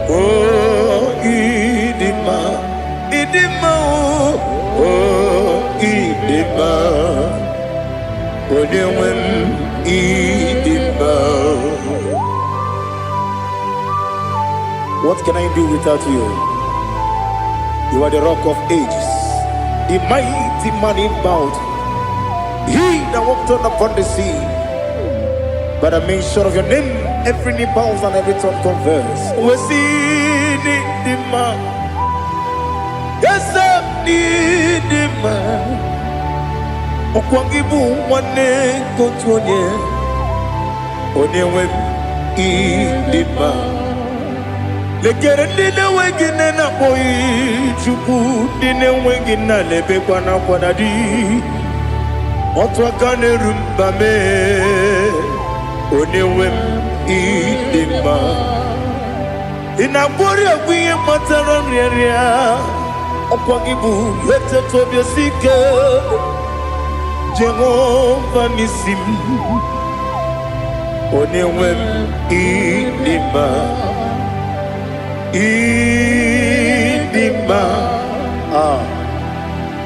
oh idima oh idima odewem idima. What can I do without you? You are the rock of ages, the mighty man in battle, he that walked on upon the sea. By the mention of your name, every knee bows and every tongue confess. We see the man. Yes, I need the man. Okwangibu wane kotonye. Onewe idima. Lekere dine wengine na boy chuku dine wengine lebe kwa na kwa dadi. Otwa kane rumba me. Onewem idima Inabori agwiye matara nriaria Okwangibu yete tobye sike Jehova nisim Onewem idima Idima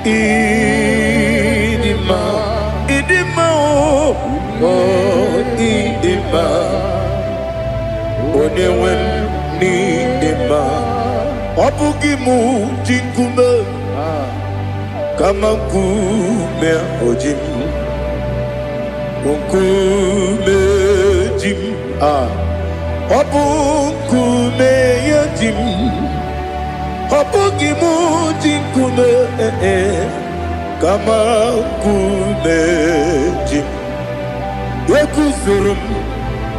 Idima Idima oh idima Onewem nidima Obugimu jinkume Kama kume ojim Unkume jim Obu kume yajim jinkume kama kume jim Yekuzurum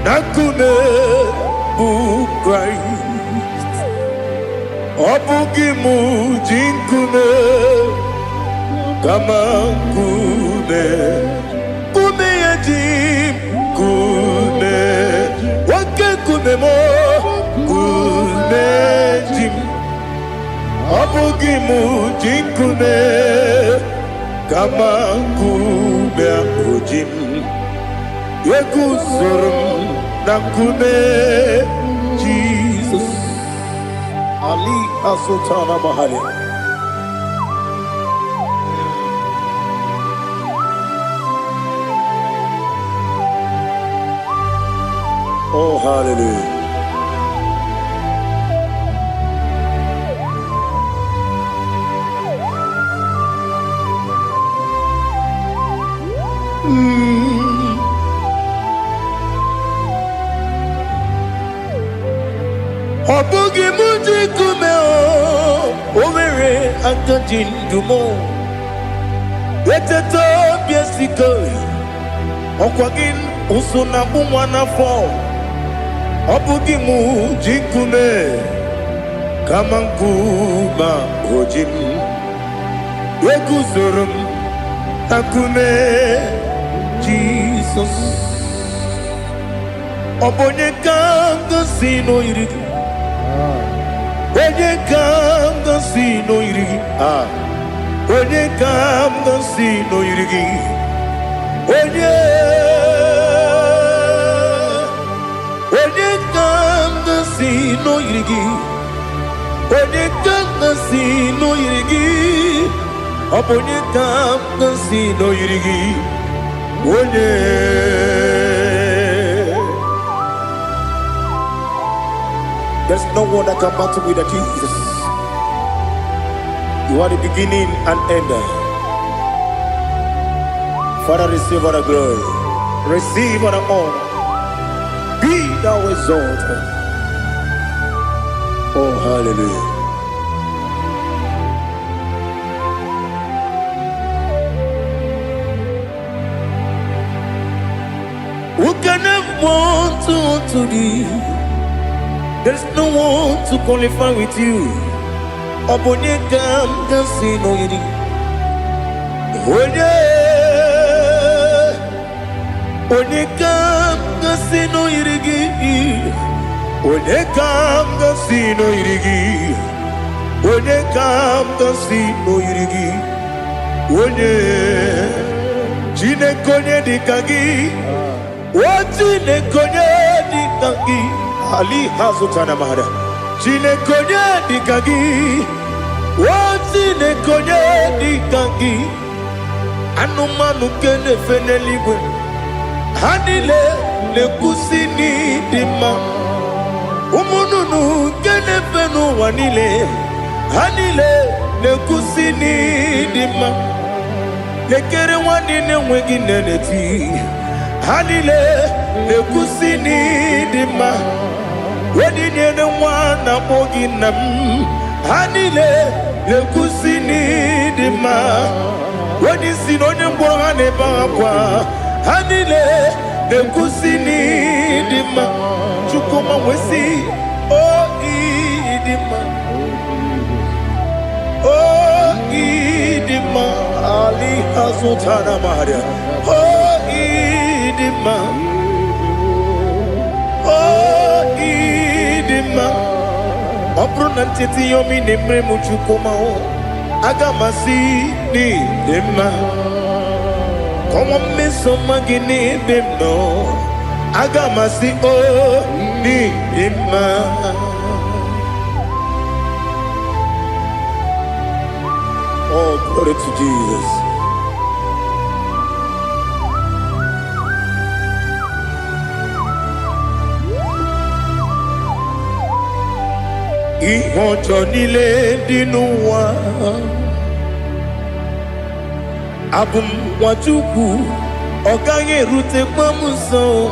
nakume bu Christ Obugimu jinkume kama kume kume ya jim kume wake kume mo kume jim Obugimu jinkume kama kume jim Yekuzurum nakume Jesus Ali Asutana Mahali. Oh, hallelujah. Obugi muji kume o mere antajin dumo Eteto biesiko Okwagin usuna bumwana fo Obugi muji kume Kamankuma ojim Yekuzurum nakume Jesus Obonye kanga sino irigi Onye kam ga si no irigi Onye kam ga si no irigi Onye kam ga si no irigi Onye kam ga si no irigi Onye kam ga si no irigi Onye There's no one that can battle with Jesus. You are the beginning and end. Father, receive all the glory. Receive all the honor. Be thou exalted. Oh, hallelujah. Who can have one to thee? There's no one to qualify with you. Obonye kam kasi no yidi. Onye kam kasi no yidi. Onye kam kasi no yidi. Onye kam kasi no yidi. Onye jine konye dikagi. Wajine konye dikagi. Ali Hazutana Mahada. Chine konye dikagi. Wachine konye dikagi. Anumanu kene feneligwe. Hanile le kusini dima. Umununu kene fenu wanile. Hanile le kusini dima. Lekere wanine wengi neneti. Hanile le kusini dima. Wedi nyene wana mogi nam Hanile le kusini dima Wedi sinonye mbwangane bakwa Hanile le kusini dima Chukuma wesi Oh idima Oh idima Ali Hazutana Maria Oh idima Obruna titi yomi nemre muchukoma o Agamasi ni dema Komo meso magini demno Agamasi o ni dema Oh, glory to Jesus. Ihojo nile dinuwa Abum wajuku Ogange rute pamuso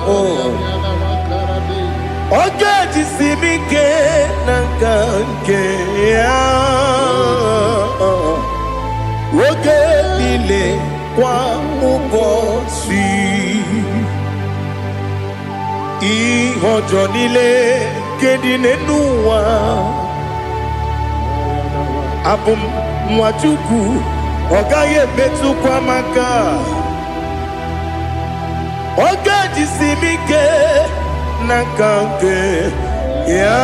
Oga jisimike nangange niile kwa ụbọchị. Ihe ọjọọ niile nke dị n'ụwa, abụ m nwa Chukwu, ọ gaghị emetụkwa m aka. Ọ ga-ejisi m ike n'aka nke ya.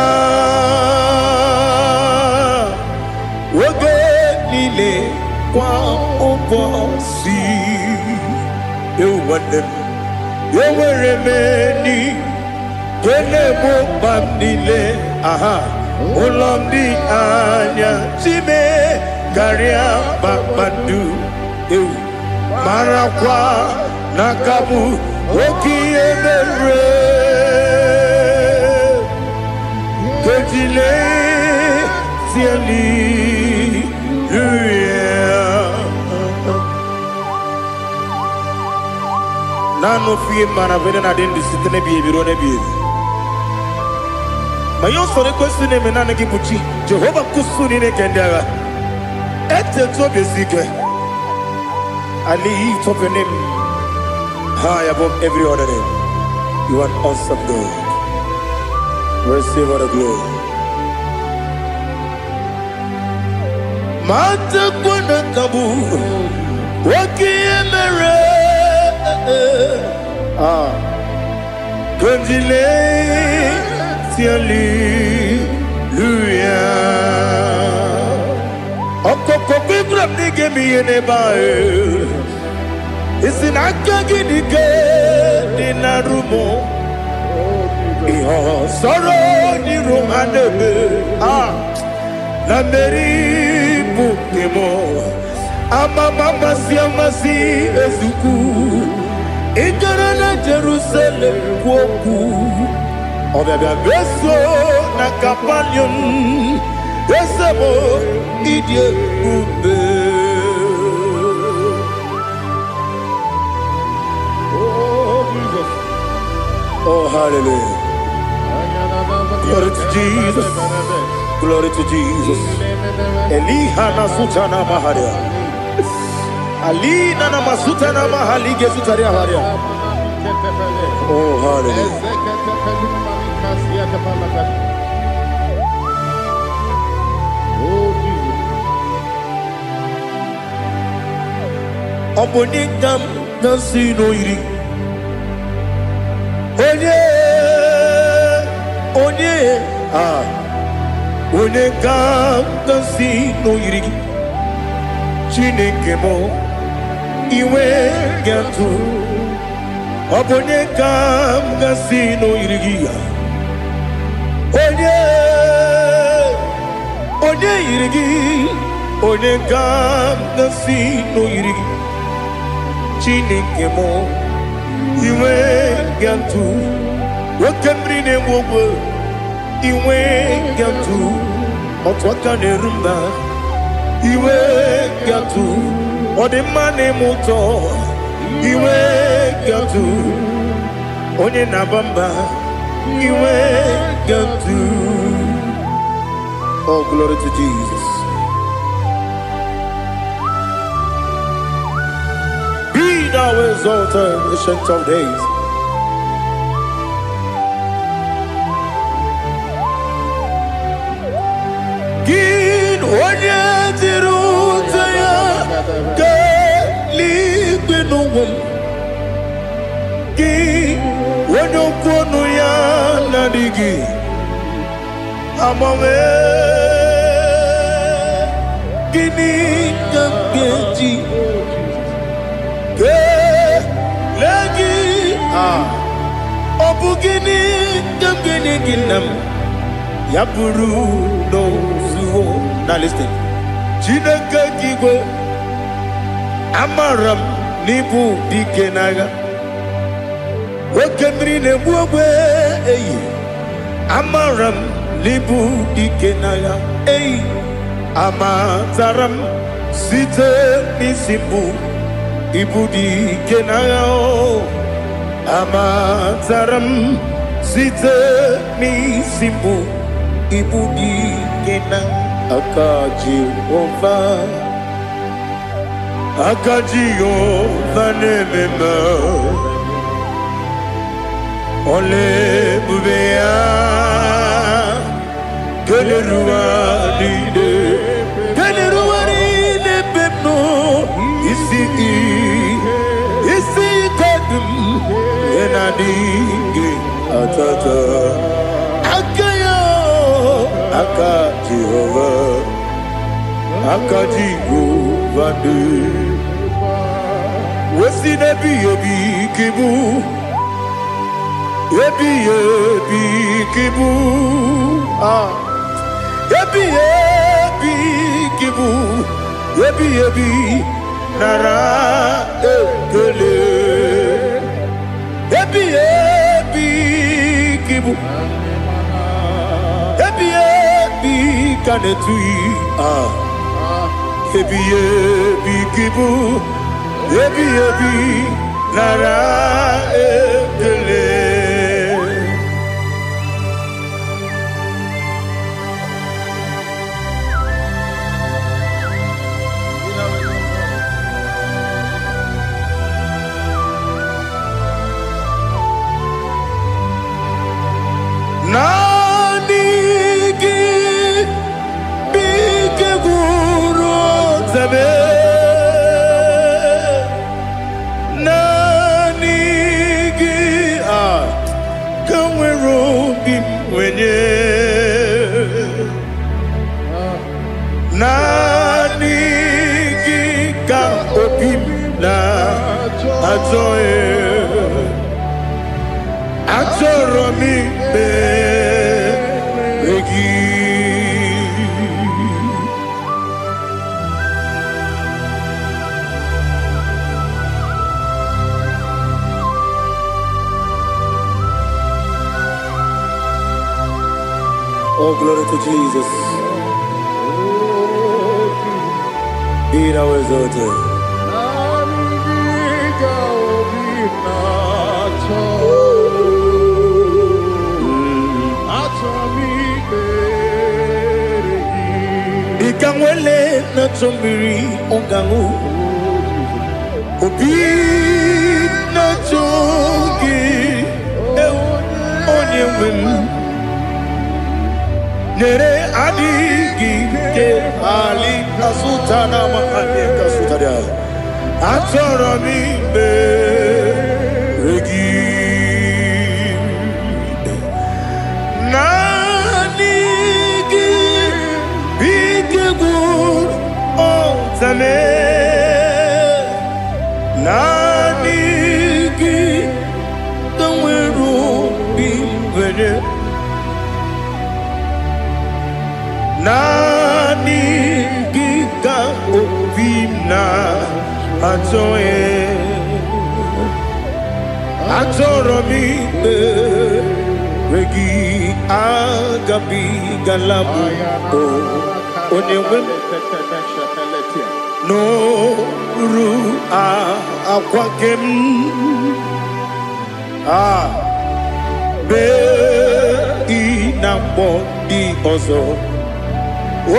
Oge niile kwa ụbọchị. Ewu nwanne m, enwere m enyi ga-egbo mkpa m niile. Ụlọ m dị anya chime karịa kpakpando. Ewu marakwa n'aka m oke ihe mere. Kejile tieli nano fie mana vene na den disitene bi ebiro ne bi. Ma yo sore kwesi ne menane ki buchi Jehova kusuni ne kendaga. Ete to besike. I lift up your name high above every other name. You are awesome God. Receive all the glory. Mata kwenda kabu wakiemere. Kandile hallelujah. Okoko bigrab nige mi enebae. Isina kagidi ke dinarumo. Iho soro ni romanebe. La meri bukemo. Amama siamasi ezuku. Ikarana Jerusalem woku. Obebe beso na kapalion. Esemo idie ube. Oh, Jesus. Oh, hallelujah. Glory to Jesus. Glory to Jesus. Elihana sutana maharia. Alina na masuta na mahali gesutaria haria. Oh, hallelujah. Oh, Jesus. Obonikam nasino iri. Onye Onekam nasino iri. Chineke mo iwe gatu. Obonekam nasino iri. Onye iri. Onekam nasino iri. Chineke mo iwe gatu. Wakemri ne mwogo iwe gatu. Otwaka ne rumba iwe gatu. Odemane moto iwe gatu. Onye nabamba iwe gatu. Oh, glory to Jesus. Be thou exalted, ancient of days. Gin onye tirutaya ke likwinum. Gin onye kwonu ya nadigi amame. Gini kamgeji ke lagi obu gini kamgeni ginam yapuru no zuo. Now listen. Chineke kigwe amaram nibu dikenaga. Wakemri ne buogwe eyi amaram nibu dikenaga. Eyi amataram site nisimbu ibu dikenaga. Amataram site nisimbu ibu dikenaga. Aka Jehovah Akajiyo vanemema Ole bubea Keleruaride Keleruaride bepno Isi kadum Enadinge atata Akayo Akajihova Akajiyo vande Wesi nebi ebi kibu Ebi kibu Ebi kibu Ebi nara ekele Ebi kibu Ebi kanetui Ebi kibu Ebi nara ekele Nanigi bike guru zabe Nanigi kamwero bimwenye Nanigi ka opim na atoe Atoro mi begi Oh, glory to Jesus. Be thou exalted. Ikamwele na chombiri ongangu Obi na chogi onye wim Nere adigi ke ali asutana mahane kasutaria Atoro mi beregi Nanigi bige gur ontame Nanigi kamweru bimwene Nanigi ka opimna atoe Atoro mi regi agabi galabu onewem no ru akwakem be inambo di ozo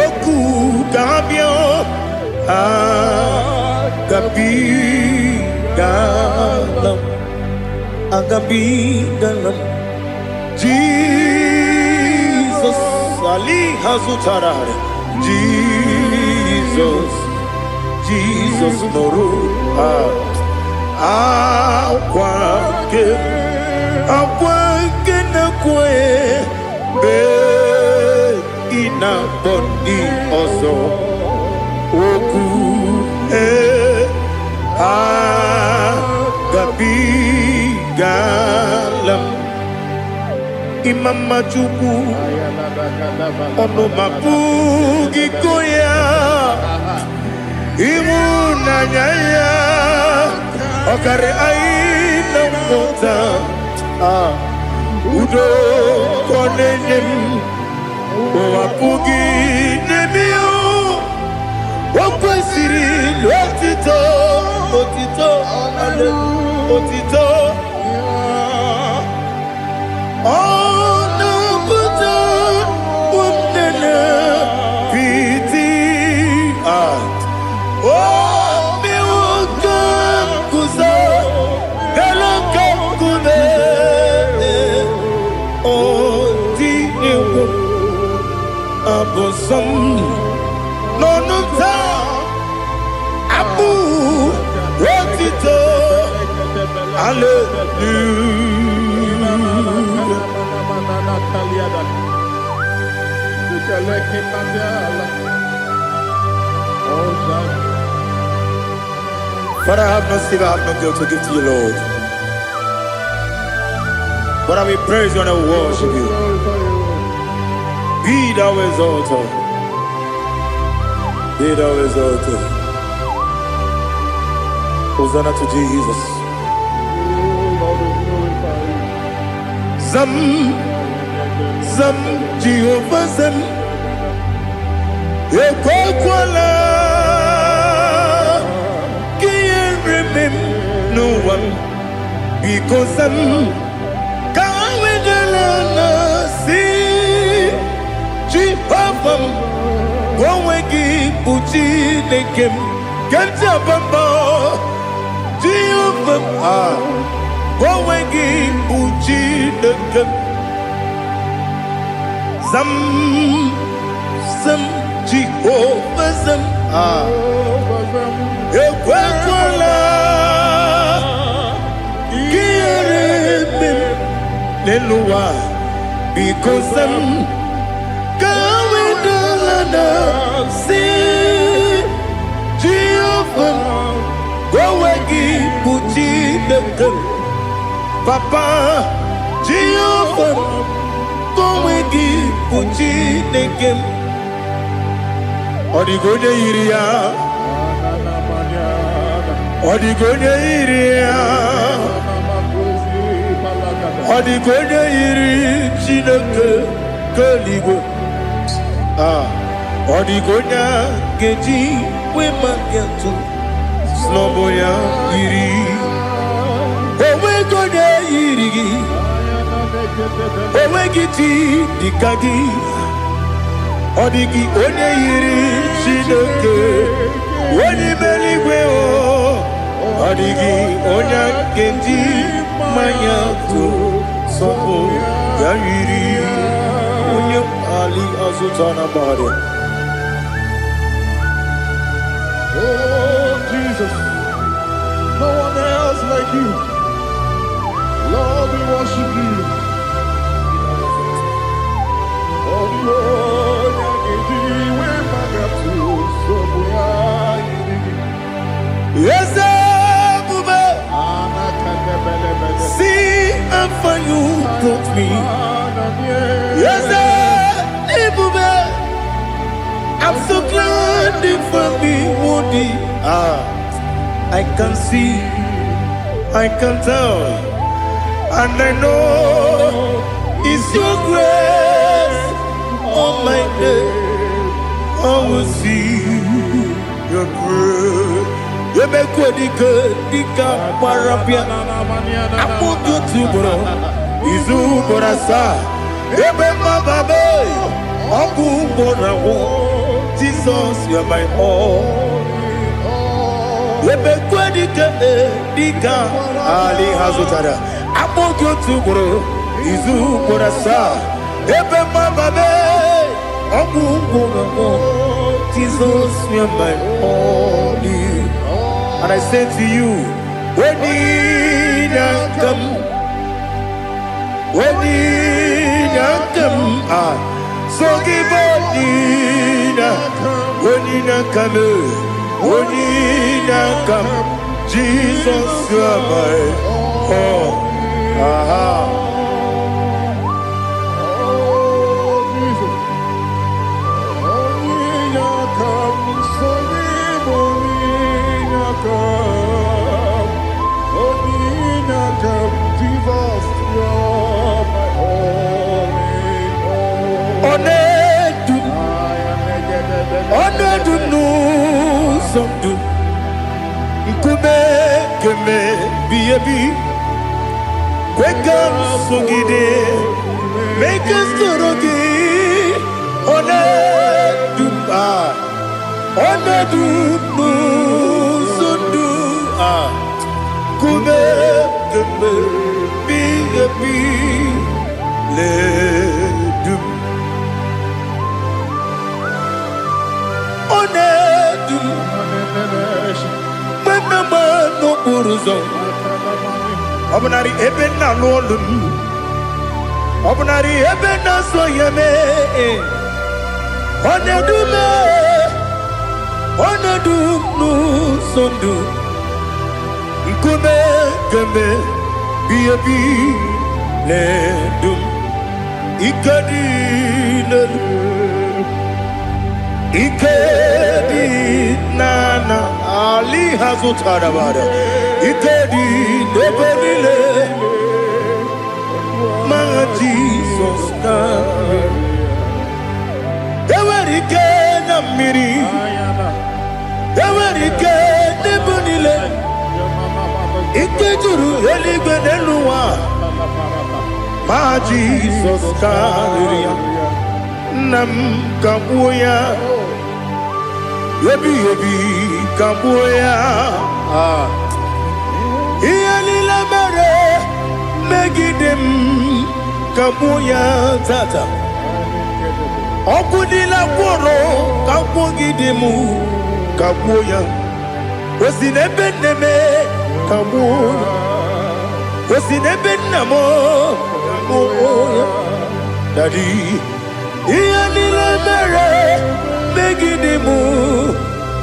oku gabio agabi galam Jesus Ali Hazutarare Jesus Noru Akwake na kwe be ina bondi ozo oku gabi galam Imam Majuku ono mapugi koya imuna nyaya okare aina mota udo konenem mapugi nemio wakwesiri lotito otito Oh, some no no ta abu what it Father, I have no silver, I have no gold to give to you, Lord. But I will praise you and I will worship you. Be thou exalted. Be thou exalted. Hosanna to Jesus. Zam, Zam, Jehovah Zam. Ekwakwala. Can't remember no one. Because I'm Jehovah, go wegi puchi nekem, kanja bamba. Jehovah, go wegi puchi nekem. Zam, Zam, Jehovah Zam. Ekwakwala, kiyereme, leluwa, because I'm see Jehovah, go wagi puchi nekem, Papa. Jehovah, go wagi puchi nekem. Odigonya iria, odigonya iria, odigonya iri chineke keligo. Odigonya geji we magetu sloboya iri owe gonya iri owe giti dikagi odigi onye iri chineke onye meligwe o odigi onya geji mayatu sobo ya iri onye ali azutana bade. Oh, Jesus, no one else like you. Lord, we worship you. Yes, see how far you brought me. Yes, I'm so glad for me, Woody. I can see, I can tell, and I know it's your grace on my day. I will see your grace. You make what you could, Dika Parapia. I put you to bro. Izu Borasa. Remember, baby. Abu Borawo. Jesus, you're my all. You make what you could, Dika Ali Hazutada. I put you to bro. Izu Borasa. Remember, baby. Abu Borawo. Jesus, you're my all. And I say to you, when you come, so give up, when you come, Jesus, you are my all. Wake up, Sugide, make us Torogi, buruzo. Obunari ebena lolum. Obunari ebena soyeme. Onedume. Onedunu sondu. Nkume keme. Biyebi ledum. Ikadi lelu. Ikedi nana Ali Hazutarabada Ikedi Nebenile Ma Jesus come Ewerike Namiri Ewerike Nebenile Ikejuru Eligbeneluwa Ma Jesus come Nam Kabuya Yebi Kambuya Iyalila mere Megidem Kambuya Tata Okudila Kworo Kampugidemu Kambuya Wesinebeneme Kambuya Wesinebenamo Kambuya Daddy Iyalila mere Megidemu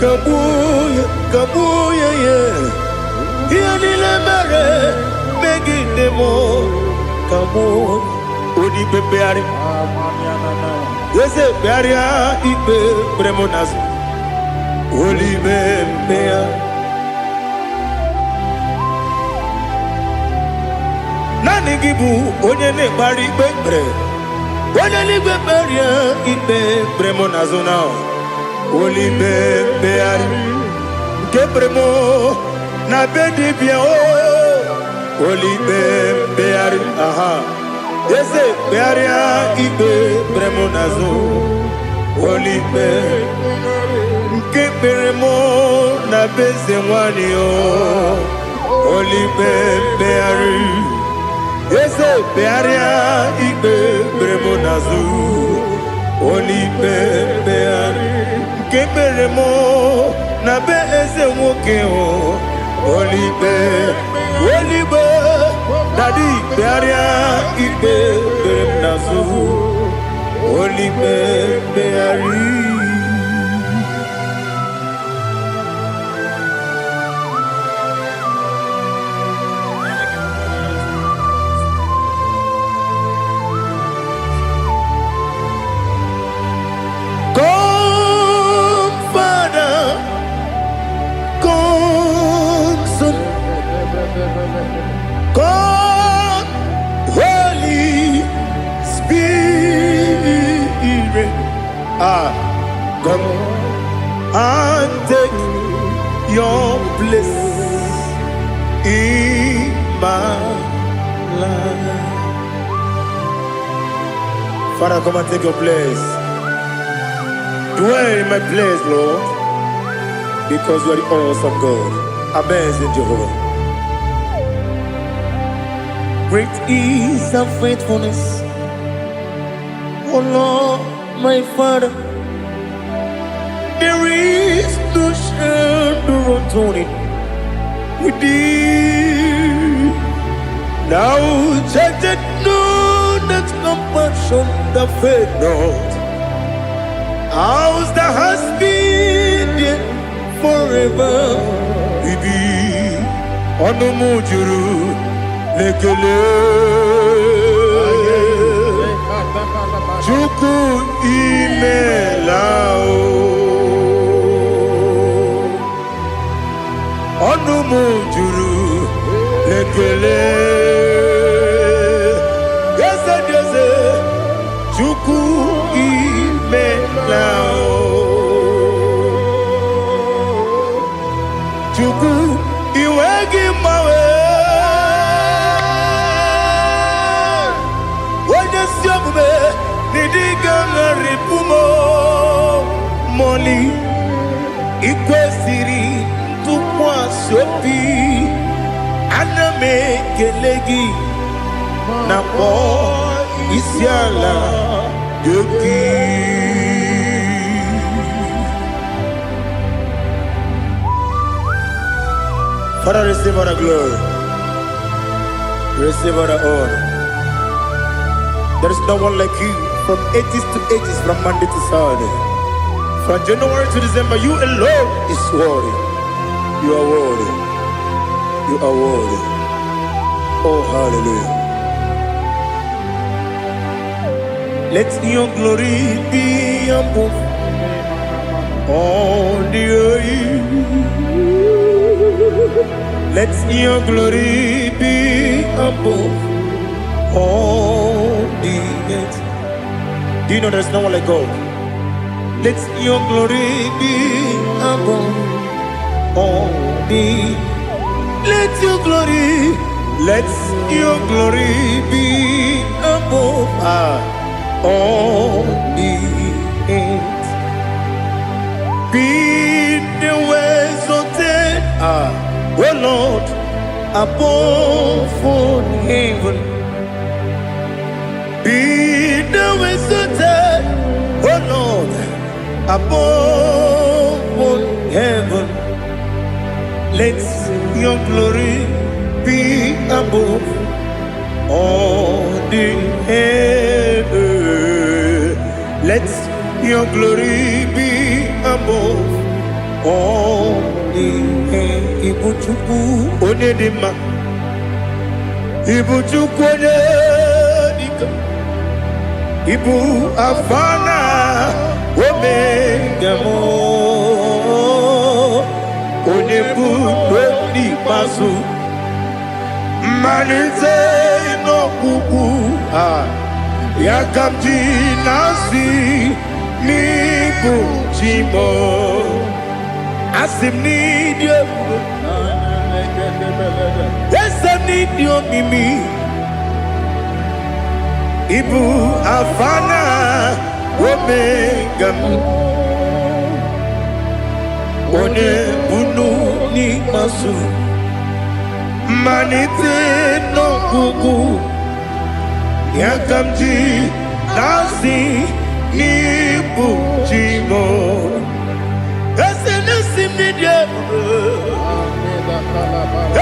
Kabuya yeah. Iyalila mere Megidemu Kabuya Odi bebeari Yese bearia Ibe bremonas Oli bebea Nani gibu Onye ne bari bebre Onye li beberia Ibe bremonas now Oli bebeari Kebremo Na bedi bien Oli bebeari aha Yese bearia Ibe bremonazo Oli be Kebremo Na beze wani Oli bebeari Yese bearia Ibe bremonazo Oli bebeari Kebremo Na beze woke Oli be Daddy bearia Ibe bremonazo Oli beari God, Holy Spirit, come and take your place in my life. Father, come and take your place. Dwell in my place, Lord, because you are the awesome God. Amazing Jehovah. Great is thy faithfulness, O Lord, my Father. There is no shadow of turning with thee. Now judged know that compassion that faith not. Ours that has been there forever. We be on the mujuru. Lekele Chuku imelao Onumu juru Lekele Yese Chuku imelao Chuku iwegi mawe Moli Ikwesiri Tukwa Sopi Aname Kelegi Napo Isiala Yoki Father, receive all the glory. Receive all the honor. There is no one like you from ages to ages, from Monday to Saturday. From January to December, you alone is worthy. You are worthy. You are worthy. Oh, hallelujah. Let your glory be above all the earth. Let your glory be above all the earth. Do you know there's no one like God? Let your glory be above all the earth. Let your glory be above all the earth. Be the ways of death, oh Lord, above all heaven. Be the ways of death, oh Lord, above all heaven. Let your glory be above all the earth. Let your glory be above all the earth. Ibuchuku onedima, Ibuchuku onedika, Ibu afana omega mo, onebu doni pasu. Manite no kuku yakamji nasi ni kuchimo asim ni dio asim ni dio mimi ibu afana omega one bunu ni masu. Manite no kuku yakamji nasi ni buchimo ese nasi media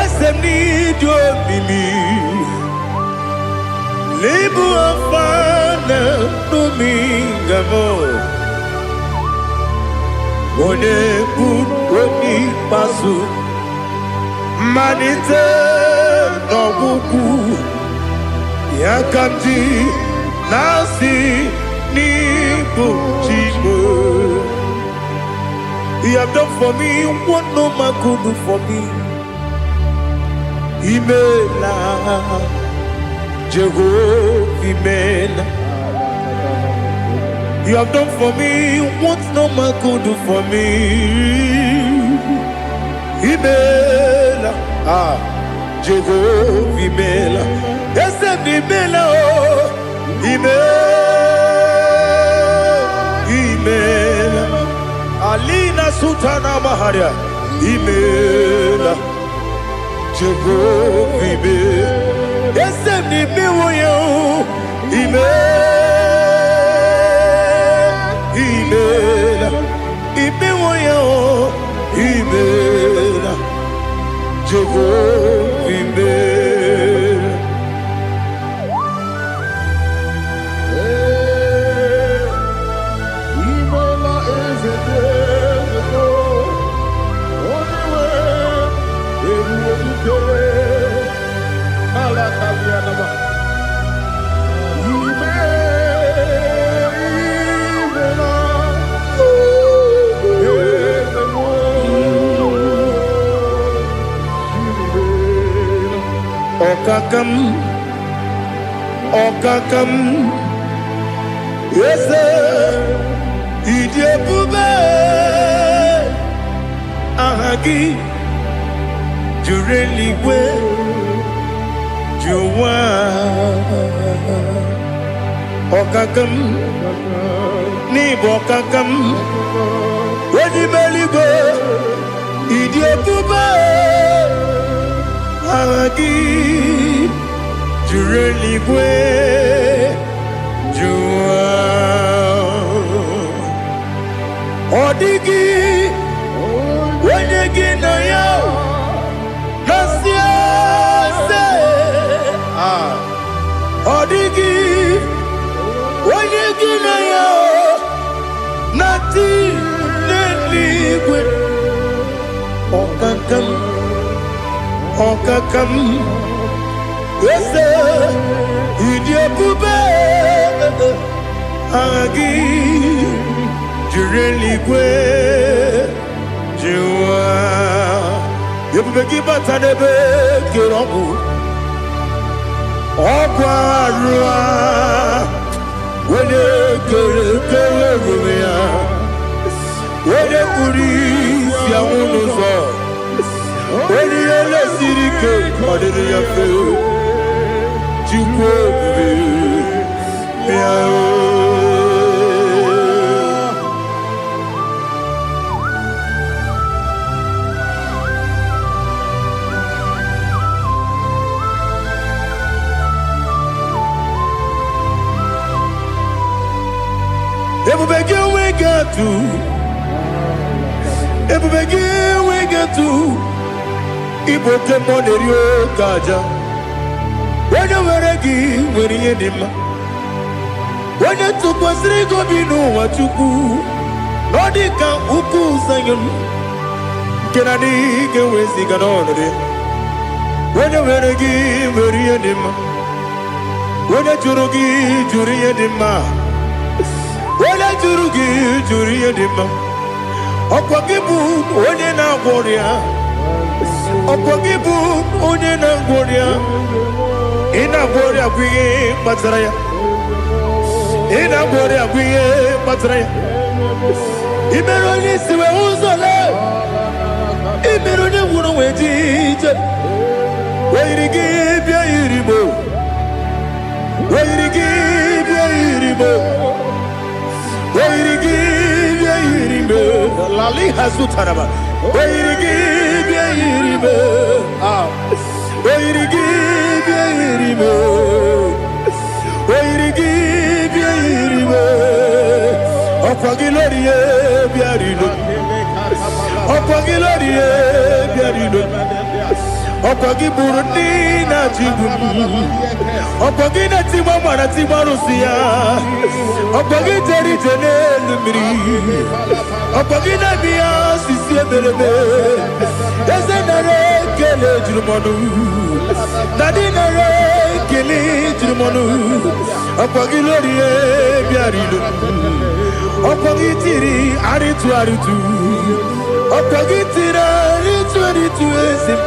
ese nidio mimi lebu afana numingamo one budoni pasu. Manite no kuku yakamji nasi ni buchimo. You have done for me what no man could do for me. Imela Jehovah Imela. You have done for me what no man could do for me. Imela, Jehovah Imela, yes, Imela, Imela, Alina Sultana Maharia, Imela, Jehovah Imela, yes, Imela, Imela, Imela, Imela, Jehovah Imela. Imela is a desert, only way it will be Alakalianaba. Okakam, yes, Idiabube, Ahagi, Jureli, Juwa, Okakam, Nibokakam, Wedi Beligo, Idiabube, Ahagi. Jureligwe Jua Odigi Wenyegi na yo begina ya nati neligwe okakam ese idiebube agi jureligwe jiwa yebube gibata nebe kirobu Ogwarua Wede kere rumia Wede kurisi ya unuzo Wede yele sirike Madiri ya fe Chukwe Miao Ebubegi we get to Iboke Monerio Kaja when you were a give when you him when you took was Rigo Bino what you do Nodika Uku Sayon Kenani Gaways the Ganone when you were a give when you him when you Jurugi Juriadima Wala jurugi juriye dima Okwagibu onye na gworia Okwagibu onye na gworia Ina gworia kwiye matraya Ina gworia kwiye matraya Imero ni siwe uzole Imero ni wuro wejije Wairigi bia iribo Wairigi bia iribo Lali Hazutaraba. Where give Yiribe? Where give Yiribe? Where give Yiribe? Opagilorie Biarido. Opagilorie Biarido. Opagiburina Jibum. Opagina Timamana Timarusia. Opagiteri Tenelumri. Opagina Mia Sisia Belebe. Yazenare Kele Jumonu. Nadina Kele Jumonu. Opagilorie Biarido. Opagitiri Aritu Aritu. Opagitira Aritu Aritu Esim.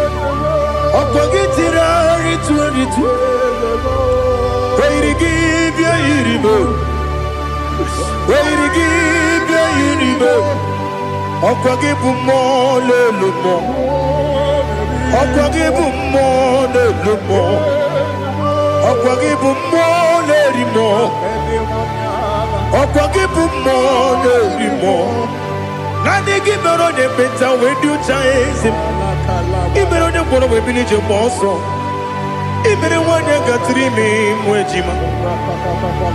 Opagitira Aritu Aritu. Where to give your iribo? Where to give your iribo? Okwagibu mo le lumo. Okwagibu mo le lumo. Okwagibu mo le rimo. Okwagibu mo le rimo. Nani gimero ne penta when you chase him. Imero ne kono we bilije moso. Imere wanya gatrimi mwejima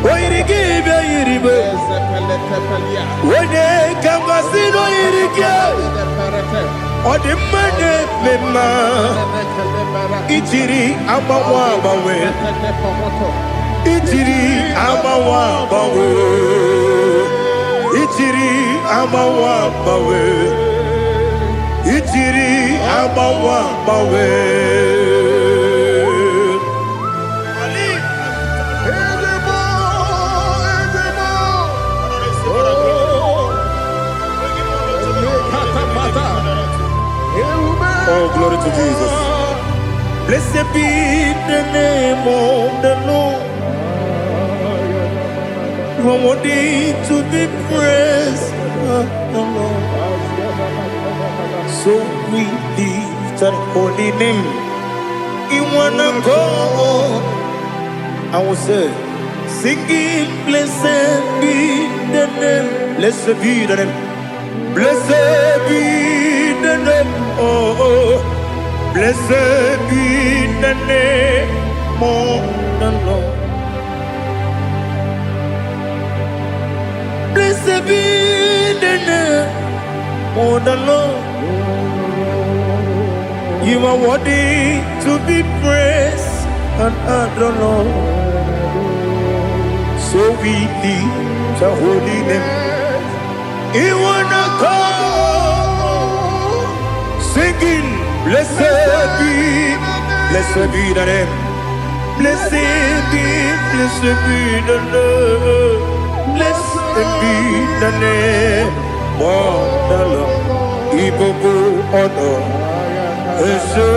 Wairi give ya iribe Wene kamasino irikia Ode mane mema Ichiri amawa bawe Ichiri amawa bawe Ichiri amawa bawe Ichiri amawa bawe Oh, glory to Jesus. Blessed be the name of the Lord. You are worthy to be praised, the Lord. So we lift that holy name. You wanna go? I will say, singing, blessed be the name. Blessed be the name. Blessed be the name. Oh, blessed be the name of the Lord. Blessed be the name of the Lord. You are worthy to be praised and adored, Lord. So we lift the holy name. You wanna come singing, blessed be the name. Blessed be the name. Blessed be the name. Wonderful, Ibogo honor, Ese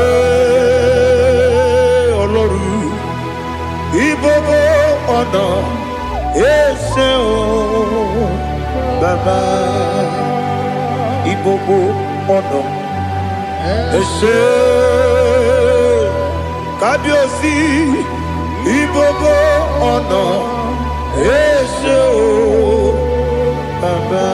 Oloru, Ibogo honor, Ese Baba, Ibogo honor, Ese Kabiosi, Ibogo honor, Ese Baba.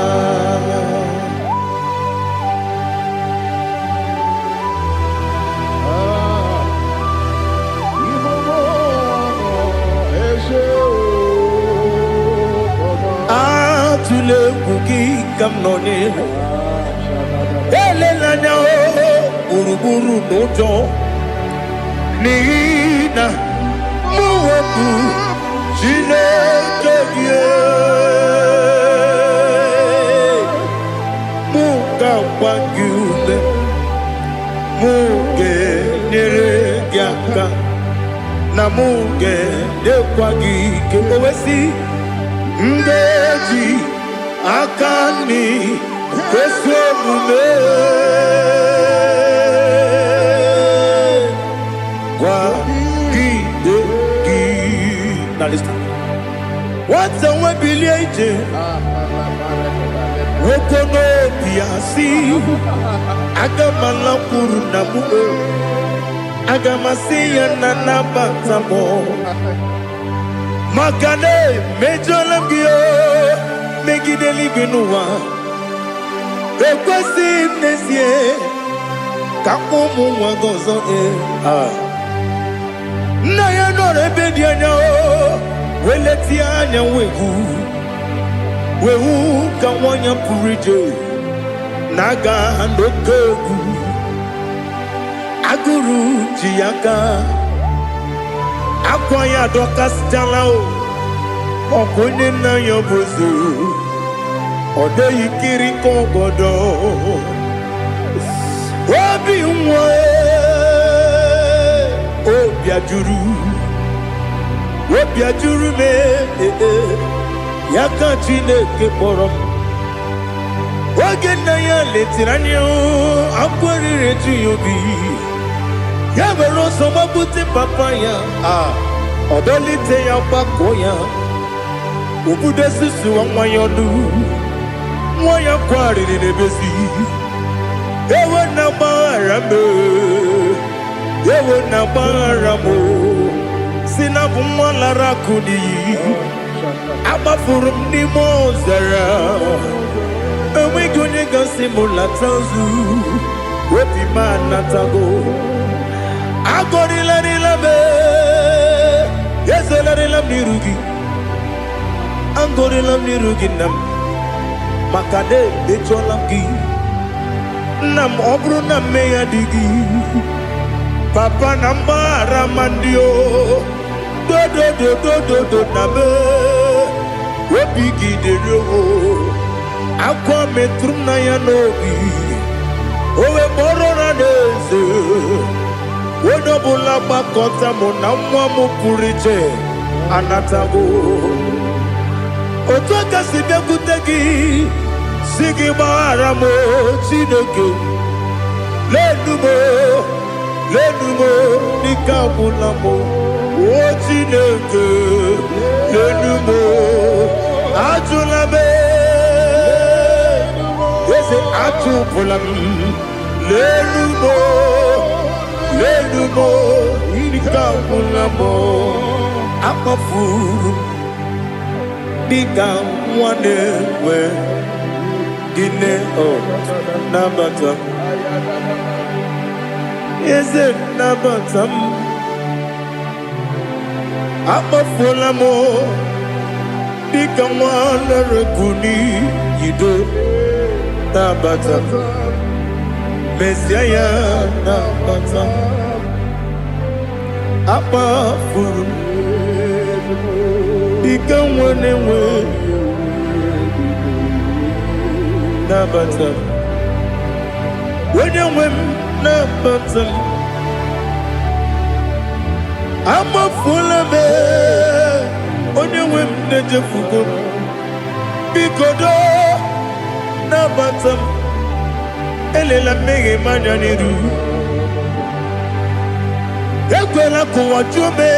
Tule kuki kamnone ele lanya uruburu nojo nina muweku jine kebie muka wangyule muge nere gyaka na muge dekwagi kewesi ndeji akani kesomume kwa gidegi. Now listen. What's the way biliaje? Wokono biasi agamala kuru na muwe agamasiya na nabatamo Makane mejolamgio megideli benua ekwesi nesie kakomu wagozo na ya no rebedi anya weleti anya wehu kawanya purije naga ndokogu aguru jiyaka Akwaya dokas jalao Okone na yobozu Ode yikiri kogodo Obi mwe Obi ajuru me Yaka chineke porom Oge na ya letiranyo Akwari reju yobi Yabero soma buti papaya Odolite ya pakoya Ubude susu wa mwayonu Mwaya kwari nebezi Ewe na barame Ewe na baramo Sinabu mwalara kuni Abafurum ni mozara Ewe gunye gasi mulatanzu Wepi manatago Agorila nilabe Yesela nirugi Angorila nirugi nam Makade becholamgi Nam obru nam meya digi Papa nambara mandio Do nabe Wepigi de roho Akwa metrum na yanobi Owe morona neze Wonobula bakota mona mwamu puriche Anatago Otoka sibe kutegi Sigi baramo chineke Lenumo Nikabulamo O chineke Lenumo Ajulabe Yese ajupulam Lenumo Nikabulamo Akafuru Bika mwanewe Gine o Nabata Yese Nabatam Akafulamo Bika mwanewe Kuni Yido Nabata Messiah Nabata Apa furu Ika wane we na batam. When you win na batam. I'm a full of it. On your whim, the Jefugo. Bikodo na batam. Elela mege manjaniru. Ekwela kuwa chume.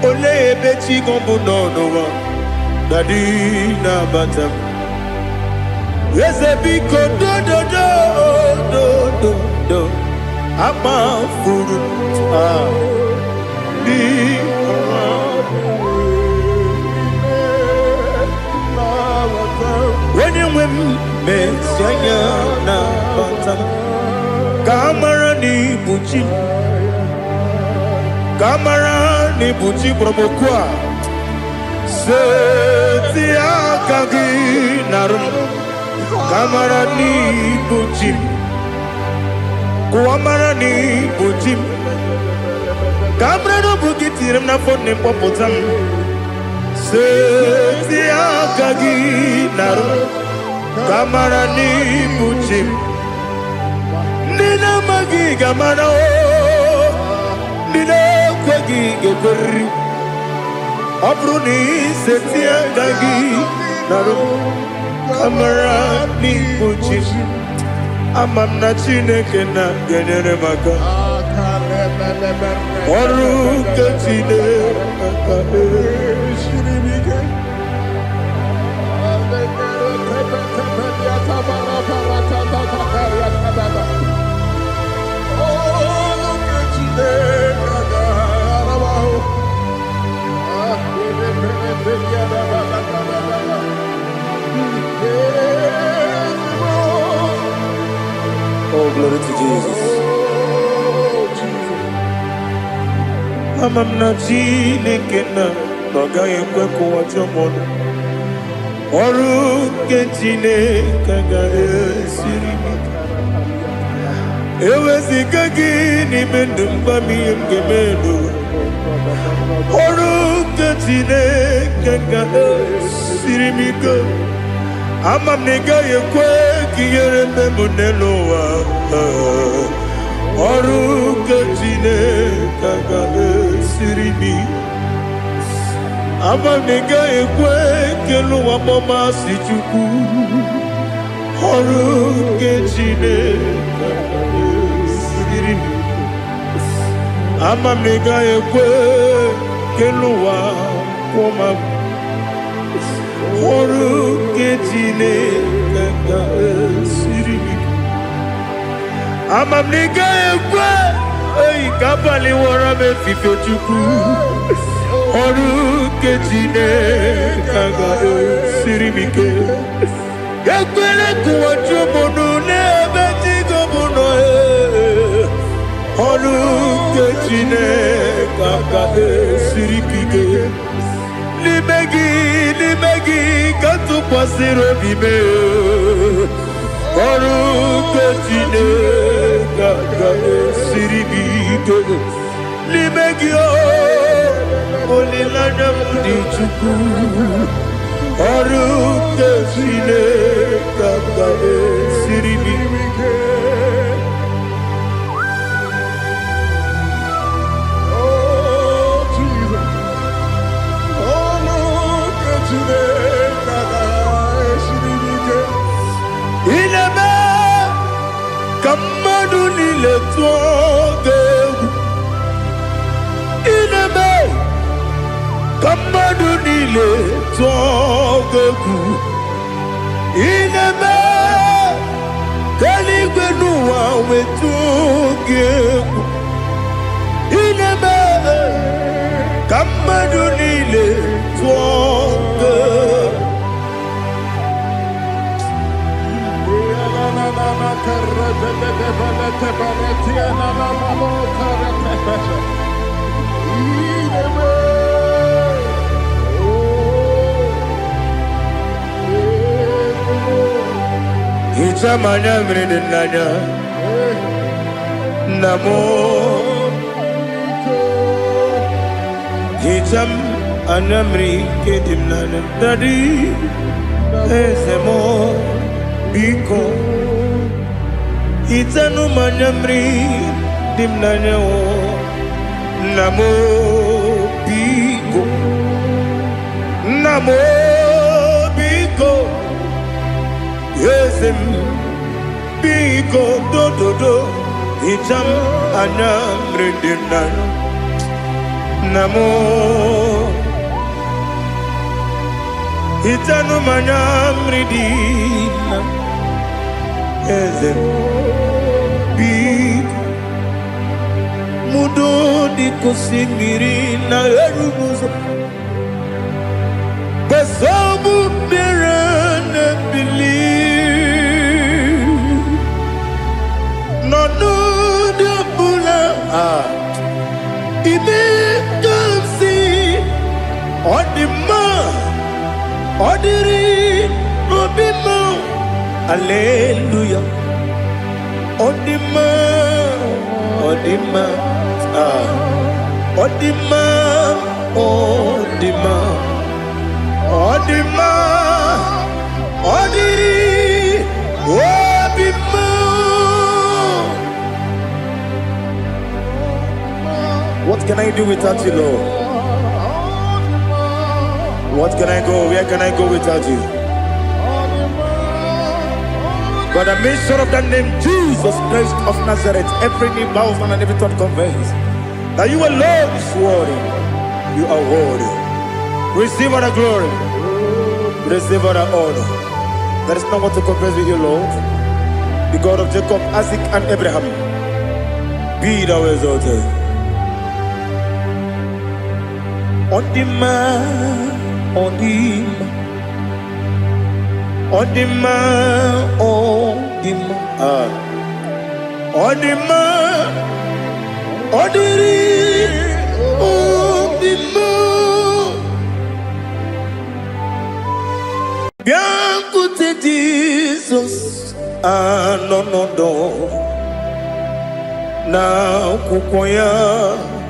Ole bechi gombu no Dadi na batam. Yeze bikodo do. Ama furu. When you win, Messiah na batam. Kamara ni buchi promokwa. Setia kagi narum. Kamara ni buchi. Kuamara ni buchi. Kamara no bukitirim na phone popotam. Setia kagi narum. Kamara ni buchi. Nina magi kamara o. Nina kwagi geberi. Abruni setia kagi narum. Kamara ni buchi. Amam na chineke na genere maka. Oru kachine shiribike. Oh, glory to Jesus. Amam na chineke na noga yekwe kuwa chomono. Oru kechine kaga esirimi. Ewezi kagi ni mendumba miyem gemelo. Oru kechine kaga esirimi go. Amam nega yekwe kiyere memunelo wa. Oru kechine kaga esirimi. Amam nega yekwe kelu wa mama si chuku. Oru kechine kaga esirimi. Amam nega yekwe kelu wa mama. Oru kechine kaga esirimi. Amam nega yekwe kabali wara me fifo chuku. Oru kechine kaga esirimi ke. Yakwele kuwa chumono nebe tigo mono. Oru kechine kaga esirimi ke. Limegi kantu pasiro bime. Oru kechine kaga esirimi ke. Limegi olilana mudi chuku. Oru kechine kaga esirimi ke. Ineme kamadu nile tuoge. Ineme kamadu nile tuoge. Ineme kaligwenu wawe tuoge. Ineme kamadu nile tuoge. Hitamanya mridinanya namo hitam Anamri kedimnana dadi ezemo biko itanu manamri dimnana o namo biko ezem biko do itam anamri dimnana namo itanu manamridina ezem big mudo di kusimiri na erumuzo besobu birane believe no no de bula ibe dansi odima odiri obima hallelujah odima odima odima odima odima odiri obima. What can I do without you, Lord? What can I go? Where can I go without you? By the mention of that name, Jesus Christ of Nazareth, every knee bows and every tongue confesses that you alone is worthy. You are worthy. Receive all the glory. Receive all the honor. There is no one to compare with you, Lord. The God of Jacob, Isaac, and Abraham. Be thou exalted. On the man. On the man, on the man, on the man, on the man. Bien écoutez Jesus, no. Na kukoya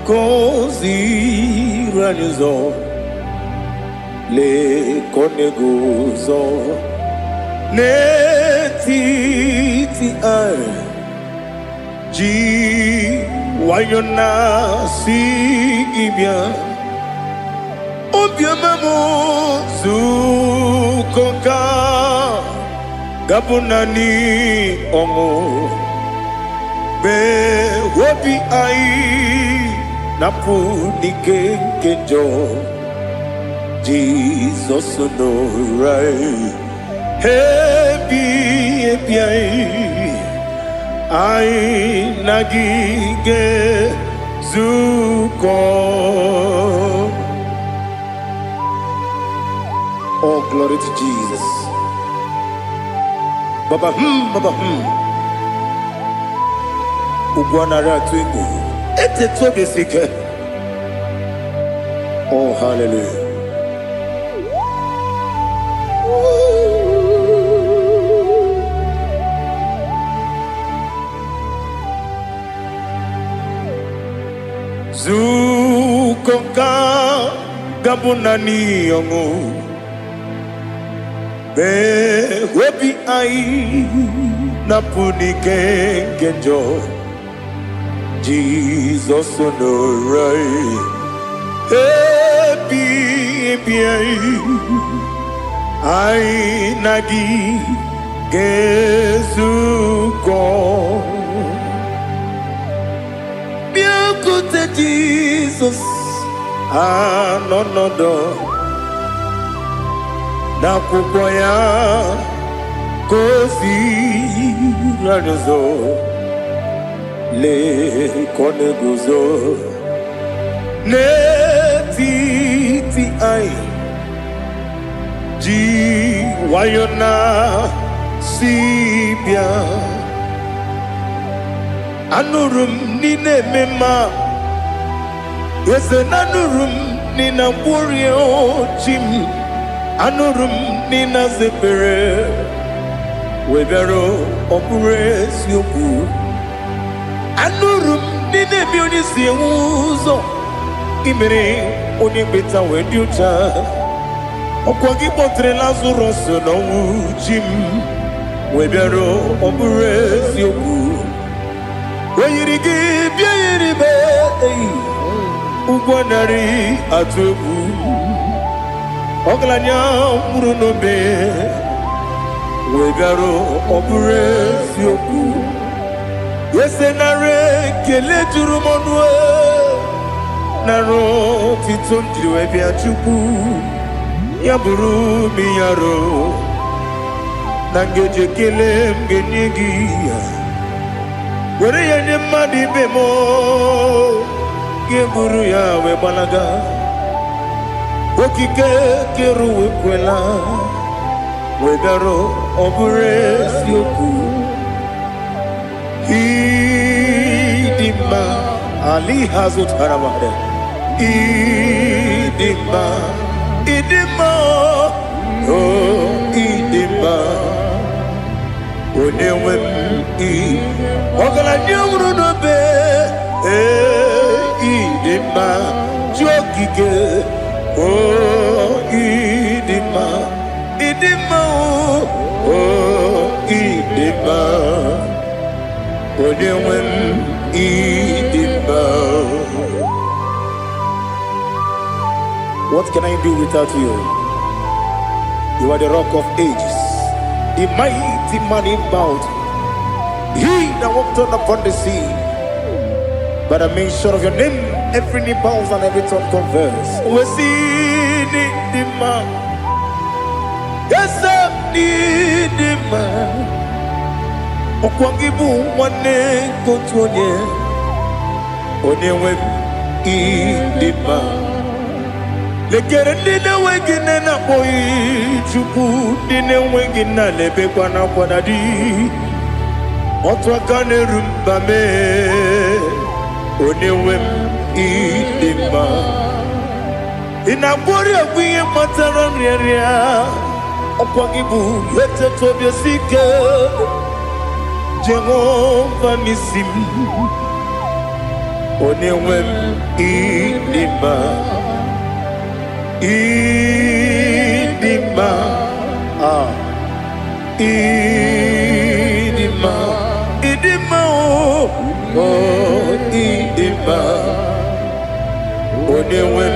kozi ranizo. Le koneguzo ne titi ai ji wayona si ibia obia mamo zukoka gabunani omo be wobi ai napu nikenjo Jesus no right happy I nagige zuko. Oh, glory to Jesus. Baba Ugwana ratwingu ete tobe sike. Oh, hallelujah. Zukoka gabunani yongo be webi ai napuni kenjo Jesus no right happy ai nagi gezuko. Jesus, no, na kukoya kozi ranizo le koneguzo ne titi ai ji wayona sibia anurum nine mema. Yes, anurum nina warrior chim anurum nina zepere webero opures yoku. Anurum nine munisi uzo imere onye beta weduta okwa gi potre Lazarus no jim we biaro obure eziokwu oyiri gi bia yiri be ugwanari atubu oglanya muru no be we biaro obure eziokwu yesenare kele juru monwe naro titon diwe bia chukwu ya buru mi yaro nangeje kele mgenigi were ya nye madi bemo ge buru ya we balaga okike keru we kwela we daro obure sioku idima ali hazut haramade idima oh idima onewe ogala nyumru no be idima jokike oh idima oh idima onewe idima. What can I do without you? You are the rock of ages, the mighty man in mountain. He that walked on upon the sea. By the mention of your name, every knee bows and every tongue converse. We see the man. Yes, I need the man. Okwangibu wane kotonye. Onewe the man. Lekere ndine wengine na boyi chuku ndine wengine lebe kwa na kwadadi otwa kane rumba me onewe idima inabori agwiye matara nriaria okwangibu yete tobye sike Jehova nisim onewe idima idima oh idima onewe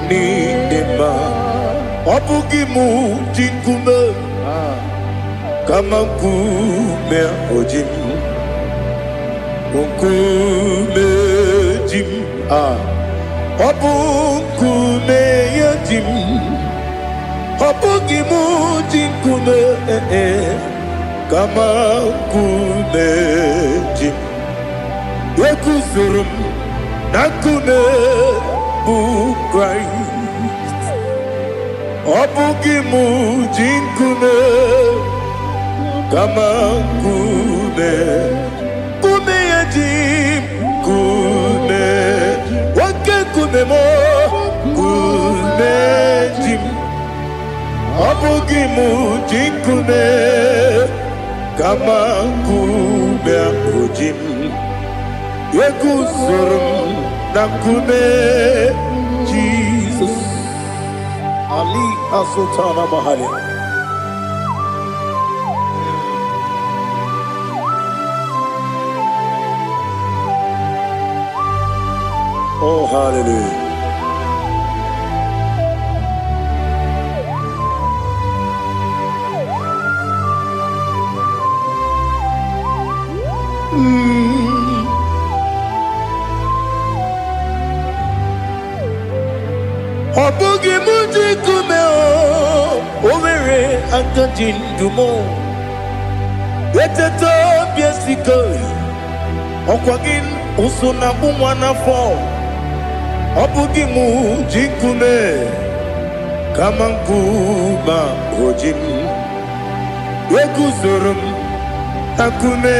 idima obugi mu jinkume kama kume ojim kume jim obukume yajim obugi mu jinkume kama kume jim yekuzurum nakume bu Christ obugi mu jinkume kama kume yajim kume kume mo kume jim abugi mu jinkume kama kume akujim yekuzurum na kume Jesus Ali Asultana Mahali. Oh, hallelujah. Obugi muji kume omere akajindumo eteto biesiko okwagin usuna bumwana fo obugi muji kume kama nkuma ojim yeguzorum akume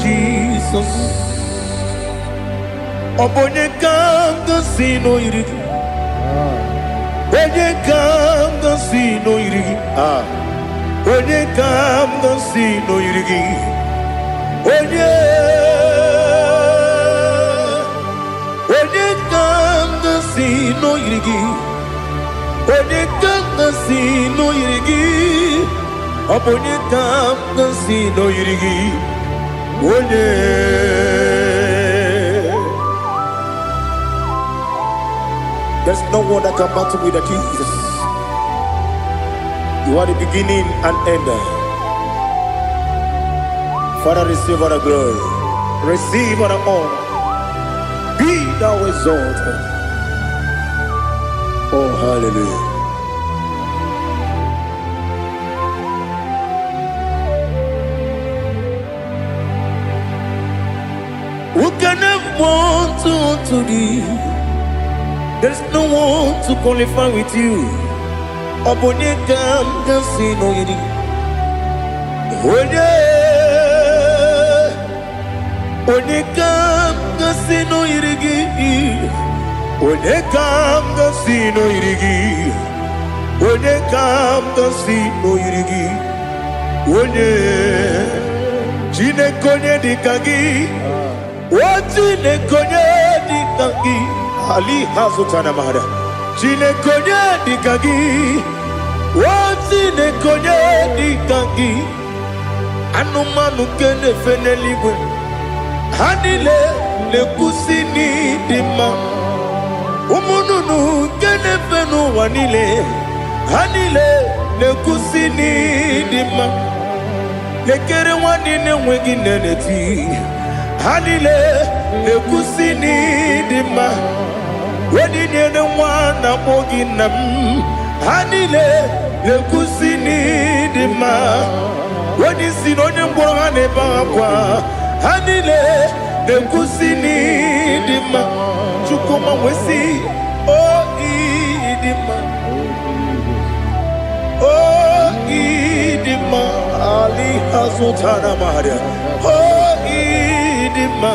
Jesus obonye kanga sino irigi onye kanga sino irigi onye kanga sino irigi onye kanga si no yirigi. Onye kanga si no yirigi. Onye kanga si no yirigi. Onye. There's no one that can battle with Jesus. You are the beginning and end. Father, receive all the glory. Receive all the honor. Be thou exalted. Oh, hallelujah. Who can have one to thee? There's no one to qualify with you. Onye can see no yidi. Onye can see no yidi. Onye can see no yidi. Onye can see no yidi. Onye Jine konye dikagi. Wajine konye dikagi. Ali hazutana mahada. Jine konye dikagi. Wajine konye dikagi. Anumanu kene feneligwe. Hanile le kusini dima. Umununu kene fenu wanile. Hanile le kusini dima. Lekere wanine wengi neneti. Hanile le kusini dima. Wedi nene wana mogi nam. Hanile le kusini dima. Wedi sinonye mbwangane bakwa. Hanile le kusini dima. Chukuma wesi oh idima. Oh idima. Ali hazutana maria. Oh idima.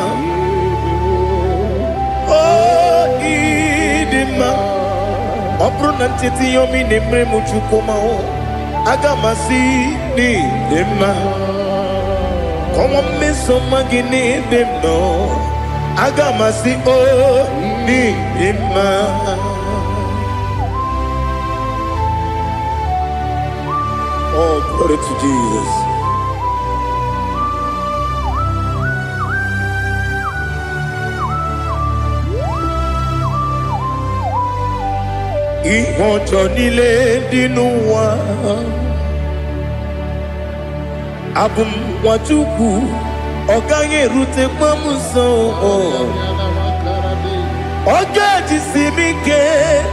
Oh idima. Opronantiti yomi nemre muchukuma o. Agamasi ni dema. Como me somagini demno. Agamasi o ni dema. Oh, glory to Jesus. Ihojo nile dinuwa. Abum wachuku oganye rute pamuso. Oga jisimike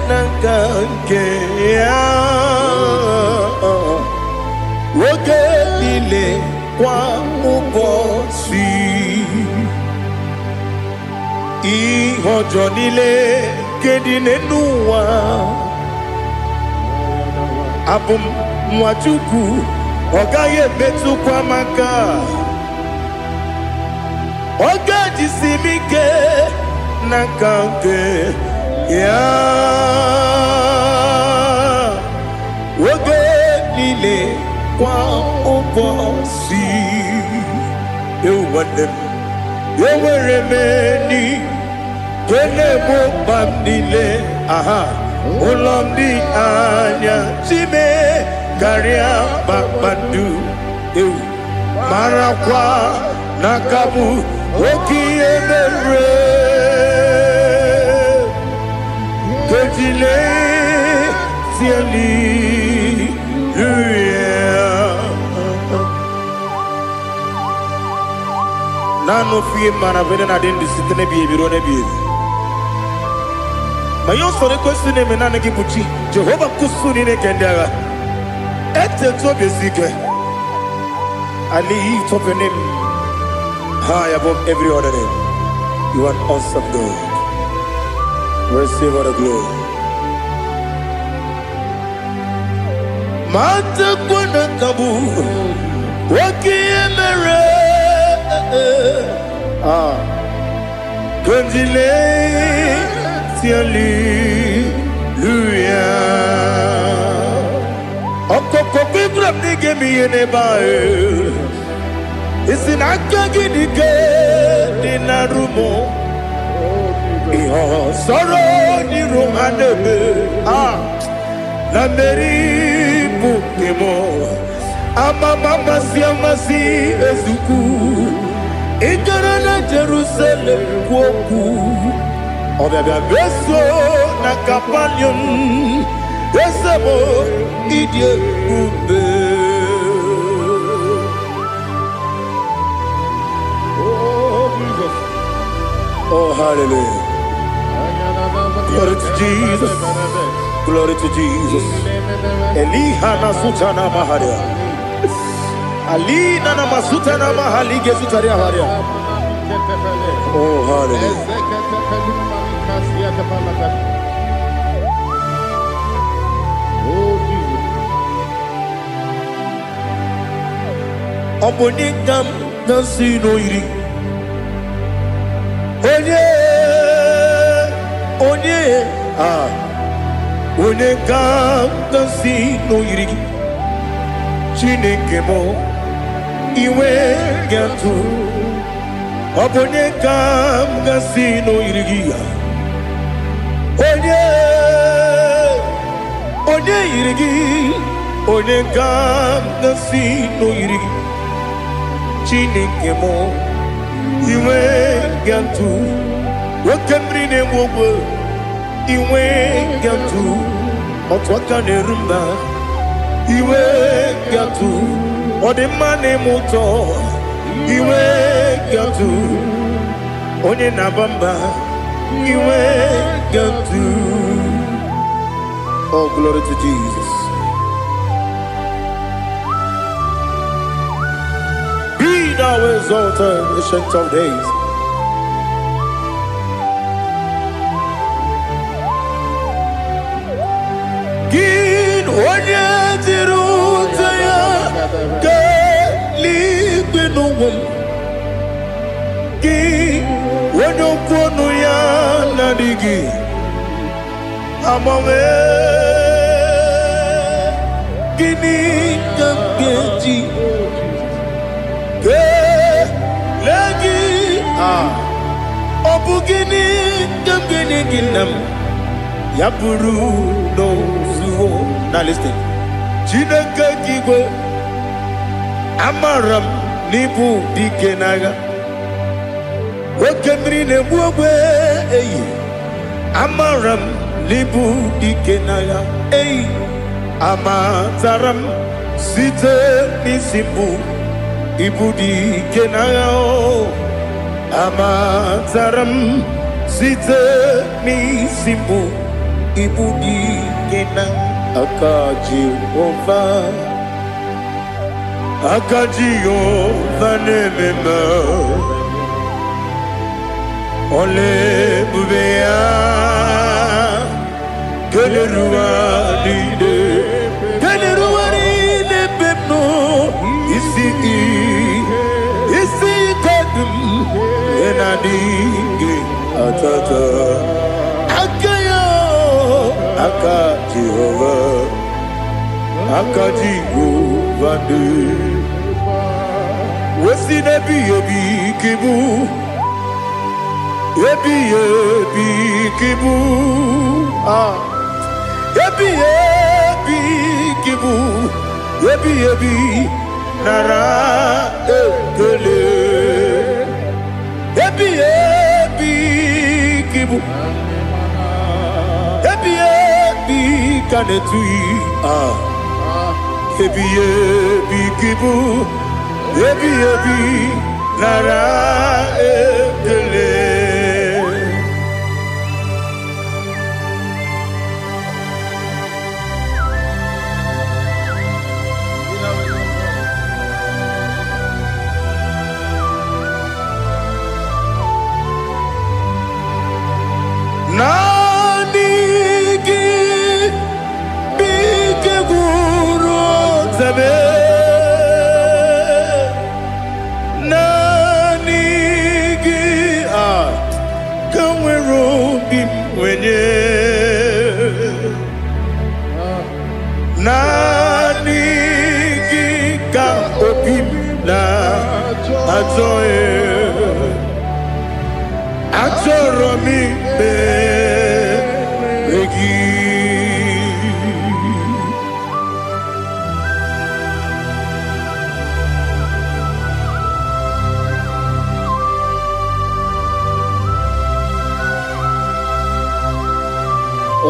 nangange ya. Oge nile kwa ubosi. Ihojo nile kedine nuwa. Abum mwachuku ogaye metu kwa maka. Oga jisimike nakange ya. Oge nile kwa ubosi. Yoweremeni kene mo bandile. Aha. Ulomdi anya chime garia babandu. Marakwa nakabu oki emere. Kejile siali Nano fiye mana vene na den disitene biye biro ne biye. Mayon sore kusune menane kibuchi. Jehova kusuni ne kendera. Ete to besike. I lift up your name high above every other name. You are awesome God. Receive all the glory. Mata kwenda kabu. Waki emere. Kondile Hallelujah. Okoko kikra nige mi enebae. Isina kagi nige dinarumo. Iho sorrow ni rohanebe. La meri bukemo. Amama siamasi ezuku. Ikarana Jerusalem woku. Obebe beso na kapanium. Esemo idie ube. Oh, hallelujah. Glory to Jesus. Glory to Jesus. Elihana sutana maharia. Alina na masutana mahali gesutaria haria. Oh, hallelujah. Oh, Jesus. Obonikam nasino iri. Onye ka si no yiri Chineke mo iwe gatu Onye ka si no yiri Onye yiri Onye ka si no yiri Chineke mo iwe gatu Wakemri ne mwogo iwe gatu Otwaka ne rumba iwe gatu Odemane moto iwe gatu Onye nabamba iwe gatu. Oh, glory to Jesus. Be thou exalted, ancient of days. Gin onye tiruta ya ke ligbe n'ụwa. Gin onye kwonu ya na-adịghị amawe. Gịnị ka m ga-eji kelee gị? Ọ bụ gịnị ka m ga-enye gị nna m? Ya bụrụ n'ozuo. Now listen. Chineke kigwe amara m n'ibu dike n'agha. Oke mmiri na-egbu ogbe eyi. Amara m n'ibu dike n'agha. Eyi. Amatara m site n'isi mbụ ibu dike n'agha. Amatara m site n'isi mbụ ibu dike n'agha. Aka Jehova na-ememe ole ebube ya keleruwa niile bepno isi kadum enadike atata aka Jehova de wesi nebi kibu ebi kibu ebi kibu ebi nara ekele ebi kibu ebi kanetui ebi kibu ebi nara ekele. Atoromi be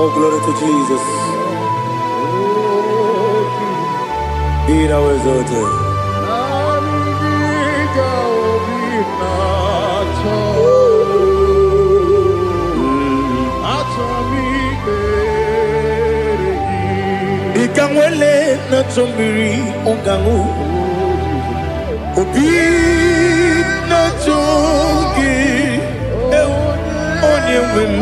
Oh, glory to Jesus. Be thou exalted. Ikangwele na chombiri ongangu Obi na chogi onye wim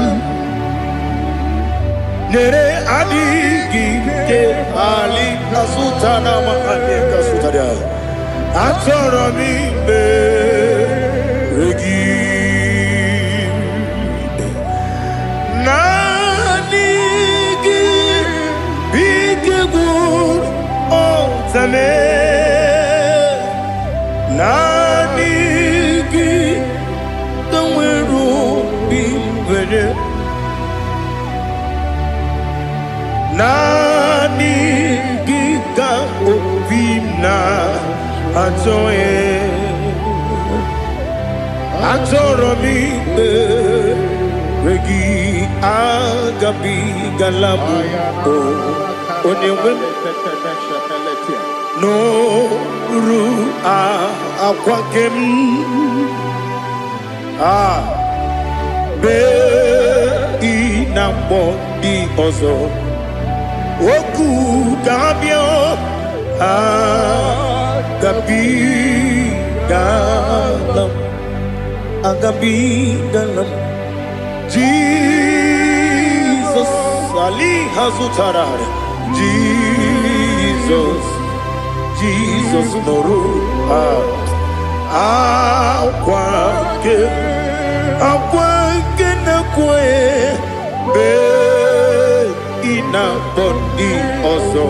Nere adigi ke ali asutana mahane kasutaria Atoro mi be regi Nanigi bigegu otame Nanigi kamweru bimbere Nanigi ka obina atoye Atoro mi regi agabi galabu onyewe no ru akwakem be inambo di ozo oku gabio agabi galam agabi galam Jesus Ali Hazutarare Jesus Noru Akwake na kwe be ina bondi ozo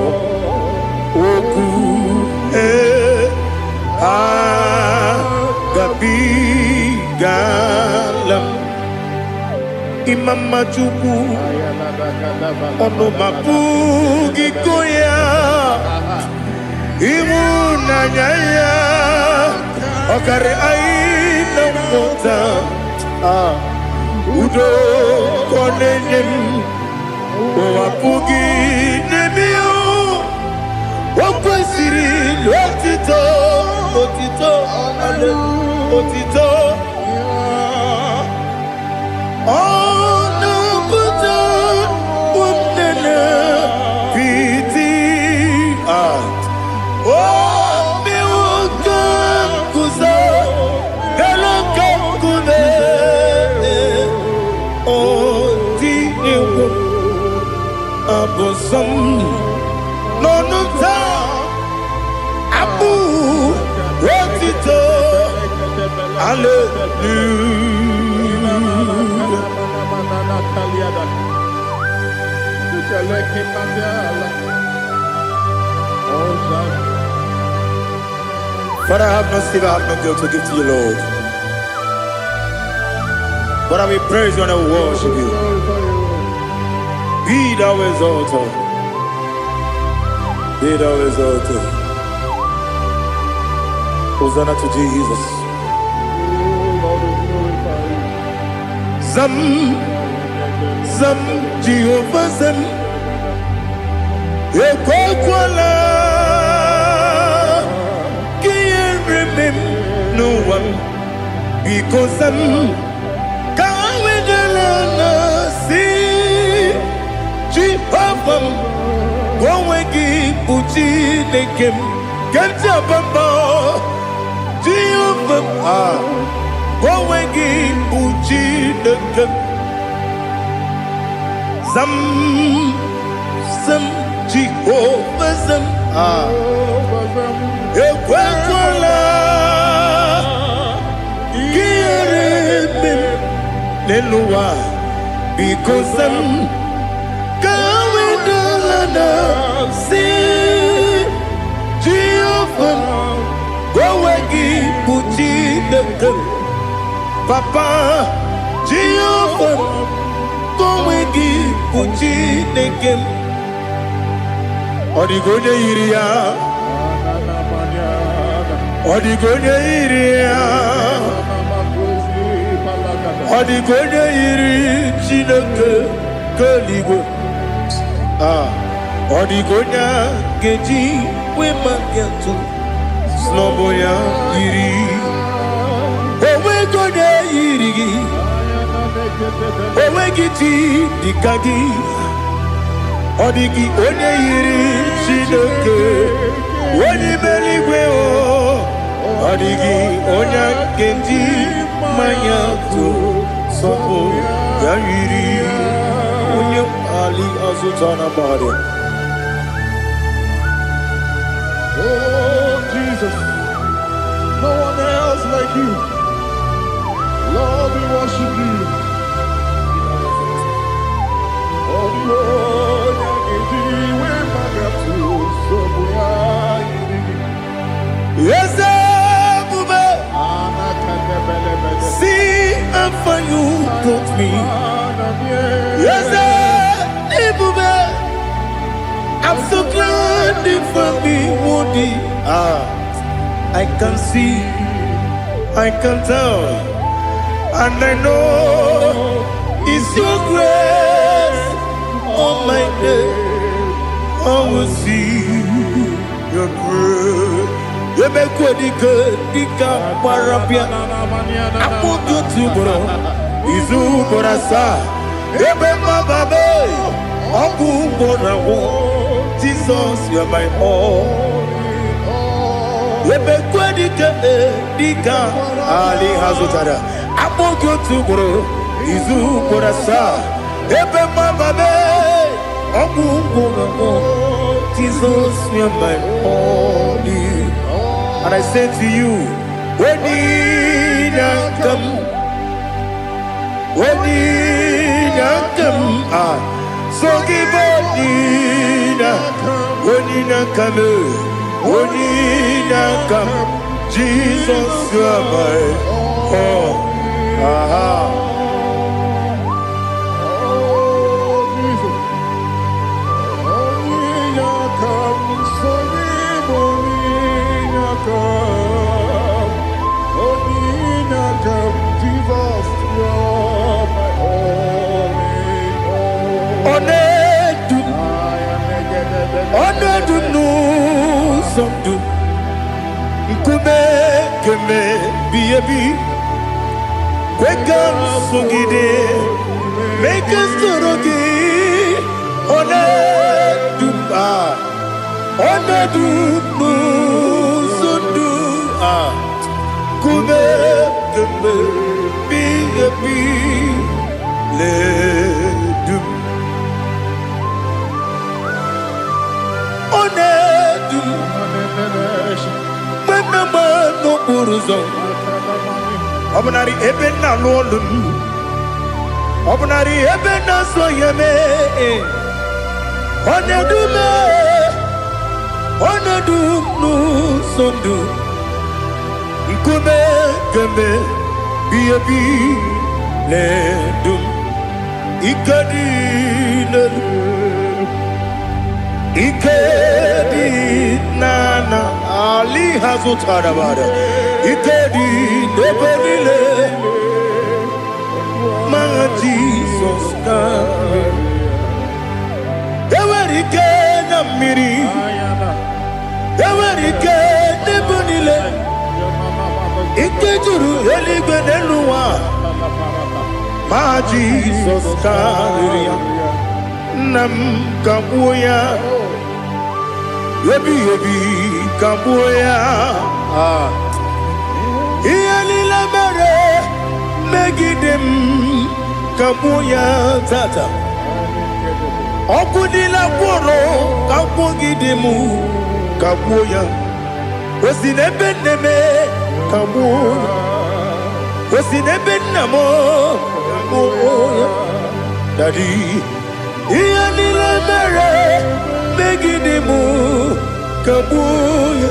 oku gabi galam Imam Majuku ono mapugi koya imuna nyaya okare aina mota udo konenem mapugi nemio wakwesiri lotito ale otito No Abu Rotito But I have no silver, I have no gold to give to you, Lord. But I will praise you and I will worship you. Be thou exalted. Be thou exalted. Hosanna to Jesus. Zam Jehovah Zam Ekwakwala Can't remember no one because Zam Kawedalana see Jehovah Gwawegi Uchi Nekem Kenta Bamba Jehovah Gwawegi Uchi Nekem Zam Jehovah Zam Ekwakwala Kieremem Neluwa because Zam Kawedalana see Jehovah Gwawegi Uchi Nekem Papa Jehovah Gwawegi Uchi Nekem Odigonye iria Odigonye iri Chineke Keligwe Odigonya geji we magetu Sloboya yiri Owe gonya yiri Owe giti dikagi Odigi onye yiri Chineke Oni meligwe o Odigi onya geji mayatu Sloboya yiri Onye ali azutana bade. Oh, Jesus, no one else like you. Lord, we worship you. Oh, Lord, yes, see, I'm for you, taught me. Yes, I'm so glad for me, Woody. I can see, I can tell, and I know it's your grace on my day. I will see your grace. You make good, Dika, Parapia. I want you to bro. Izu Borasa. You make my baby. Aku Bonawo. Jesus, you're my all. You make good, Dika, Ali Hazutara. I want you to bro. Izu Borasa. You make my baby. Aku Bonawo. Jesus, you're my all. And I say to you, when you come, so give up, when you come, Jesus, you are my all. Wake up, Sugide, make us to Rogi, Obnari ebena lolun Obnari ebena soyeme Onedu nu sondu Nkume keme Biyebi ledum Ikedi nana Ali hazutara bada Ikedi nebelile Manga Jesus kame Ewerike na miri Ewerike nebelile Ikejuru eligwe neluwa Ma Jesus kame Nam kabuya Yebi kabuya Iyalila mere Megidem kabuya tata Okudila kworo kabugidemu kabuya Osinebeneme kabuya Osinebenamo kabuya Daddy Iyalila mere Megidemu kabuya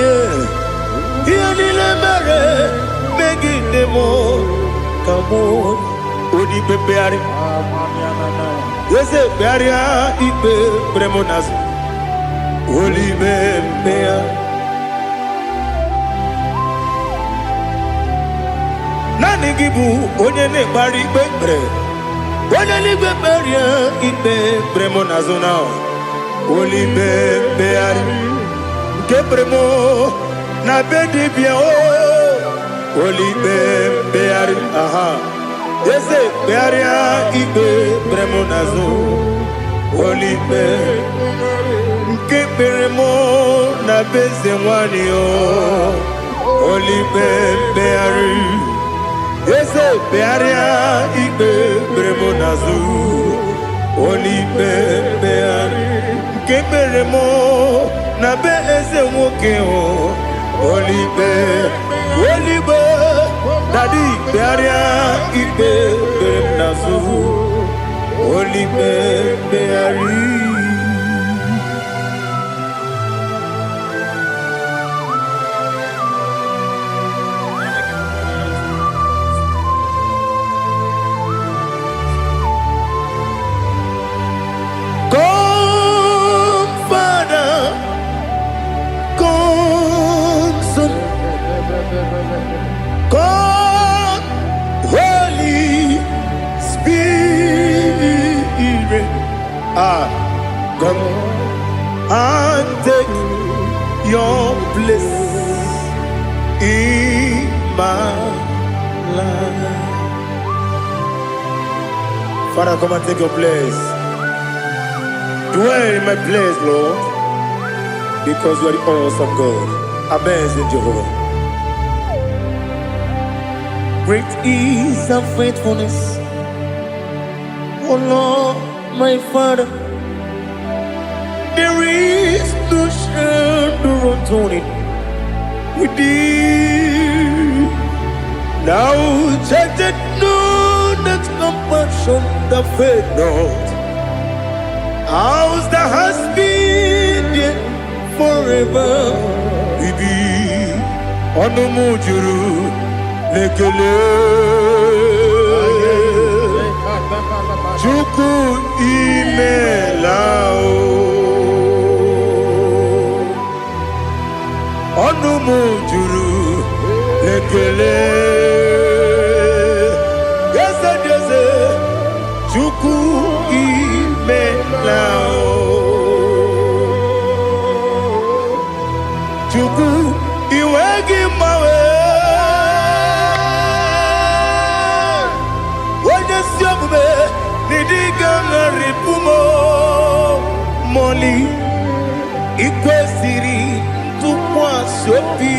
yeah Iyalila mere Megidemu kabuya Odi pepeari Yese pearia ipe premonas Oli bepea Nani gibu onye ne bari pepre Onelibe beria ibe bremo nazona. Olibe beari ke bremo na bedi bia o. Olibe beari aha. Yese bearia ibe bremo nazo. Olibe ke bremo na beze wani o. Olibe beari. Yese bearia ibe bremo nazo. Olibe beari ke bremo na beze woke o. Olibe Daddy bearia ibe bremo nazo. Olibe beari. God, Holy Spirit, come and take your place in my life. Father, come and take your place. Dwell in my place, Lord, because you are the awesome God. Amazing Jehovah. Great is thy faithfulness, O Lord, my Father. There is no shadow unto it with thee. Now check that no that compassion that faith not. Ours that has been there forever we be on the mujuru. Lekele Chuku imelao Onumu juru Lekele Yese Chuku imelao Chuku iwegi mawe Moli ikwesiri tukwa sopi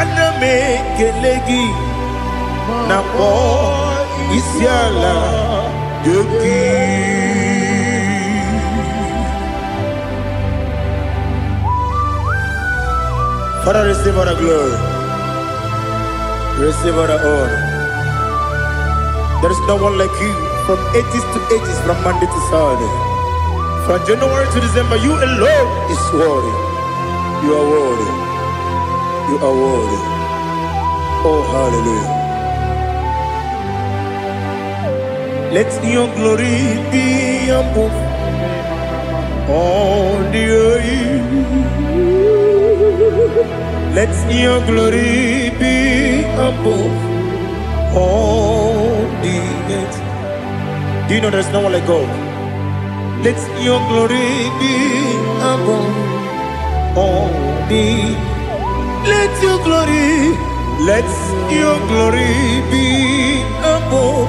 aname kelegi na po isiala yoki. Father, receive our glory, receive our honor. There is no one like you. From ages to ages, from Monday to Saturday, from January to December, you alone is worthy. You are worthy. You are worthy. Oh, hallelujah. Let your glory be above all the earth. Let your glory be above all the earth. Do you know there's no one like God? Let your glory be above all the. Let your glory be above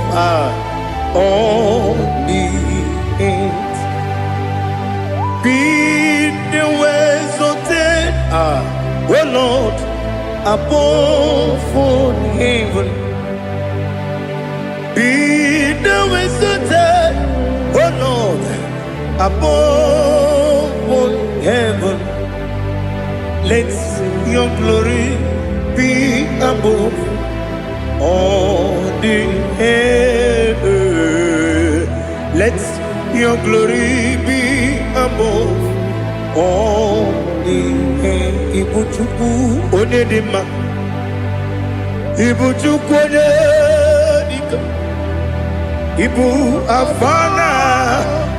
all the earth. Be the ways of death, oh Lord, above all heaven. Be the ways of death, oh Lord, above all heaven. Let your glory be above all the earth. Let your glory be above all the earth. Ibuchuku onedima, Ibuchuku onedika, Ibu afana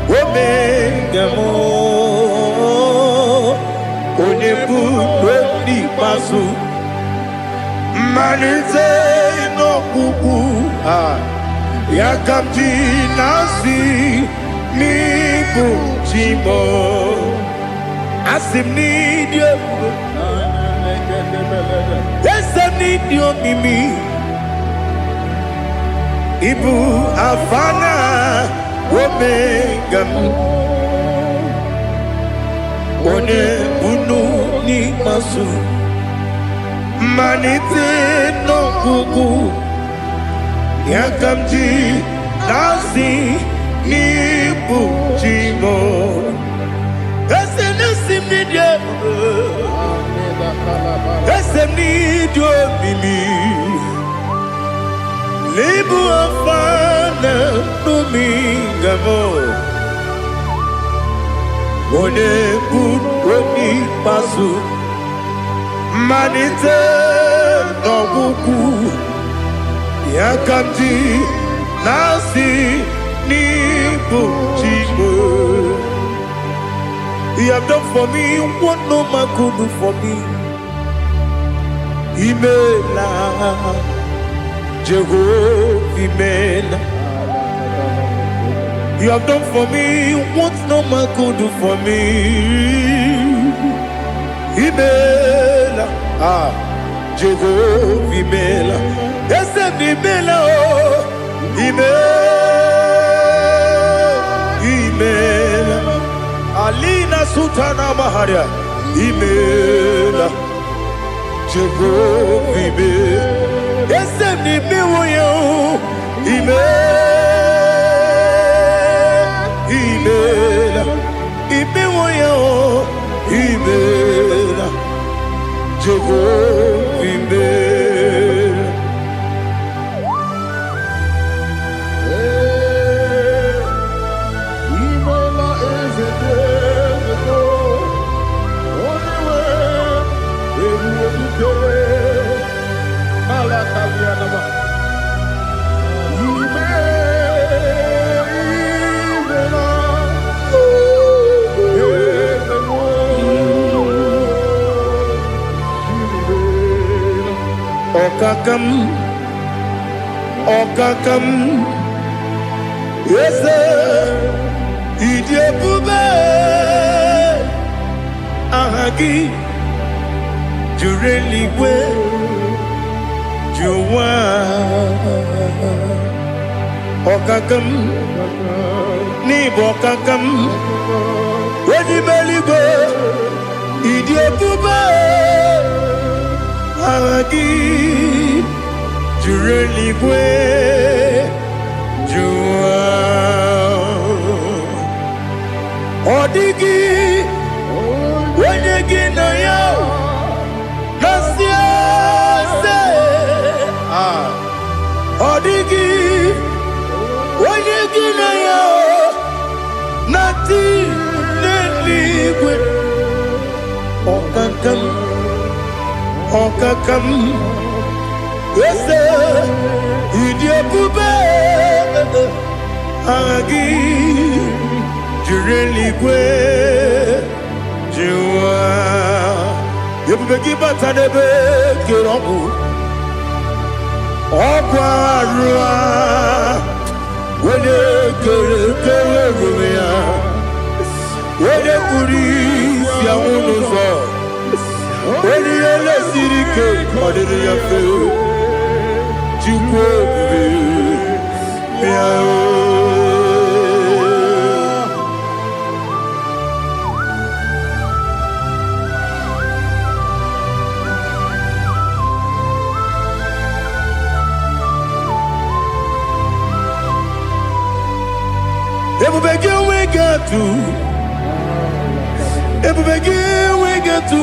omega mo, onebu weni pasu, manite no kuku Yakamji nasi nibu chimo asim nidio esem nidio mimi ibu afana omega one bunu ni masu manite no kuku Yakamji nasi nibu chimo esem nasim nidio esem nidio mimi Libu afana numingamo One budoni pasu Manite no buku Yakamji nasi nibu chimo You have done for me what no man could do for me Imela Jehovah, you have done for me what no man could do for me. Imela, Jehovah, Imela, yes, Imela, Imela, Alina Sutana Maharia, Imela, Jehovah, Imela. Yes, I'm the Miwoyo. Email, Miwoyo, email, Jehovah, email. Email is a day ago. Only way it will be. Okakam, yes, Idiabube, Ahagi, Jureli well. Juwa Okakam Ni Bokakam Wedi Meligo Idiabube Hagi Jureligwe Juwa Odigi Wenyegi na yao Nasia Odigi Wenyegi na yao Nati Neligwe Okakam Okakam Wese Idiabube Agi Jureligwe Juwa Yebubeki Batadebe Kirobu Okwarua Wede Kere Rumia Wede Kuri Siamunuzo Wede Yele Sirike Kodiri Yafe Chukwe Miao Ebubegi we get to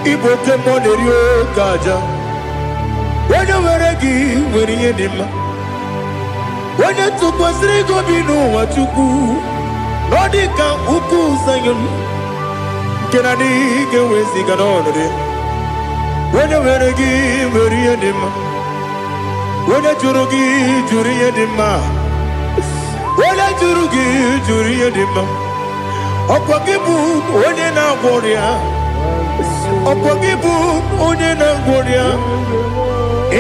Iboke Monerio Kaja When you were a give when you did when you took was Rigo Bino what you do Nodika Uku Sayon Can I dig away Siganone when you were a give when you did when you Jurugi Juria Dima Wala jurugi juriya dima Okwagibu onye na gworia Okwagibu onye na gworia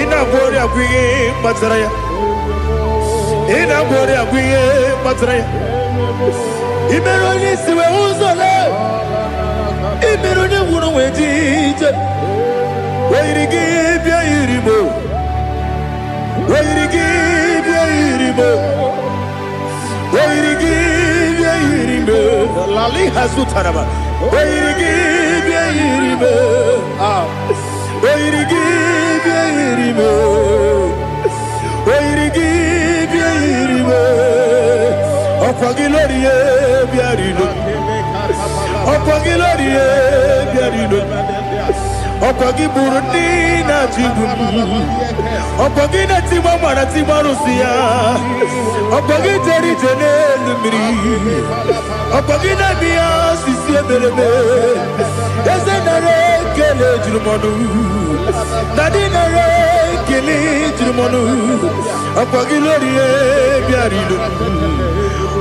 Ina gworia kwiye mataraya In a body of we patre. Imeroni siwe uzole. Imeroni wunu wejije. Wairigi bia iribo. Wairigi bia iribo. Wairigi bia iribo. Lali hasutaraba. Wairigi bia iribo. Wairigi bia iribo. Wairigi bia iribo. Opagiloriye bia iribo. Opagiloriye bia iribo. Opagi Burundi na Jibuti, Opagi na Timama na Timarusia, Opagi Jeri Jene Lumiri, Opagi na Mia Sisi Belebe, Ezenare Kele Jumonu, Nadinare Kele Jumonu, Opagi Lorie Biarido,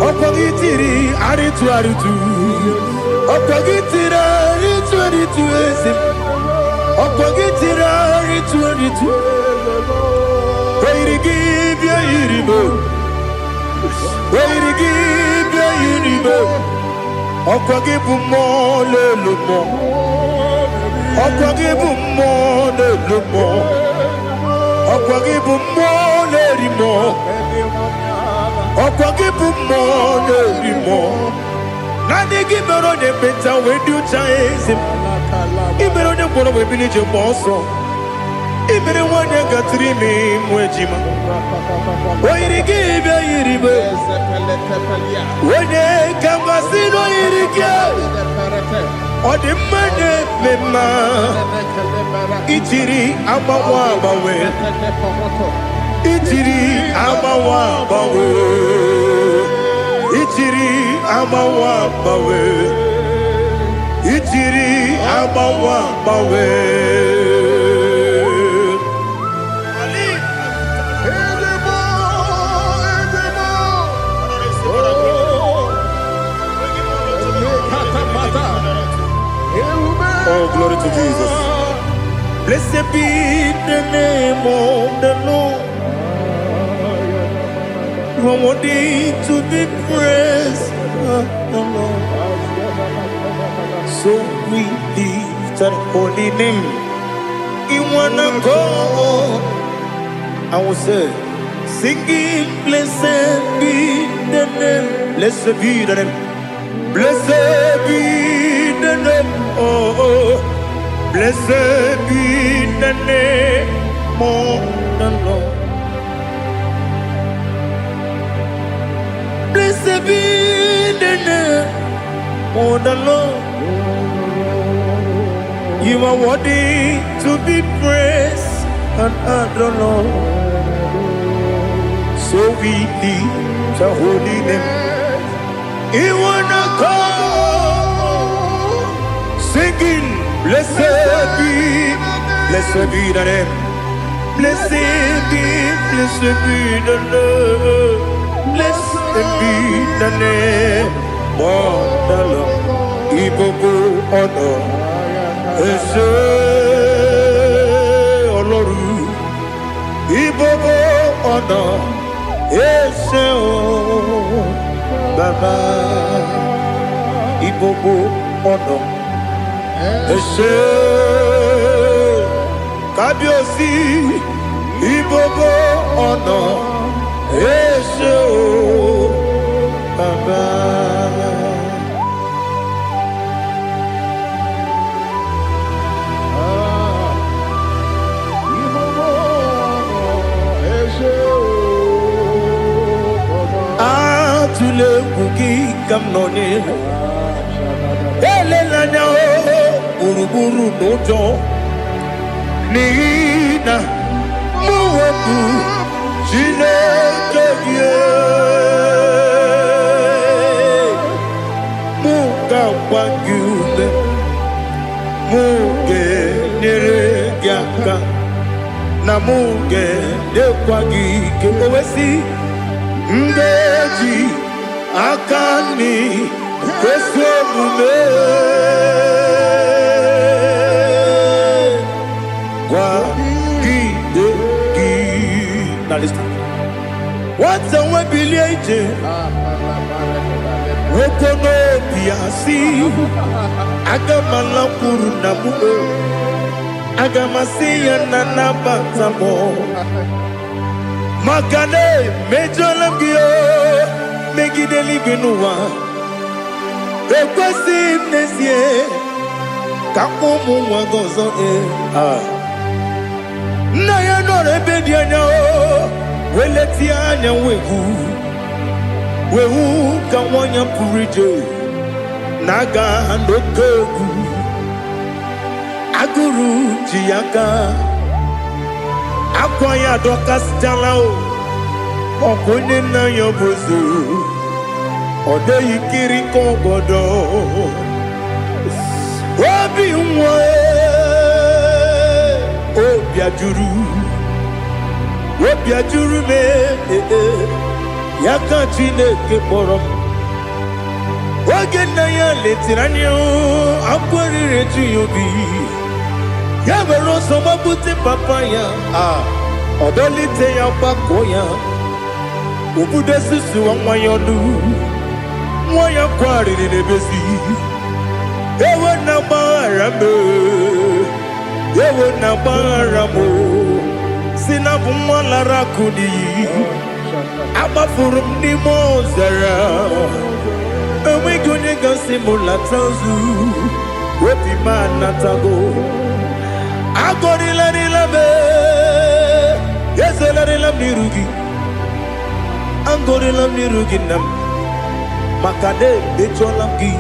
Opagi Tiri Aritu Aritu, Opagi Tira Aritu Aritu Esim. Opagitira ritu Wairigi bia iribo Wairigi bia iribo Opagibu mo lelumo Opagibu mo lelumo Opagibu mo lerimo Opagibu mo lerimo Nani gimero ne beta wedu chaizim Ibero ne kono we bilije boso. Ibere wanya gatrimi mwejima. Wairigi bia iribe. Wene kamasino irige. Odimane mema. Ichiri amawa bawe. Ichiri amawa bawe. Ichiri amawa bawe. Ichiri amawa bawe. Oh, glory to Jesus. Blessed be the name of the Lord. You are worthy to be praised, the Lord. So we lift that holy name. You wanna go? I will say, singing, blessed be the name, blessed be the name, blessed be the name, oh, blessed be the name of the Lord. Blessed be the name of the Lord. You are worthy to be praised and adored. So we lift the holy name. You wanna call, singing, blessed be the name, blessed be the Lord, blessed be the name of the Lord. Ibogo honor. Ese Oloru Ibobo ona Ese o Baba Ibobo ona Ese Kabiosi Ibobo ona Ese o Baba. Tule kuki kamnoni ele lanya o buruburu nojo nina muwetu jinekeye muka wangule muge nere gyaka na muge dekwagi kewesi ngeji akani kwesomume kwa gidegi. Now listen. What's the word agamala kwuru na mube agamasi ya na nabatamo makane mejolam gyo megideli binuwa ekwesi nezie kakomu wagozo na ya nore bedi anya weleti anya wehu ka wanya purije naga ndokogu aguru jiyaka akwa ya dokas jalao okunye na yobozu ode yikiri kogodo obi nwa obi ajuru me yaka Chineke kpọrọ oge nna ya letiri anya akwarịrị eju ya obi ya were ọsọ gbapute papa ya ọdọlite ya gbakọ ya obodo susu nwa ya ọnụ nwa ya kwarịrị n'ebezi ewe na gbaghara m si na bụ nwa lara akụ n'iyi agbafuru m n'ime ọzara enweghị onye gasị m lata ozu obi m anatago agọrịlarịla m ezelarịla m n'iru gị agọrịla m n'iru gị nna m maka na emejọla m gị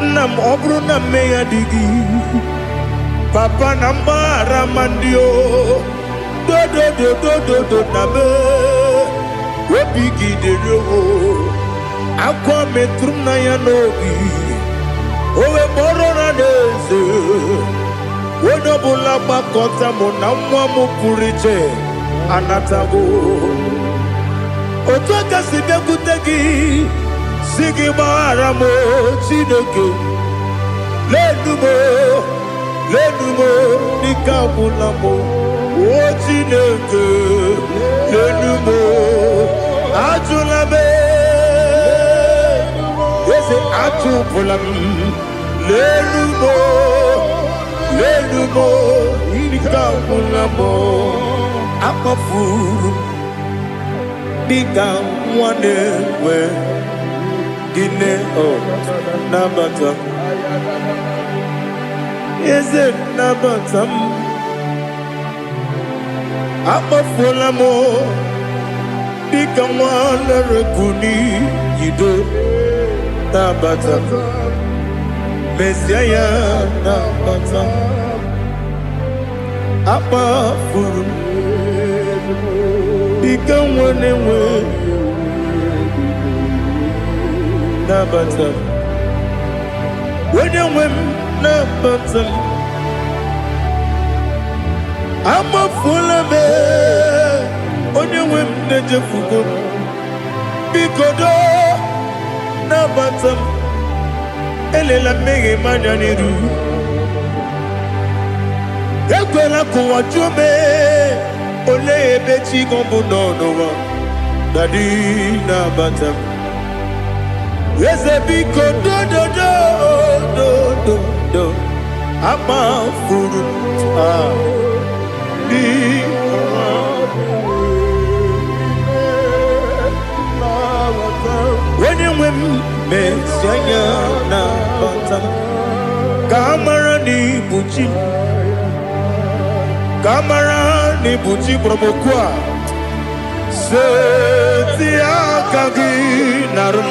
nna m ọ bụrụ na mmehie dị gị papa na mgbaghara ma ndị o dodododododo na be obi gị dịrị o akwa metụrụ na ya n'obi owe kpọrọ na n'eze onye ọbụla gbakọta mụ na nwa m pụrụ iche anatago otu aka si bịakwute gị si gị gbaghara m Chineke lenumo dịka ọbụla m o Chineke lenumo ajụla m eze atụpụla m lenumo dịka ọbụla m akpafuru dịka nwa na-enwe gịnị nabata eze nabata m akpafuola m dịka nwa na-erekuni yido nabata mesia ya nabata akpafuru dịka nwa na-enwe nabata onye nwe m nabata m amafuola m onye nwe m na-ejefugo m biko do nabata m elela mmehie m anya n'iru ekwela ka ụwa jụọ m olee ebe chi gị bụ n'ụwa dadi nabata m eze biko do amafuru di onye nwe m mesi anya na bata ka amara n'ibu chi ka amara n'ibu chi kpọrọmokwu a seti aka gị narụ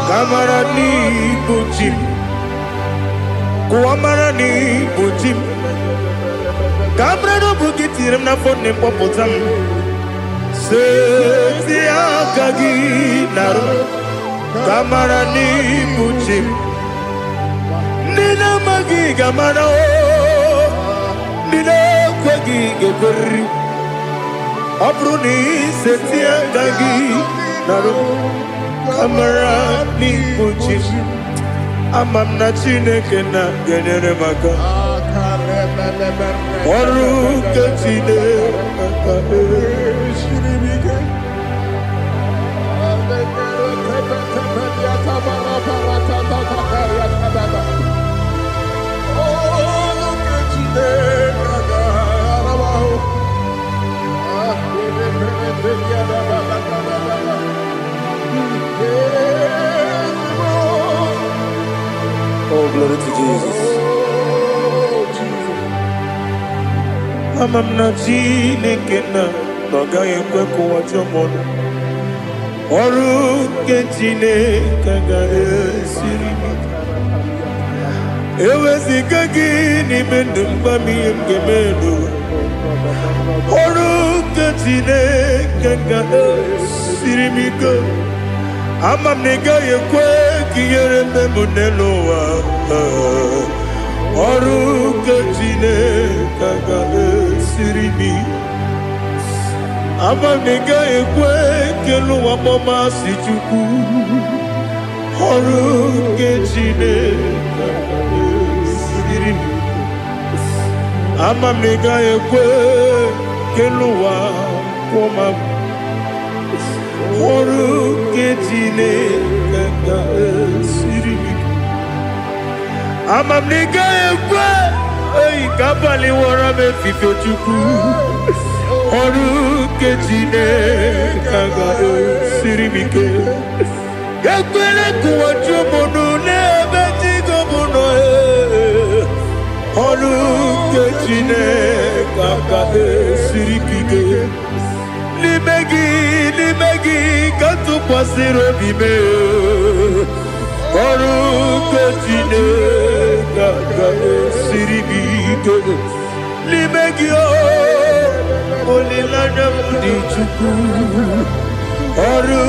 kamara n'ibu chi kuamara n'ibu chi kamara n'obu gị tiri m n'afọ na mkpọpụta m seti aka gị narụ kamara n'ibu chi ndị na-amaghị ga-amara ndị na-ekweghị ga-ekweriri ọ bụrụ na iseti aka gị narụ kamara n'ibu chi ama m na Chineke na-enyere m aka ọrụ nke Chineke Oh, glory to Jesus. Amam na Chineke na n'ọgaghị ekwe ka ụwa jọọ m. Ọrụ nke Chineke ga-esiri m. Eweziga gị n'ime ndụ mgbam ihe m ga-eme n'ụwa. Ọrụ nke Chineke ga-esiri m ike. Ama m na ị gaghị ekwe ka ihere eme m n'elu ụwa. Ọrụ nke Chineke ga-esiri m ike. Ama m na ị gaghị ekwe ka elu ụwa gbamasị Chukwu. Ọrụ nke Chineke ga-esiri m ike. Ama m na ị gaghị ekwe ka elu ụwa kwụma m. Ọrụ nke Chineke ga-esiri m ike. Ama m na ị gaghị ekwe ka abalị wara m efife Chukwu. Ọrụ nke Chineke ga-esiri m ike. Ekwela ka ụwa jụọ m ọnụ n'ebe chi gị bụ nọ. Ọrụ nke Chineke ga-esiri m ike. N'ime gị ka tụkwasịrị obi m. Ọrụ nke Chineke ga-esiri m ike. N'ime gị olileanya m dị Chukwu. Ọrụ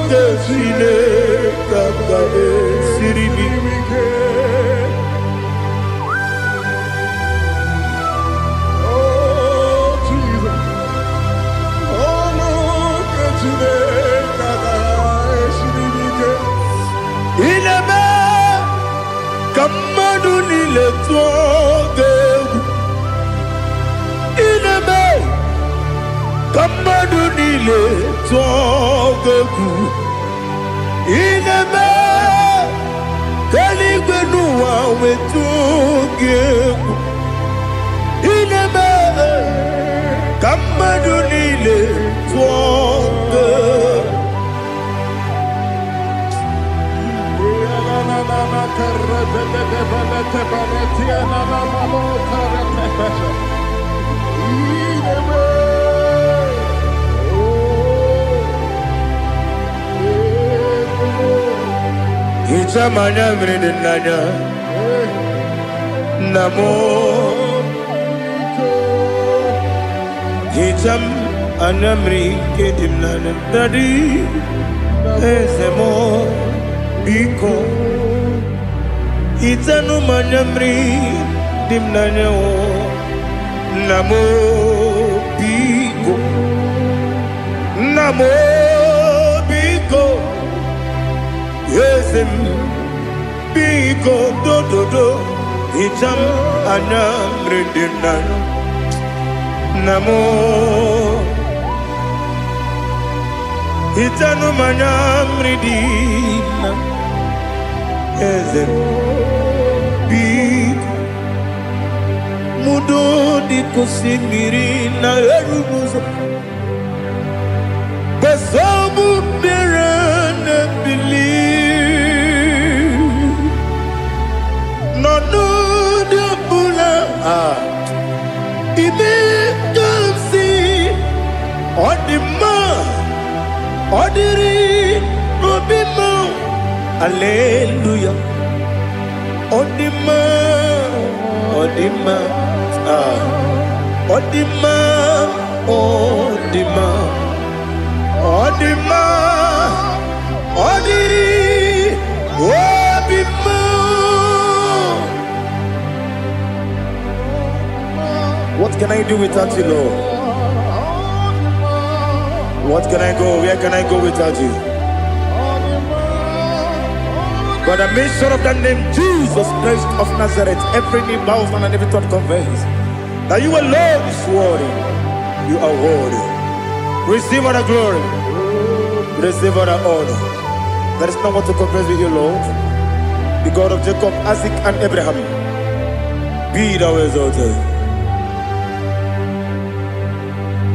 nke Chineke ga-esiri m ike. Ineme ka mmadụ niile tụọ gị egwu. Ineme ka mmadụ niile tụọ gị egwu. Ineme ka eluigwe n'ụwa wee tụọ gị egwu. Ineme ka mmadụ niile tụọ gị egwu. Hicham anya mmiri dị n'anya nna m. Hicham anya mmiri nke dị m n'anya Daddy eze m biko. Hitanụ m anya mmiri dị m n'anya nna m biko. Nna m biko. Eze m biko dododo. Hicham anya mmiri dị m n'anya nna m. Hitanụ m anya mmiri dị m n'anya eze m biko. Mudo di kosimiri na erubuzo. Besobu birane believe. No no de bula. Ibe kamsi. Odima. Odiri. Obima. Hallelujah. Odima. Odima. Odima. Odima. Odima. Odiri. Obima. What can I do without you, Lord? What can I go? Where can I go without you? By the mention of that name, Jesus Christ of Nazareth, every knee bows and every tongue confesses that you alone is worthy. You are worthy. Receive all the glory. Receive all the honor. There is no one to confess with you, Lord. The God of Jacob, Isaac, and Abraham. Be thou exalted.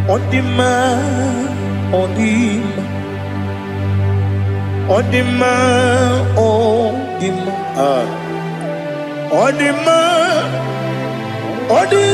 On the man, on the man, on the man, on the man, on the man, on the